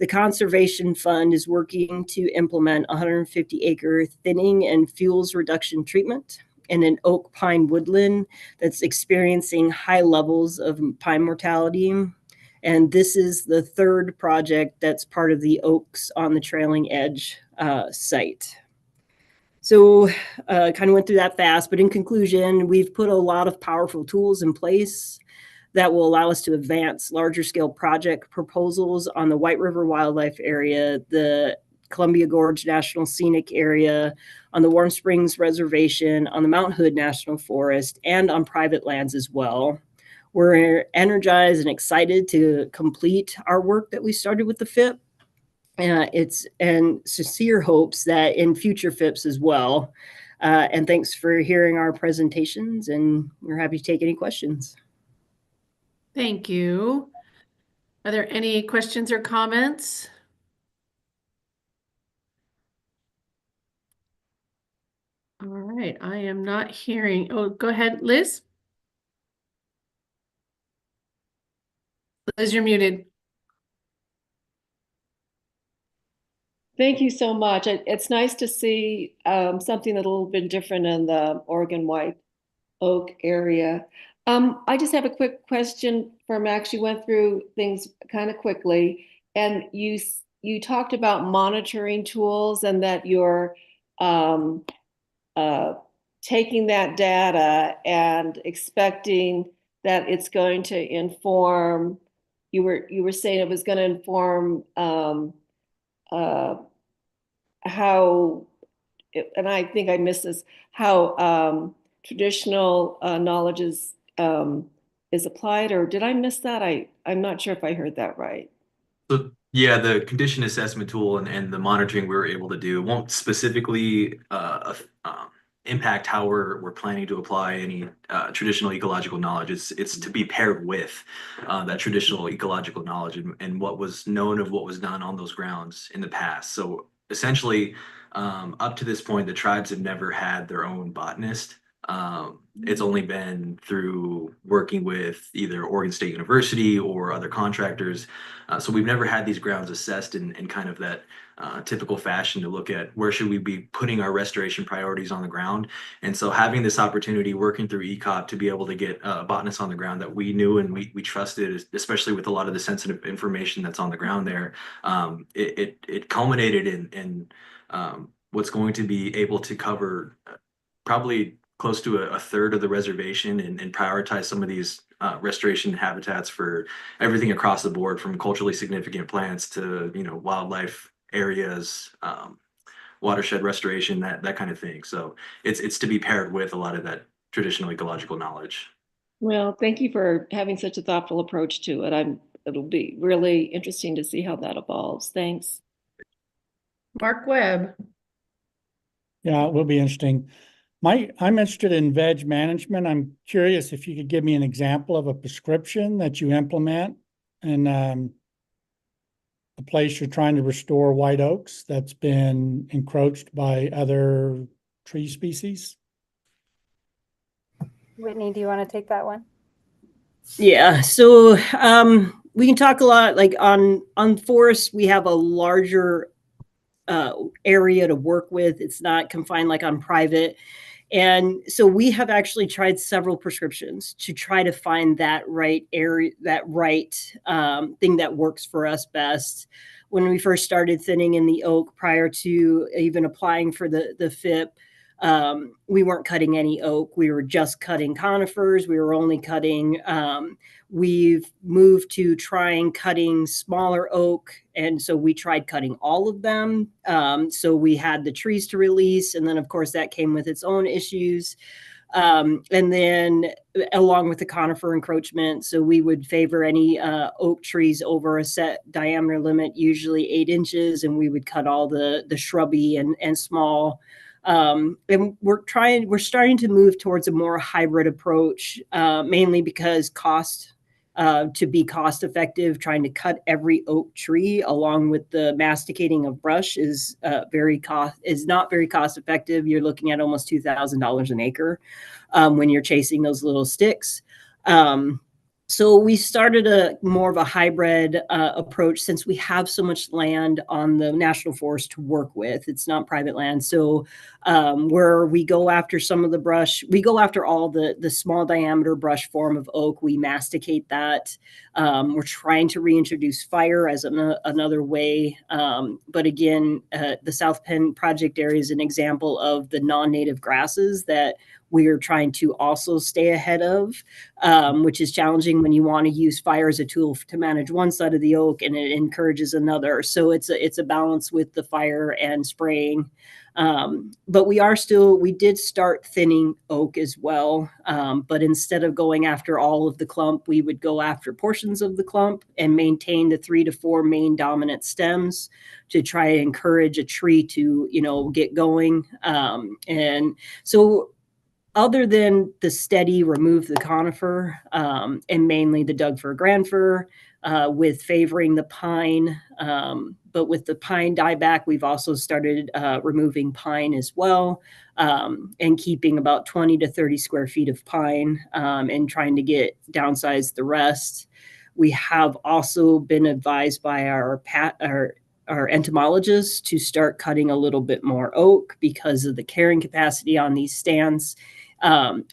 The Conservation Fund is working to implement 150-acre thinning and fuels reduction treatment in an oak pine woodland that's experiencing high levels of pine mortality. And this is the 3rd project that's part of the Oaks on the Trailing Edge site. So kind of went through that fast, but in conclusion, we've put a lot of powerful tools in place that will allow us to advance larger scale project proposals on the White River Wildlife Area, the Columbia Gorge National Scenic Area, on the Warm Springs Reservation, on the Mount Hood National Forest, and on private lands as well. We're energized and excited to complete our work that we started with the FIP. It's and sincere hopes that in future FIPs as well. And thanks for hearing our presentations, and we're happy to take any questions. Thank you. Are there any questions or comments? All right, I am not hearing. Oh, go ahead, Liz. Liz, you're muted. Thank you so much. It's nice to see something a little bit different in the Oregon white oak area. I just have a quick question for Max. You went through things kind of quickly, and you talked about monitoring tools and that you're um, taking that data and expecting that it's going to inform. You were saying it was going to inform how, and I think I missed this, how traditional knowledge is applied, or did I miss that? I'm not sure if I heard that right. So yeah, the condition assessment tool and the monitoring we were able to do won't specifically impact how we're planning to apply any traditional ecological knowledge. It's to be paired with that traditional ecological knowledge and what was known of what was done on those grounds in the past. So essentially, up to this point, the tribes have never had their own botanist. It's only been through working with either Oregon State University or other contractors. So we've never had these grounds assessed in kind of that typical fashion to look at where should we be putting our restoration priorities on the ground. And so having this opportunity working through ECOP to be able to get a botanist on the ground that we knew and we trusted, especially with a lot of the sensitive information that's on the ground there, it culminated in what's going to be able to cover probably close to a third of the reservation and prioritize some of these restoration habitats for everything across the board, from culturally significant plants to wildlife areas, watershed restoration, that kind of thing. So it's to be paired with a lot of that traditional ecological knowledge. Well, thank you for having such a thoughtful approach to it. It'll be really interesting to see how that evolves. Thanks. Mark Webb. Yeah, it will be interesting. I'm interested in veg management. I'm curious if you could give me an example of a prescription that you implement in a place you're trying to restore white oaks that's been encroached by other tree species. Whitney, do you want to take that one? Yeah, so we can talk a lot like on forests. We have a larger area to work with. It's not confined like on private. And so we have actually tried several prescriptions to try to find that right area, that right thing that works for us best. When we first started thinning in the oak prior to even applying for the FIP, we weren't cutting any oak. We were just cutting conifers. We were only cutting, we've moved to trying cutting smaller oak. And so we tried cutting all of them. So we had the trees to release. And then of course that came with its own issues. And then along with the conifer encroachment, so we would favor any oak trees over a set diameter limit, usually 8 inches. And we would cut all the shrubby and small. And we're starting to move towards a more hybrid approach, mainly because to be cost effective, trying to cut every oak tree along with the masticating of brush is not very cost effective. You're looking at almost $2,000 an acre when you're chasing those little sticks. So we started more of a hybrid approach since we have so much land on the national forest to work with. It's not private land. So where we go after some of the brush, we go after all the small diameter brush form of oak. We masticate that. We're trying to reintroduce fire as another way. But again, the South Penn project area is an example of the non-native grasses that we are trying to also stay ahead of, which is challenging when you want to use fire as a tool to manage one side of the oak and it encourages another. So it's a balance with the fire and spraying. But we did start thinning oak as well. But instead of going after all of the clump, we would go after portions of the clump and maintain the 3 to 4 main dominant stems to try to encourage a tree to, get going. And so other than the steady remove the conifer and mainly the Doug fir, grand fir, with favoring the pine, but with the pine dieback, we've also started removing pine as well, and keeping about 20 to 30 square feet of pine and trying to downsize the rest. We have also been advised by our our entomologists to start cutting a little bit more oak because of the carrying capacity on these stands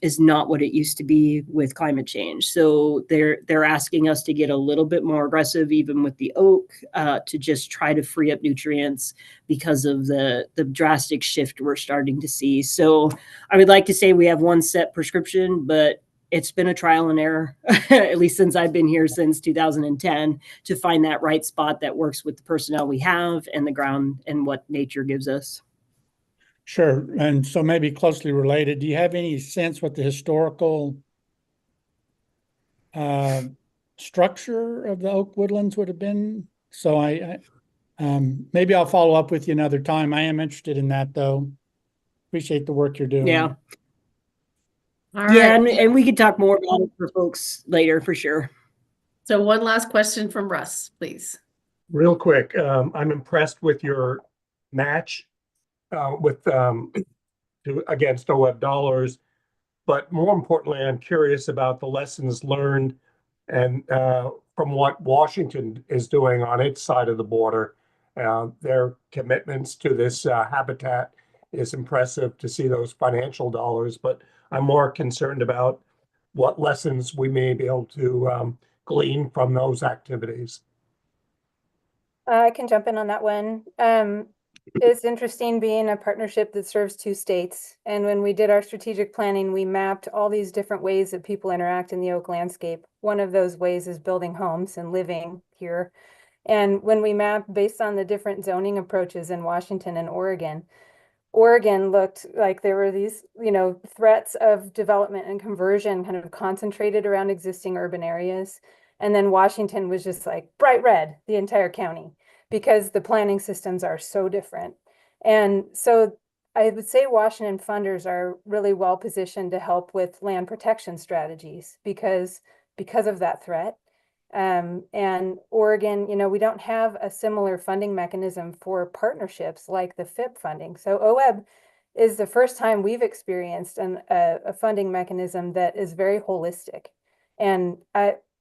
is not what it used to be with climate change. So they're asking us to get a little bit more aggressive, even with the oak, to just try to free up nutrients because of the drastic shift we're starting to see. So I would like to say we have one set prescription, but it's been a trial and error, at least since I've been here since 2010, to find that right spot that works with the personnel we have and the ground and what nature gives us. Sure. And so maybe closely related, do you have any sense what the historical structure of the oak woodlands would have been? So maybe I'll follow up with you another time. I am interested in that, though. Appreciate the work you're doing. Yeah. All Yeah, right. and we could talk more about it for folks later for sure. So one last question from Russ, please. Real quick, I'm impressed with your match against OWEB dollars, but more importantly, I'm curious about the lessons learned and from what Washington is doing on its side of the border. Their commitments to this habitat is impressive to see those financial dollars, but I'm more concerned about what lessons we may be able to glean from those activities. I can jump in on that one. It's interesting being a partnership that serves 2 states. And when we did our strategic planning, we mapped all these different ways that people interact in the oak landscape. One of those ways is building homes and living here. And when we mapped based on the different zoning approaches in Washington and Oregon looked like there were these, threats of development and conversion kind of concentrated around existing urban areas. And then Washington was just like bright red, the entire county, because the planning systems are so different. And so I would say Washington funders are really well positioned to help with land protection strategies because of that threat. And Oregon, we don't have a similar funding mechanism for partnerships like the FIP funding. So OWEB is the first time we've experienced a funding mechanism that is very holistic. And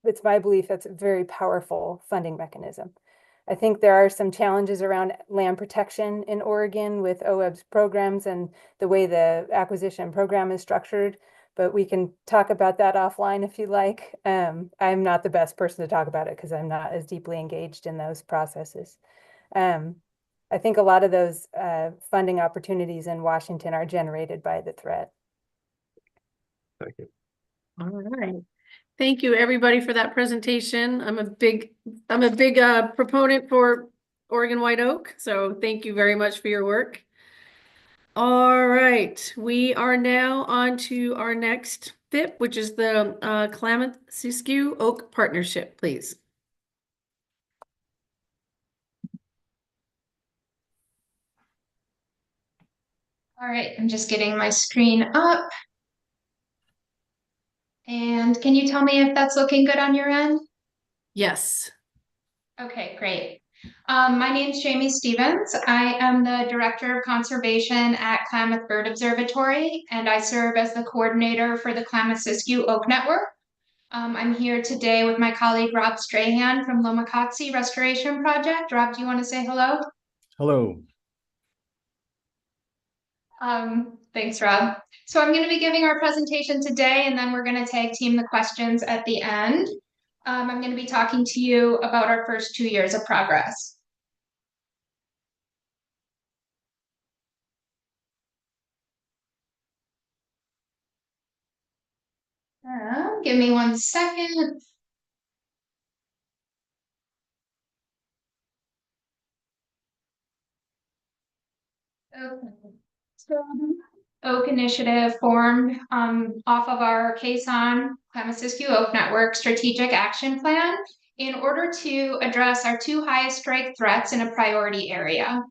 it's my belief that's a very powerful funding mechanism. I think there are some challenges around land protection in Oregon with OWEB's programs and the way the acquisition program is structured, but we can talk about that offline if you like. I'm not the best person to talk about it because I'm not as deeply engaged in those processes. I think a lot of those funding opportunities in Washington are generated by the threat. Thank you. All right. Thank you, everybody, for that presentation. I'm a big proponent for Oregon white oak, so thank you very much for your work. All right, we are now on to our next FIP, which is the Klamath-Siskiyou Oak Partnership, please. All right, I'm just getting my screen up. And can you tell me if that's looking good on your end? Yes. Okay, great. My name is Jamie Stevens. I am the Director of Conservation at Klamath Bird Observatory, and I serve as the coordinator for the Klamath-Siskiyou Oak Network. I'm here today with my colleague Rob Strahan from Lomacotsi Restoration Project. Rob, do you want to say hello? Hello. Thanks, Rob. So I'm going to be giving our presentation today, and then we're going to tag team the questions at the end. I'm going to be talking to you about our first 2 years of progress. Give me 1 second. Okay. So, Oak Initiative formed off of our KSON, Klamath-Siskiyou Oak Network Strategic Action Plan in order to address our 2 highest strike threats in a priority area.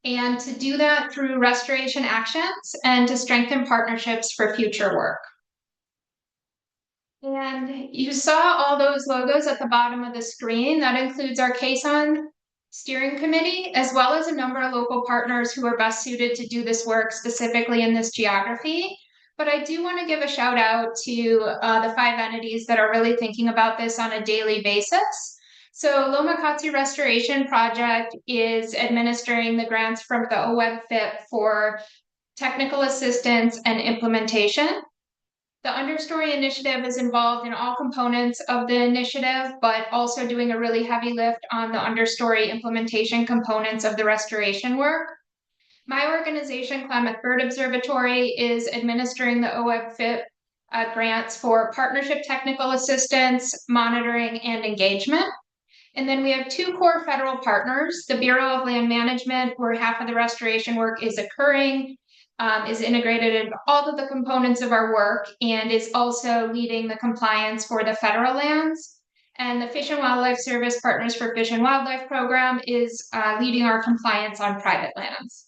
And to do that through restoration actions and to strengthen partnerships for future work. And you saw all those logos at the bottom of the screen. That includes our KSON steering committee, as well as a number of local partners who are best suited to do this work specifically in this geography. But I do want to give a shout out to the 5 entities that are really thinking about this on a daily basis. So Lomakatsu Restoration Project is administering the grants from the OWEB FIP for technical assistance and implementation. The Understory Initiative is involved in all components of the initiative, but also doing a really heavy lift on the understory implementation components of the restoration work. My organization, Klamath Bird Observatory, is administering the OWEB FIP grants for partnership technical assistance, monitoring, and engagement. And then we have two core federal partners, the Bureau of Land Management, where half of the restoration work is occurring, is integrated in all of the components of our work, and is also leading the compliance for the federal lands. And the Fish and Wildlife Service Partners for Fish and Wildlife Program is leading our compliance on private lands.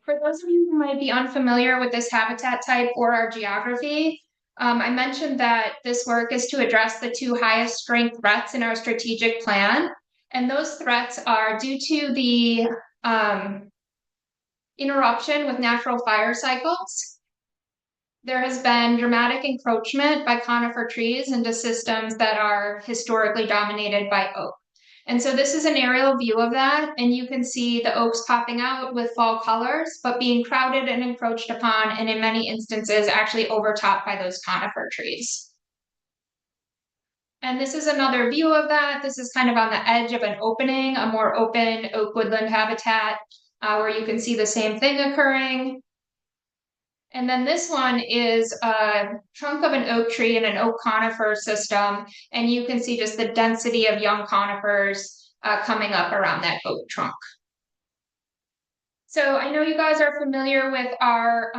For those of you who might be unfamiliar with this habitat type or our geography, I mentioned that this work is to address the two highest strength threats in our strategic plan. And those threats are due to the interruption with natural fire cycles. There has been dramatic encroachment by conifer trees into systems that are historically dominated by oak. And so this is an aerial view of that, and you can see the oaks popping out with fall colors, but being crowded and encroached upon, and in many instances actually overtopped by those conifer trees. And this is another view of that. This is kind of on the edge of an opening, a more open oak woodland habitat, where you can see the same thing occurring. And then this one is a trunk of an oak tree in an oak conifer system. And you can see just the density of young conifers coming up around that oak trunk. So I know you guys are familiar with our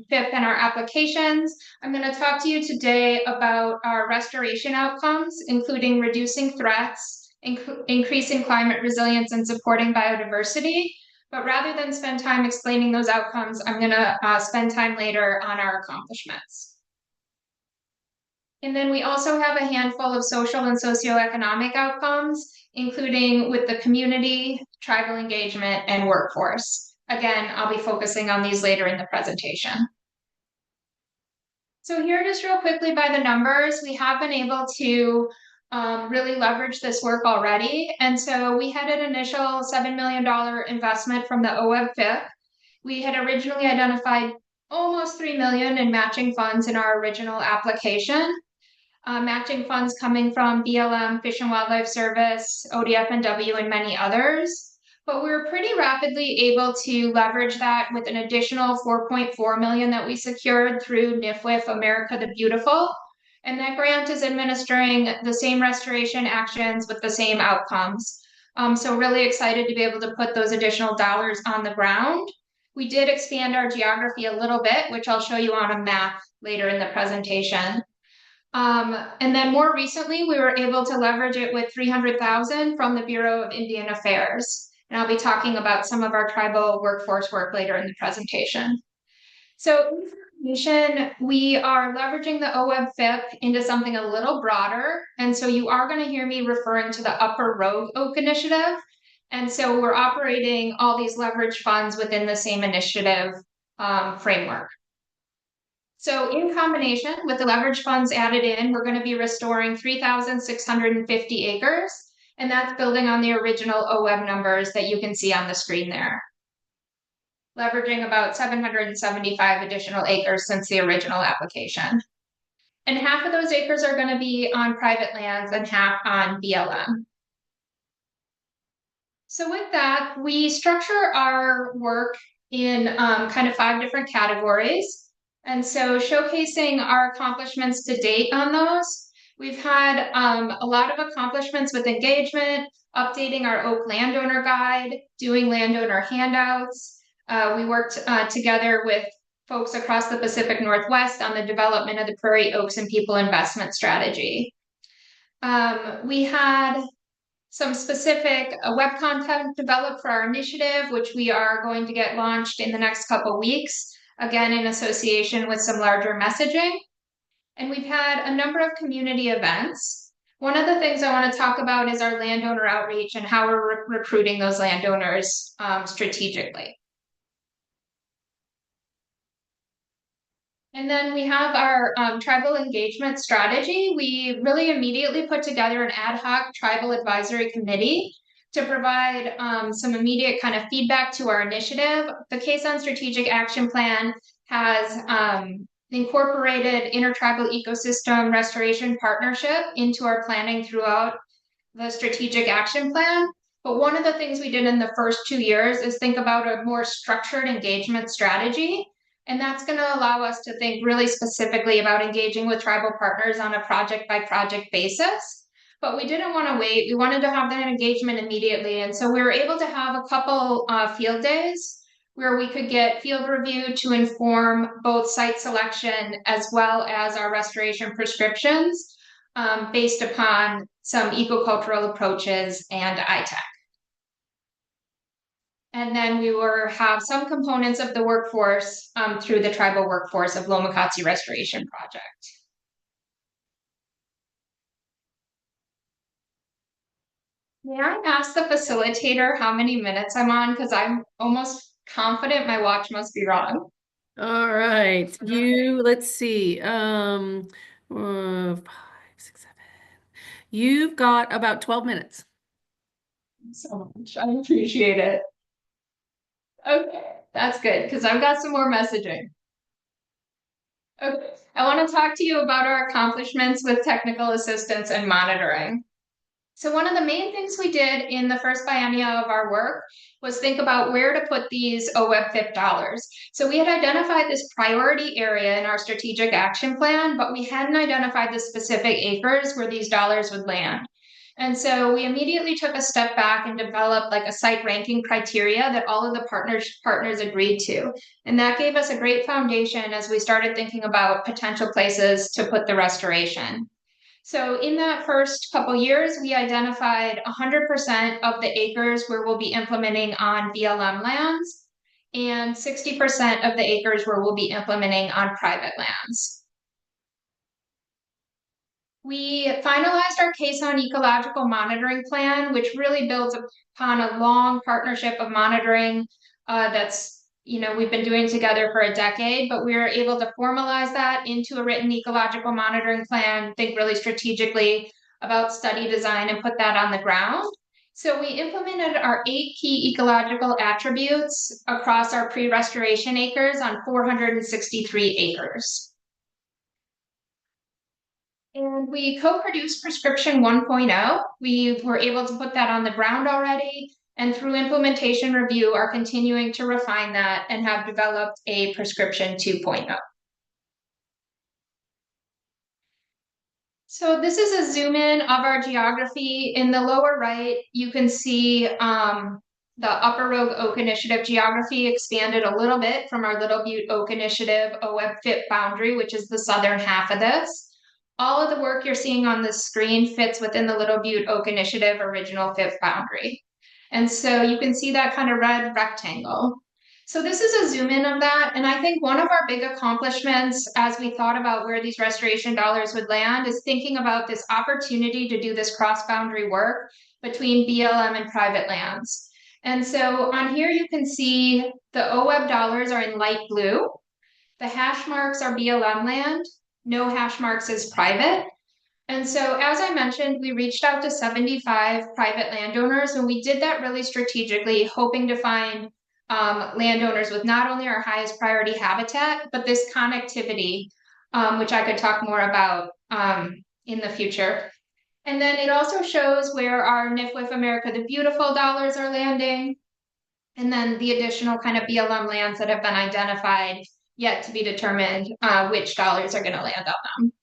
FIP and our applications. I'm going to talk to you today about our restoration outcomes, including reducing threats, increasing climate resilience, and supporting biodiversity. But rather than spend time explaining those outcomes, I'm going to spend time later on our accomplishments. And then we also have a handful of social and socioeconomic outcomes, including with the community, tribal engagement, and workforce. Again, I'll be focusing on these later in the presentation. So here, just real quickly by the numbers, we have been able to really leverage this work already. And so we had an initial $7 million investment from the OWEB FIP. We had originally identified almost $3 million in matching funds in our original application. Matching funds coming from BLM, Fish and Wildlife Service, ODF&W, and many others. But we were pretty rapidly able to leverage that with an additional $4.4 million that we secured through NIFWIF America the Beautiful. And that grant is administering the same restoration actions with the same outcomes. So really excited to be able to put those additional dollars on the ground. We did expand our geography a little bit, which I'll show you on a map later in the presentation. And then more recently, we were able to leverage it with $300,000 from the Bureau of Indian Affairs. And I'll be talking about some of our tribal workforce work later in the presentation. So information, we are leveraging the OWEB FIP into something a little broader. And so you are going to hear me referring to the Upper Rogue Oak Initiative. And so we're operating all these leverage funds within the same initiative framework. So in combination with the leverage funds added in, we're going to be restoring 3,650 acres. And that's building on the original OWEB numbers that you can see on the screen there. Leveraging about 775 additional acres since the original application. And half of those acres are going to be on private lands and half on BLM. So with that, we structure our work in kind of 5 different categories. And so showcasing our accomplishments to date on those, we've had a lot of accomplishments with engagement, updating our oak landowner guide, doing landowner handouts. We worked together with folks across the Pacific Northwest on the development of the Prairie Oaks and People Investment Strategy. We had some specific web content developed for our initiative, which we are going to get launched in the next couple weeks, again, in association with some larger messaging. And we've had a number of community events. One of the things I want to talk about is our landowner outreach and how we're recruiting those landowners strategically. And then we have our tribal engagement strategy. We really immediately put together an ad hoc tribal advisory committee to provide some immediate kind of feedback to our initiative. The Quezon Strategic Action Plan has incorporated intertribal ecosystem restoration partnership into our planning throughout the strategic action plan. But one of the things we did in the first 2 years is think about a more structured engagement strategy. And that's going to allow us to think really specifically about engaging with tribal partners on a project by project basis. But we didn't want to wait. We wanted to have that engagement immediately. And so we were able to have a couple field days where we could get field review to inform both site selection as well as our restoration prescriptions based upon some ecocultural approaches and ITEC. And then we will have some components of the workforce through the tribal workforce of Lomakatsi Restoration Project. May I ask the facilitator how many minutes I'm on? Because I'm almost confident my watch must be wrong. All right, let's see. 5, 6, 7. You've got about 12 minutes. So much. I appreciate it. Okay, that's good because I've got some more messaging. Okay, I want to talk to you about our accomplishments with technical assistance and monitoring. So one of the main things we did in the first biennia of our work was think about where to put these OWEB FIP dollars. So we had identified this priority area in our strategic action plan, but we hadn't identified the specific acres where these dollars would land. And so we immediately took a step back and developed like a site ranking criteria that all of the partners agreed to. And that gave us a great foundation as we started thinking about potential places to put the restoration. So in that first couple years, we identified 100% of the acres where we'll be implementing on BLM lands and 60% of the acres where we'll be implementing on private lands. We finalized our Quezon ecological monitoring plan, which really builds upon a long partnership of monitoring that's we've been doing together for a decade, but we were able to formalize that into a written ecological monitoring plan, think really strategically about study design and put that on the ground. So we implemented our 8 key ecological attributes across our pre-restoration acres on 463 acres. And we co-produced prescription 1.0. We were able to put that on the ground already, and through implementation review are continuing to refine that and have developed a prescription 2.0. So this is a zoom in of our geography. In the lower right, you can see the Upper Rogue Oak Initiative geography expanded a little bit from our Little Butte Oak Initiative OWEB FIP boundary, which is the southern half of this. All of the work you're seeing on the screen fits within the Little Butte Oak Initiative original FIP boundary. And so you can see that kind of red rectangle. So this is a zoom in of that. And I think one of our big accomplishments as we thought about where these restoration dollars would land is thinking about this opportunity to do this cross-boundary work between BLM and private lands. And so on here you can see the OWEB dollars are in light blue. The hash marks are BLM land. No hash marks is private. And so, as I mentioned, we reached out to 75 private landowners, and we did that really strategically, hoping to find landowners with not only our highest priority habitat, but this connectivity, which I could talk more about in the future. And then it also shows where our NIFWIF America the Beautiful dollars are landing, and then the additional kind of BLM lands that have been identified, yet to be determined which dollars are going to land on them.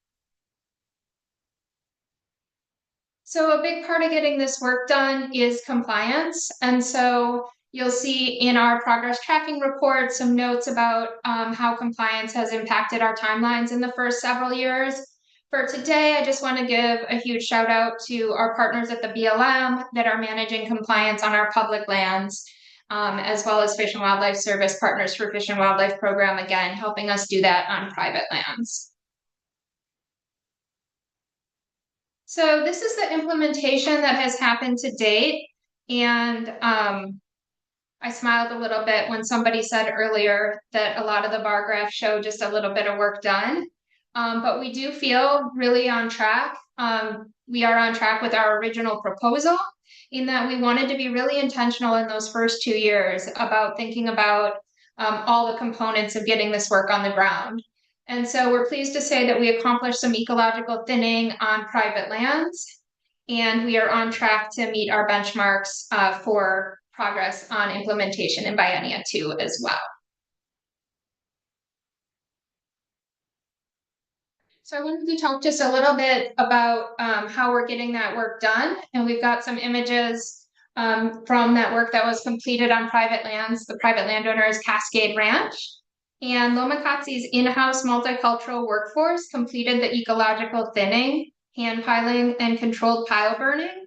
So a big part of getting this work done is compliance. And so you'll see in our progress tracking report some notes about how compliance has impacted our timelines in the first several years. For today, I just want to give a huge shout out to our partners at the BLM that are managing compliance on our public lands, as well as Fish and Wildlife Service Partners for Fish and Wildlife Program, again, helping us do that on private lands. So this is the implementation that has happened to date. And I smiled a little bit when somebody said earlier that a lot of the bar graphs show just a little bit of work done. But we do feel really on track. We are on track with our original proposal in that we wanted to be really intentional in those first 2 years about thinking about all the components of getting this work on the ground. And so we're pleased to say that we accomplished some ecological thinning on private lands, and we are on track to meet our benchmarks for progress on implementation in Biennia 2 as well. So I wanted to talk just a little bit about how we're getting that work done. And we've got some images from that work that was completed on private lands. The private landowner is Cascade Ranch. And Lomakatsi's in-house multicultural workforce completed the ecological thinning, hand piling, and controlled pile burning.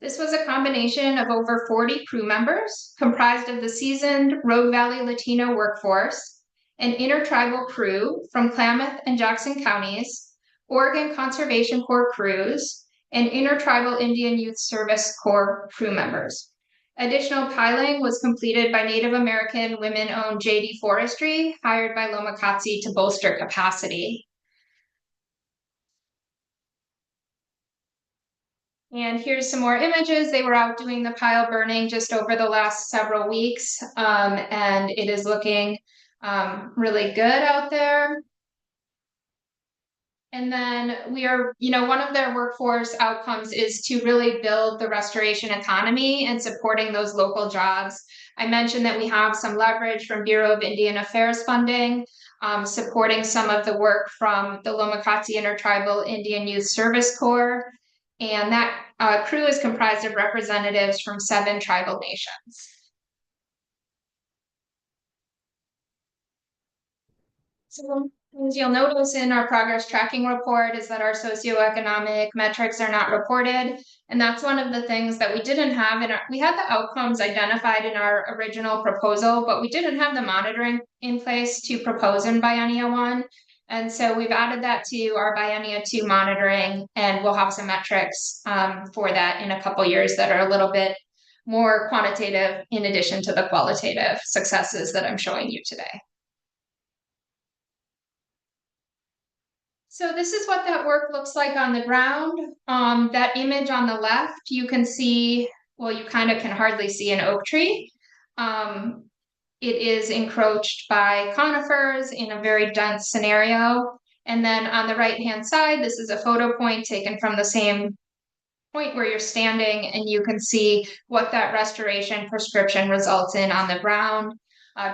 This was a combination of over 40 crew members comprised of the seasoned Rogue Valley Latino workforce, an intertribal crew from Klamath and Jackson counties, Oregon Conservation Corps crews, and Intertribal Indian Youth Service Corps crew members. Additional piling was completed by Native American women-owned JD Forestry, hired by Lomakatsi to bolster capacity. And here's some more images. They were out doing the pile burning just over the last several weeks, and it is looking really good out there. And then we are, one of their workforce outcomes is to really build the restoration economy and supporting those local jobs. I mentioned that we have some leverage from Bureau of Indian Affairs funding, supporting some of the work from the Lomakatsi Intertribal Indian Youth Service Corps. And that crew is comprised of representatives from 7 tribal nations. So as you'll notice in our progress tracking report is that our socioeconomic metrics are not reported. And that's one of the things that we didn't have we had the outcomes identified in our original proposal, but we didn't have the monitoring in place to propose in Biennia 1. And so we've added that to our Biennia 2 monitoring, and we'll have some metrics for that in a couple years that are a little bit more quantitative in addition to the qualitative successes that I'm showing you today. So this is what that work looks like on the ground. That image on the left, you can see, well, you kind of can hardly see an oak tree. It is encroached by conifers in a very dense scenario. And then on the right-hand side, this is a photo point taken from the same point where you're standing, and you can see what that restoration prescription results in on the ground.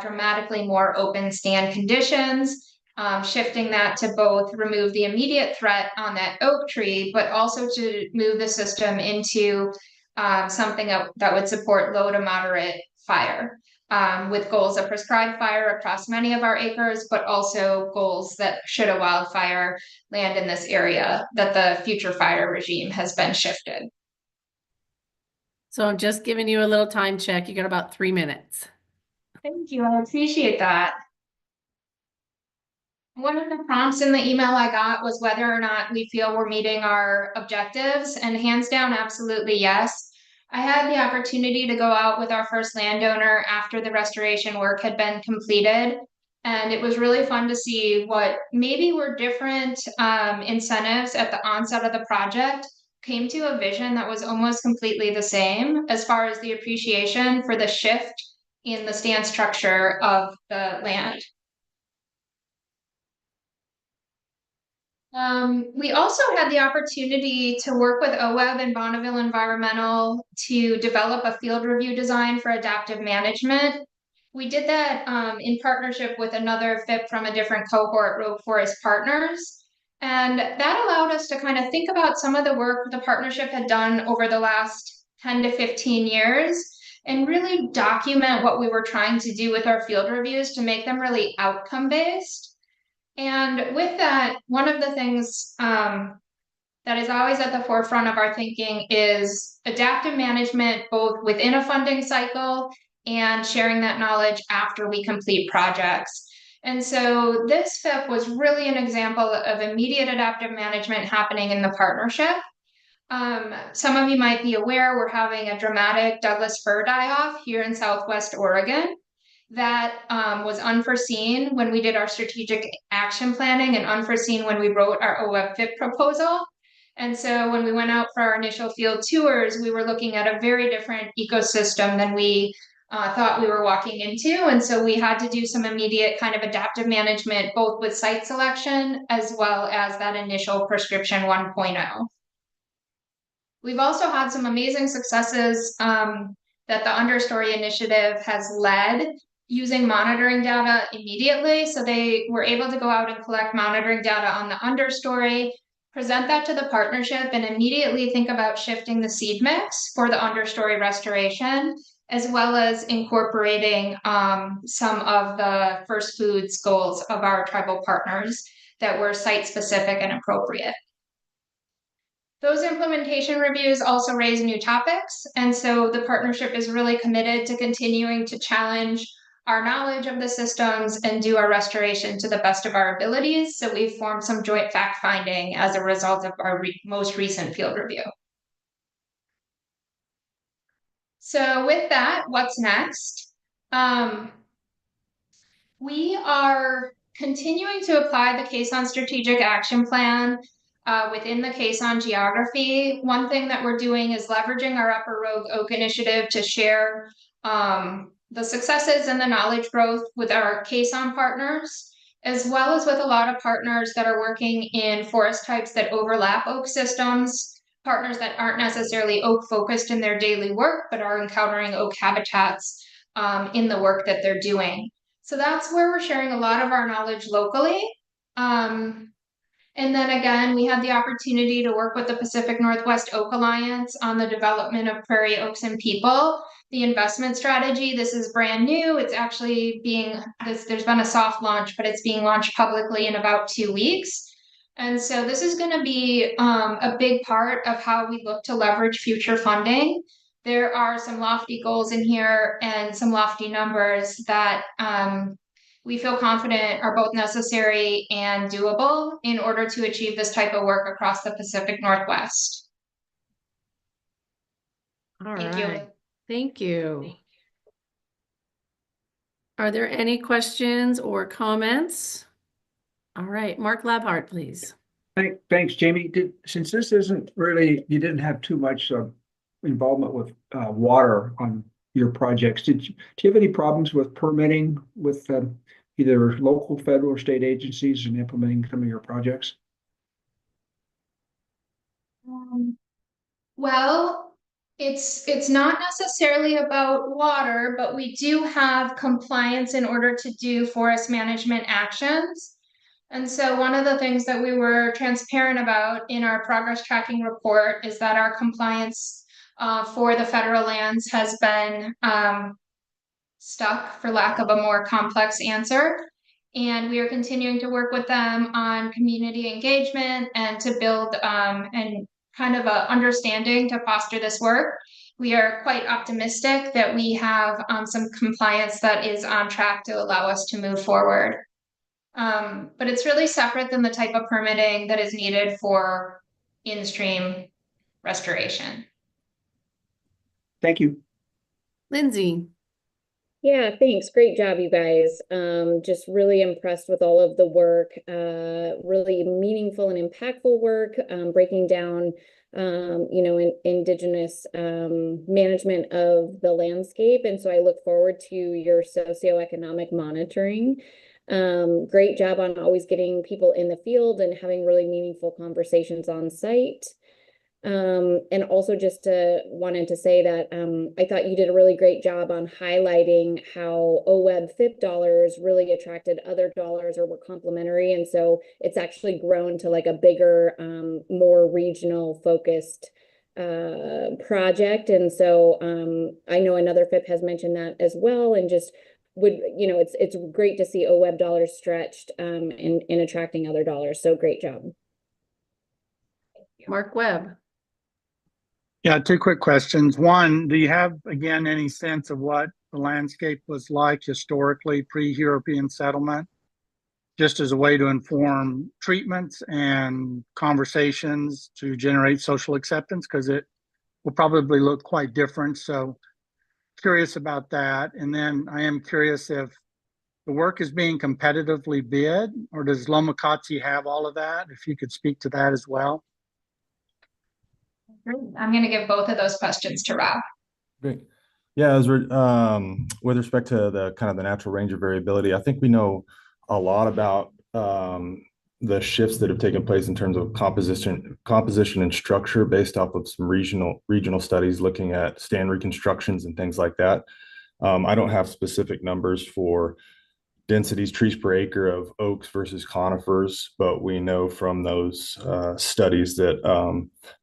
Dramatically more open stand conditions, shifting that to both remove the immediate threat on that oak tree, but also to move the system into something that would support low to moderate fire, with goals of prescribed fire across many of our acres, but also goals that should a wildfire land in this area, that the future fire regime has been shifted. So I'm just giving you a little time check. You got about 3 minutes. Thank you, I appreciate that. One of the prompts in the email I got was whether or not we feel we're meeting our objectives, and hands down, absolutely yes. I had the opportunity to go out with our first landowner after the restoration work had been completed, and it was really fun to see what maybe were different incentives at the onset of the project came to a vision that was almost completely the same as far as the appreciation for the shift in the stand structure of the land. We also had the opportunity to work with OWEB and Bonneville Environmental to develop a field review design for adaptive management. We did that in partnership with another FIP from a different cohort, Rogue Forest Partners. And that allowed us to kind of think about some of the work the partnership had done over the last 10 to 15 years and really document what we were trying to do with our field reviews to make them really outcome-based. And with that, one of the things that is always at the forefront of our thinking is adaptive management, both within a funding cycle and sharing that knowledge after we complete projects. And so this FIP was really an example of immediate adaptive management happening in the partnership. Some of you might be aware we're having a dramatic Douglas fir die-off here in Southwest Oregon. That was unforeseen when we did our strategic action planning and unforeseen when we wrote our OWEB FIP proposal. And so when we went out for our initial field tours, we were looking at a very different ecosystem than we thought we were walking into. And so we had to do some immediate kind of adaptive management, both with site selection as well as that initial prescription 1.0. We've also had some amazing successes that the Understory Initiative has led using monitoring data immediately. So they were able to go out and collect monitoring data on the understory, present that to the partnership, and immediately think about shifting the seed mix for the understory restoration, as well as incorporating some of the first foods goals of our tribal partners that were site-specific and appropriate. Those implementation reviews also raise new topics, and so the partnership is really committed to continuing to challenge our knowledge of the systems and do our restoration to the best of our abilities. So we've formed some joint fact-finding as a result of our most recent field review. So with that, what's next? We are continuing to apply the Caisson Strategic Action Plan within the Caisson geography. One thing that we're doing is leveraging our Upper Rogue Oak initiative to share the successes and the knowledge growth with our Caisson partners, as well as with a lot of partners that are working in forest types that overlap oak systems, partners that aren't necessarily oak focused in their daily work, but are encountering oak habitats in the work that they're doing. So that's where we're sharing a lot of our knowledge locally. And then again, we had the opportunity to work with the Pacific Northwest Oak Alliance on the development of prairie oaks and people. The investment strategy, this is brand new. It's actually there's been a soft launch, but it's being launched publicly in about 2 weeks. And so this is going to be a big part of how we look to leverage future funding. There are some lofty goals in here and some lofty numbers that we feel confident are both necessary and doable in order to achieve this type of work across the Pacific Northwest. Thank you. Thank you. Are there any questions or comments? All right, Mark Labhart, please. Thanks, Jamie. Since this isn't really, you didn't have too much involvement with water on your projects. Do you have any problems with permitting with either local, federal, or state agencies in implementing some of your projects? Well, it's not necessarily about water, but we do have compliance in order to do forest management actions. And so one of the things that we were transparent about in our progress tracking report is that our compliance for the federal lands has been stuck, for lack of a more complex answer. And we are continuing to work with them on community engagement and to build and kind of a understanding to foster this work. We are quite optimistic that we have some compliance that is on track to allow us to move forward. But it's really separate than the type of permitting that is needed for in-stream restoration. Thank you. Lindsay. Yeah, thanks. Great job, you guys. Just really impressed with all of the work, really meaningful and impactful work, breaking down, Indigenous management of the landscape. And so I look forward to your socioeconomic monitoring. Great job on always getting people in the field and having really meaningful conversations on site. And also just wanted to say that I thought you did a really great job on highlighting how OWEB FIP dollars really attracted other dollars or were complementary. And so it's actually grown to like a bigger, more regional focused project. And so I know another FIP has mentioned that as well, and just it's great to see OWEB dollars stretched in attracting other dollars. So great job. Mark Webb. Yeah, 2 quick questions. One, do you have, again, any sense of what the landscape was like historically pre-European settlement? just as a way to inform treatments and conversations to generate social acceptance, because it will probably look quite different. So curious about that. And then I am curious if the work is being competitively bid, or does Lomacati have all of that? If you could speak to that as well. I'm going to give both of those questions to Rob. Great. Yeah, as we're with respect to the kind of the natural range of variability, I think we know a lot about the shifts that have taken place in terms of composition and structure based off of some regional studies looking at stand reconstructions and things like that. I don't have specific numbers for densities, trees per acre of oaks versus conifers, but we know from those studies that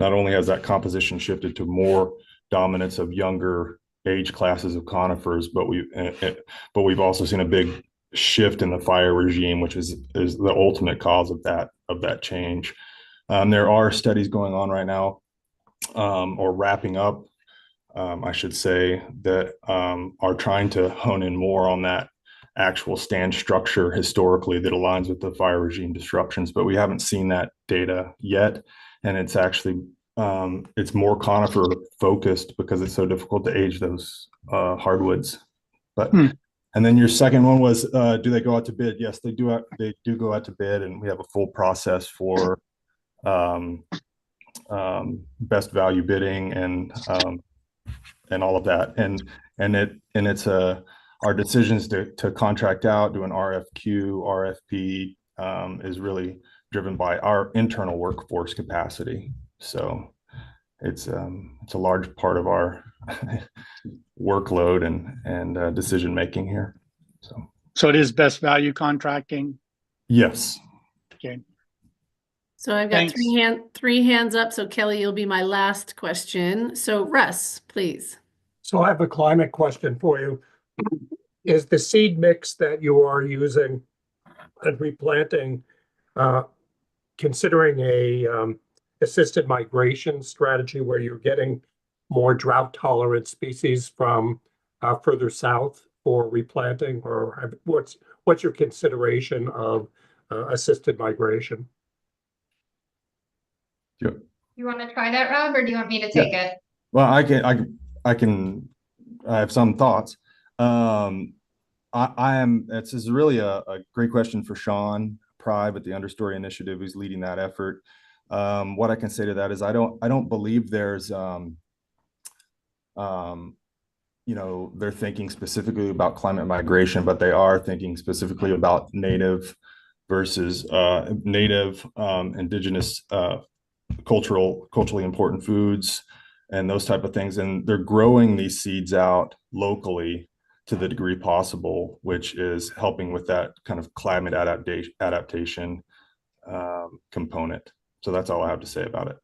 not only has that composition shifted to more dominance of younger age classes of conifers, but we've also seen a big shift in the fire regime, which is the ultimate cause of that change. There are studies going on right now, or wrapping up, I should say, that are trying to hone in more on that actual stand structure historically that aligns with the fire regime disruptions, but we haven't seen that data yet. And it's actually it's more conifer focused because it's so difficult to age those hardwoods. But and then your second one was, do they go out to bid? Yes, they do. They do go out to bid, and we have a full process for best value bidding and all of that. And it's our decisions to contract out, do an RFQ, RFP is really driven by our internal workforce capacity. So it's a large part of our workload and decision making here. So it is best value contracting? Yes. Okay. So I've got Thanks. three hands up. So Kelly, you'll be my last question. So Russ, please. So I have a climate question for you. Is the seed mix that you are using and replanting considering a assisted migration strategy where you're getting more drought tolerant species from further south for replanting, or what's your consideration of assisted migration? Yep. You want to try that, Rob, or do you want me to take it? Well, I have some thoughts. This is really a great question for Sean Pry at the Understory Initiative, who's leading that effort. What I can say to that is I don't believe there's they're thinking specifically about climate migration, but they are thinking specifically about native versus indigenous culturally important foods and those type of things. And they're growing these seeds out locally to the degree possible, which is helping with that kind of climate adaptation component. So that's all I have to say about it.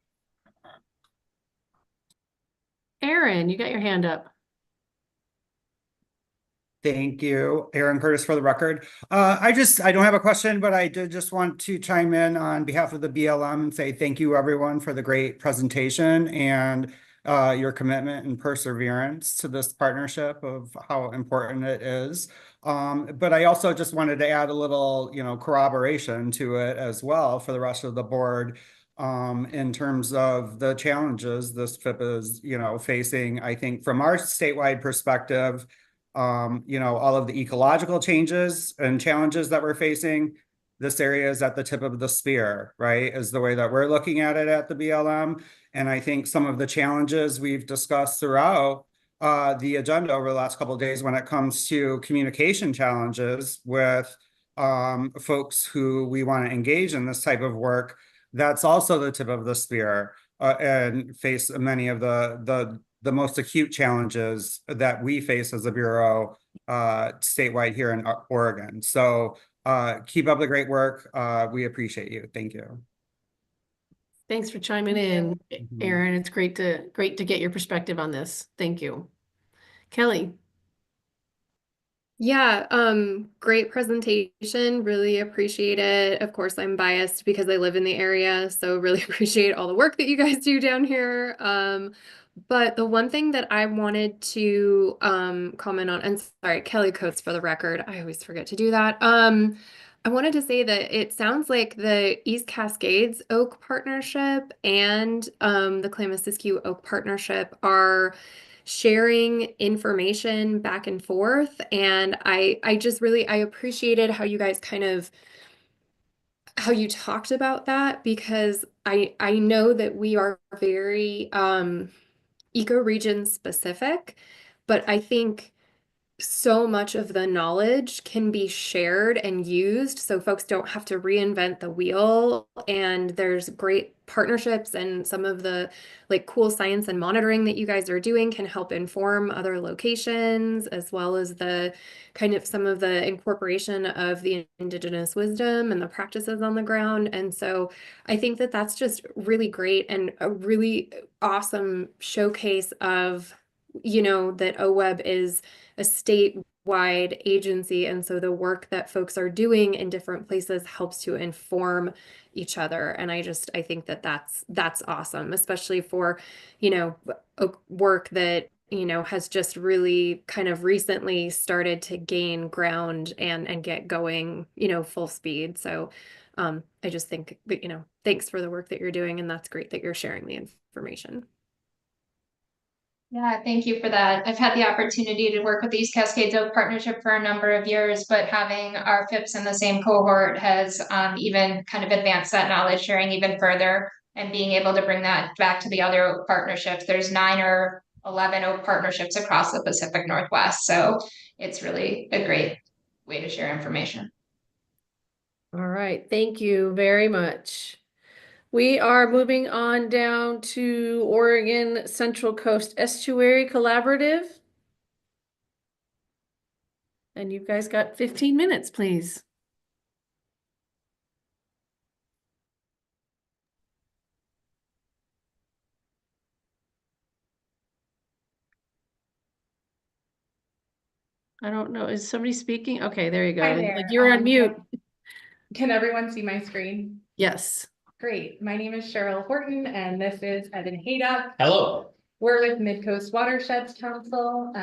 Aaron, you got your hand up. Thank you, Aaron Curtis, for the record. I don't have a question, but I did just want to chime in on behalf of the BLM and say thank you, everyone, for the great presentation and your commitment and perseverance to this partnership of how important it is. But I also just wanted to add a little, corroboration to it as well for the rest of the board in terms of the challenges this FIP is, facing. I think from our statewide perspective, all of the ecological changes and challenges that we're facing, this area is at the tip of the spear, right? Is the way that we're looking at it at the BLM. And I think some of the challenges we've discussed throughout the agenda over the last couple of days when it comes to communication challenges with folks who we want to engage in this type of work, that's also the tip of the spear and face many of the most acute challenges that we face as a bureau statewide here in Oregon. So keep up the great work. We appreciate you. Thank you. Thanks for chiming in, Aaron. It's great to get your perspective on this. Thank you. Kelly. Yeah, great presentation. Really appreciate it. Of course, I'm biased because I live in the area, so really appreciate all the work that you guys do down here. But the one thing that I wanted to comment on, and sorry, Kelly Coates for the record, I always forget to do that. I wanted to say that it sounds like the East Cascades Oak Partnership and the Klamath-Siskiyou Oak Partnership are sharing information back and forth. And I just really, I appreciated how you guys how you talked about that, because I know that we are very ecoregion specific, but I think so much of the knowledge can be shared and used so folks don't have to reinvent the wheel. And there's great partnerships, and some of the like cool science and monitoring that you guys are doing can help inform other locations, as well as the kind of some of the incorporation of the indigenous wisdom and the practices on the ground. And so I think that that's just really great and a really awesome showcase of, you know, that OWEB is a statewide agency. And so the work that folks are doing in different places helps to inform each other. And I think that that's awesome, especially for, you know, work that, you know, has just really kind of recently started to gain ground and get going, you know, full speed. So I just think that, you know, thanks for the work that you're doing, and that's great that you're sharing the information. Yeah, thank you for that. I've had the opportunity to work with the East Cascades Oak Partnership for a number of years, but having our FIPS in the same cohort has even kind of advanced that knowledge sharing even further, and being able to bring that back to the other oak partnerships. There's 9 or 11 oak partnerships across the Pacific Northwest. So it's really a great way to share information. All right, thank you very much. We are moving on down to Oregon Central Coast Estuary Collaborative. And you guys got 15 minutes, please. I don't know, is somebody speaking? Okay, there you go. Hi there. Like you're on mute. Can everyone see my screen? Yes. Great. My name is Cheryl Horton, and this is Evan Haydup. Hello. We're with Midcoast Watersheds Council.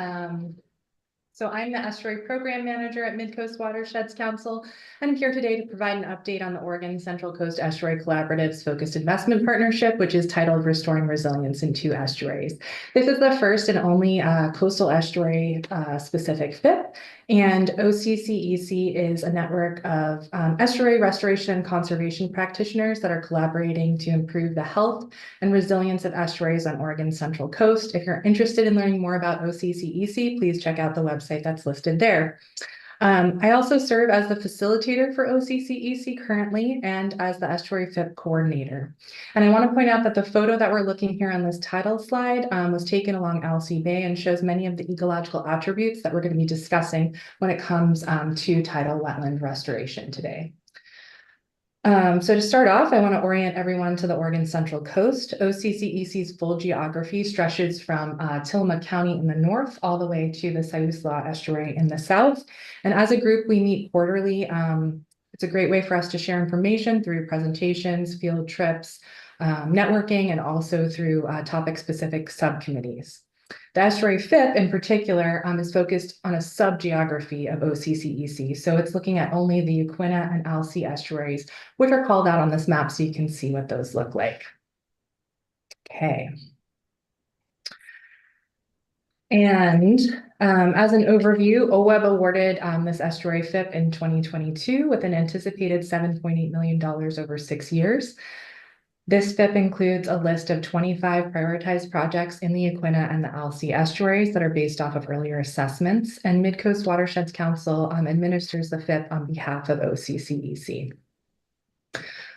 So I'm the Estuary Program Manager at Midcoast Watersheds Council, and I'm here today to provide an update on the Oregon Central Coast Estuary Collaborative's Focused Investment Partnership, which is titled Restoring Resilience in 2 Estuaries. This is the first and only coastal estuary specific FIP, and OCCEC is a network of estuary restoration and conservation practitioners that are collaborating to improve the health and resilience of estuaries on Oregon's Central Coast. If you're interested in learning more about OCCEC, please check out the website that's listed there. I also serve as the facilitator for OCCEC currently, and as the Estuary FIP coordinator. And I want to point out that the photo that we're looking here on this title slide was taken along Alsea Bay and shows many of the ecological attributes that we're going to be discussing when it comes to tidal wetland restoration today. So to start off, I want to orient everyone to the Oregon Central Coast. OCCEC's full geography stretches from Tillamook County in the north all the way to the Siuslaw Estuary in the south. And as a group, we meet quarterly. It's a great way for us to share information through presentations, field trips, networking, and also through topic-specific subcommittees. The Estuary FIP in particular is focused on a subgeography of OCCEC. So it's looking at only the Yaquina and Alsea estuaries, which are called out on this map so you can see what those look like. Okay. And as an overview, OWEB awarded this estuary FIP in 2022 with an anticipated $7.8 million over 6 years. This FIP includes a list of 25 prioritized projects in the Yaquina and the Alsea estuaries that are based off of earlier assessments, and Midcoast Watersheds Council administers the FIP on behalf of OCCEC.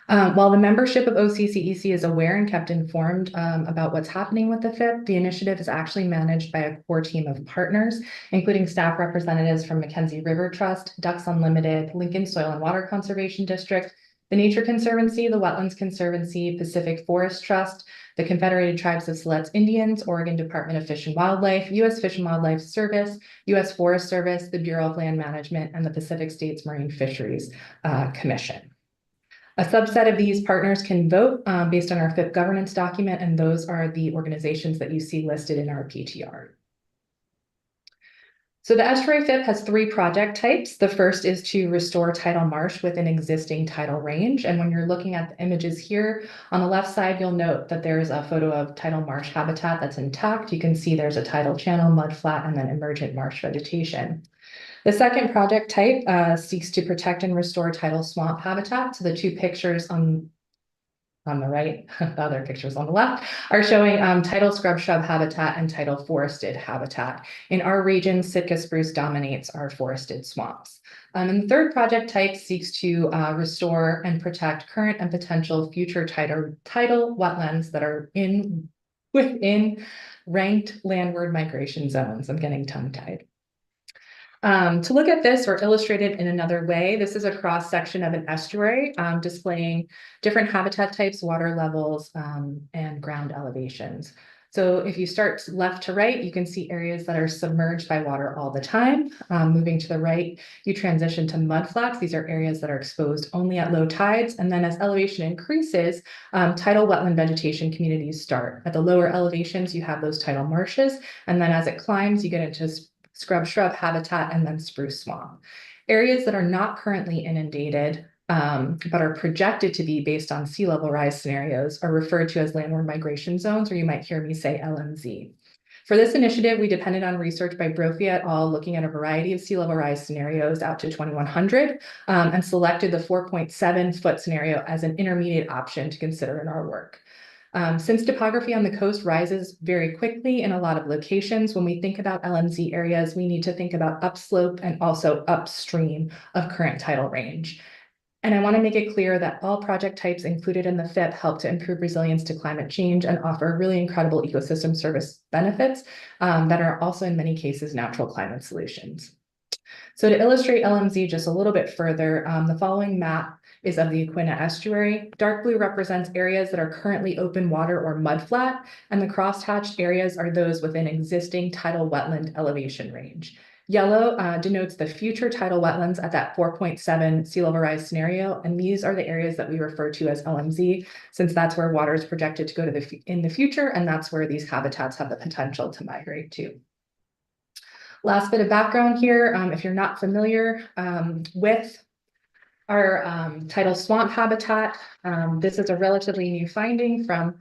While the membership of OCCEC is aware and kept informed about what's happening with the FIP, the initiative is actually managed by a core team of partners, including staff representatives from Mackenzie River Trust, Ducks Unlimited, Lincoln Soil and Water Conservation District, the Nature Conservancy, the Wetlands Conservancy, Pacific Forest Trust, the Confederated Tribes of Siletz Indians, Oregon Department of Fish and Wildlife, U.S. Fish and Wildlife Service, U.S. Forest Service, the Bureau of Land Management, and the Pacific States Marine Fisheries Commission. A subset of these partners can vote based on our FIP governance document, and those are the organizations that you see listed in our PTR. So the estuary FIP has 3 project types. The first is to restore tidal marsh within existing tidal range. And when you're looking at the images here on the left side, you'll note that there's a photo of tidal marsh habitat that's intact. You can see there's a tidal channel, mudflat, and then emergent marsh vegetation. The second project type seeks to protect and restore tidal swamp habitat. So the 2 pictures on the right, the other pictures on the left, are showing tidal scrub shrub habitat and tidal forested habitat. In our region, Sitka spruce dominates our forested swamps. And the third project type seeks to restore and protect current and potential future tidal wetlands that are within ranked landward migration zones. I'm getting tongue-tied. To look at this or illustrate it in another way, this is a cross section of an estuary displaying different habitat types, water levels, and ground elevations. So if you start left to right, you can see areas that are submerged by water all the time. Moving to the right, you transition to mudflats. These are areas that are exposed only at low tides. And then as elevation increases, tidal wetland vegetation communities start. At the lower elevations, you have those tidal marshes. And then as it climbs, you get into scrub shrub habitat and then spruce swamp. Areas that are not currently inundated but are projected to be based on sea level rise scenarios are referred to as landward migration zones, or you might hear me say LMZ. For this initiative, we depended on research by Brophy et al. Looking at a variety of sea level rise scenarios out to 2100 and selected the 4.7 foot scenario as an intermediate option to consider in our work. Since topography on the coast rises very quickly in a lot of locations, when we think about LMZ areas, we need to think about upslope and also upstream of current tidal range. And I want to make it clear that all project types included in the FIP help to improve resilience to climate change and offer really incredible ecosystem service benefits that are also in many cases natural climate solutions. So to illustrate LMZ just a little bit further, the following map is of the Aquinnah Estuary. Dark blue represents areas that are currently open water or mudflat, and the crosshatched areas are those within existing tidal wetland elevation range. Yellow denotes the future tidal wetlands at that 4.7 sea level rise scenario, and these are the areas that we refer to as LMZ, since that's where water is projected to go to in the future, and that's where these habitats have the potential to migrate to. Last bit of background here, if you're not familiar with our tidal swamp habitat, this is a relatively new finding from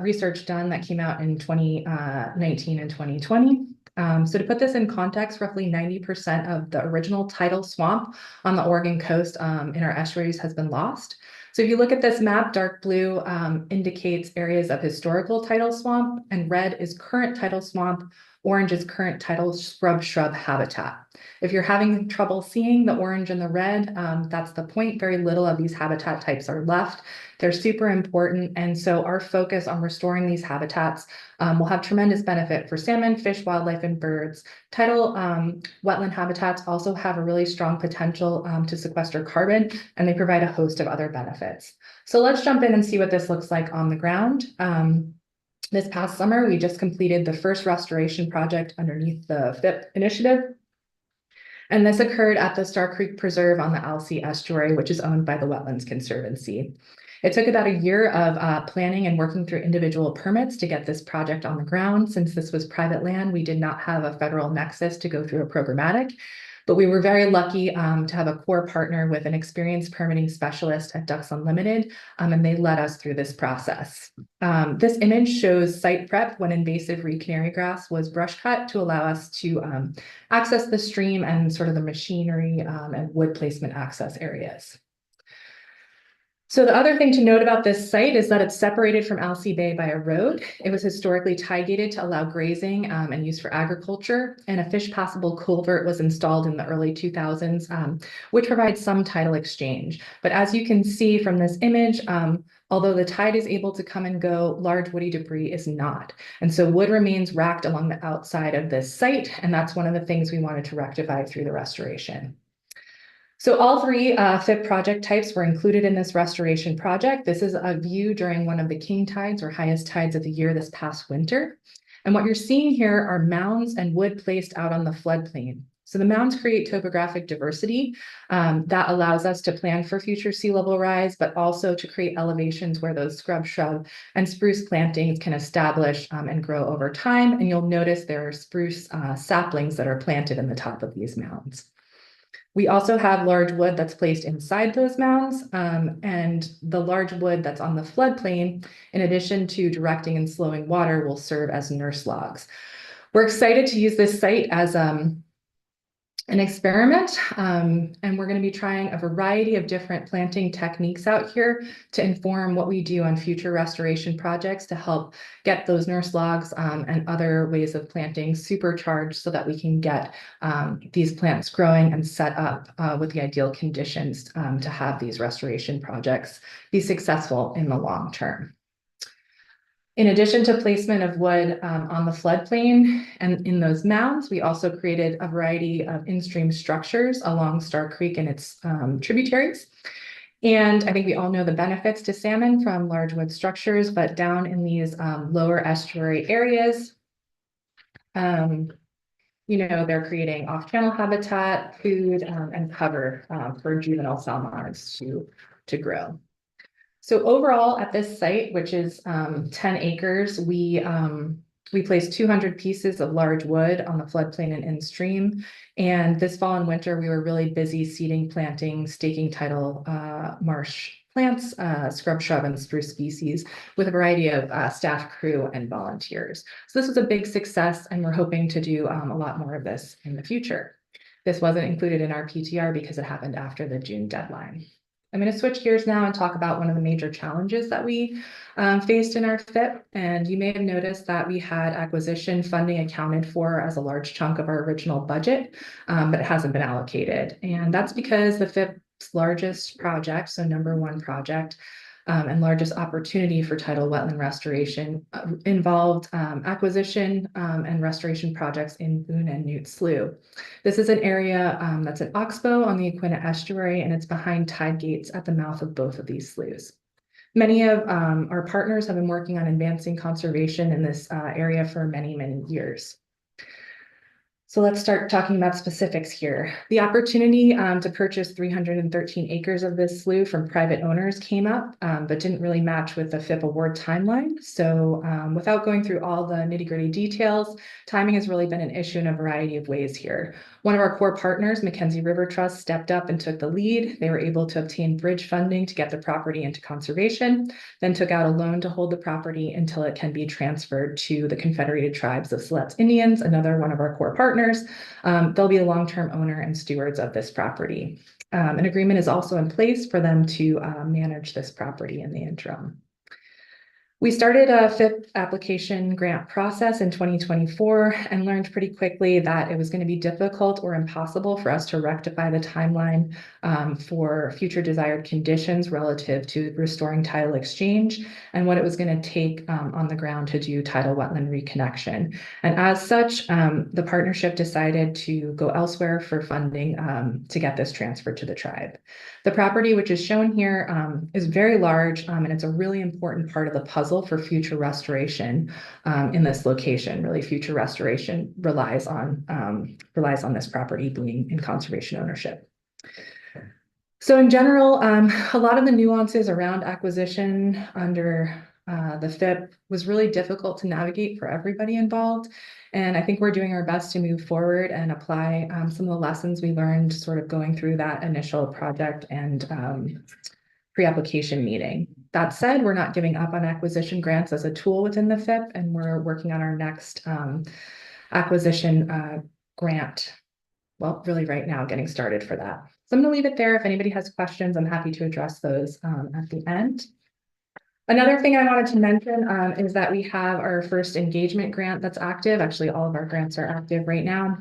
research done that came out in 2019 and 2020. So to put this in context, roughly 90% of the original tidal swamp on the Oregon coast in our estuaries has been lost. So if you look at this map, dark blue indicates areas of historical tidal swamp, and red is current tidal swamp. Orange is current tidal scrub shrub habitat. If you're having trouble seeing the orange and the red, that's the point. Very little of these habitat types are left. They're super important. And so our focus on restoring these habitats will have tremendous benefit for salmon, fish, wildlife, and birds. Tidal wetland habitats also have a really strong potential to sequester carbon, and they provide a host of other benefits. So let's jump in and see what this looks like on the ground. This past summer, we just completed the first restoration project underneath the FIP initiative. And this occurred at the Star Creek Preserve on the Alsea Estuary, which is owned by the Wetlands Conservancy. It took about a year of planning and working through individual permits to get this project on the ground. Since this was private land, we did not have a federal nexus to go through a programmatic. But we were very lucky to have a core partner with an experienced permitting specialist at Ducks Unlimited, and they led us through this process. This image shows site prep when invasive reed canary grass was brush cut to allow us to access the stream and sort of the machinery and wood placement access areas. So the other thing to note about this site is that it's separated from Alsea Bay by a road. It was historically tide gated to allow grazing and use for agriculture, and a fish passable culvert was installed in the early 2000s, which provides some tidal exchange. But as you can see from this image, although the tide is able to come and go, large woody debris is not. And so wood remains racked along the outside of this site, and that's one of the things we wanted to rectify through the restoration. So all 3 FIP project types were included in this restoration project. This is a view during one of the king tides or highest tides of the year this past winter. And what you're seeing here are mounds and wood placed out on the floodplain. So the mounds create topographic diversity that allows us to plan for future sea level rise, but also to create elevations where those scrub, shrub, and spruce plantings can establish and grow over time. And you'll notice there are spruce saplings that are planted in the top of these mounds. We also have large wood that's placed inside those mounds, and the large wood that's on the floodplain, in addition to directing and slowing water, will serve as nurse logs. We're excited to use this site as an experiment, and we're going to be trying a variety of different planting techniques out here to inform what we do on future restoration projects to help get those nurse logs and other ways of planting supercharged so that we can get these plants growing and set up with the ideal conditions to have these restoration projects be successful in the long term. In addition to placement of wood on the floodplain and in those mounds, we also created a variety of in-stream structures along Star Creek and its tributaries. And I think we all know the benefits to salmon from large wood structures, but down in these lower estuary areas, they're creating off-channel habitat, food, and cover for juvenile salmonids to grow. So overall at this site, which is 10 acres, we placed 200 pieces of large wood on the floodplain and in stream. And this fall and winter, we were really busy seeding, planting, staking tidal marsh plants, scrub, shrub, and spruce species with a variety of staff, crew, and volunteers. So this was a big success, and we're hoping to do a lot more of this in the future. This wasn't included in our PTR because it happened after the June deadline. I'm going to switch gears now and talk about one of the major challenges that we faced in our FIP. And you may have noticed that we had acquisition funding accounted for as a large chunk of our original budget, but it hasn't been allocated. And that's because the FIP's largest project, so #1 project, and largest opportunity for tidal wetland restoration involved acquisition and restoration projects in Boone and Newt Slough. This is an area that's an oxbow on the Aquinnah Estuary, and it's behind tide gates at the mouth of both of these sloughs. Many of our partners have been working on advancing conservation in this area for many, many years. So let's start talking about specifics here. The opportunity to purchase 313 acres of this slough from private owners came up, but didn't really match with the FIP award timeline. So without going through all the nitty-gritty details, timing has really been an issue in a variety of ways here. One of our core partners, Mackenzie River Trust, stepped up and took the lead. They were able to obtain bridge funding to get the property into conservation, then took out a loan to hold the property until it can be transferred to the Confederated Tribes of Siletz Indians, another one of our core partners. They'll be a long-term owner and stewards of this property. An agreement is also in place for them to manage this property in the interim. We started a FIP application grant process in 2024 and learned pretty quickly that it was going to be difficult or impossible for us to rectify the timeline for future desired conditions relative to restoring tidal exchange and what it was going to take on the ground to do tidal wetland reconnection. And as such, the partnership decided to go elsewhere for funding to get this transferred to the tribe. The property, which is shown here, is very large, and it's a really important part of the puzzle for future restoration in this location. Really, future restoration relies on this property being in conservation ownership. So in general, a lot of the nuances around acquisition under the FIP was really difficult to navigate for everybody involved. And I think we're doing our best to move forward and apply some of the lessons we learned sort of going through that initial project and pre-application meeting. That said, we're not giving up on acquisition grants as a tool within the FIP, and we're working on our next acquisition grant. Well, really right now, getting started for that. So I'm going to leave it there. If anybody has questions, I'm happy to address those at the end. Another thing I wanted to mention is that we have our first engagement grant that's active. Actually, all of our grants are active right now.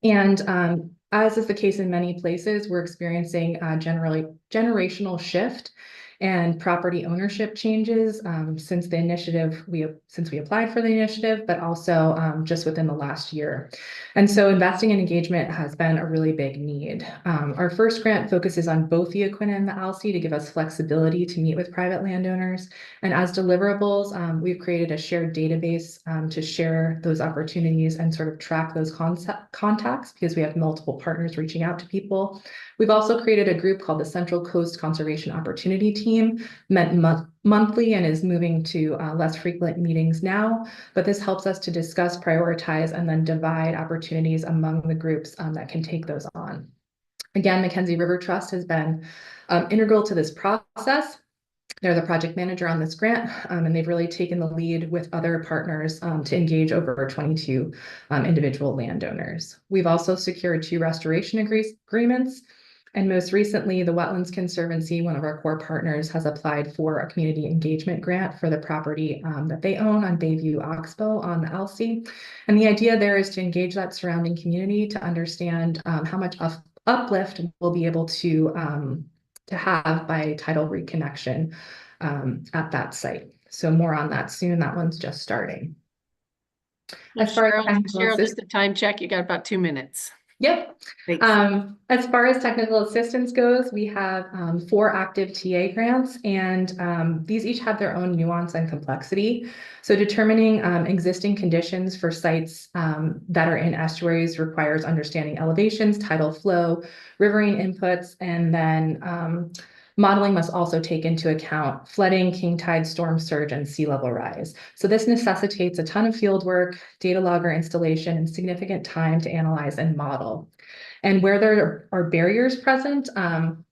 And as is the case in many places, we're experiencing a generational shift and property ownership changes since the initiative, since we applied for the initiative, but also just within the last year. And so investing in engagement has been a really big need. Our first grant focuses on both the EQIN and the ALSI to give us flexibility to meet with private landowners. And as deliverables, we've created a shared database to share those opportunities and sort of track those contacts because we have multiple partners reaching out to people. We've also created a group called the Central Coast Conservation Opportunity Team, met monthly and is moving to less frequent meetings now. But this helps us to discuss, prioritize, and then divide opportunities among the groups that can take those on. Again, Mackenzie River Trust has been integral to this process. They're the project manager on this grant, and they've really taken the lead with other partners to engage over 22 individual landowners. We've also secured 2 restoration agreements. And most recently, the Wetlands Conservancy, one of our core partners, has applied for a community engagement grant for the property that they own on Bayview Oxbow on the ALSI. And the idea there is to engage that surrounding community to understand how much uplift we'll be able to have by tidal reconnection at that site. So more on that soon. That one's just starting. As far as Cheryl, just a time check. You got about 2 minutes. Yep. As far as technical assistance goes, we have 4 active TA grants, and these each have their own nuance and complexity. So determining existing conditions for sites that are in estuaries requires understanding elevations, tidal flow, riverine inputs, and then modeling must also take into account flooding, king tide, storm surge, and sea level rise. So this necessitates a ton of field work, data logger installation, and significant time to analyze and model. And where there are barriers present,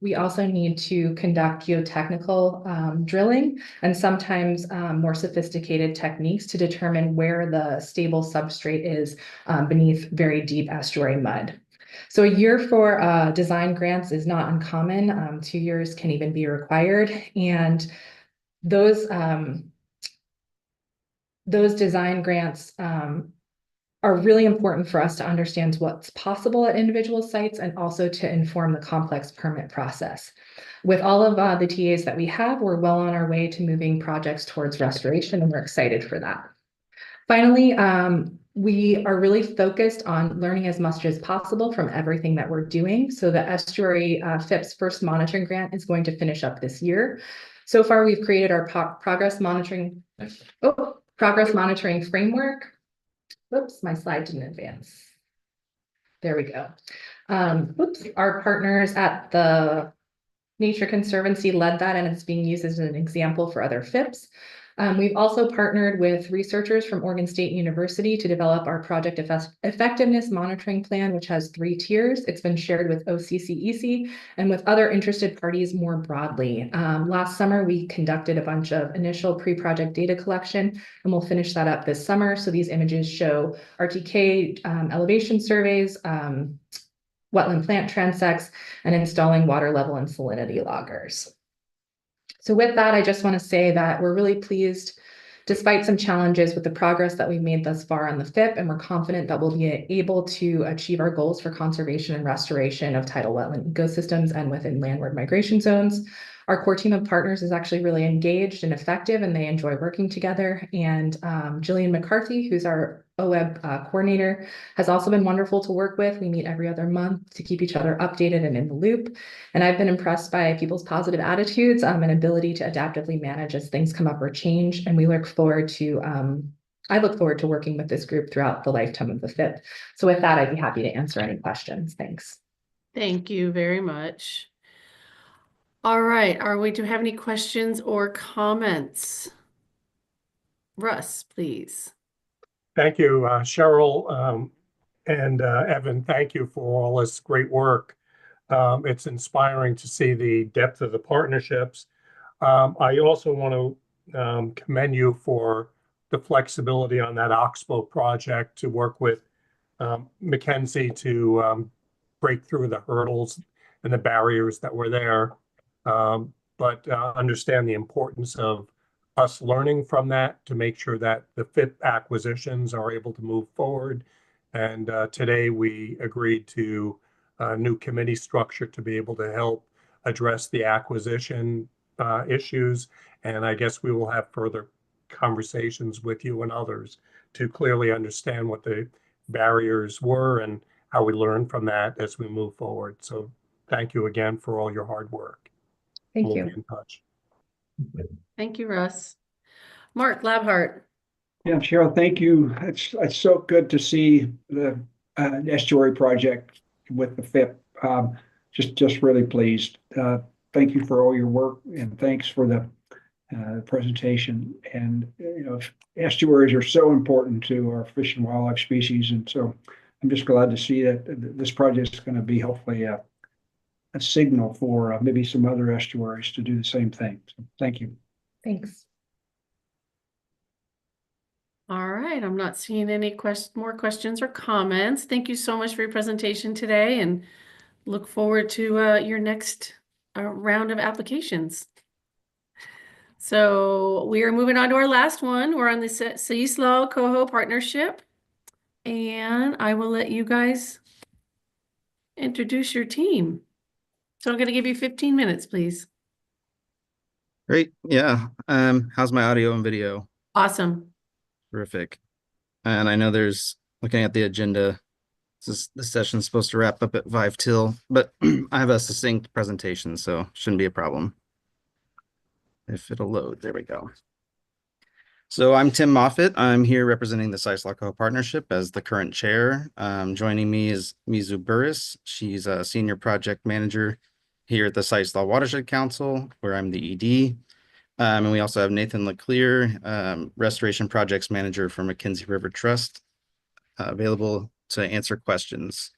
we also need to conduct geotechnical drilling and sometimes more sophisticated techniques to determine where the stable substrate is beneath very deep estuary mud. So a year for design grants is not uncommon. 2 years can even be required. And those design grants are really important for us to understand what's possible at individual sites and also to inform the complex permit process. With all of the TAs that we have, we're well on our way to moving projects towards restoration, and we're excited for that. Finally, we are really focused on learning as much as possible from everything that we're doing. So the Estuary FIPS first monitoring grant is going to finish up this year. So far, we've created our progress monitoring framework. Whoops, my slide didn't advance. There we go. Our partners at the Nature Conservancy led that, and it's being used as an example for other FIPS. We've also partnered with researchers from Oregon State University to develop our project effectiveness monitoring plan, which has 3 tiers. It's been shared with OCCEC and with other interested parties more broadly. Last summer, we conducted a bunch of initial pre-project data collection, and we'll finish that up this summer. So these images show RTK elevation surveys, wetland plant transects, and installing water level and salinity loggers. So with that, I just want to say that we're really pleased, despite some challenges, with the progress that we've made thus far on the FIP, and we're confident that we'll be able to achieve our goals for conservation and restoration of tidal wetland ecosystems and within landward migration zones. Our core team of partners is actually really engaged and effective, and they enjoy working together. And Jillian McCarthy, who's our OWEB coordinator, has also been wonderful to work with. We meet every other month to keep each other updated and in the loop. And I've been impressed by people's positive attitudes and ability to adaptively manage as things come up or change. And we look forward to, I look forward to working with this group throughout the lifetime of the FIP. So with that, I'd be happy to answer any questions. Thanks. Thank you very much. All right, do we have any questions or comments? Russ, please. Thank you, Cheryl and Evan. Thank you for all this great work. It's inspiring to see the depth of the partnerships. I also want to commend you for the flexibility on that Oxbow project to work with Mackenzie to break through the hurdles and the barriers that were there. But understand the importance of us learning from that to make sure that the FIP acquisitions are able to move forward. And today we agreed to a new committee structure to be able to help address the acquisition issues. And I guess we will have further conversations with you and others to clearly understand what the barriers were and how we learn from that as we move forward. So thank you again for all your hard work. Thank We'll you. be in touch. Thank you, Russ. Mark Labhart. Yeah, Cheryl, thank you. It's so good to see the estuary project with the FIP. Just really pleased. Thank you for all your work and thanks for the presentation. And estuaries are so important to our fish and wildlife species, and so I'm just glad to see that this project is going to be hopefully a signal for maybe some other estuaries to do the same thing. So thank you. Thanks. All right, I'm not seeing any more questions or comments. Thank you so much for your presentation today and look forward to your next round of applications. So we are moving on to our last one. We're on the Seislaw Coho partnership, and I will let you guys introduce your team. So I'm going to give you 15 minutes, please. Great. Yeah. How's my audio and video? Awesome. Terrific. And I know looking at the agenda, this session's supposed to wrap up at 5 till, but I have a succinct presentation, so shouldn't be a problem. If it'll load, there we go. So I'm Tim Moffitt. I'm here representing the Seislaw Coho Partnership as the current chair. Joining me is Mizu Burris. She's a senior project manager here at the Seislaw Watershed Council, where I'm the ED. And we also have Nathan LeClaire, Restoration Projects Manager for Mackenzie River Trust, available to answer questions.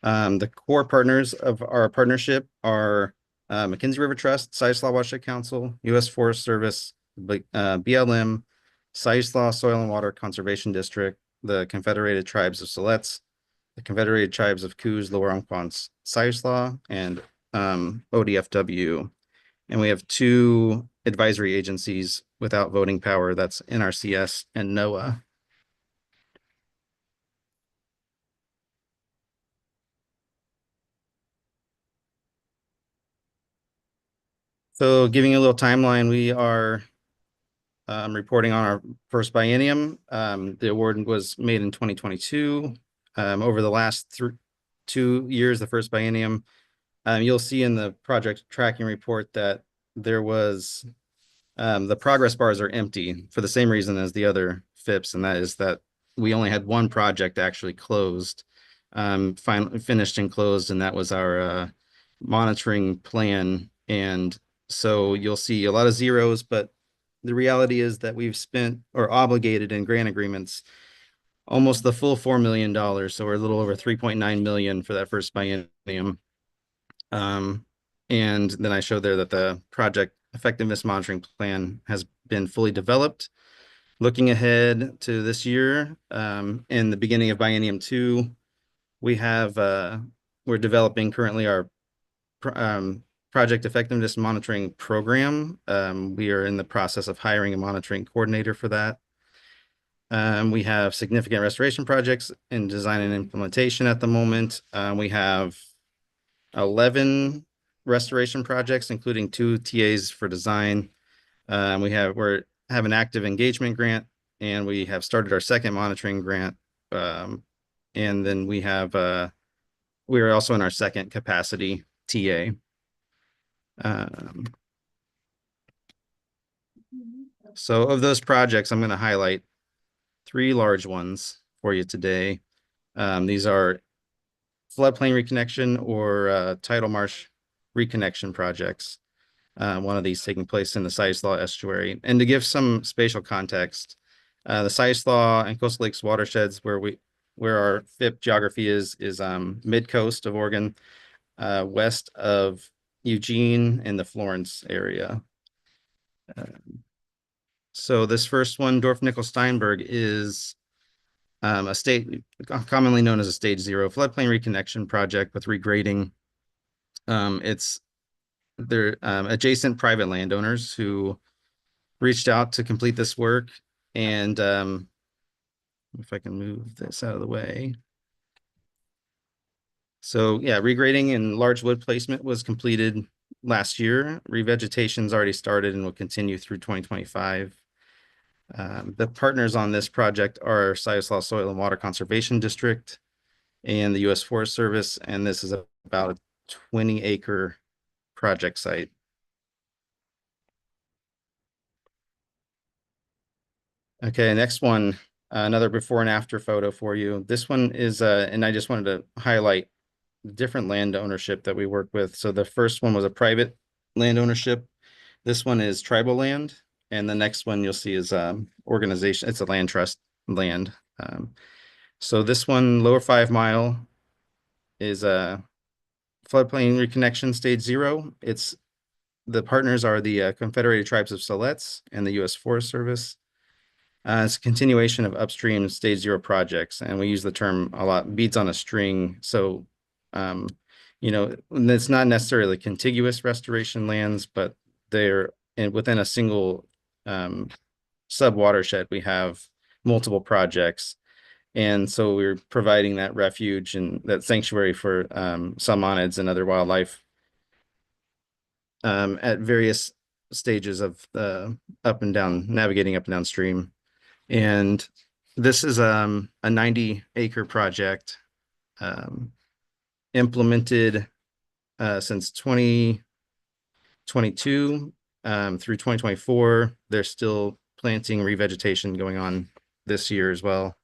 The core partners of our partnership are Mackenzie River Trust, Seislaw Watershed Council, U.S. Forest Service, BLM, Seislaw Soil and Water Conservation District, the Confederated Tribes of Siletz, the Confederated Tribes of Coos, Lower Umpquont's Seislaw, and ODFW. And we have 2 advisory agencies without voting power. That's NRCS and NOAA. So giving you a little timeline, we are reporting on our first biennium. The award was made in 2022. Over the last 2 years, the first biennium, you'll see in the project tracking report that there was the progress bars are empty for the same reason as the other FIPs, and that is that we only had 1 project actually closed, finally finished and closed, and that was our monitoring plan. And so you'll see a lot of zeros, but the reality is that we've spent or obligated in grant agreements almost the full $4 million. So we're a little over 3.9 million for that first biennium. And then I showed there that the project effectiveness monitoring plan has been fully developed. Looking ahead to this year, in the beginning of biennium 2, we have we're developing currently our project effectiveness monitoring program. We are in the process of hiring a monitoring coordinator for that. We have significant restoration projects in design and implementation at the moment. We have 11 restoration projects, including 2 TAs for design. We have an active engagement grant, and we have started our second monitoring grant. And then we are also in our second capacity TA. So of those projects, I'm going to highlight 3 large ones for you today. These are floodplain reconnection or tidal marsh reconnection projects. One of these taking place in the Seislaw estuary. And to give some spatial context, the Seislaw and Coastal Lakes watersheds where our FIP geography is mid-coast of Oregon, west of Eugene and the Florence area. So this first one, Dorf-Nichols-Steinberg, is a commonly known as a stage 0 floodplain reconnection project with regrading. They're adjacent private landowners who reached out to complete this work. And if I can move this out of the way. So yeah, regrading and large wood placement was completed last year. Revegetation's already started and will continue through 2025. The partners on this project are Siuslaw Soil and Water Conservation District and the U.S. Forest Service, and this is about a 20-acre project site. Okay, next one, another before and after photo for you. This one is, and I just wanted to highlight the different land ownership that we work with. So the first one was a private land ownership. This one is tribal land. And the next one you'll see is organization. It's a land trust land. So this one, Lower 5 Mile, is a floodplain reconnection stage 0. The partners are the Confederated Tribes of Siletz and the U.S. Forest Service. It's a continuation of upstream stage 0 projects, and we use the term a lot, beads on a string. So, it's not necessarily contiguous restoration lands, but they're within a single sub-watershed. We have multiple projects, and so we're providing that refuge and that sanctuary for salmonids and other wildlife at various stages of navigating up and downstream. And this is a 90-acre project implemented since 2022 through 2024. There's still planting revegetation going on this year as well.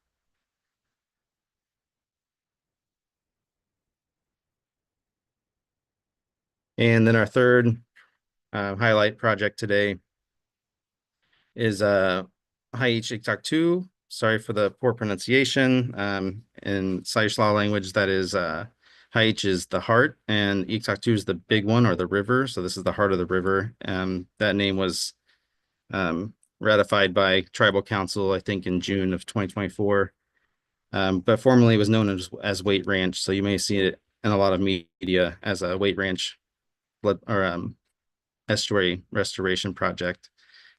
And then our third highlight project today is Haich-Iktak-2. Sorry for the poor pronunciation. In Siuslaw language, that is Haich is the heart, and Iktak-2 is the big one, or the river. So this is the heart of the river. That name was ratified by Tribal Council, I think, in June of 2024. But formerly it was known as Wait Ranch. So you may see it in a lot of media as a Wait Ranch estuary restoration project.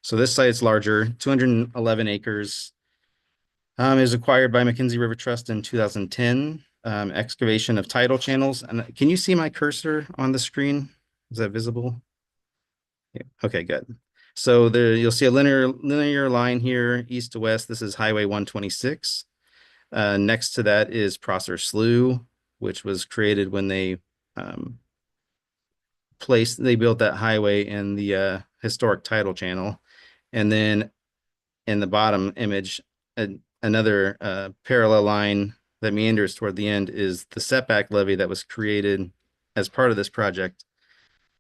So this site is larger, 211 acres. It was acquired by McKenzie River Trust in 2010. Excavation of tidal channels. And can you see my cursor on the screen? Is that visible? Yeah. Okay, good. So there you'll see a linear line here, east to west. This is Highway 126. Next to that is Prosser Slough, which was created when they built that highway in the historic tidal channel. And then in the bottom image, another parallel line that meanders toward the end is the setback levee that was created as part of this project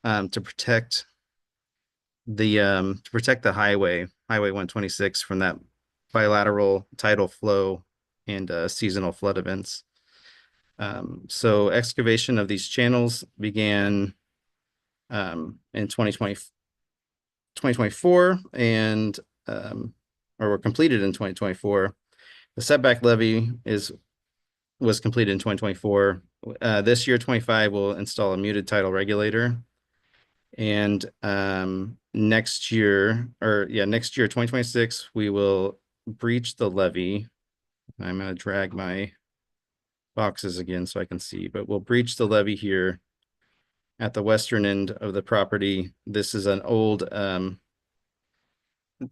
to protect the highway 126 from that bilateral tidal flow and seasonal flood events. So excavation of these channels began in 2024 and or were completed in 2024. The setback levee was completed in 2024. This year, 25, will install a muted tidal regulator. And next year, 2026, we will breach the levee. I'm going to drag my boxes again so I can see, but we'll breach the levee here at the western end of the property. This is an old,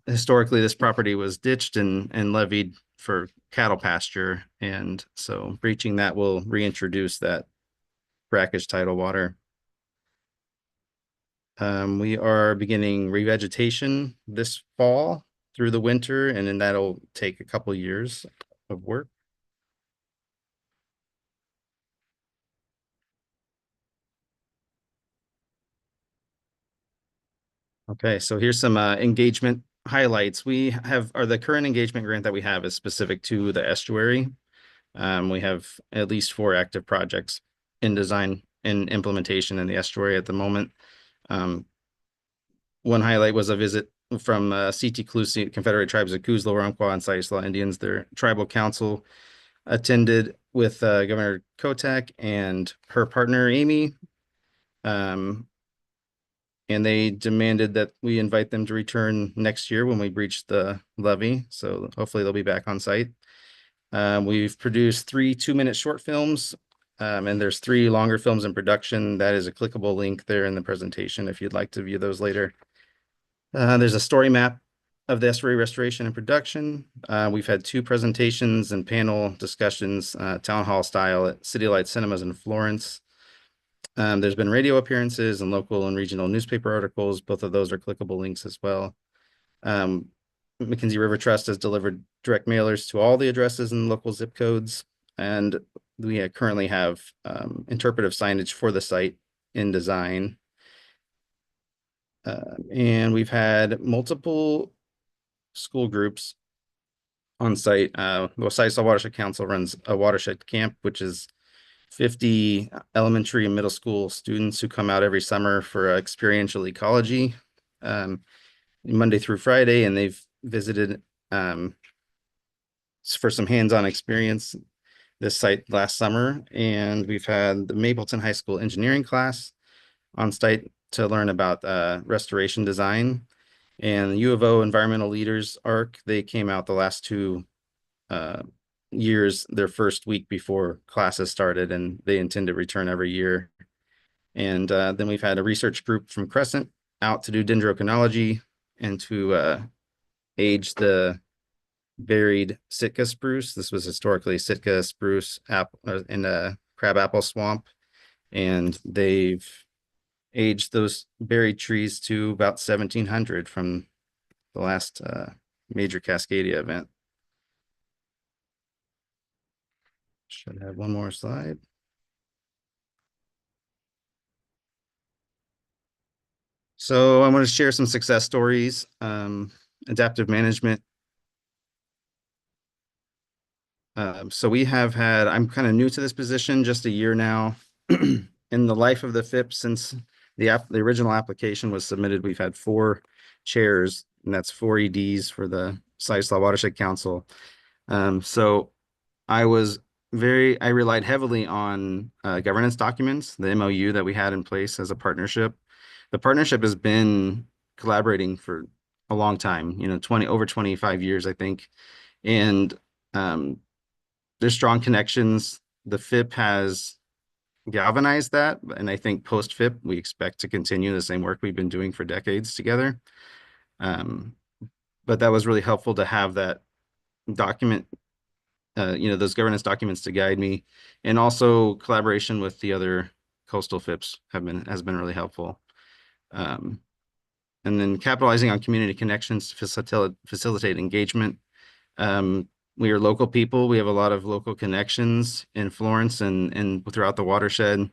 historically, this property was ditched and levied for cattle pasture. And so breaching that will reintroduce that brackish tidal water. We are beginning revegetation this fall through the winter, and then that'll take a couple years of work. Okay, so here's some engagement highlights. The current engagement grant that we have is specific to the estuary. We have at least 4 active projects in design and implementation in the estuary at the moment. One highlight was a visit from CT Clusi, Confederate Tribes of Coos, Lower Umpqua, and Siuslaw Indians. Their tribal council attended with Governor Kotek and her partner, Amy. And they demanded that we invite them to return next year when we breach the levee. So hopefully they'll be back on site. We've produced 3 2-minute short films And there's 3 longer films in production. That is a clickable link there in the presentation if you'd like to view those later. There's a story map of the estuary restoration and production. We've had 2 presentations and panel discussions, town hall style at City Light Cinemas in Florence. There's been radio appearances and local and regional newspaper articles. Both of those are clickable links as well. Mackenzie River Trust has delivered direct mailers to all the addresses and local zip codes. And we currently have interpretive signage for the site in design. And we've had multiple school groups on site. The Watershed Watershed Council runs a watershed camp, which is 50 elementary and middle school students who come out every summer for experiential ecology, Monday through Friday, and they've visited for some hands-on experience this site last summer. And we've had the Mapleton High School engineering class on site to learn about restoration design. And the U of O Environmental Leaders ARC, they came out the last 2 years, their first week before classes started, and they intend to return every year. And then we've had a research group from Crescent out to do dendrochronology and to age the buried Sitka spruce. This was historically Sitka spruce in a crabapple swamp, and they've aged those buried trees to about 1700 from the last major Cascadia event. Should have one more slide. So I'm going to share some success stories. Adaptive management. So we have had, I'm kind of new to this position, just a year now. In the life of the FIP, since the original application was submitted, we've had 4 chairs, and that's 4 EDs for the Sileslaw Watershed Council. So I relied heavily on governance documents, the MOU that we had in place as a partnership. The partnership has been collaborating for a long time, over 25 years, I think. And there's strong connections. The FIP has galvanized that, and I think post FIP, we expect to continue the same work we've been doing for decades together. But that was really helpful to have that document, those governance documents to guide me, and also collaboration with the other coastal FIPs has been really helpful. And then capitalizing on community connections to facilitate engagement. We are local people. We have a lot of local connections in Florence and throughout the watershed.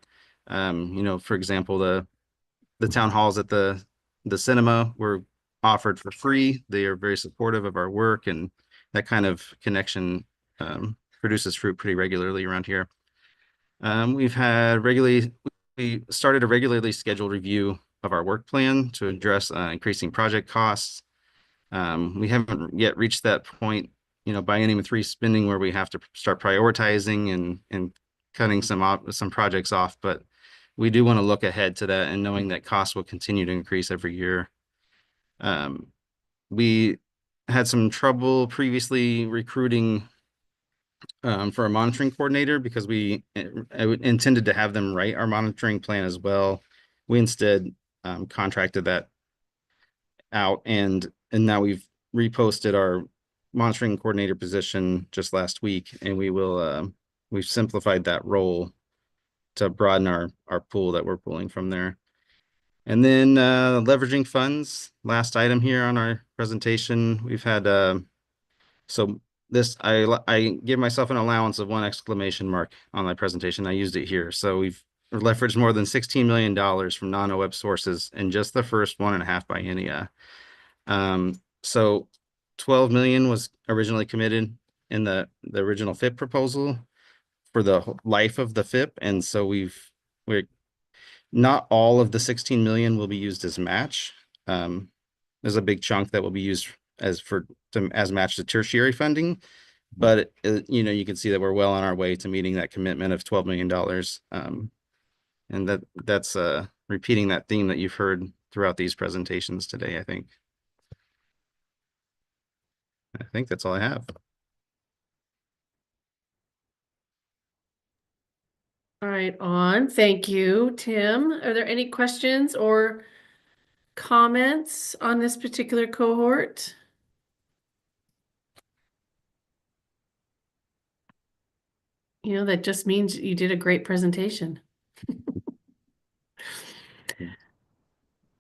For example, the town halls at the cinema were offered for free. They are very supportive of our work, and that kind of connection produces fruit pretty regularly around here. We started a regularly scheduled review of our work plan to address increasing project costs. We haven't yet reached that point, biennium 3 spending, where we have to start prioritizing and cutting some projects off, but we do want to look ahead to that, and knowing that costs will continue to increase every year. We had some trouble previously recruiting for a monitoring coordinator, because we intended to have them write our monitoring plan as well. We instead contracted that out, and now we've reposted our monitoring coordinator position just last week, and we've simplified that role to broaden our pool that we're pulling from there. And then leveraging funds, last item here on our presentation. We've had I gave myself an allowance of 1 exclamation mark on my presentation. I used it here. So we've leveraged more than $16 million from non-OWEB sources in just the first 1.5 biennia. So 12 million was originally committed in the original FIP proposal for the life of the FIP. And so we're not all of the 16 million will be used as match. There's a big chunk that will be used as match to tertiary funding, but you can see that we're well on our way to meeting that commitment of $12 million. And that's repeating that theme that you've heard throughout these presentations today, I think. I think that's all I have. All right, thank you, Tim. Are there any questions or comments on this particular cohort? That just means you did a great presentation.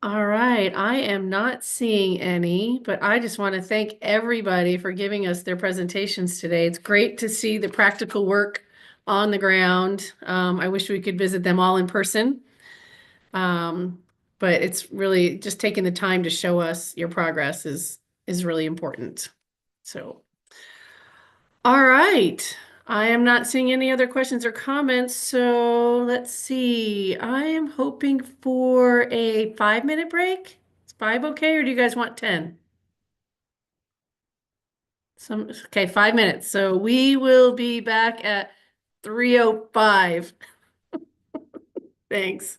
All right, I am not seeing any, but I just want to thank everybody for giving us their presentations today. It's great to see the practical work on the ground. I wish we could visit them all in person. But it's really just taking the time to show us your progress is really important. So, all right. I am not seeing any other questions or comments. So let's see. I am hoping for a 5-minute break. Is 5 okay, or do you guys want 10? Okay, 5 minutes. So we will be back at 3:05. Thanks.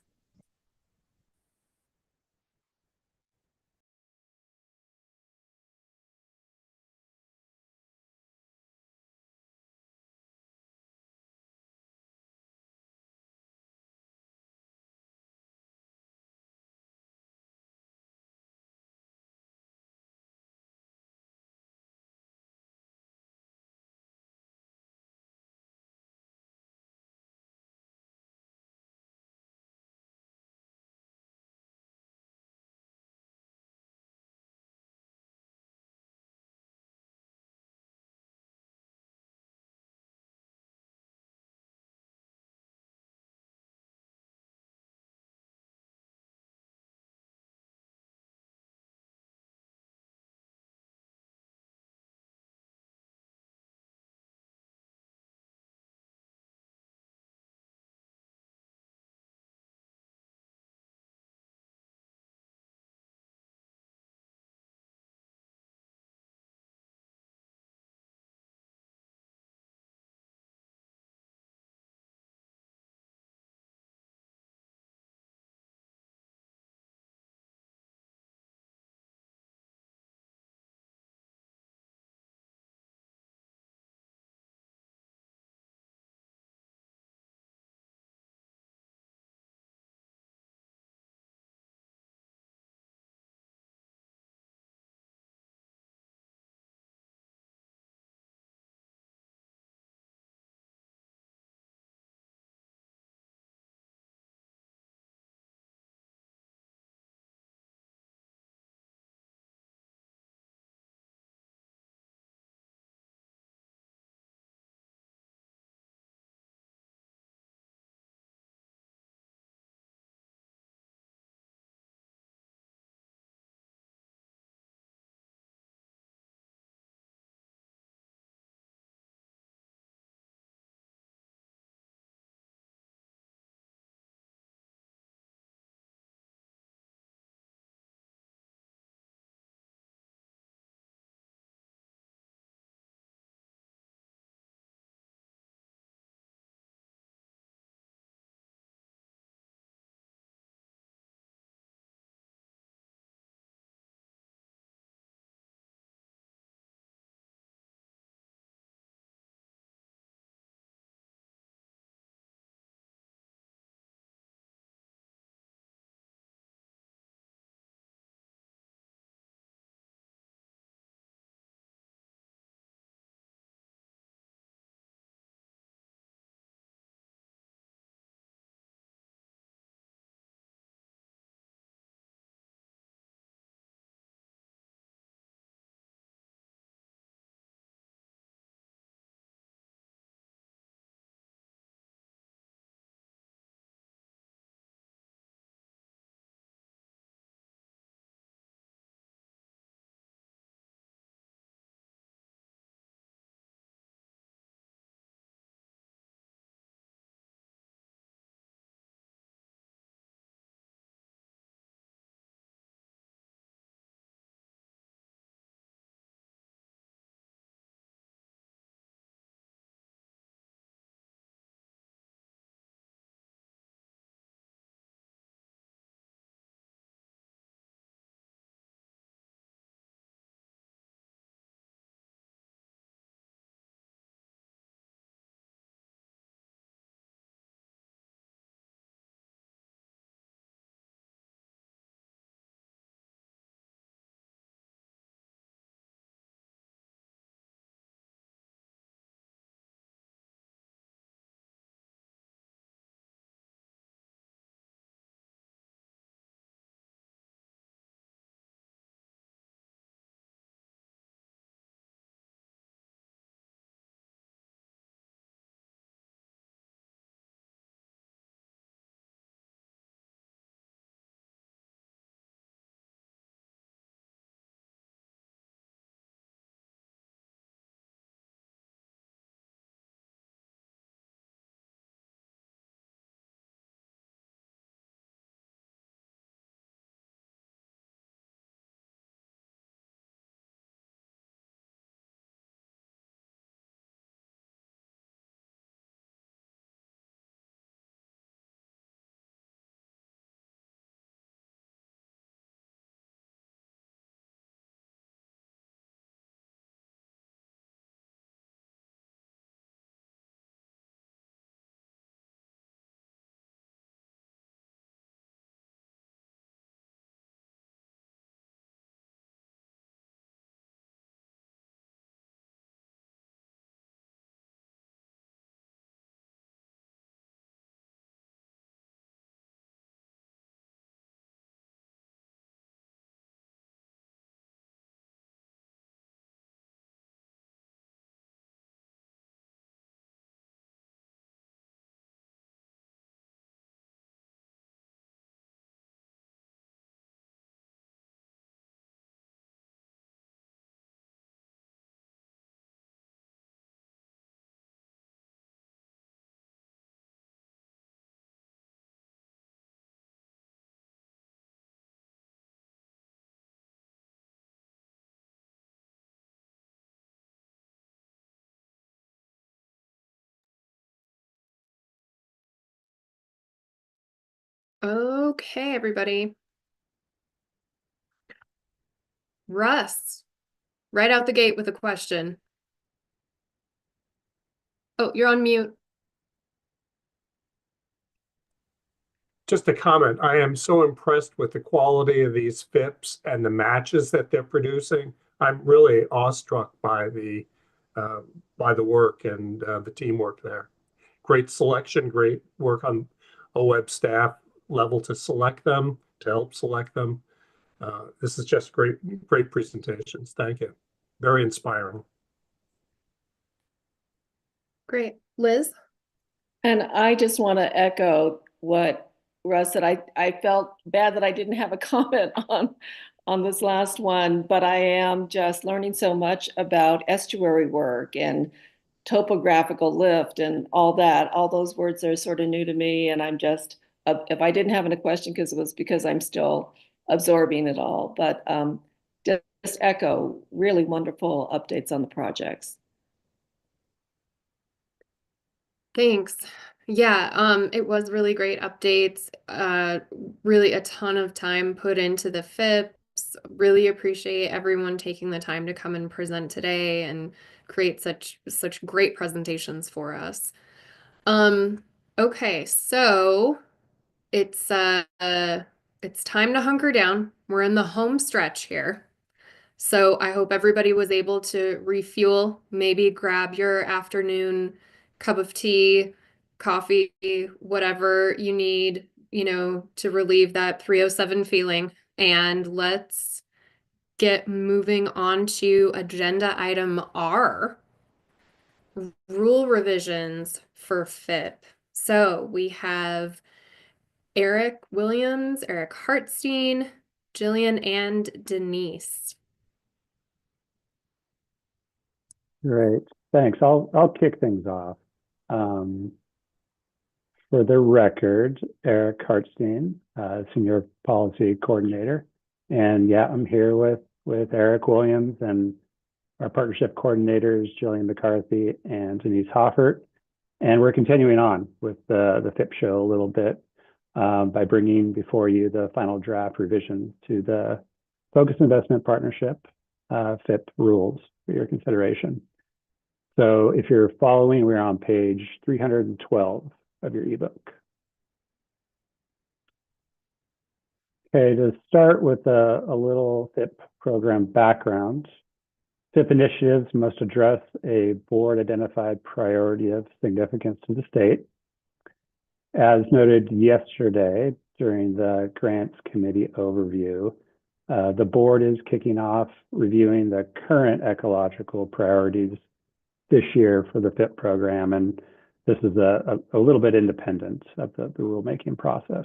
Okay, everybody. Russ, right out the gate with a question. Oh, you're on mute. Just a comment. I am so impressed with the quality of these FIPS and the matches that they're producing. I'm really awestruck by the work and the teamwork there. Great selection, great work on OWEB staff level to select them, to help select them. This is just great presentations. Thank you. Very inspiring. Great. Liz? And I just want to echo what Russ said. I felt bad that I didn't have a comment on this last one, but I am just learning so much about estuary work and topographical lift and all that. All those words are sort of new to me, and I'm just, if I didn't have a question, it was because I'm still absorbing it all. But just echo really wonderful updates on the projects. Thanks. Yeah, it was really great updates. Really a ton of time put into the FIPS. Really appreciate everyone taking the time to come and present today and create such great presentations for us. Okay, so it's time to hunker down. We're in the home stretch here. So I hope everybody was able to refuel, maybe grab your afternoon cup of tea, coffee, whatever you need, to relieve that 307 feeling. And let's get moving on to agenda item R, rule revisions for FIP. So we have Eric Williams, Eric Hartstein, Jillian, and Denise. Great, thanks. I'll kick things off. For the record, Eric Hartstein, Senior Policy Coordinator. And yeah, I'm here with Eric Williams and our partnership coordinators, Jillian McCarthy and Denise Hoffert. And we're continuing on with the FIP show a little bit by bringing before you the final draft revisions to the Focused Investment Partnership FIP rules for your consideration. So if you're following, we're on page 312 of your ebook. Okay, to start with a little FIP program background. FIP initiatives must address a board-identified priority of significance to the state. As noted yesterday during the Grants Committee overview, the board is kicking off reviewing the current ecological priorities this year for the FIP program, and this is a little bit independent of the rulemaking process.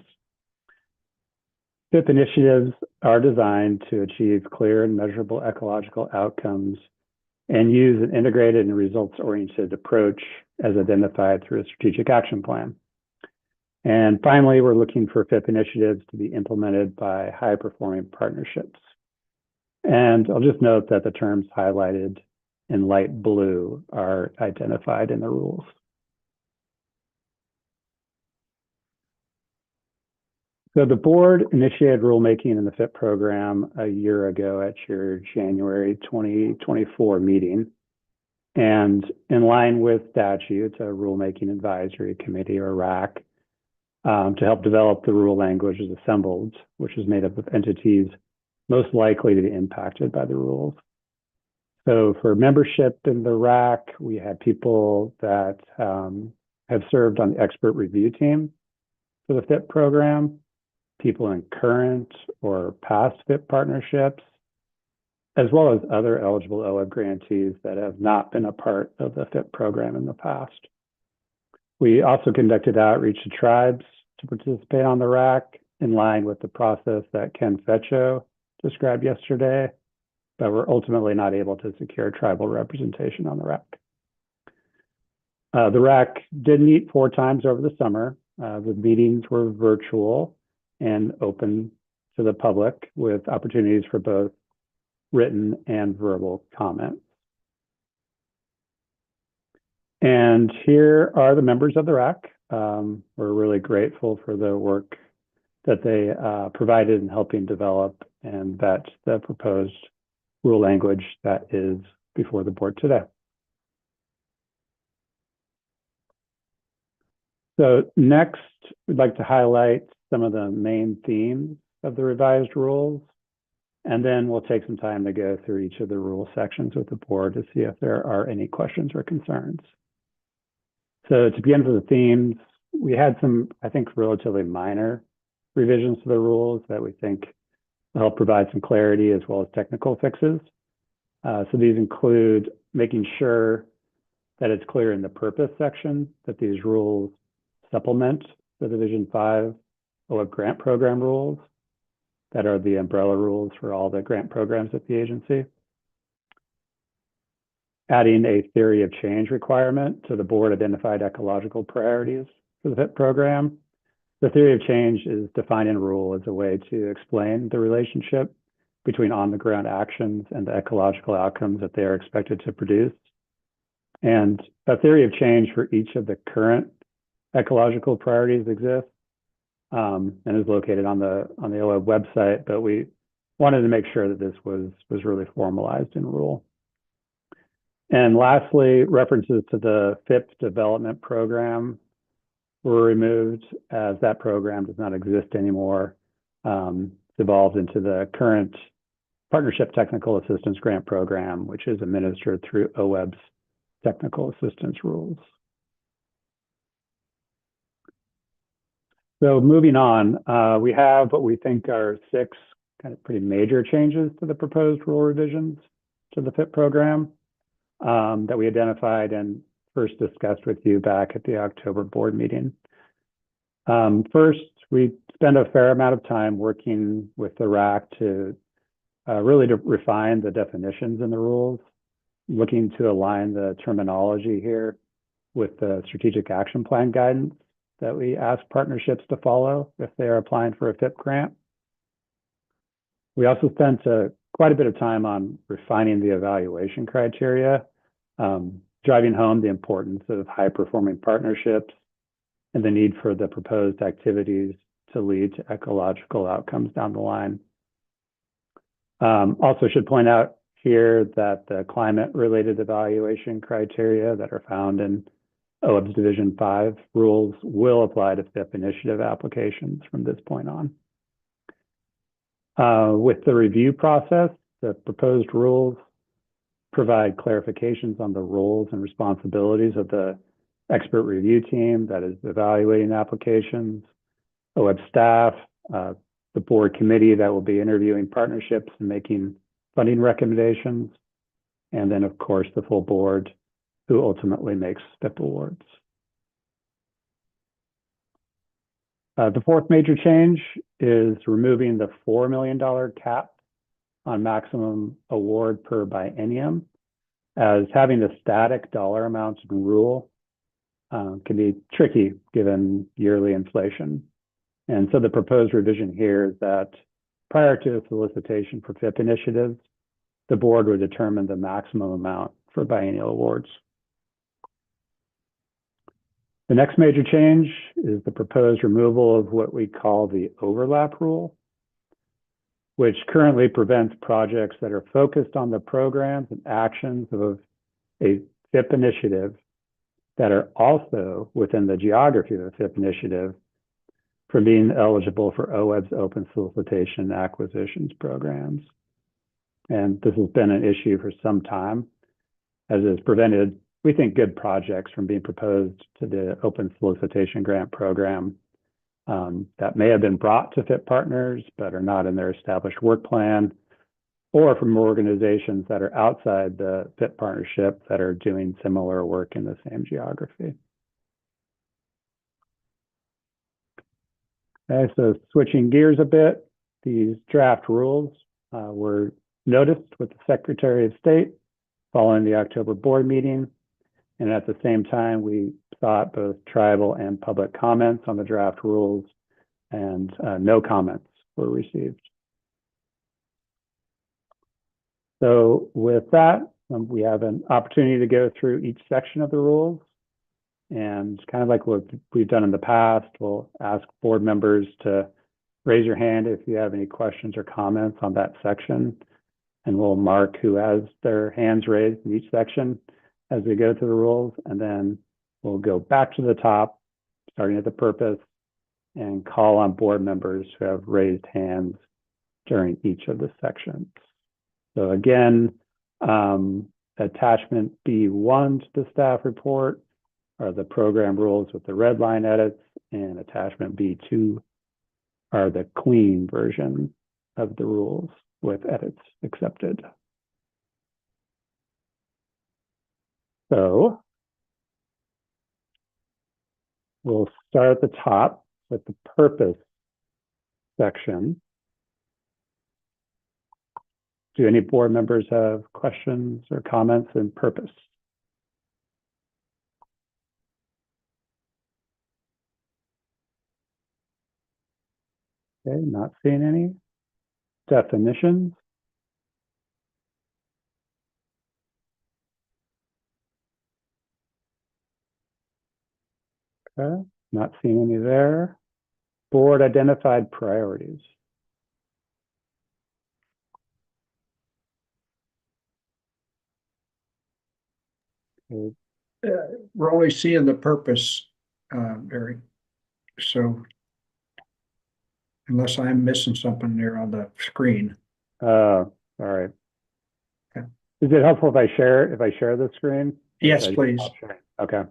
FIP initiatives are designed to achieve clear and measurable ecological outcomes and use an integrated and results-oriented approach as identified through a strategic action plan. And finally, we're looking for FIP initiatives to be implemented by high-performing partnerships. And I'll just note that the terms highlighted in light blue are identified in the rules. So the board initiated rulemaking in the FIP program a year ago at your January 2024 meeting. And in line with statute, a Rulemaking Advisory Committee, or RAC, to help develop the rule language is assembled, which is made up of entities most likely to be impacted by the rules. So for membership in the RAC, we had people that have served on the expert review team for the FIP program, people in current or past FIP partnerships, as well as other eligible OWEB grantees that have not been a part of the FIP program in the past. We also conducted outreach to tribes to participate on the RAC in line with the process that Ken Fecho described yesterday, but we're ultimately not able to secure tribal representation on the RAC. The RAC did meet 4 times over the summer. The meetings were virtual and open to the public with opportunities for both written and verbal comments. And here are the members of the RAC. We're really grateful for the work that they provided in helping develop and vet the proposed rule language that is before the board today. So next, we'd like to highlight some of the main themes of the revised rules, and then we'll take some time to go through each of the rule sections with the board to see if there are any questions or concerns. So to begin with the themes, we had some, I think, relatively minor revisions to the rules that we think will help provide some clarity as well as technical fixes. So these include making sure that it's clear in the purpose section that these rules supplement the Division 5 OWEB grant program rules that are the umbrella rules for all the grant programs at the agency. Adding a theory of change requirement to the board identified ecological priorities for the FIP program. The theory of change is defined in rule as a way to explain the relationship between on-the-ground actions and the ecological outcomes that they are expected to produce. And a theory of change for each of the current ecological priorities exists and is located on the OWEB website, but we wanted to make sure that this was really formalized in rule. And lastly, references to the FIP development program were removed as that program does not exist anymore. It's evolved into the current Partnership Technical Assistance Grant Program, which is administered through OWEB's technical assistance rules. So moving on, we have what we think are 6 kind of pretty major changes to the proposed rule revisions to the FIP program that we identified and first discussed with you back at the October board meeting. First, we spent a fair amount of time working with the RAC to really to refine the definitions in the rules, looking to align the terminology here with the strategic action plan guidance that we ask partnerships to follow if they are applying for a FIP grant. We also spent quite a bit of time on refining the evaluation criteria, driving home the importance of high-performing partnerships and the need for the proposed activities to lead to ecological outcomes down the line. Also should point out here that the climate-related evaluation criteria that are found in OWEB's Division 5 rules will apply to FIP initiative applications from this point on. With the review process, the proposed rules provide clarifications on the roles and responsibilities of the expert review team that is evaluating applications, OWEB staff, the board committee that will be interviewing partnerships and making funding recommendations, and then, of course, the full board who ultimately makes FIP awards. The fourth major change is removing the $4 million cap on maximum award per biennium, as having the static dollar amounts in rule can be tricky given yearly inflation. And so the proposed revision here is that prior to a solicitation for FIP initiatives, the board would determine the maximum amount for biennial awards. The next major change is the proposed removal of what we call the overlap rule, which currently prevents projects that are focused on the programs and actions of a FIP initiative that are also within the geography of a FIP initiative from being eligible for OWEB's open solicitation and acquisitions programs. And this has been an issue for some time, as it has prevented, we think, good projects from being proposed to the open solicitation grant program that may have been brought to FIP partners but are not in their established work plan, or from organizations that are outside the FIP partnership that are doing similar work in the same geography. Okay, so switching gears a bit, these draft rules were noticed with the Secretary of State following the October board meeting. And at the same time, we sought both tribal and public comments on the draft rules, and no comments were received. So with that, we have an opportunity to go through each section of the rules. And kind of like what we've done in the past, we'll ask board members to raise your hand if you have any questions or comments on that section, and we'll mark who has their hands raised in each section as we go through the rules, and then we'll go back to the top, starting at the purpose, and call on board members who have raised hands during each of the sections. So again, attachment B1 to the staff report are the program rules with the red line edits, and attachment B2 are the clean version of the rules with edits accepted. So we'll start at the top with the purpose section. Do any board members have questions or comments in purpose? Okay, not seeing any. Definitions. Okay, not seeing any there. Board identified priorities. Okay. We're only seeing the purpose, Barry. So unless I'm missing something there on the screen. All right. Okay. Is it helpful if I share the screen? Yes, please. Okay.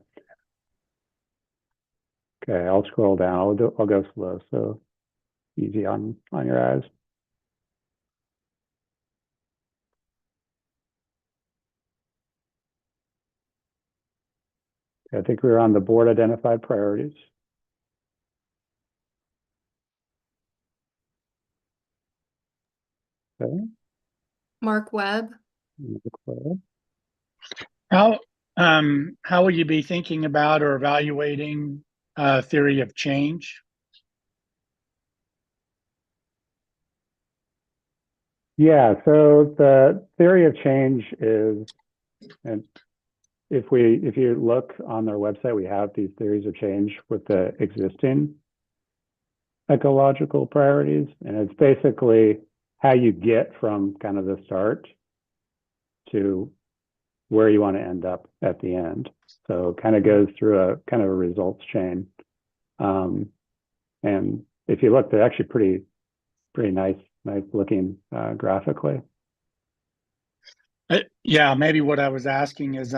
Okay, I'll scroll down. I'll go slow, so easy on your eyes. Okay, I think we're on the board identified priorities. Okay. Mark Webb. How will you be thinking about or evaluating theory of change? Yeah, so the theory of change is, and if you look on their website, we have these theories of change with the existing ecological priorities, and it's basically how you get from kind of the start to where you want to end up at the end. So it kind of goes through a kind of a results chain. And if you look, they're actually pretty nice looking graphically. Yeah, maybe what I was asking is,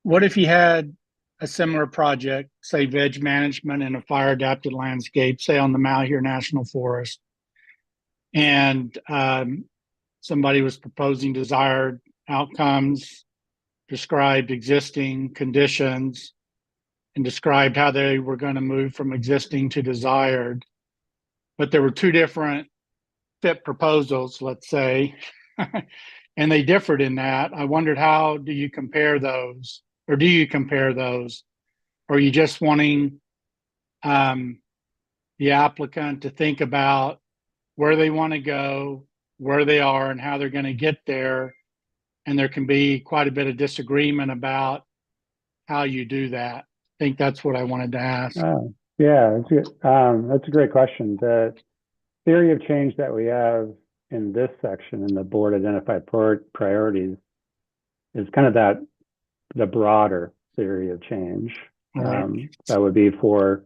what if you had a similar project, say veg management in a fire adapted landscape, say on the Malheur National Forest, and somebody was proposing desired outcomes, described existing conditions, and described how they were going to move from existing to desired. But there were two different fit proposals, let's say, and they differed in that. I wondered, how do you compare those? Or do you compare those? Or are you just wanting the applicant to think about where they want to go, where they are, and how they're going to get there? And there can be quite a bit of disagreement about how you do that. I think that's what I wanted to ask. Oh, yeah, that's a great question. The theory of change that we have in this section in the board identified priorities is kind of the broader theory of change. That would be for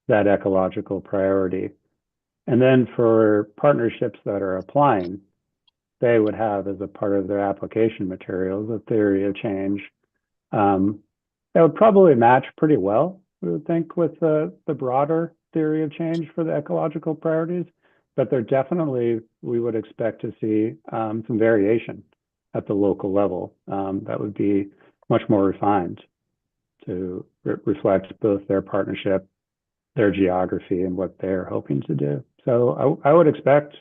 that ecological priority. And then for partnerships that are applying, they would have as a part of their application materials a theory of change. That would probably match pretty well, we would think, with the broader theory of change for the ecological priorities. But there definitely, we would expect to see some variation at the local level. That would be much more refined to reflect both their partnership, their geography, and what they're hoping to do. So I would expect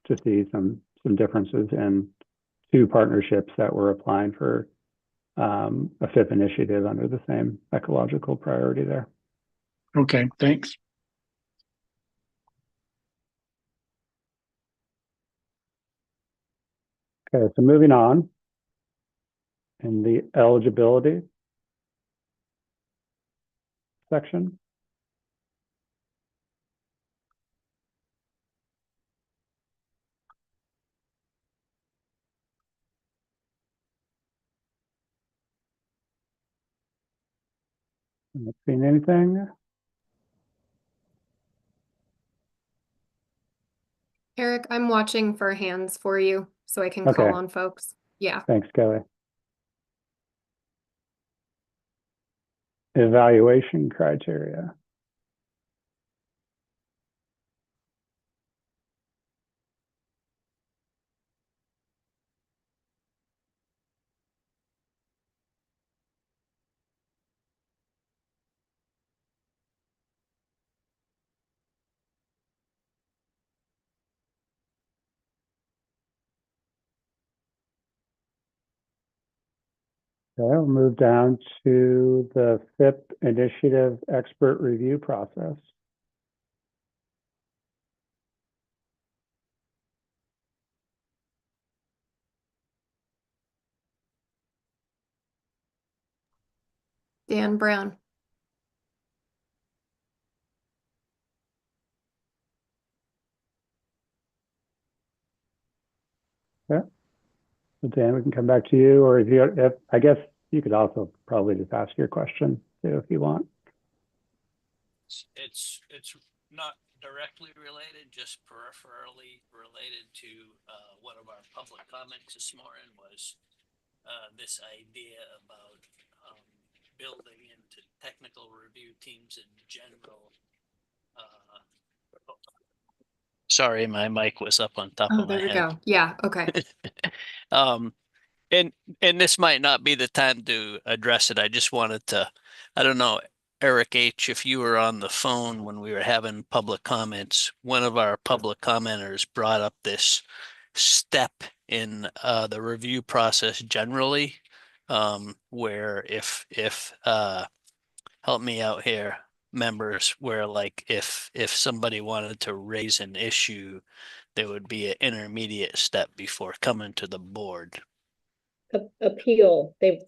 to see some differences in two partnerships that were applying for a FIP initiative under the same ecological priority there. Okay, thanks. Okay, so moving on, in the eligibility, section. Not seeing anything. Eric, I'm watching for hands for you so I can Okay. call on folks. Yeah. Thanks, Kelly. Evaluation criteria. Okay, we'll move down to the FIP initiative expert review process. Dan Brown. Yeah. So Dan, we can come back to you, or if I guess you could also probably just ask your question too, if you want. It's not directly related, just peripherally related to one of our public comments this morning was this idea about building into technical review teams in general. Sorry, my mic was up on top Oh, of my there we head. go. Yeah. Okay. And this might not be the time to address it. I just wanted to, I don't know, Eric H., if you were on the phone when we were having public comments, one of our public commenters brought up this step in the review process generally, where if help me out here, members, where like if somebody wanted to raise an issue, there would be an intermediate step before coming to the board. Appeal. They've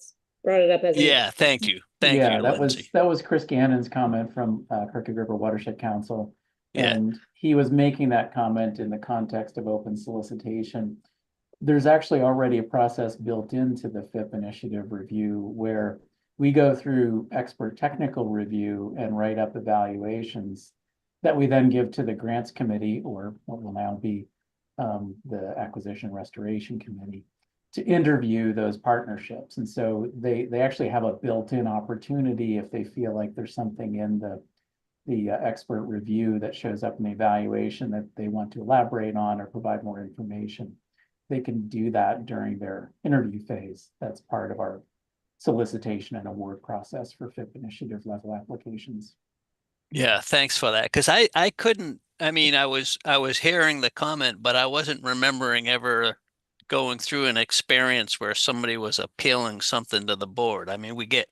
brought it up as Yeah, thank you. Thank you, Lindsay. that was Chris Gannon's comment from Crooked River Watershed Council. Yeah. And he was making that comment in the context of open solicitation. There's actually already a process built into the FIP initiative review where we go through expert technical review and write up evaluations that we then give to the grants committee, or what will now be the acquisition restoration committee, to interview those partnerships. And so they actually have a built-in opportunity if they feel like there's something in the expert review that shows up in the evaluation that they want to elaborate on or provide more information. They can do that during their interview phase. That's part of our solicitation and award process for FIP initiative level applications. Yeah, thanks for that. Because I couldn't, I mean, I was hearing the comment, but I wasn't remembering ever going through an experience where somebody was appealing something to the board. I mean, we get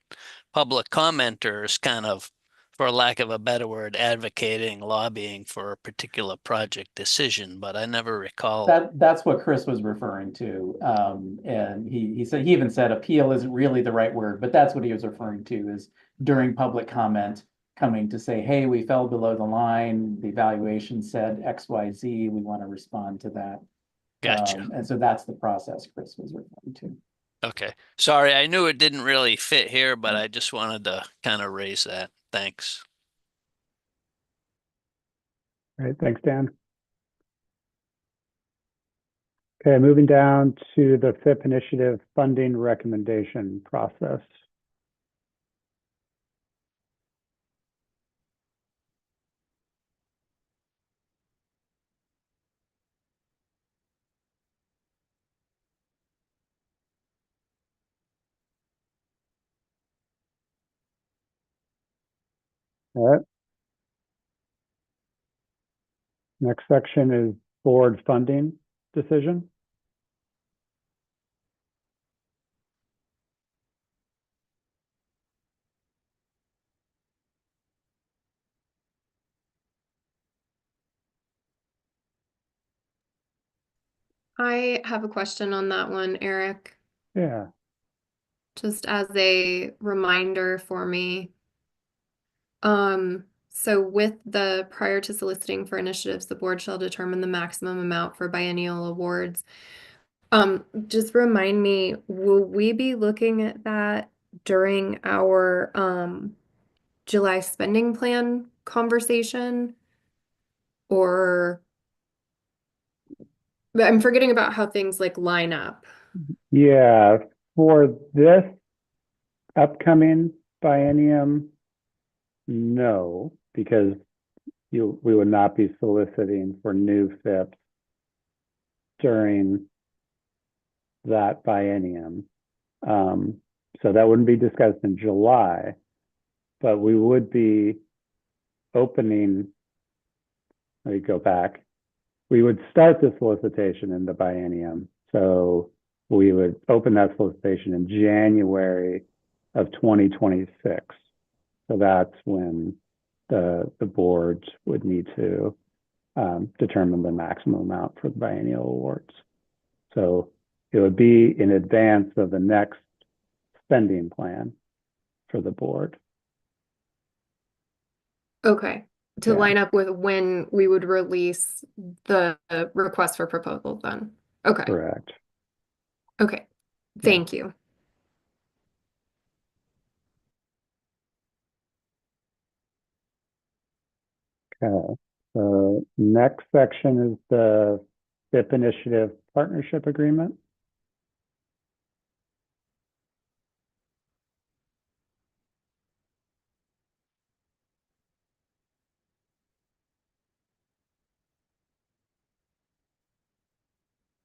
public commenters kind of, for lack of a better word, advocating, lobbying for a particular project decision, but I never recall. That's what Chris was referring to. And he said, he even said appeal isn't really the right word, but that's what he was referring to, is during public comment coming to say, hey, we fell below the line, the evaluation said XYZ, we want to respond to that. Gotcha. And so that's the process Chris was referring to. Okay. Sorry, I knew it didn't really fit here, but I just wanted to kind of raise that. Thanks. All right, thanks, Dan. Okay, moving down to the FIP initiative funding recommendation process. All right. Next section is board funding decision. I have a question on that one, Eric. Yeah. Just as a reminder for me. So with the prior to soliciting for initiatives, the board shall determine the maximum amount for biennial awards. Just remind me, will we be looking at that during our July spending plan conversation? Or I'm forgetting about how things like line up. Yeah, for this upcoming biennium, no, because we would not be soliciting for new FIPs during that biennium. So that wouldn't be discussed in July, but we would be opening, let me go back. We would start the solicitation in the biennium. So we would open that solicitation in January of 2026. So that's when the boards would need to determine the maximum amount for the biennial awards. So it would be in advance of the next spending plan for the board. Okay. To Yeah. line up with when we would release the request for proposals then. Okay. Correct. Okay. Thank you. Okay. So next section is the FIP Initiative Partnership Agreement.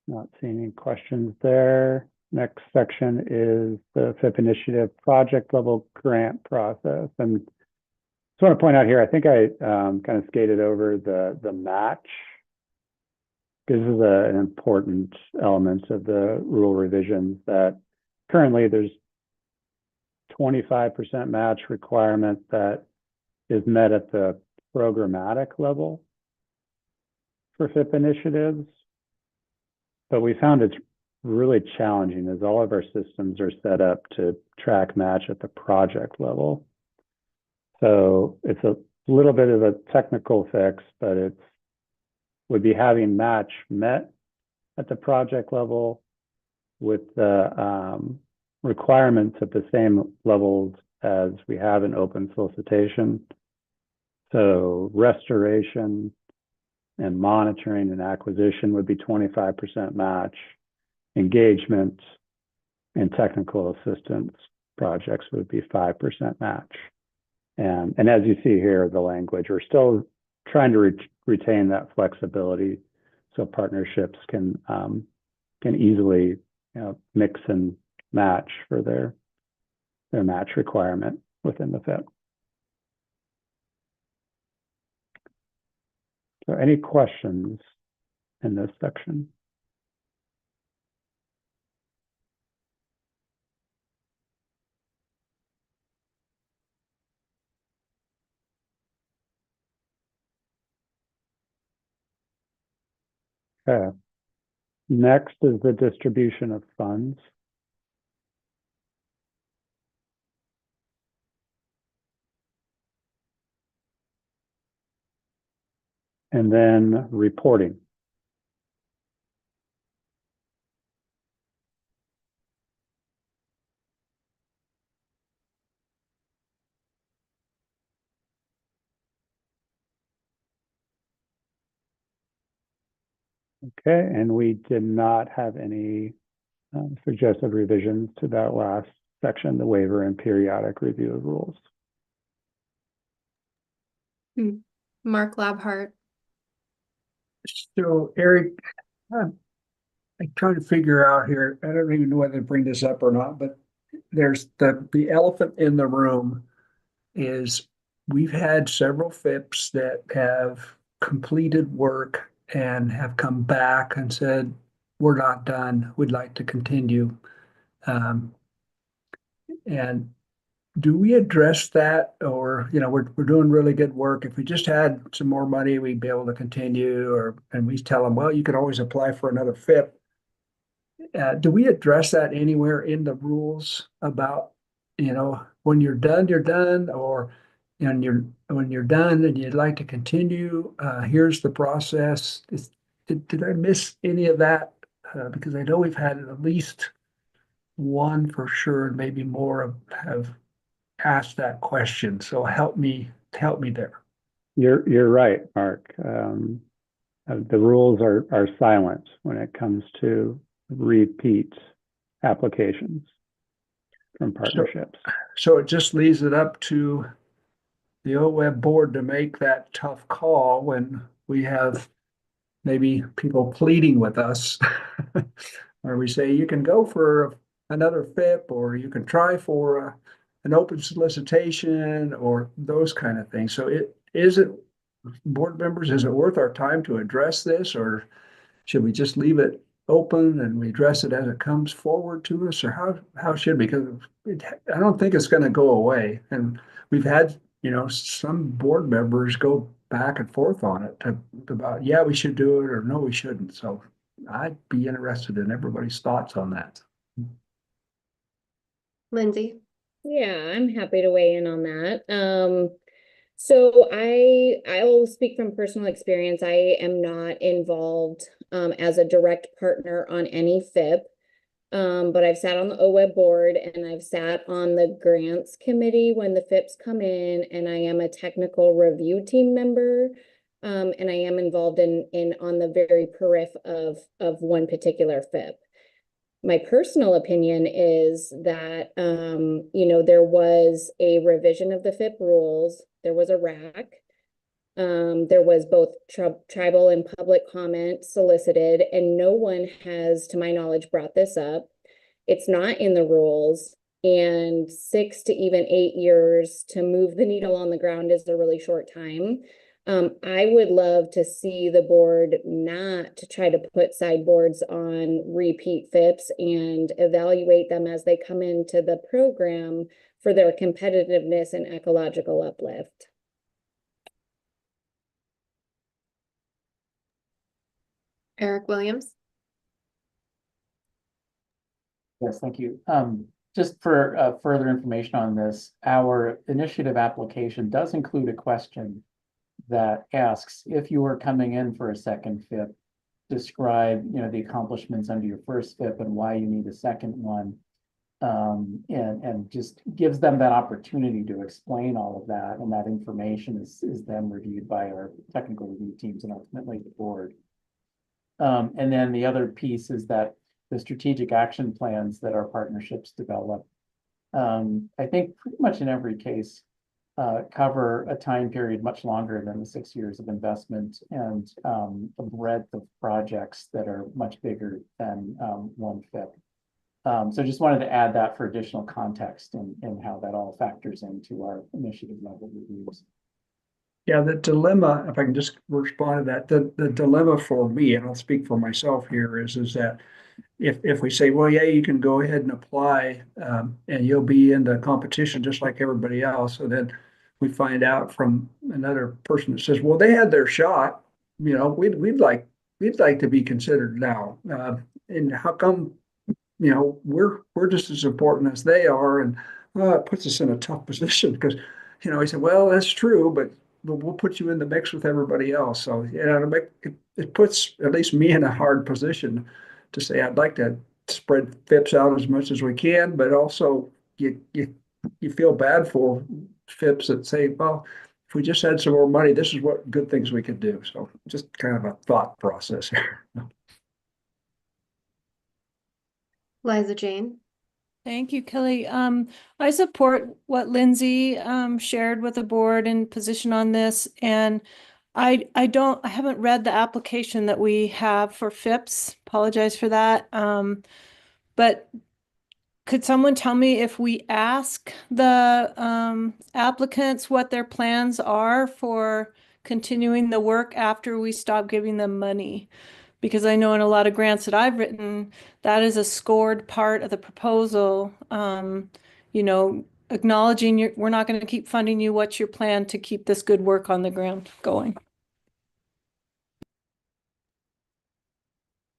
Not seeing any questions there. Next section is the FIP Initiative project level grant process. And just want to point out here, I think I kind of skated over the match. This is an important element of the rule revisions that currently there's 25% match requirement that is met at the programmatic level for FIP initiatives. But we found it's really challenging as all of our systems are set up to track match at the project level. So it's a little bit of a technical fix, but it's would be having match met at the project level with the requirements at the same levels as we have in open solicitation. So restoration and monitoring and acquisition would be 25% match. Engagement and technical assistance projects would be 5% match. And as you see here, the language, we're still trying to retain that flexibility so partnerships can easily mix and match for their match requirement within the FIP. So any questions in this section? Okay. Next is the distribution of funds. And then reporting. Okay, and we did not have any suggested revisions to that last section, the waiver and periodic review of rules. Mark Labhart. So Eric, I'm trying to figure out here, I don't even know whether to bring this up or not, but there's the elephant in the room is we've had several FIPs that have completed work and have come back and said, we're not done, we'd like to continue. And do we address that, or, we're doing really good work. If we just had some more money, we'd be able to continue, and we tell them, well, you could always apply for another FIP. Do we address that anywhere in the rules about, when you're done, or, when you're done and you'd like to continue, here's the process. Did I miss any of that? Because I know we've had at least one for sure, and maybe more have asked that question. So help me there. You're right, Mark. The rules are silent when it comes to repeat applications from partnerships. So it just leaves it up to the OWEB board to make that tough call when we have maybe people pleading with us. Or we say you can go for another FIP, or you can try for an open solicitation, or those kind of things. So is it, board members, is it worth our time to address this, or should we just leave it open and we address it as it comes forward to us, or how should we? Because I don't think it's going to go away, and we've had some board members go back and forth on it about, yeah, we should do it, or no, we shouldn't. So I'd be interested in everybody's thoughts on that. Lindsay? Yeah, I'm happy to weigh in on that. So I will speak from personal experience. I am not involved as a direct partner on any FIP, but I've sat on the OWEB board, and I've sat on the grants committee when the FIPs come in, and I am a technical review team member, and I am involved in on the very periph of one particular FIP. My personal opinion is that, there was a revision of the FIP rules. There was a RAC. There was both tribal and public comment solicited, and no one has, to my knowledge, brought this up. It's not in the rules, and 6 to even 8 years to move the needle on the ground is a really short time. I would love to see the board not to try to put sideboards on repeat FIPs and evaluate them as they come into the program for their competitiveness and ecological uplift. Eric Williams? Yes, thank you. Just for further information on this, our initiative application does include a question that asks, if you are coming in for a second FIP, describe the accomplishments under your first FIP and why you need a second one. And just gives them that opportunity to explain all of that, and that information is then reviewed by our technical review teams and ultimately the board. And then the other piece is that the strategic action plans that our partnerships develop, I think pretty much in every case, cover a time period much longer than the 6 years of investment, and a breadth of projects that are much bigger than one FIP. So just wanted to add that for additional context and how that all factors into our initiative level reviews. Yeah, the dilemma, if I can just respond to that, the dilemma for me, and I'll speak for myself here, is that if we say, well, yeah, you can go ahead and apply, and you'll be in the competition just like everybody else, so then we find out from another person that says, well, they had their shot, we'd like to be considered now, and how come we're just as important as they are, and it puts us in a tough position because he said, well, that's true, but we'll put you in the mix with everybody else. So it puts at least me in a hard position to say I'd like to spread FIPs out as much as we can, but also you feel bad for FIPs that say, well, if we just had some more money, this is what good things we could do. So just kind of a thought process here. Liza Jane? Thank you, Kelly. I support what Lindsay shared with the board and position on this. And I haven't read the application that we have for FIPS. Apologize for that. But could someone tell me if we ask the applicants what their plans are for continuing the work after we stop giving them money? Because I know in a lot of grants that I've written, that is a scored part of the proposal. Acknowledging we're not going to keep funding you. What's your plan to keep this good work on the ground going?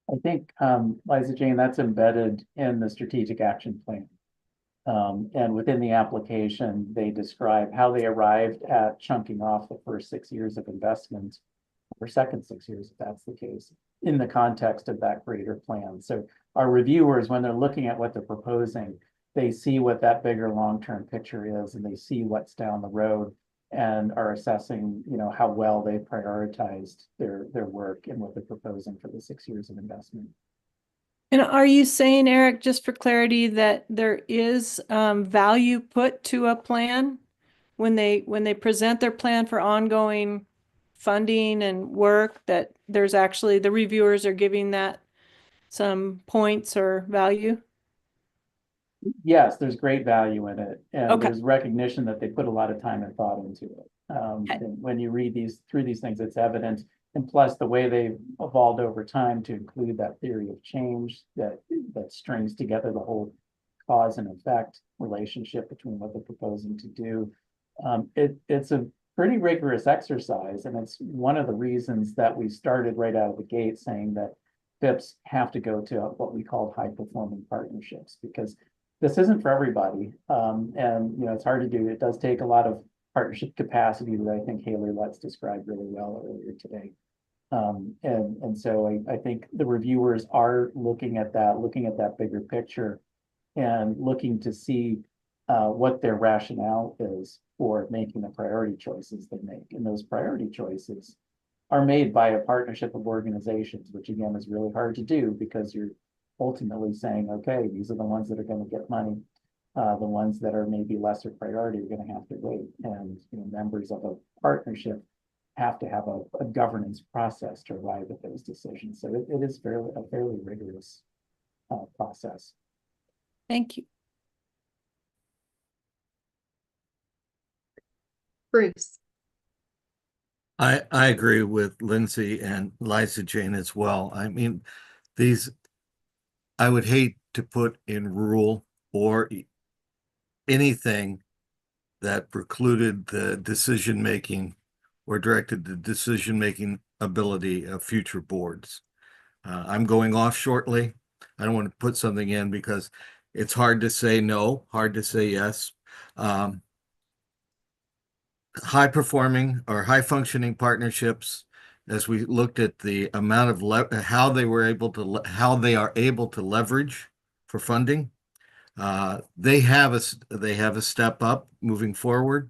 I think, Liza Jane, that's embedded in the strategic action plan. And within the application, they describe how they arrived at chunking off the first 6 years of investment, or second 6 years, if that's the case, in the context of that greater plan. So our reviewers, when they're looking at what they're proposing, they see what that bigger long-term picture is, and they see what's down the road, and are assessing, how well they prioritized their work and what they're proposing for the 6 years of investment. And are you saying, Eric, just for clarity, that there is value put to a plan when they present their plan for ongoing funding and work, that there's actually the reviewers are giving that some points or value? Yes, there's great value in it, and Okay. there's recognition that they put a lot of time and thought into it. And when you read through these things, it's evident. And plus, the way they've evolved over time to include that theory of change that strings together the whole cause and effect relationship between what they're proposing to do. It's a pretty rigorous exercise, and it's one of the reasons that we started right out of the gate saying that FIPS have to go to what we call high-performing partnerships, because this isn't for everybody. And it's hard to do. It does take a lot of partnership capacity that I think Haley Lutz described really well earlier today. And so I think the reviewers are looking at that bigger picture, and looking to see what their rationale is for making the priority choices they make. And those priority choices are made by a partnership of organizations, which again is really hard to do, because you're ultimately saying, okay, these are the ones that are going to get money. The ones that are maybe lesser priority are going to have to wait. And members of a partnership have to have a governance process to arrive at those decisions. So it is a fairly rigorous process. Thank you. Bruce. I agree with Lindsay and Liza Jane as well. I mean, I would hate to put in rule or anything that precluded the decision-making or directed the decision-making ability of future boards. I'm going off shortly. I don't want to put something in because it's hard to say no, hard to say yes. High performing or high functioning partnerships, as we looked at the amount of how they are able to leverage for funding, they have a step up moving forward.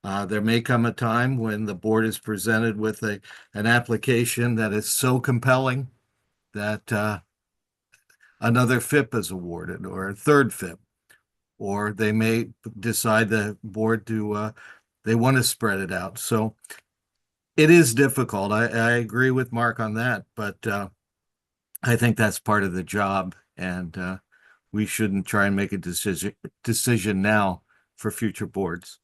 There may come a time when the board is presented with an application that is so compelling that another FIP is awarded, or a third FIP, or they may decide the board to they want to spread it out. So it is difficult. I agree with Mark on that, but I think that's part of the job, and we shouldn't try and make a decision now for future boards.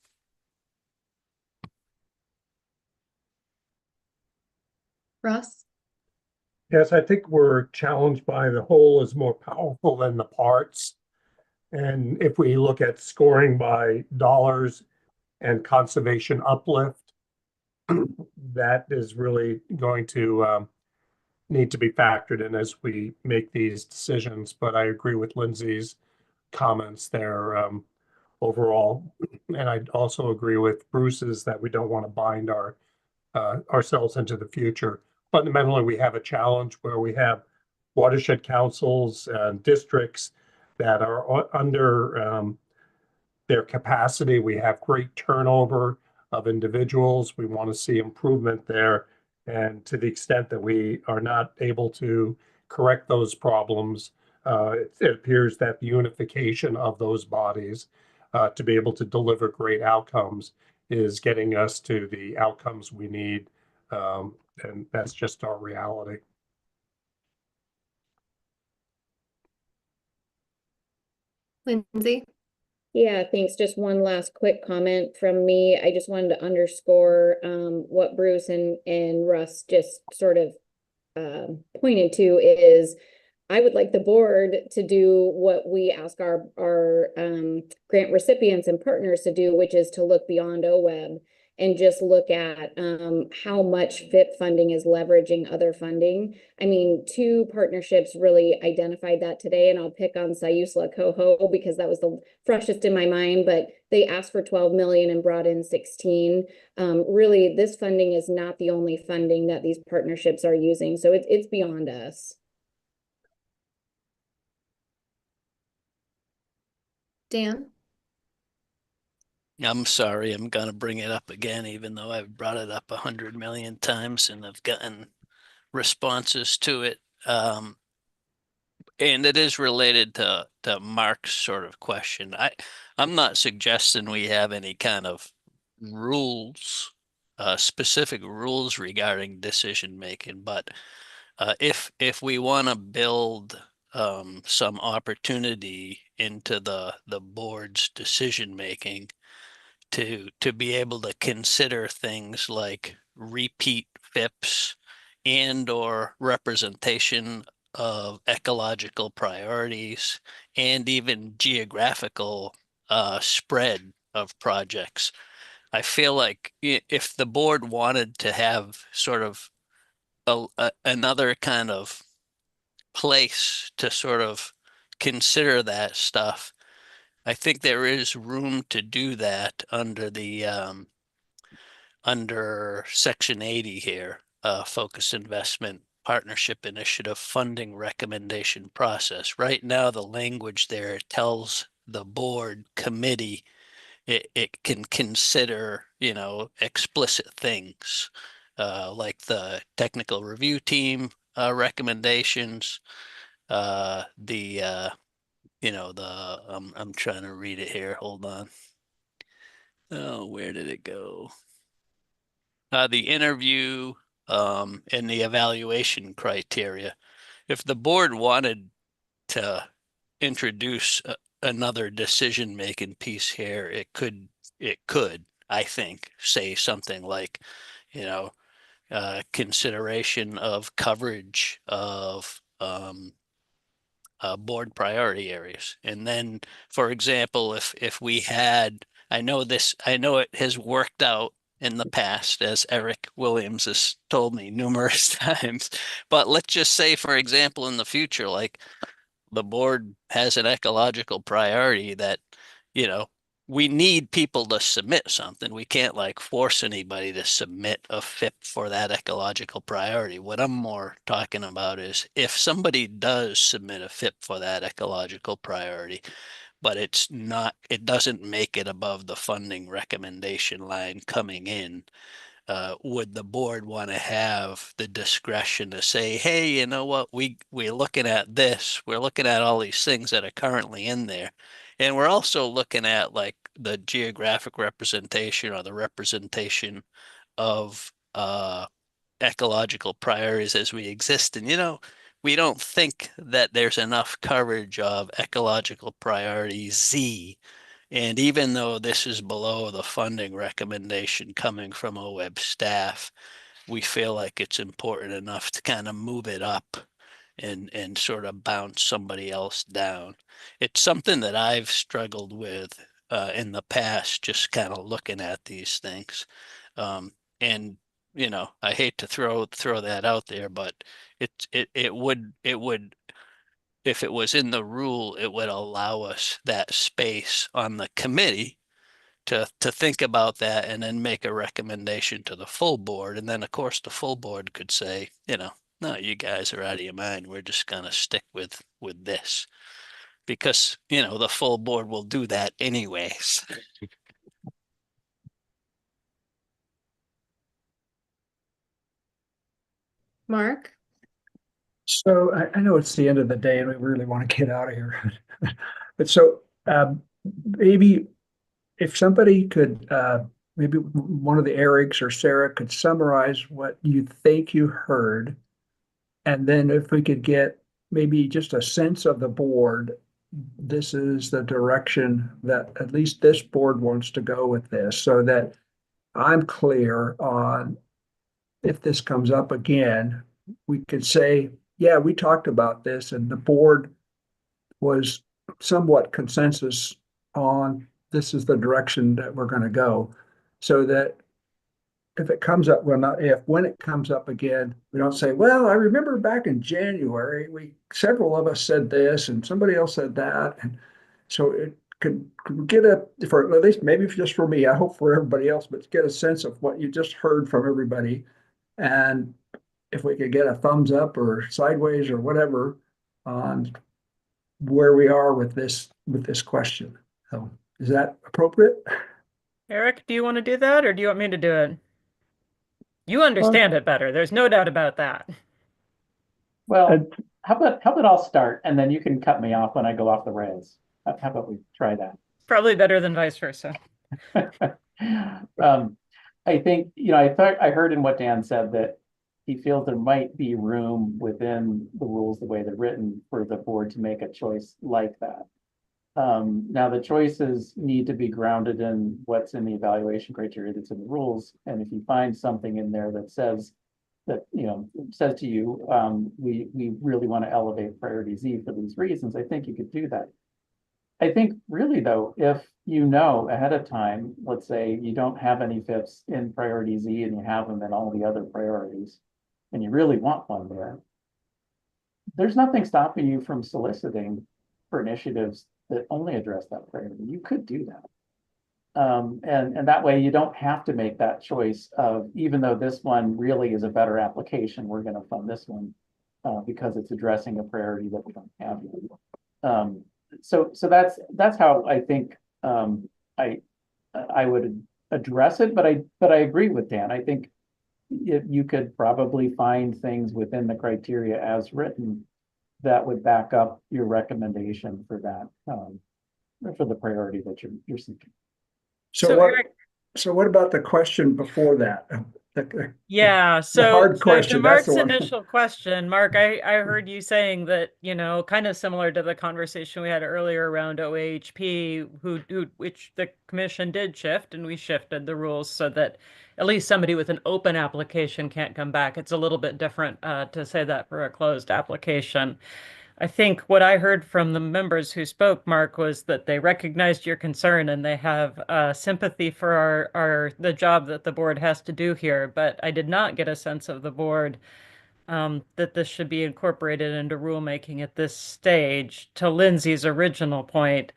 Russ? Yes, I think we're challenged by the whole is more powerful than the parts. And if we look at scoring by dollars and conservation uplift, that is really going to need to be factored in as we make these decisions. But I agree with Lindsay's comments there overall. And I also agree with Bruce's that we don't want to bind ourselves into the future. Fundamentally, we have a challenge where we have watershed councils and districts that are under their capacity. We have great turnover of individuals. We want to see improvement there. And to the extent that we are not able to correct those problems, it appears that the unification of those bodies to be able to deliver great outcomes is getting us to the outcomes we need. And that's just our reality. Lindsay? Yeah, thanks. Just one last quick comment from me. I just wanted to underscore what Bruce and Russ just sort of pointed to is I would like the board to do what we ask our grant recipients and partners to do, which is to look beyond OWEB and just look at how much FIP funding is leveraging other funding. I mean, 2 partnerships really identified that today, and I'll pick on Sayusla Coho because that was the freshest in my mind, but they asked for 12 million and brought in 16. Really, this funding is not the only funding that these partnerships are using, so it's beyond us. Dan? I'm sorry, I'm gonna bring it up again, even though I've brought it up 100 million times and I've gotten responses to it. And it is related to Mark's sort of question. I'm not suggesting we have any kind of rules, specific rules regarding decision making, but if we want to build some opportunity into the board's decision making to be able to consider things like repeat FIPS and or representation of ecological priorities and even geographical spread of projects. I feel like if the board wanted to have sort of another kind of place to sort of consider that stuff, I think there is room to do that under the under section 80 here, focused investment partnership initiative funding recommendation process. Right now, the language there tells the board committee it can consider, you know, explicit things like the technical review team recommendations, you know, I'm trying to read it here. Hold on. Oh, where did it go? The interview and the evaluation criteria. If the board wanted to introduce another decision-making piece here, it could, I think, say something like, you know, consideration of coverage of board priority areas. And then, for example, if we had, I know it has worked out in the past, as Eric Williams has told me numerous times, but let's just say, for example, in the future, like the board has an ecological priority that, you know, we need people to submit something. We can't like force anybody to submit a FIP for that ecological priority. What I'm more talking about is if somebody does submit a FIP for that ecological priority, but it doesn't make it above the funding recommendation line coming in, would the board want to have the discretion to say, hey, you know what, we're looking at this, we're looking at all these things that are currently in there. And we're also looking at like the geographic representation or the representation of ecological priorities as we exist. And, you know, we don't think that there's enough coverage of ecological priority Z. And even though this is below the funding recommendation coming from OWEB staff, we feel like it's important enough to kind of move it up and sort of bounce somebody else down. It's something that I've struggled with in the past, just kind of looking at these things. And you know, I hate to throw that out there, but it would if it was in the rule, it would allow us that space on the committee to think about that and then make a recommendation to the full board. And then of course the full board could say, you know, no, you guys are out of your mind. We're just gonna stick with this. Because, you know, the full board will do that anyways. Mark? So I know it's the end of the day and we really want to get out of here. But so maybe if somebody could, maybe one of the Erics or Sarah could summarize what you think you heard. And then if we could get maybe just a sense of the board, this is the direction that at least this board wants to go with this, so that I'm clear on if this comes up again, we could say yeah, we talked about this and the board was somewhat consensus on this is the direction that we're going to go. So that if it comes up, well, not if, when it comes up again, we don't say, well, I remember back in January, several of us said this and somebody else said that. And so it could get for at least maybe just for me, I hope for everybody else, but get a sense of what you just heard from everybody. And if we could get a thumbs up or sideways or whatever on where we are with this question. So is that appropriate? Eric, do you want to do that or do you want me to do it? You understand it better. There's no doubt about that. Well, how about I'll start and then you can cut me off when I go off the rails. How about we try that? Probably better than vice versa. I think, I heard in what Dan said that he feels there might be room within the rules, the way they're written, for the board to make a choice like that. Now the choices need to be grounded in what's in the evaluation criteria that's in the rules. And if you find something in there that says to you, we really want to elevate priority Z for these reasons, I think you could do that. I think really though, if you know ahead of time, let's say you don't have any fifths in priority Z and you have them in all the other priorities, and you really want one there, there's nothing stopping you from soliciting for initiatives that only address that priority. You could do that. And that way you don't have to make that choice of, even though this one really is a better application, we're going to fund this one because it's addressing a priority that we don't have yet. So that's how I think I would address it, but I agree with Dan. I think you could probably find things within the criteria as written that would back up your recommendation for that, for the priority that you're seeking. So what about the question before that? Yeah, the hard so question. to That's Mark's the one. initial question, Mark, I heard you saying that, kind of similar to the conversation we had earlier around OHP, which the commission did shift, and we shifted the rules so that at least somebody with an open application can't come back. It's a little bit different to say that for a closed application. I think what I heard from the members who spoke, Mark, was that they recognized your concern and they have sympathy for the job that the board has to do here. But I did not get a sense of the board that this should be incorporated into rulemaking at this stage. To Lindsay's original point,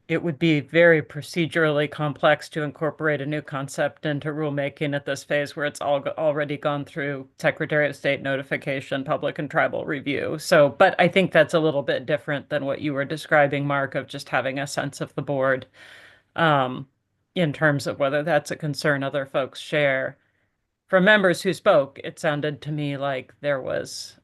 it would be very procedurally complex to incorporate a new concept into rulemaking at this phase where it's already gone through Secretary of State notification, public and tribal review. So, but I think that's a little bit different than what you were describing, Mark, of just having a sense of the board in terms of whether that's a concern other folks share. From members who spoke, it sounded to me like there was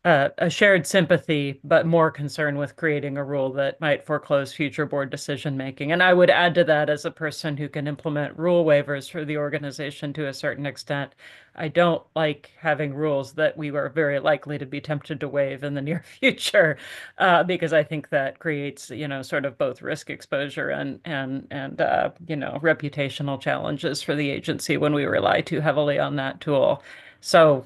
a shared sympathy, but more concern with creating a rule that might foreclose future board decision making. And I would add to that, as a person who can implement rule waivers for the organization to a certain extent, I don't like having rules that we were very likely to be tempted to waive in the near future, because I think that creates, sort of both risk exposure and reputational challenges for the agency when we rely too heavily on that tool. So,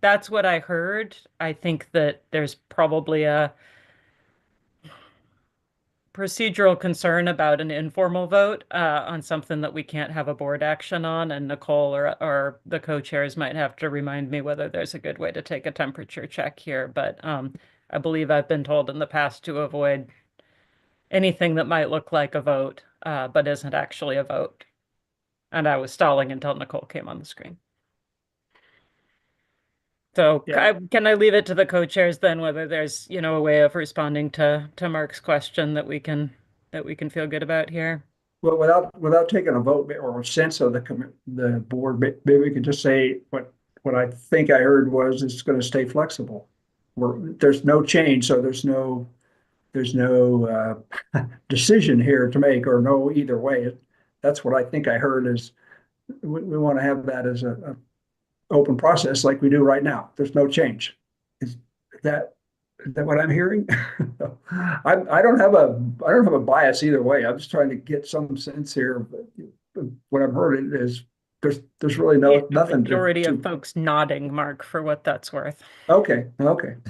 that's what I heard. I think that there's probably a procedural concern about an informal vote on something that we can't have a board action on, and Nicole or the co-chairs might have to remind me whether there's a good way to take a temperature check here. But I believe I've been told in the past to avoid anything that might look like a vote, but isn't actually a vote. And I was stalling until Nicole came on the screen. So Yeah. can I leave it to the co-chairs then, whether there's, a way of responding to Mark's question that we can feel good about here? Well, without taking a vote or a sense of the board, maybe we could just say what I think I heard was it's going to stay flexible. There's no change, so there's no decision here to make, or no either way. That's what I think I heard is we want to have that as a open process like we do right now. There's no change. Is that what I'm hearing? I don't have a bias either way. I'm just trying to get some sense here. What I've heard is there's really nothing Majority to. of folks nodding, Mark, for what that's worth. Okay,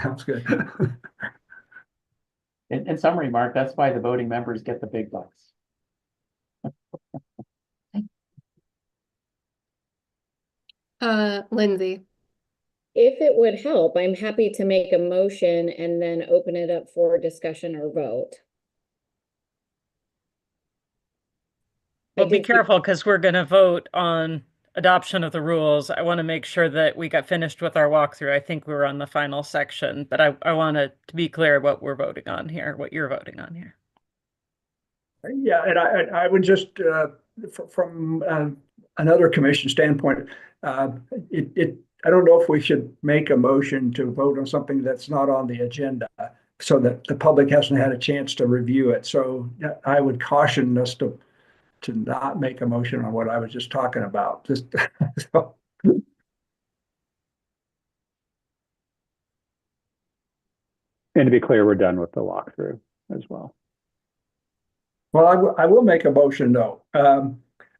sounds good. In summary, Mark, that's why the voting members get the big bucks. Lindsay. If it would help, I'm happy to make a motion and then open it up for discussion or vote. Well, be careful because we're going to vote on adoption of the rules. I want to make sure that we got finished with our walkthrough. I think we were on the final section, but I want to be clear what we're voting on here, what you're voting on here. Yeah, and I would just, from another commission standpoint, I don't know if we should make a motion to vote on something that's not on the agenda so that the public hasn't had a chance to review it. So I would caution us to not make a motion on what I was just talking about. Just so. And to be clear, we're done with the walkthrough as well. Well, I will make a motion though.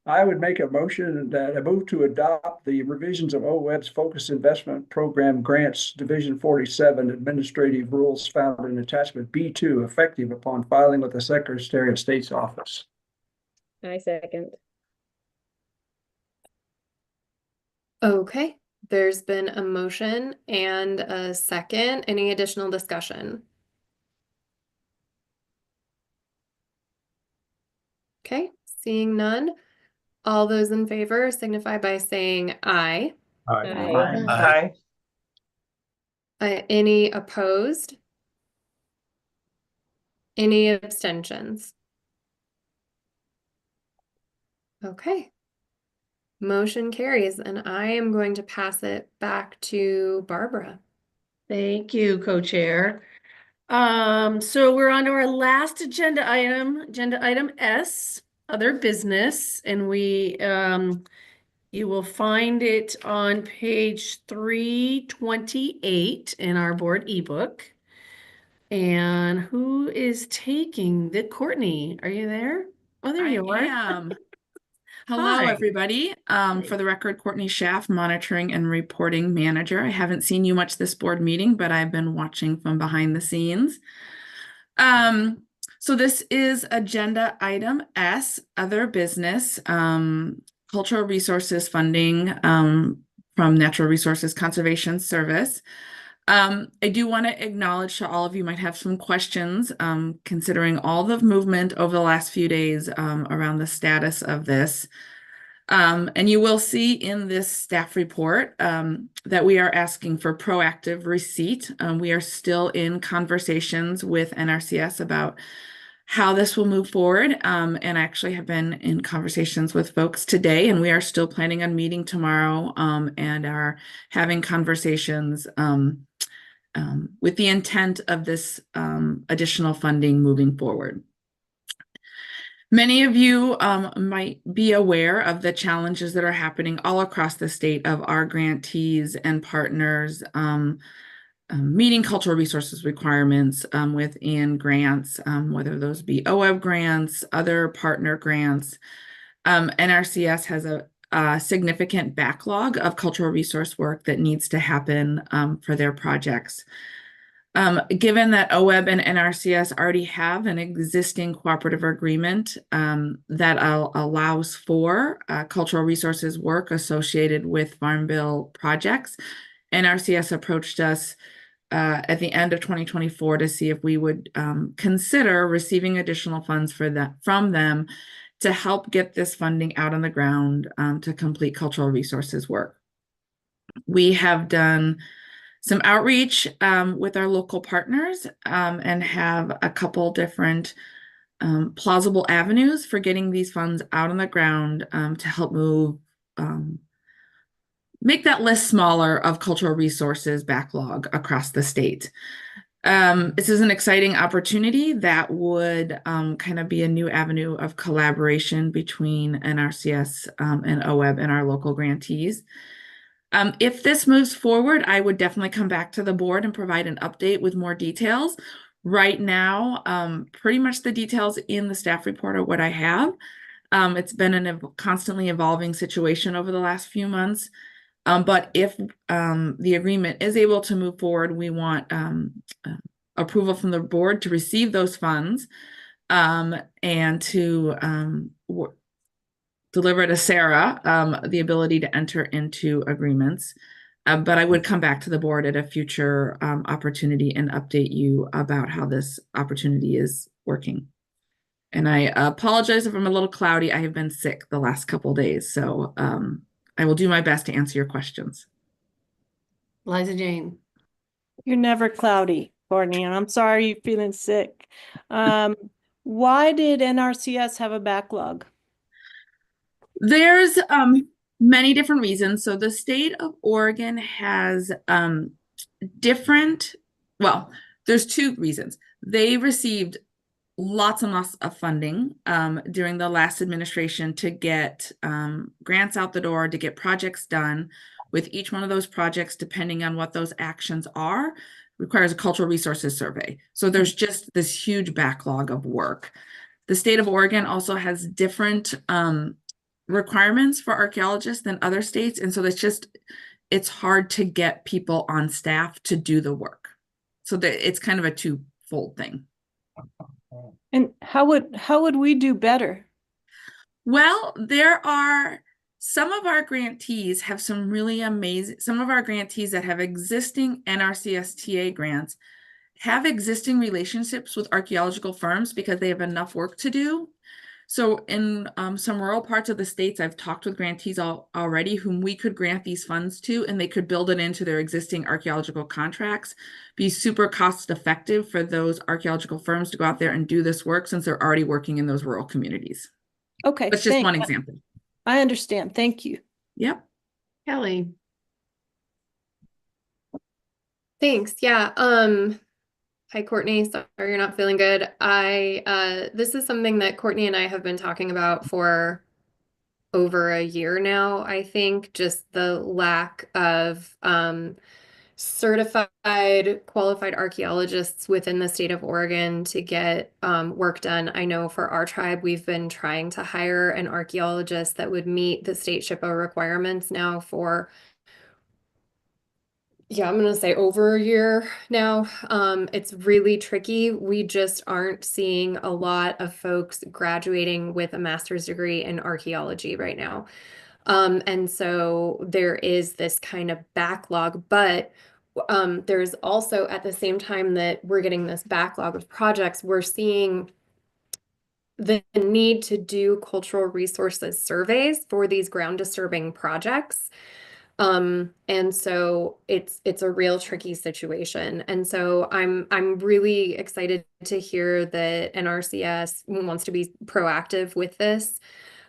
I would make a motion that I move to adopt the revisions of OWEB's Focus Investment Program Grants Division 47 Administrative Rules found in Attachment B2 effective upon filing with the Secretary of State's office. I second. Okay, there's been a motion and a second. Any additional discussion? Okay, seeing none. All those in favor signify by saying aye. Aye. Any opposed? Any abstentions? Okay. Motion carries, and I am going to pass it back to Barbara. Thank you, co-chair. So we're on to our last agenda item S, other business, and you will find it on page 328 in our board ebook. And who is taking the Courtney? Are you there? Oh, there you are. I am. Hello, Hi. everybody. For the record, Courtney Schaff, Monitoring and Reporting Manager. I haven't seen you much this board meeting, but I've been watching from behind the scenes. So this is agenda item S, other business, cultural resources funding from Natural Resources Conservation Service. I do want to acknowledge to all of you might have some questions considering all the movement over the last few days around the status of this. And you will see in this staff report that we are asking for proactive receipt. We are still in conversations with NRCS about how this will move forward. And I actually have been in conversations with folks today, and we are still planning on meeting tomorrow and are having conversations with the intent of this additional funding moving forward. Many of you might be aware of the challenges that are happening all across the state of our grantees and partners meeting cultural resources requirements within grants, whether those be OWEB grants, other partner grants. NRCS has a significant backlog of cultural resource work that needs to happen for their projects. Given that OWEB and NRCS already have an existing cooperative agreement that allows for cultural resources work associated with Farm Bill projects, NRCS approached us at the end of 2024 to see if we would consider receiving additional funds from them to help get this funding out on the ground to complete cultural resources work. We have done some outreach with our local partners and have a couple different plausible avenues for getting these funds out on the ground to help make that list smaller of cultural resources backlog across the state. This is an exciting opportunity that would kind of be a new avenue of collaboration between NRCS and OWEB and our local grantees. If this moves forward, I would definitely come back to the board and provide an update with more details. Right now, pretty much the details in the staff report are what I have. It's been constantly evolving situation over the last few months. But if the agreement is able to move forward, we want approval from the board to receive those funds and to deliver to Sarah the ability to enter into agreements. But I would come back to the board at a future opportunity and update you about how this opportunity is working. And I apologize if I'm a little cloudy. I have been sick the last couple days, so I will do my best to answer your questions. Liza Jane. You're never cloudy, Courtney, and I'm sorry you're feeling sick. Why did NRCS have a backlog? There's many different reasons. So the state of Oregon has there's two reasons. They received lots and lots of funding during the last administration to get grants out the door, to get projects done. With each one of those projects, depending on what those actions are, requires a cultural resources survey. So there's just this huge backlog of work. The state of Oregon also has different requirements for archaeologists than other states. And so it's hard to get people on staff to do the work. So it's kind of a twofold thing. And how would we do better? Well, there are some of our grantees have some really amazing, some of our grantees that have existing NRCS TA grants have existing relationships with archaeological firms because they have enough work to do. So in some rural parts of the states, I've talked with grantees already whom we could grant these funds to, and they could build it into their existing archaeological contracts, be super cost effective for those archaeological firms to go out there and do this work since they're already working in those rural communities. Okay. That's just one example. I understand. Thank you. Yep. Kelly. Thanks. Yeah. Hi, Courtney. Sorry you're not feeling good. This is something that Courtney and I have been talking about for over a year now, I think, just the lack of certified, qualified archaeologists within the state of Oregon to get work done. I know for our tribe, we've been trying to hire an archaeologist that would meet the state SHPO requirements now for, yeah, I'm going to say over a year now. It's really tricky. We just aren't seeing a lot of folks graduating with a master's degree in archaeology right now. And so there is this kind of backlog, but there's also at the same time that we're getting this backlog of projects, we're seeing the need to do cultural resources surveys for these ground disturbing projects. And so it's a real tricky situation. And so I'm really excited to hear that NRCS wants to be proactive with this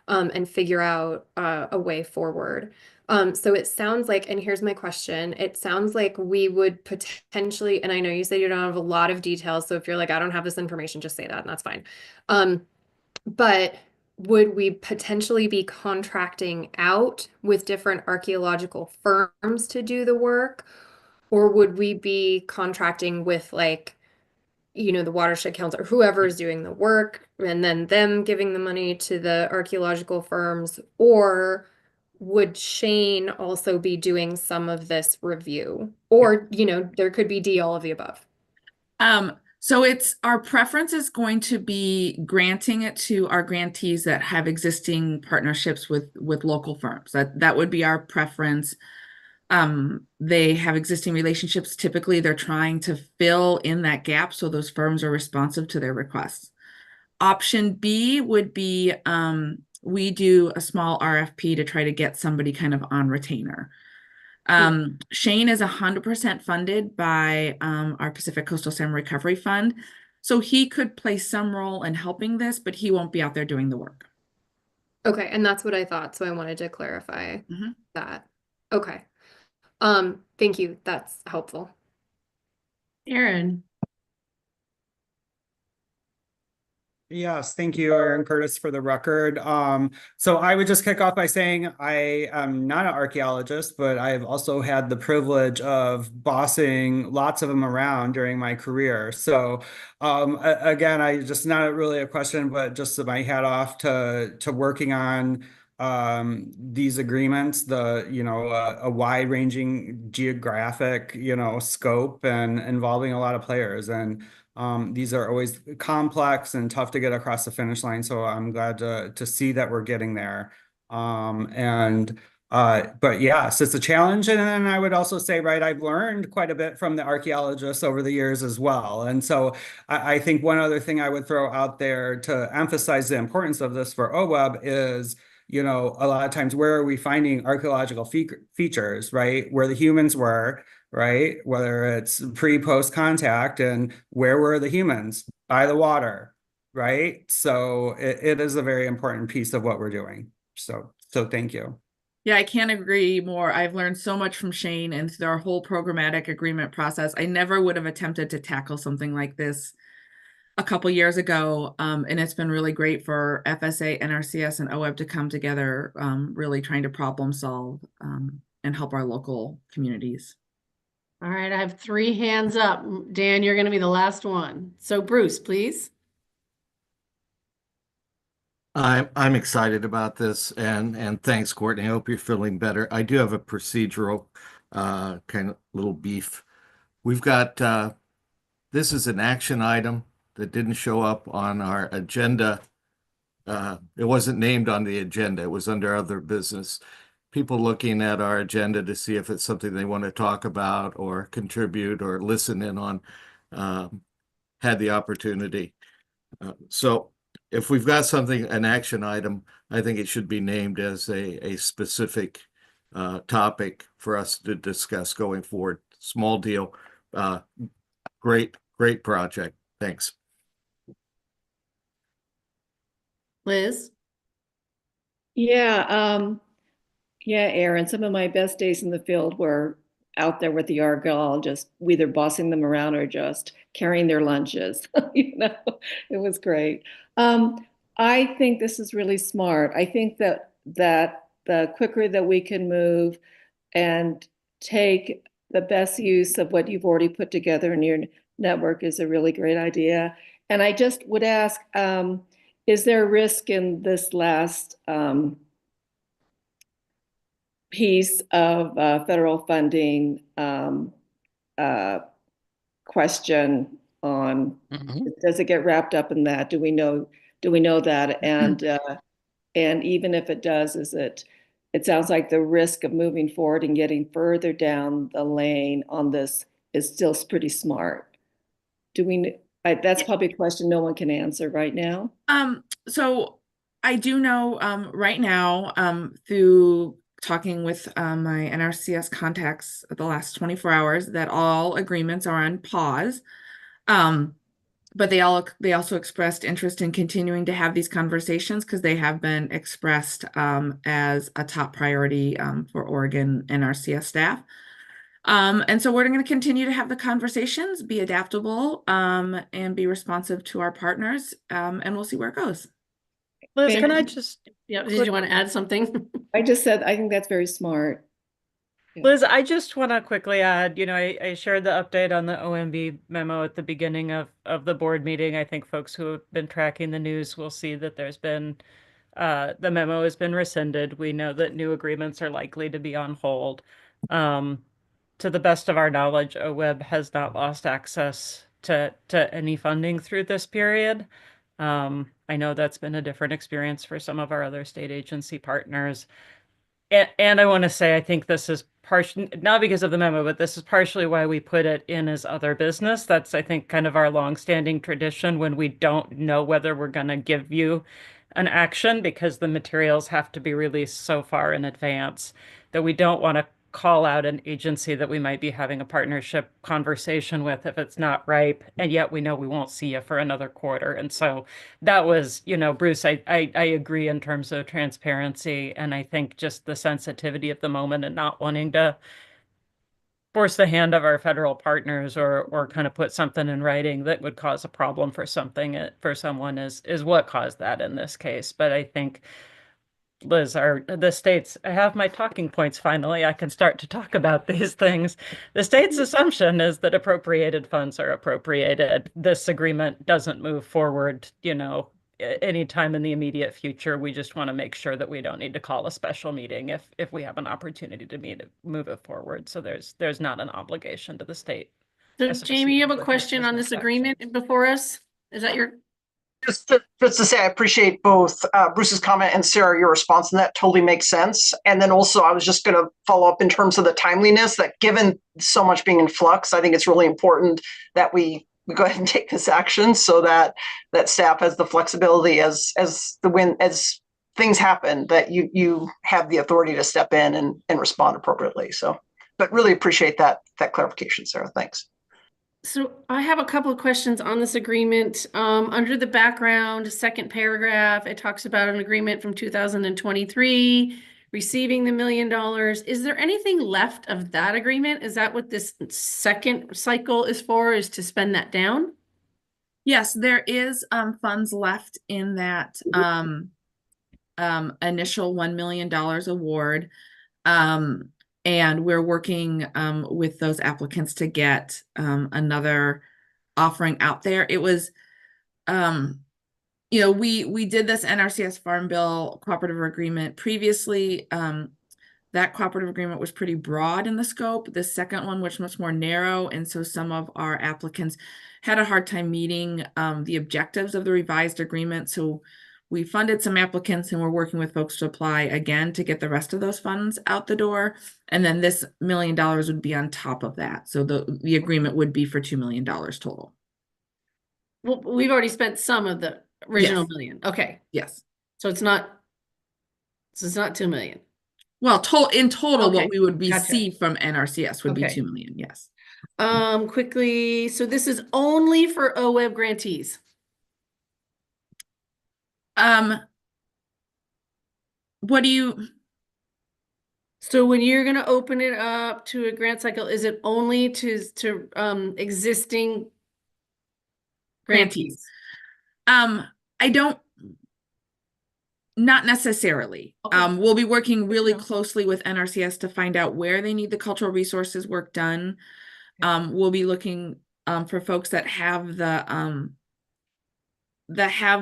and figure out a way forward. So it sounds like, and here's my question, it sounds like we would potentially, and I know you said you don't have a lot of details, so if you're like, I don't have this information, just say that, and that's fine. But would we potentially be contracting out with different archaeological firms to do the work? Or would we be contracting with like, the Watershed Council or whoever is doing the work and then them giving the money to the archaeological firms? Or would Shane also be doing some of this review? Or, there could be all of the above. So our preference is going to be granting it to our grantees that have existing partnerships with local firms. That would be our preference. They have existing relationships. Typically, they're trying to fill in that gap so those firms are responsive to their requests. Option B would be we do a small RFP to try to get somebody kind of on retainer. Shane is 100% funded by our Pacific Coastal Salmon Recovery Fund. So he could play some role in helping this, but he won't be out there doing the work. Okay, and that's what I thought. So I wanted to clarify that. Okay. Thank you. That's helpful. Aaron. Yes, thank you, Aaron Curtis, for the record. So I would just kick off by saying I am not an archaeologist, but I've also had the privilege of bossing lots of them around during my career. So again, I just not really a question, but just my hat off to working on these agreements, a wide-ranging geographic, scope and involving a lot of players. And these are always complex and tough to get across the finish line. So I'm glad to see that we're getting there. But yes, it's a challenge. And then I would also say, right, I've learned quite a bit from the archaeologists over the years as well. And so I think one other thing I would throw out there to emphasize the importance of this for OWEB is, a lot of times where are we finding archaeological features, right? Where the humans were, right? Whether it's pre-post contact, and where were the humans? By the water, right? So it is a very important piece of what we're doing. So thank you. Yeah, I can't agree more. I've learned so much from Shane and through our whole programmatic agreement process. I never would have attempted to tackle something like this a couple years ago. And it's been really great for FSA, NRCS, and OWEB to come together, really trying to problem solve and help our local communities. All right, I have 3 hands up. Dan, you're going to be the last one. So Bruce, please. I'm excited about this, and thanks, Courtney. I hope you're feeling better. I do have a procedural kind of little beef. We've got this is an action item that didn't show up on our agenda. It wasn't named on the agenda. It was under other business. People looking at our agenda to see if it's something they want to talk about or contribute or listen in on had the opportunity. So if we've got something, an action item, I think it should be named as a specific topic for us to discuss going forward. Small deal. Great project. Thanks. Liz? Yeah, Aaron, some of my best days in the field were out there with the archaeologists, either bossing them around or just carrying their lunches. It was great. I think this is really smart. I think that the quicker that we can move and take the best use of what you've already put together in your network is a really great idea. And I just would ask, is there a risk in this last piece of federal funding question on, does it get wrapped up in that? Do we know that? And even if it does, it sounds like the risk of moving forward and getting further down the lane on this is still pretty smart. That's probably a question no one can answer right now. So I do know right now through talking with my NRCS contacts the last 24 hours that all agreements are on pause. But they also expressed interest in continuing to have these conversations because they have been expressed as a top priority for Oregon NRCS staff. And so we're going to continue to have the conversations, be adaptable, and be responsive to our partners, and we'll see where it goes. Liz, can I just... Yeah, did you want to add something? I just said, I think that's very smart. Liz, I just want to quickly add, I shared the update on the OMB memo at the beginning of the board meeting. I think folks who have been tracking the news will see that there's been, the memo has been rescinded. We know that new agreements are likely to be on hold. To the best of our knowledge, OWEB has not lost access to any funding through this period. I know that's been a different experience for some of our other state agency partners. And I want to say, I think this is partially, not because of the memo, but this is partially why we put it in as other business. That's, I think, kind of our longstanding tradition when we don't know whether we're going to give you an action because the materials have to be released so far in advance that we don't want to call out an agency that we might be having a partnership conversation with if it's not ripe, and yet we know we won't see you for another quarter. And so that was, Bruce, I agree in terms of transparency, and I think just the sensitivity of the moment and not wanting to force the hand of our federal partners or kind of put something in writing that would cause a problem for for someone is what caused that in this case. But I think, Liz, the states, I have my talking points finally. I can start to talk about these things. The state's assumption is that appropriated funds are appropriated. This agreement doesn't move forward, anytime in the immediate future. We just want to make sure that we don't need to call a special meeting if we have an opportunity to move it forward. So there's not an obligation to the state. So Jamie, you have a question on this agreement before us? Is that your? Just to say, I appreciate both Bruce's comment and Sarah, your response, and that totally makes sense. And then also, I was just going to follow up in terms of the timeliness, that given so much being in flux, I think it's really important that we go ahead and take this action so that staff has the flexibility as things happen, that you have the authority to step in and respond appropriately. So, but really appreciate that clarification, Sarah. Thanks. So I have a couple of questions on this agreement. Under the background, second paragraph, it talks about an agreement from 2023, receiving the $1 million. Is there anything left of that agreement? Is that what this second cycle is for, is to spend that down? Yes, there is funds left in that initial $1 million award. And we're working with those applicants to get another offering out there. It was, we did this NRCS Farm Bill cooperative agreement previously. That cooperative agreement was pretty broad in the scope. The second one was much more narrow. And so some of our applicants had a hard time meeting the objectives of the revised agreement. So we funded some applicants and we're working with folks to apply again to get the rest of those funds out the door. And then this $1 million would be on top of that. So the agreement would be for $2 million total. Well, we've already spent some of the original Yes. million. Okay. Yes. So it's not 2 million. Well, in total, Okay. what we would Gotcha. receive from NRCS would be Okay. 2 million. Yes. Quickly. So this is only for OWEB grantees. What do you? So when you're going to open it up to a grant cycle, is it only to existing grantees? I don't. Not necessarily. Okay. We'll be working really closely with NRCS to find out where they need the cultural resources work done. We'll be looking for folks that have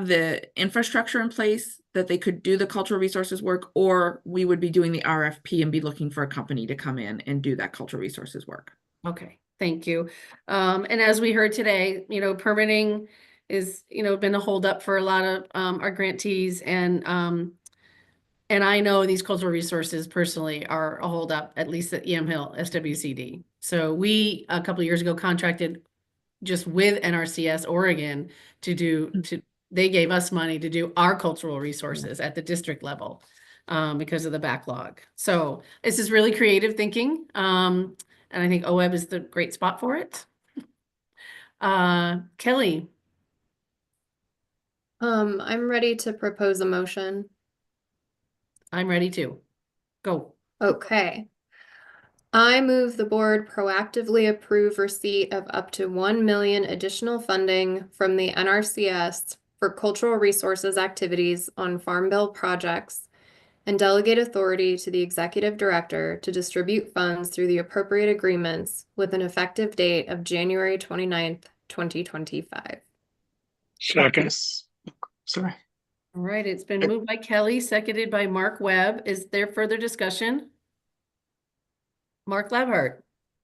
the infrastructure in place that they could do the cultural resources work, or we would be doing the RFP and be looking for a company to come in and do that cultural resources work. Okay, thank you. And as we heard today, permitting is, been a holdup for a lot of our grantees, and I know these cultural resources personally are a holdup, at least at Yamhill SWCD. So we, a couple of years ago, contracted just with NRCS Oregon they gave us money to do our cultural resources at the district level because of the backlog. So this is really creative thinking. And I think OWEB is the great spot for it. Kelly. I'm ready to propose a motion. I'm ready to go. Okay. I move the board proactively approve receipt of up to 1 million additional funding from the NRCS for cultural resources activities on Farm Bill projects and delegate authority to the executive director to distribute funds through the appropriate agreements with an effective date of January 29th, 2025. Second. Sorry. All right, it's been moved by Kelly, seconded by Mark Webb. Is there further discussion? Mark Labhart.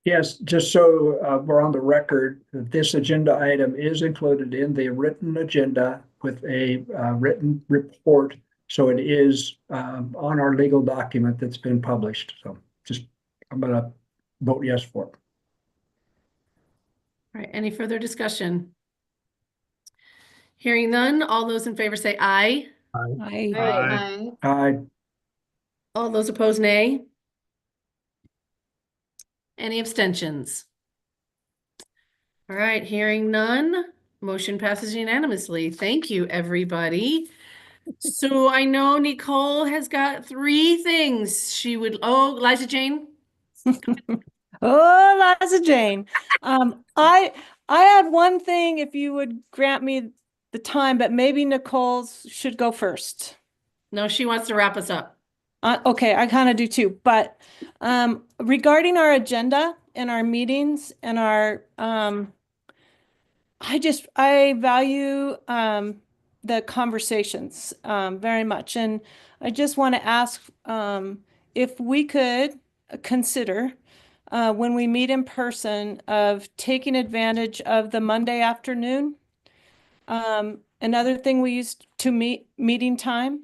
Yes, just so we're on the record, this agenda item is included in the written agenda with a written report. So it is on our legal document that's been published. So I'm going to vote yes for it. All right, any further discussion? Hearing none, all those in favor say aye. Aye. Aye. Aye. All those opposed, nay. Any abstentions? All right, hearing none, motion passes unanimously. Thank you, everybody. So I know Nicole has got 3 things she would, Liza Jane? Oh, Liza Jane. I had one thing, if you would grant me the time, but maybe Nicole's should go first. No, she wants to wrap us up. Okay, I kind of do too, but regarding our agenda and our meetings and our I value the conversations very much, and I just want to ask if we could consider when we meet in person of taking advantage of the Monday afternoon. Another thing we used to meeting time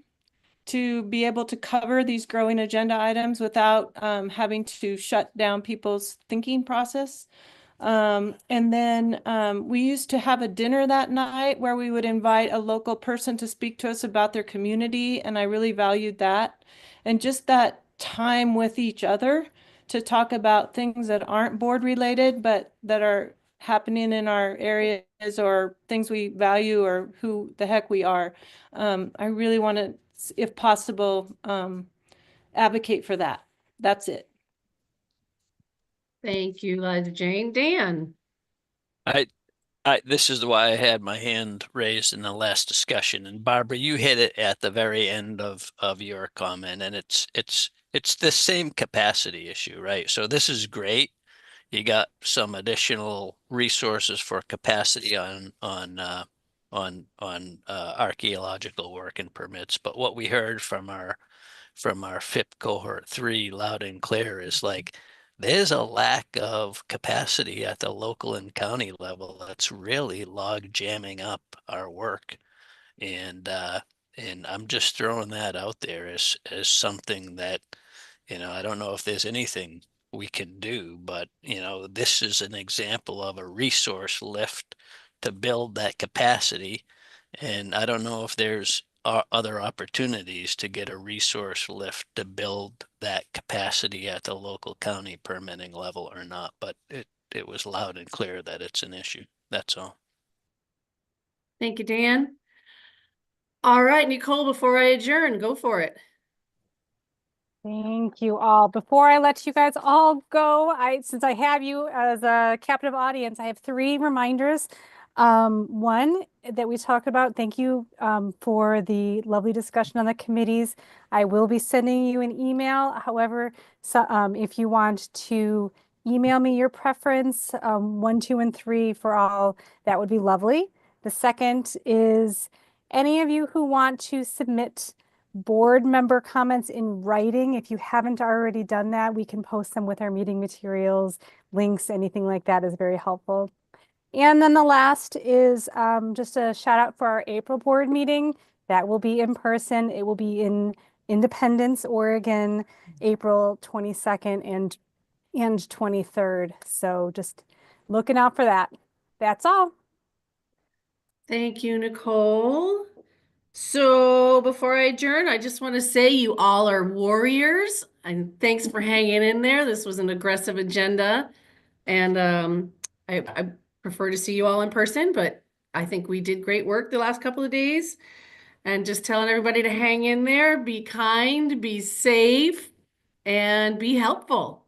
to be able to cover these growing agenda items without having to shut down people's thinking process. And then we used to have a dinner that night where we would invite a local person to speak to us about their community, and I really valued that. And just that time with each other to talk about things that aren't board related, but that are happening in our areas or things we value or who the heck we are. I really want to, if possible, advocate for that. That's it. Thank you, Liza Jane. Dan. This is why I had my hand raised in the last discussion. And Barbara, you hit it at the very end of your comment, and it's the same capacity issue, right? So this is great. You got some additional resources for capacity on archaeological work and permits. But what we heard from our FIP cohort 3 loud and clear is like, there's a lack of capacity at the local and county level that's really log jamming up our work. And I'm just throwing that out there as something that, I don't know if there's anything we can do, but this is an example of a resource lift to build that capacity. And I don't know if there's other opportunities to get a resource lift to build that capacity at the local county permitting level or not, but it was loud and clear that it's an issue. That's all. Thank you, Dan. All right, Nicole, before I adjourn, go for it. Thank you all. Before I let you guys all go, since I have you as a captive audience, I have 3 reminders. One that we talked about, thank you for the lovely discussion on the committees. I will be sending you an email. However, if you want to email me your preference, 1, 2, and 3 for all, that would be lovely. The second is any of you who want to submit board member comments in writing, if you haven't already done that, we can post them with our meeting materials, links, anything like that is very helpful. And then the last is just a shout out for our April board meeting. That will be in person. It will be in Independence, Oregon, April 22nd and 23rd. So just looking out for that. That's all. Thank you, Nicole. So before I adjourn, I just want to say you all are warriors, and thanks for hanging in there. This was an aggressive agenda, and I prefer to see you all in person, but I think we did great work the last couple of days. And just telling everybody to hang in there, be kind, be safe, and be helpful.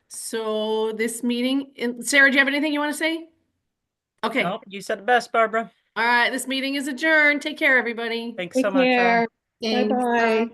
So this meeting, Sarah, do you have anything you want to say? Okay. Nope, you said it best, Barbara. All right, this meeting is adjourned. Take care, everybody. Thanks so much. Bye-bye.